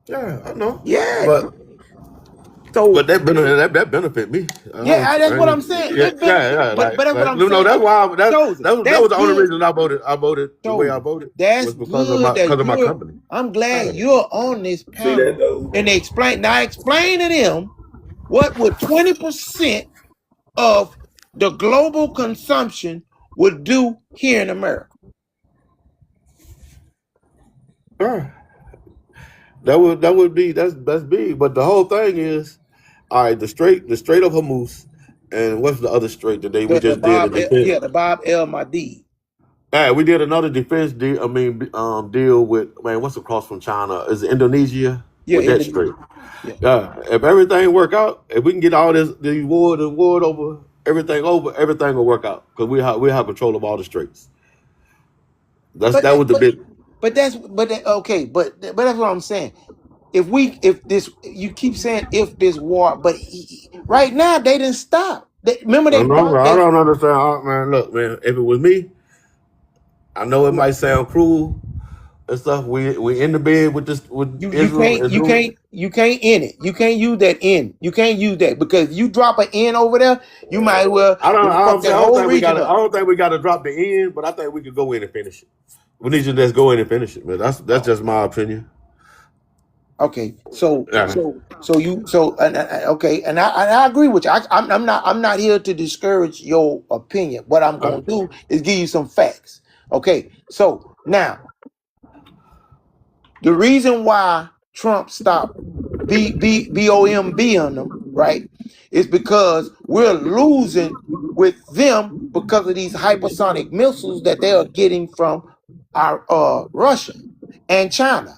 Yeah, I know. Yeah. But that benefit me. That's what I'm saying. But that's what I'm saying. No, that's why that was the only reason I voted the way I voted. That's was because of my company. I'm glad you're on this panel. And explain to them what would 20% of the global consumption would do here in America. That's big. But the whole thing is, all right, the Strait of Hormuz, and what's the other strait that we just did? The Bob El Mahdi. Yeah, we did another defense deal. Deal with what's across from China? Is it Indonesia? Yeah, with that strait. Yeah. If everything work out, if we can get all the war over, everything will work out because we have control of all the straits. But that's what I'm saying. You keep saying if this war, but right now they didn't stop. I don't understand, man. Look, man, if it was me, I know it might sound cruel and stuff. We in the bed with this with Israel. You can't end it. You can't use that end. You can't use that because if you drop an end over there, you might well. I don't think we got to drop the end, but I think we could go in and finish it. We need to just go in and finish it, man. That's just my opinion. Okay, and I agree with you. I'm not here to discourage your opinion. What I'm gonna do is give you some facts. Okay, so now the reason why Trump stopped BOMB on them, right, is because we're losing with them because of these hypersonic missiles that they are getting from our Russia and China.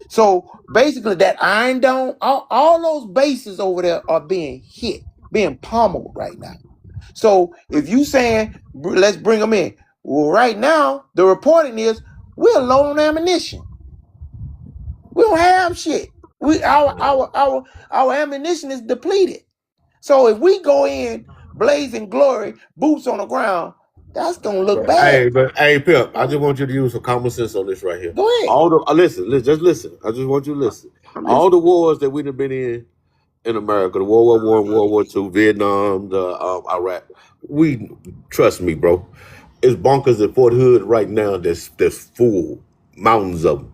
So basically, that Iron Dome, all those bases over there are being hit, being pummeled right now. So if you saying let's bring them in, well, right now the reporting is we're low on ammunition. We don't have shit. Our ammunition is depleted. So if we go in blazing glory, boots on the ground, that's gonna look bad. Hey, Pip, I just want you to use some common sense on this right here. Go ahead. Listen. I just want you to listen. All the wars that we've been in America, the World War I, World War II, Vietnam, Iraq. Trust me, bro. It's bunkers at Fort Hood right now that's full, mountains of them.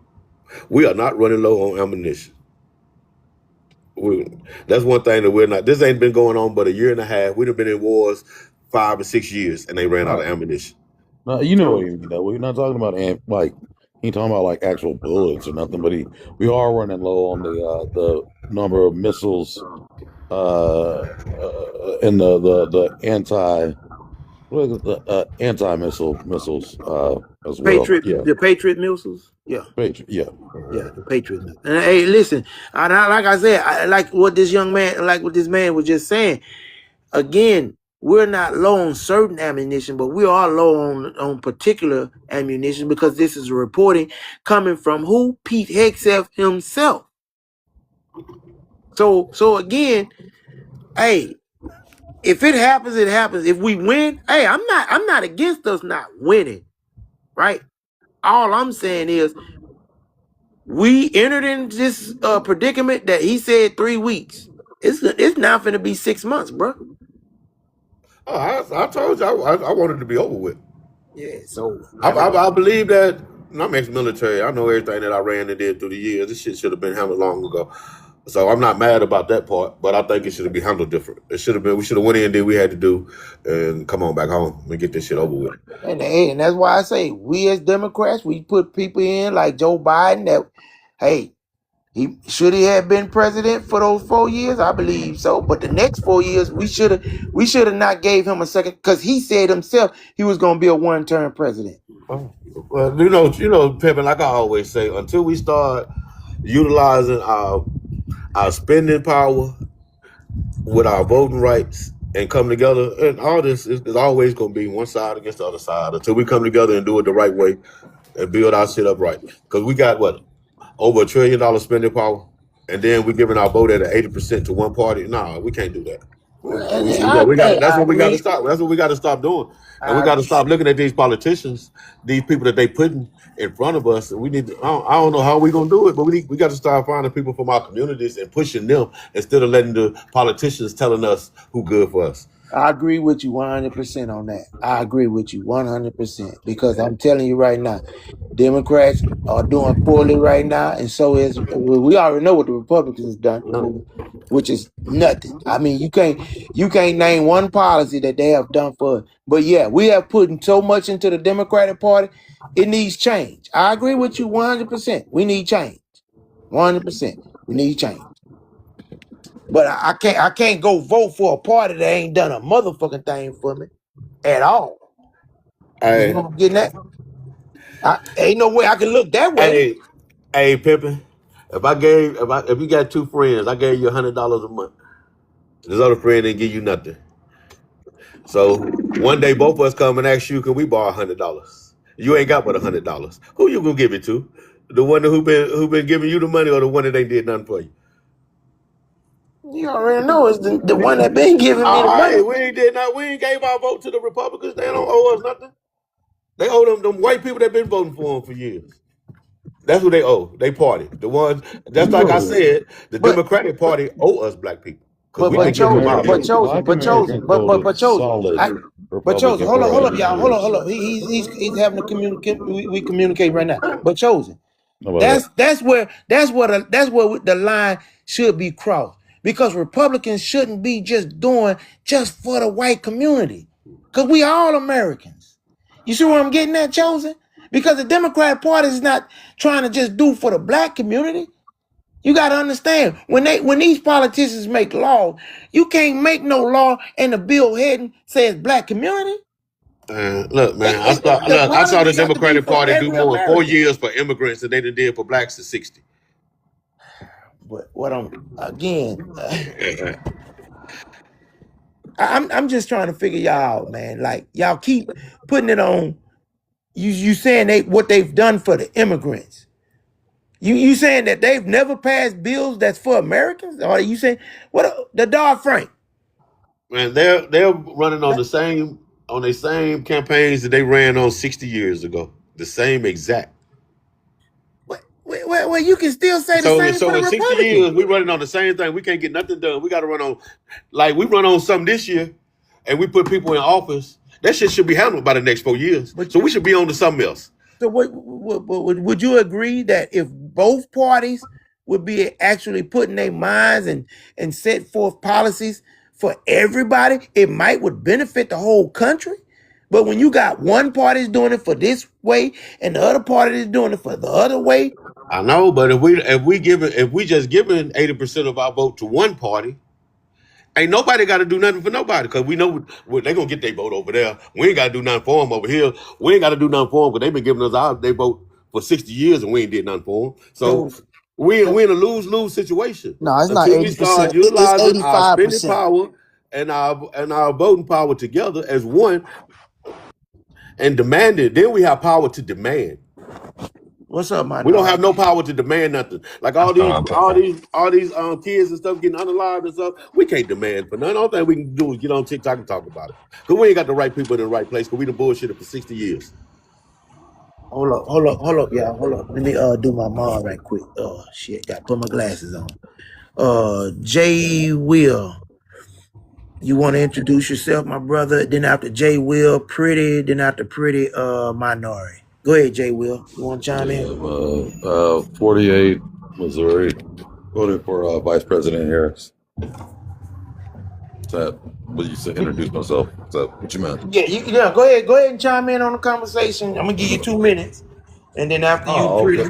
We are not running low on ammunition. That's one thing that we're not. This ain't been going on but a year and a half. We've been in wars 5 or 6 years, and they ran out of ammunition. No, you know what you mean, though. We're not talking about he ain't talking about like actual bullets or nothing, but we are running low on the number of missiles and the anti-missile missiles as well. The Patriot missiles. Yeah. The Patriot. And hey, listen, like I said, like what this man was just saying. Again, we're not low on certain ammunition, but we are low on particular ammunition because this is a reporting coming from who? Pete Hegseth himself. So again, hey, if it happens, it happens. If we win, hey, I'm not against us not winning, right? All I'm saying is we entered into this predicament that he said 3 weeks. It's now finna be 6 months, bro. I told you I wanted to be over with. Yeah, so I believe that. I'm ex-military. I know everything that I ran and did through the years. This shit should have been handled long ago. So I'm not mad about that part, but I think it should have been handled different. It should have been. We should have went in and did what we had to do, and come on back home and get this shit over with. And that's why I say we as Democrats, we put people in like Joe Biden that, hey, Should he have been president for those 4 years? I believe so. But the next 4 years, we should have not gave him a second, because he said himself he was going to be a one-term president. Well, you know, Pippin, like I always say, until we start utilizing our spending power with our voting rights and come together, and all this is always going to be one side against the other side until we come together and do it the right way and build our shit up right. Because we got over $1 trillion spending power, and then we're giving our vote at 80% to one party. No, we can't do that. That's what we got to stop. That's what we got to stop doing, and we got to stop looking at these politicians, these people that they putting in front of us. And we need to, I don't know how we're gonna do it, but we got to start finding people from our communities and pushing them instead of letting the politicians telling us who good for us. I agree with you 100% on that. I agree with you 100%, because I'm telling you right now, Democrats are doing poorly right now, and so is we already know what the Republicans done, which is nothing. I mean, you can't name one policy that they have done for us. But yeah, we have put so much into the Democratic Party, it needs change. I agree with you 100%. We need change. 100%. We need change. But I can't go vote for a party that ain't done a motherfucking thing for me at all. Hey, you know what I'm getting at? Ain't no way I can look that way. Hey, Pippin, if you got two friends, I gave you $100 a month. This other friend didn't give you nothing. So one day both of us come and ask you, can we borrow $100? You ain't got but $100. Who you gonna give it to? The one who been giving you the money, or the one that ain't did nothing for you? You already know it's the one that been giving me the money. We ain't gave our vote to the Republicans. They don't owe us nothing. They owe them white people that been voting for them for years. That's what they owe. They party. The ones, that's like I said, the Democratic Party owe us black people. But chosen. Hold up, y'all. Hold up. He's having a we communicate right now. But chosen. That's where the line should be crossed. Because Republicans shouldn't be just doing just for the white community. Because we all Americans. You see where I'm getting at, chosen? Because the Democratic Party is not trying to just do for the black community. You got to understand, when these politicians make law, you can't make no law and the bill heading says black community. Look, man, I saw the Democratic Party do more in 4 years for immigrants than they did for blacks in 60. But I'm just trying to figure y'all out, man. Like, y'all keep putting it on. You saying what they've done for the immigrants. You saying that they've never passed bills that's for Americans? Or are you saying the Dodd-Frank? Man, they're running on the same campaigns that they ran on 60 years ago. The same exact. Well, you can still say the same for the in 60 years, we running on the same thing. We can't get nothing done. We got to run on, we run on something this year, and we put people in office. That shit should be handled by the next 4 years. So we should be on to something else. So would you agree that if both parties would be actually putting their minds and set forth policies for everybody, it would benefit the whole country? But when you got one party's doing it for this way and the other party is doing it for the other way. I know, but if we just giving 80% of our vote to one party, ain't nobody got to do nothing for nobody, because we know they're going to get their vote over there. We ain't got to do nothing for them over here. We ain't got to do nothing for them because they've been giving us their vote for 60 years and we ain't did nothing for them. So we're in a lose-lose situation. No, it's not 80%. We start utilizing our spending power and our voting power together as one and demanding. Then we have power to demand. What's up, man? We don't have no power to demand nothing. Like all these kids and stuff getting unalived and stuff. We can't demand for nothing. All thing we can do is get on TikTok and talk about it. Because we ain't got the right people in the right place. Because we done bullshitted for 60 years. Hold up, y'all. Hold up. Let me do my mom right quick. Oh shit, got to put my glasses on. Jay Will. You want to introduce yourself, my brother? Then after Jay Will, Pretty. Then after Pretty, Minority. Go ahead, Jay Will. You want to chime in? 48, Missouri. Voted for Vice President Harris. What you say? Introduce myself. Is that what you meant? Yeah. Go ahead and chime in on the conversation. I'm gonna give you 2 minutes, and then after Pretty.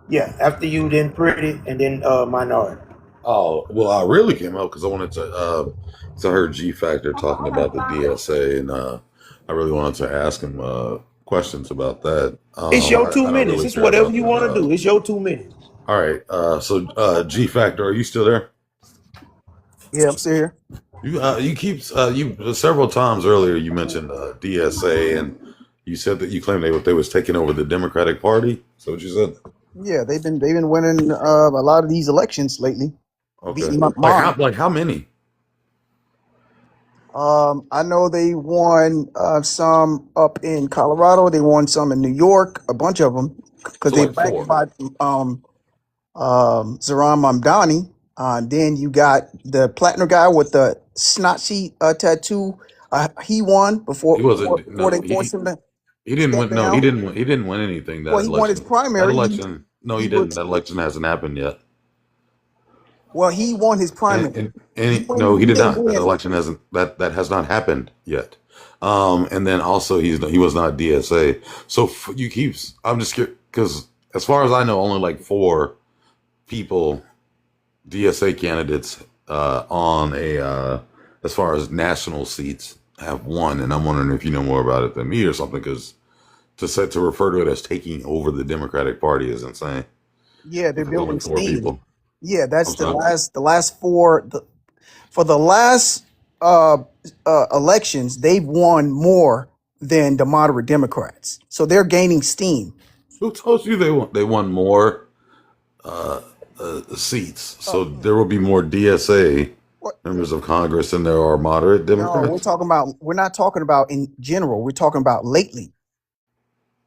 Yeah, after you, then Pretty, and then Minority. Oh, well, I really came up because I wanted to. So I heard G Factor talking about the DSA, and I really wanted to ask him questions about that. It's your I don't 2 minutes. really It's care whatever about you the. want to do. It's your 2 minutes. All right. So G Factor, are you still there? Yeah, I'm still here. You keep you several times earlier. You mentioned DSA, and you said that you claimed they was taking over the Democratic Party. So what you said? Yeah, they've been winning a lot of these elections lately, Okay. beating Like mine. how many? I know they won some up in Colorado. They won some in New York. A bunch of them because So they like backed 4. by Zohran Mamdani. Then you got the platinum guy with the snot sheet tattoo. He won He wasn't. before they No, forced him to he didn't step win. No, he down. didn't win. He didn't win anything Well, that he won his election. That primary. election. No, he He didn't. was That election hasn't happened yet. well. He won his And primary. no, he He did didn't not. That win. election hasn't. That has not happened yet. And then also he was not DSA. So you keep. I'm just because as far as I know, only like 4 people, DSA candidates, on a as far as national seats have won, and I'm wondering if you know more about it than me or something. Because to refer to it as taking over the Democratic Party is insane. Yeah, they're If it's only building 4 steam. people. Yeah, that's I'm sorry. the last 4. For the last elections, they've won more than the moderate Democrats. So they're gaining steam. Who told you they won more seats? So there will be more DSA members of Congress than there are moderate No, Democrats. we're not talking about in general. We're talking about lately.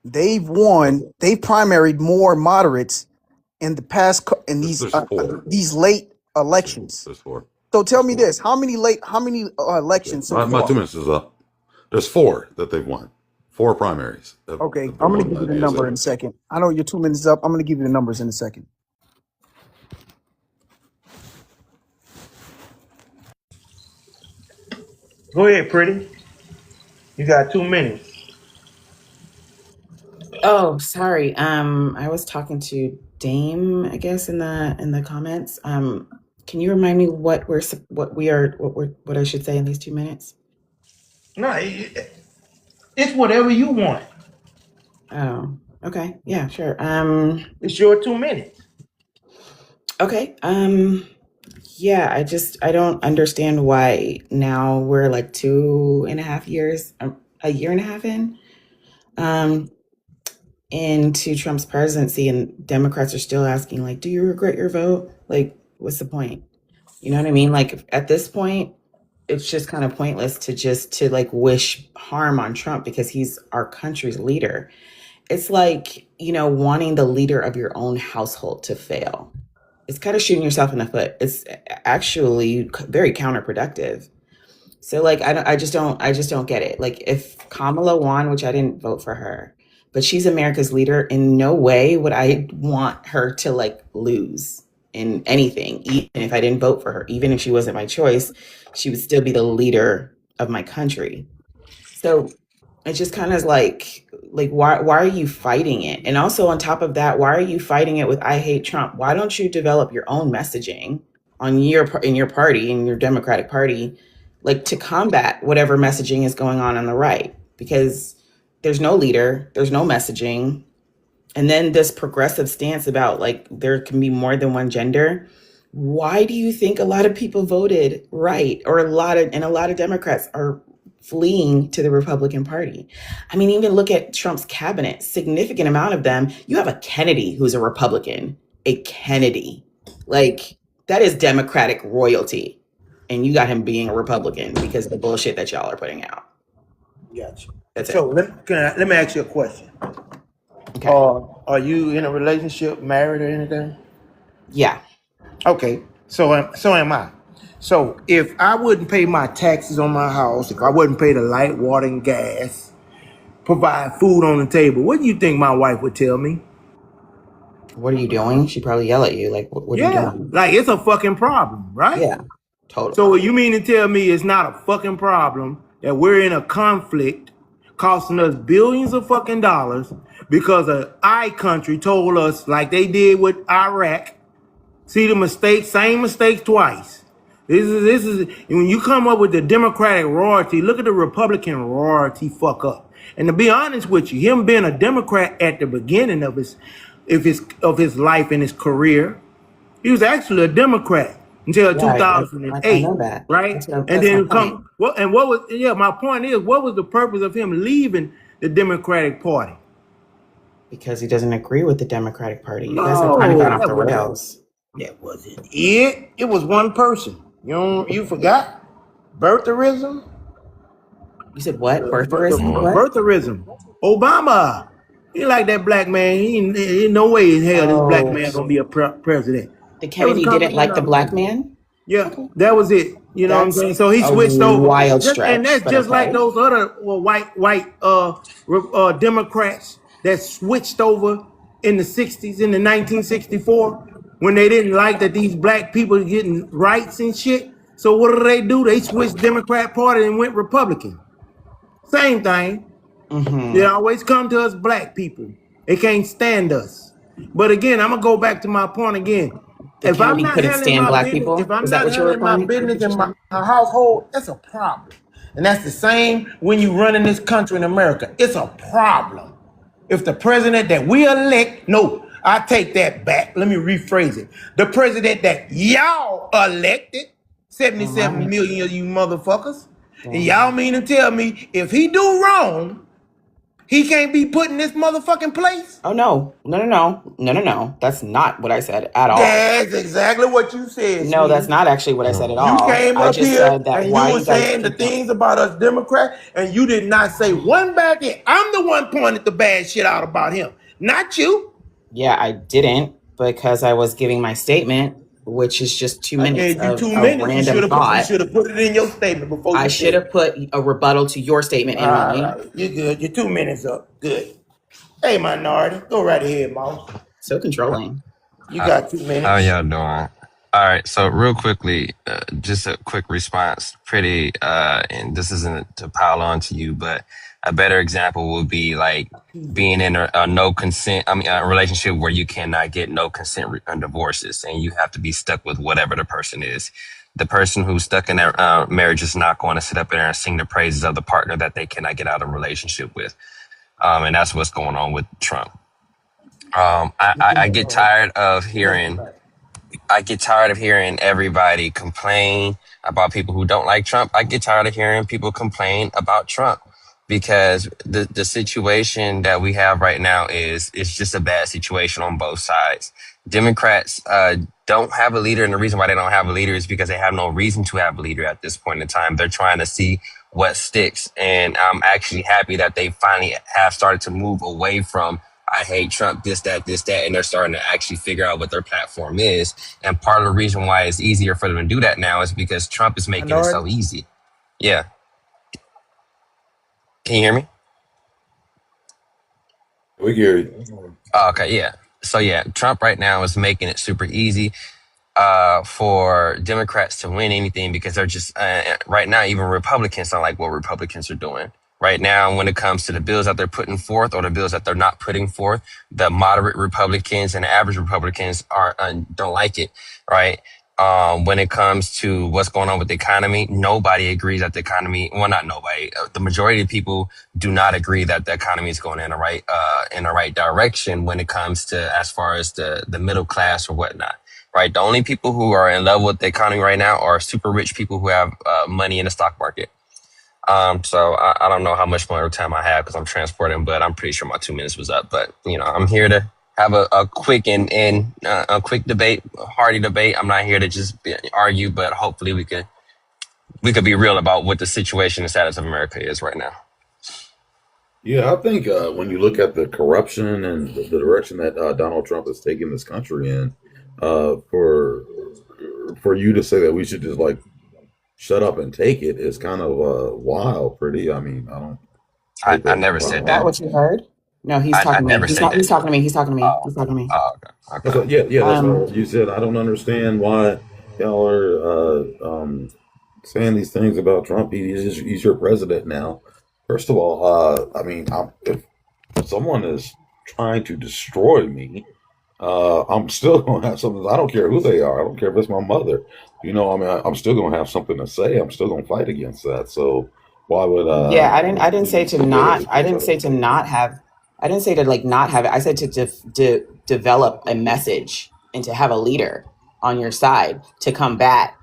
They've primaried more moderates in the past in There's 4. these late elections. There's 4. So tell me this: how many elections so My far? 2 minutes is up. There's 4 that they've won. 4 primaries. Okay, That I'm won gonna give by you the number DSA. in a second. I know your 2 minutes is up. I'm gonna give you the numbers in a second. Go ahead, Pretty. You got 2 minutes. Oh, sorry. I was talking to Dame, I guess, in the comments. Can you remind me what I should say in these 2 minutes? No, it's whatever you want. Oh, okay. Yeah, sure. It's your 2 minutes. Okay. Yeah, I don't understand why now we're like 2.5 years, a year and a half into Trump's presidency, and Democrats are still asking, like, do you regret your vote? Like, what's the point? You know what I mean? Like, at this point, it's just kind of pointless to like wish harm on Trump because he's our country's leader. It's like, wanting the leader of your own household to fail. It's kind of shooting yourself in the foot. It's actually very counterproductive. So like, I just don't get it. Like, if Kamala won, which I didn't vote for her, but she's America's leader, in no way would I want her to like lose in anything. Even if I didn't vote for her, even if she wasn't my choice, she would still be the leader of my country. So it's just kind of like why are you fighting it? And also on top of that, why are you fighting it with I hate Trump? Why don't you develop your own messaging in your party, in your Democratic Party, like to combat whatever messaging is going on the right? Because there's no leader, there's no messaging. And then this progressive stance about like there can be more than one gender. Why do you think a lot of people voted right, or a lot of Democrats are fleeing to the Republican Party? I mean, even look at Trump's cabinet, significant amount of them. You have a Kennedy who's a Republican, a Kennedy. Like, that is Democratic royalty. And you got him being a Republican because of the bullshit that y'all are putting out. Gotcha. That's So it. let me ask you a question. Okay. Are you in a relationship, married or anything? Yeah. Okay. So am I. So if I wouldn't pay my taxes on my house, if I wouldn't pay the light, water, and gas, provide food on the table, what do you think my wife would tell me? What are you doing? She'd probably yell at you. Like, what are you doing? Like it's a fucking problem, right? Yeah, totally. So you mean to tell me it's not a fucking problem that we're in a conflict costing us billions of fucking dollars because a I country told us, like they did with Iraq, see the mistakes, same mistakes twice. This is when you come up with the Democratic royalty, look at the Republican royalty fuck up. And to be honest with you, him being a Democrat at the beginning of his life and his career, he was actually a Democrat until Yeah, I 2008, know that. right? That's And my then point. my point is, what was the purpose of him leaving the Democratic Party? Because he doesn't agree with the Democratic Party. You guys have kind of gone off the rails. That wasn't it. It was one person. You forgot? Birtherism? You said what? Birtherism? What? Birtherism. Obama. He like that black man. He no way in hell this black man gonna be a president. The Kennedy didn't like the black man? Yeah, that was it. You know what I'm saying? So he a switched over. wild Just- stretch, and that's but just okay. like those other white Democrats that switched over in the 60s, in the 1964, when they didn't like that these black people getting rights and shit. So what do? They switched Democrat Party and went Republican. Same thing. They always come to us black people. They can't stand us. But again, I'm gonna go back to my point again. The If I'm Kennedy not couldn't handling stand my black business, people? if I'm Is that not what you were handling my referring to? business in my household, that's a problem. And that's the same when you run in this country in America. It's a problem. If the president that we elect, no, I take that back. Let me rephrase it. The president that y'all elected, 77 million of you motherfuckers, and y'all mean to tell me if he do wrong, he can't be put in this motherfucking place? Oh, no. No. That's not what I said at all. That's exactly what you said. No, Sweetie. that's not actually what I said at You all. came I up just here said that and why you were you guys saying the keep going. things about us Democrats, and you did not say one back in. I'm the one pointed the bad shit out about him, not you. Yeah, I didn't because I was giving my statement, which is just 2 I minutes gave you of 2 a minutes. You random should thought. have put it in your statement before you I said should it. have put a rebuttal to your statement in All mine. right, you're good. You're 2 minutes up. Good. Hey, Minority, go right ahead, Mouse. So controlling. You got 2 minutes. How y'all doing? All right, so real quickly, just a quick response. Pretty, and this isn't to pile on to you, but a better example would be like being in a no consent, a relationship where you cannot get no consent on divorces, and you have to be stuck with whatever the person is. The person who's stuck in that marriage is not going to sit up there and sing the praises of the partner that they cannot get out of a relationship with. And that's what's going on with Trump. I get tired of hearing everybody complain about people who don't like Trump. I get tired of hearing people complain about Trump because the situation that we have right now is just a bad situation on both sides. Democrats don't have a leader, and the reason why they don't have a leader is because they have no reason to have a leader at this point in time. They're trying to see what sticks, and I'm actually happy that they finally have started to move away from I hate Trump, this, that, and they're starting to actually figure out what their platform is. And part of the reason why it's easier for them to do that now is because Trump is making it so easy. Yeah. Can you hear me? We hear you. Oh, okay, yeah. So yeah, Trump right now is making it super easy for Democrats to win anything because they're just right now, even Republicans don't like what Republicans are doing. Right now, when it comes to the bills that they're putting forth or the bills that they're not putting forth, the moderate Republicans and the average Republicans don't like it, right? When it comes to what's going on with the economy, nobody agrees that the economy, well, not nobody, the majority of people do not agree that the economy is going in the right direction when it comes to as far as the middle class or whatnot, right? The only people who are in love with the economy right now are super rich people who have money in the stock market. So I don't know how much more time I have because I'm transporting, but I'm pretty sure my 2 minutes was up. But, I'm here to have a quick and a quick debate, a hearty debate. I'm not here to just argue, but hopefully we could be real about what the situation and status of America is right now. Yeah, I think when you look at the corruption and the direction that Donald Trump is taking this country in, for you to say that we should just like shut up and take it is kind of wild. Pretty. I mean, I never said Is that what you heard? No, he's talking to me. He's talking to me. He's talking to me. He's talking to me. Oh, okay. Yeah. That's what you said. I don't understand why y'all are saying these things about Trump. He's your president now, First of all, I mean, if someone is trying to destroy me, I'm still going to have something. I don't care who they are. I don't care if it's my mother. I mean, I'm still going to have something to say. I'm still going to fight against that. So why would Yeah, I didn't say to not. I didn't try say to not have. I didn't say to like not have it. I said to develop a message and to have a leader on your side to combat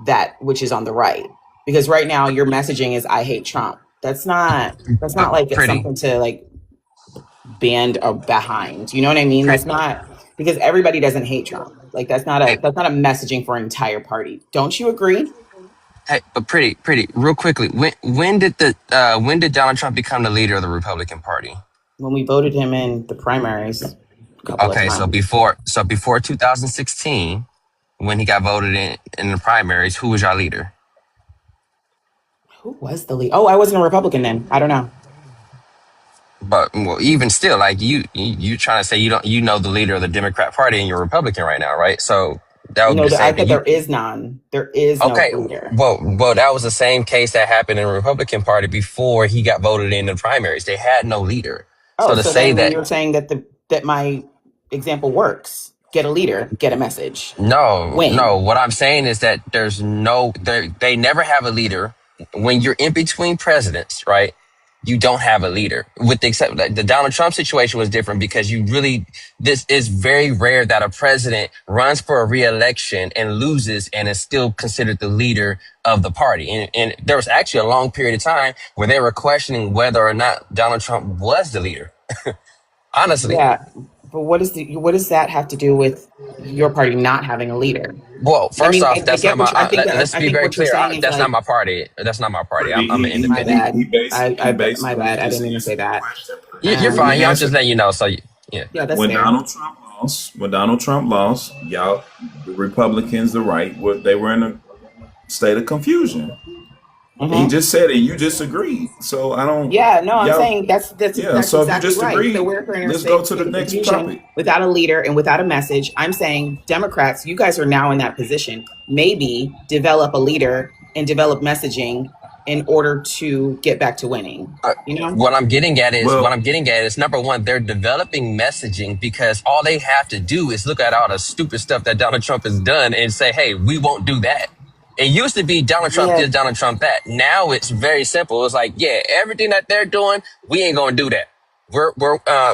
that which is on the right. Because right now your messaging is I hate Trump. That's not like it's Pretty, something to like band behind. You know what I mean? That's pretty. not because everybody doesn't hate Trump. Like Hey, that's not a messaging for an entire party. Don't you agree? hey, but pretty. Real quickly, when did Donald Trump become the leader of the Republican Party? When we voted him in the primaries a couple of Okay, times. so before 2016, when he got voted in the primaries, who was your leader? Who was the lead? Oh, I wasn't a Republican then. I don't know. But well, even still, like you trying to say you know the leader of the Democrat Party and you're a Republican right now, right? So that would be No, the I same thing. said there is none. There is no Okay, leader. well, that was the same case that happened in the Republican Party before he got voted in the primaries. They had no leader. Oh, So to so say then that you're saying that that my example works. Get a leader, get a message. no, Win. what I'm saying is that they never have a leader when you're in between presidents, right? You don't have a leader. With the except that the Donald Trump situation was different because this is very rare that a president runs for a re-election and loses and is still considered the leader of the party. And there was actually a long period of time where they were questioning whether or not Donald Trump was the leader. Honestly. Yeah, but what does that have to do with your party not having a leader? Well, I first mean, off, I that's not get my. what you, I think that Let's I be think very what you're clear. saying is That's not like my party. That's not my party. I'm an my independent. bad. He My basically bad. I just didn't mean to say answered the that. question. You're He fine. Um, Y'all just answered letting you know. So yeah. yeah, that's when fair. Donald Trump lost, y'all, the Republicans, the right, they were in a state of confusion. He Hmm. just said it. You just agreed. So I don't. Yeah, no, I'm Y'all. saying that's Yeah. So if you exactly just right. So agreed, we're in a let's go to the state of next confusion topic. without a leader and without a message. I'm saying Democrats, you guys are now in that position. Maybe develop a leader and develop messaging in order to get back to winning. Uh, You know? what I'm getting at Well, is number one, they're developing messaging because all they have to do is look at all the stupid stuff that Donald Trump has done and say, hey, we won't do that. It used to be Donald Trump Yeah, this, Donald Trump that. Now it's very simple. It's like, yeah, everything that they're doing, we ain't gonna do that. We're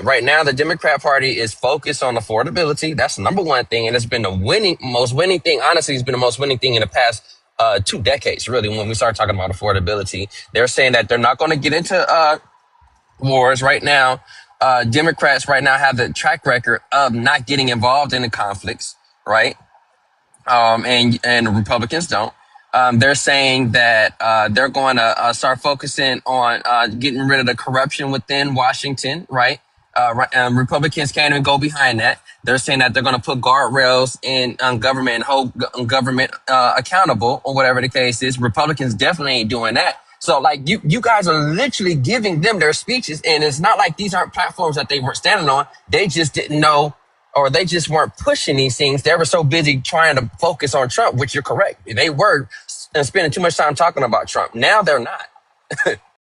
right now the Democrat Party is focused on affordability. That's the number one thing, and it's been the most winning thing. Honestly, it's been the most winning thing in the past 2 decades. Really, when we start talking about affordability, they're saying that they're not going to get into wars right now. Democrats right now have the track record of not getting involved in the conflicts, right? And Republicans don't. They're saying that they're going to start focusing on getting rid of the corruption within Washington, right? Republicans can't even go behind that. They're saying that they're going to put guardrails in government and hold government accountable, or whatever the case is. Republicans definitely ain't doing that. So, like, you guys are literally giving them their speeches, and it's not like these aren't platforms that they weren't standing on. They just didn't know, or they just weren't pushing these things. They were so busy trying to focus on Trump, which you're correct. They were spending too much time talking about Trump. Now they're not.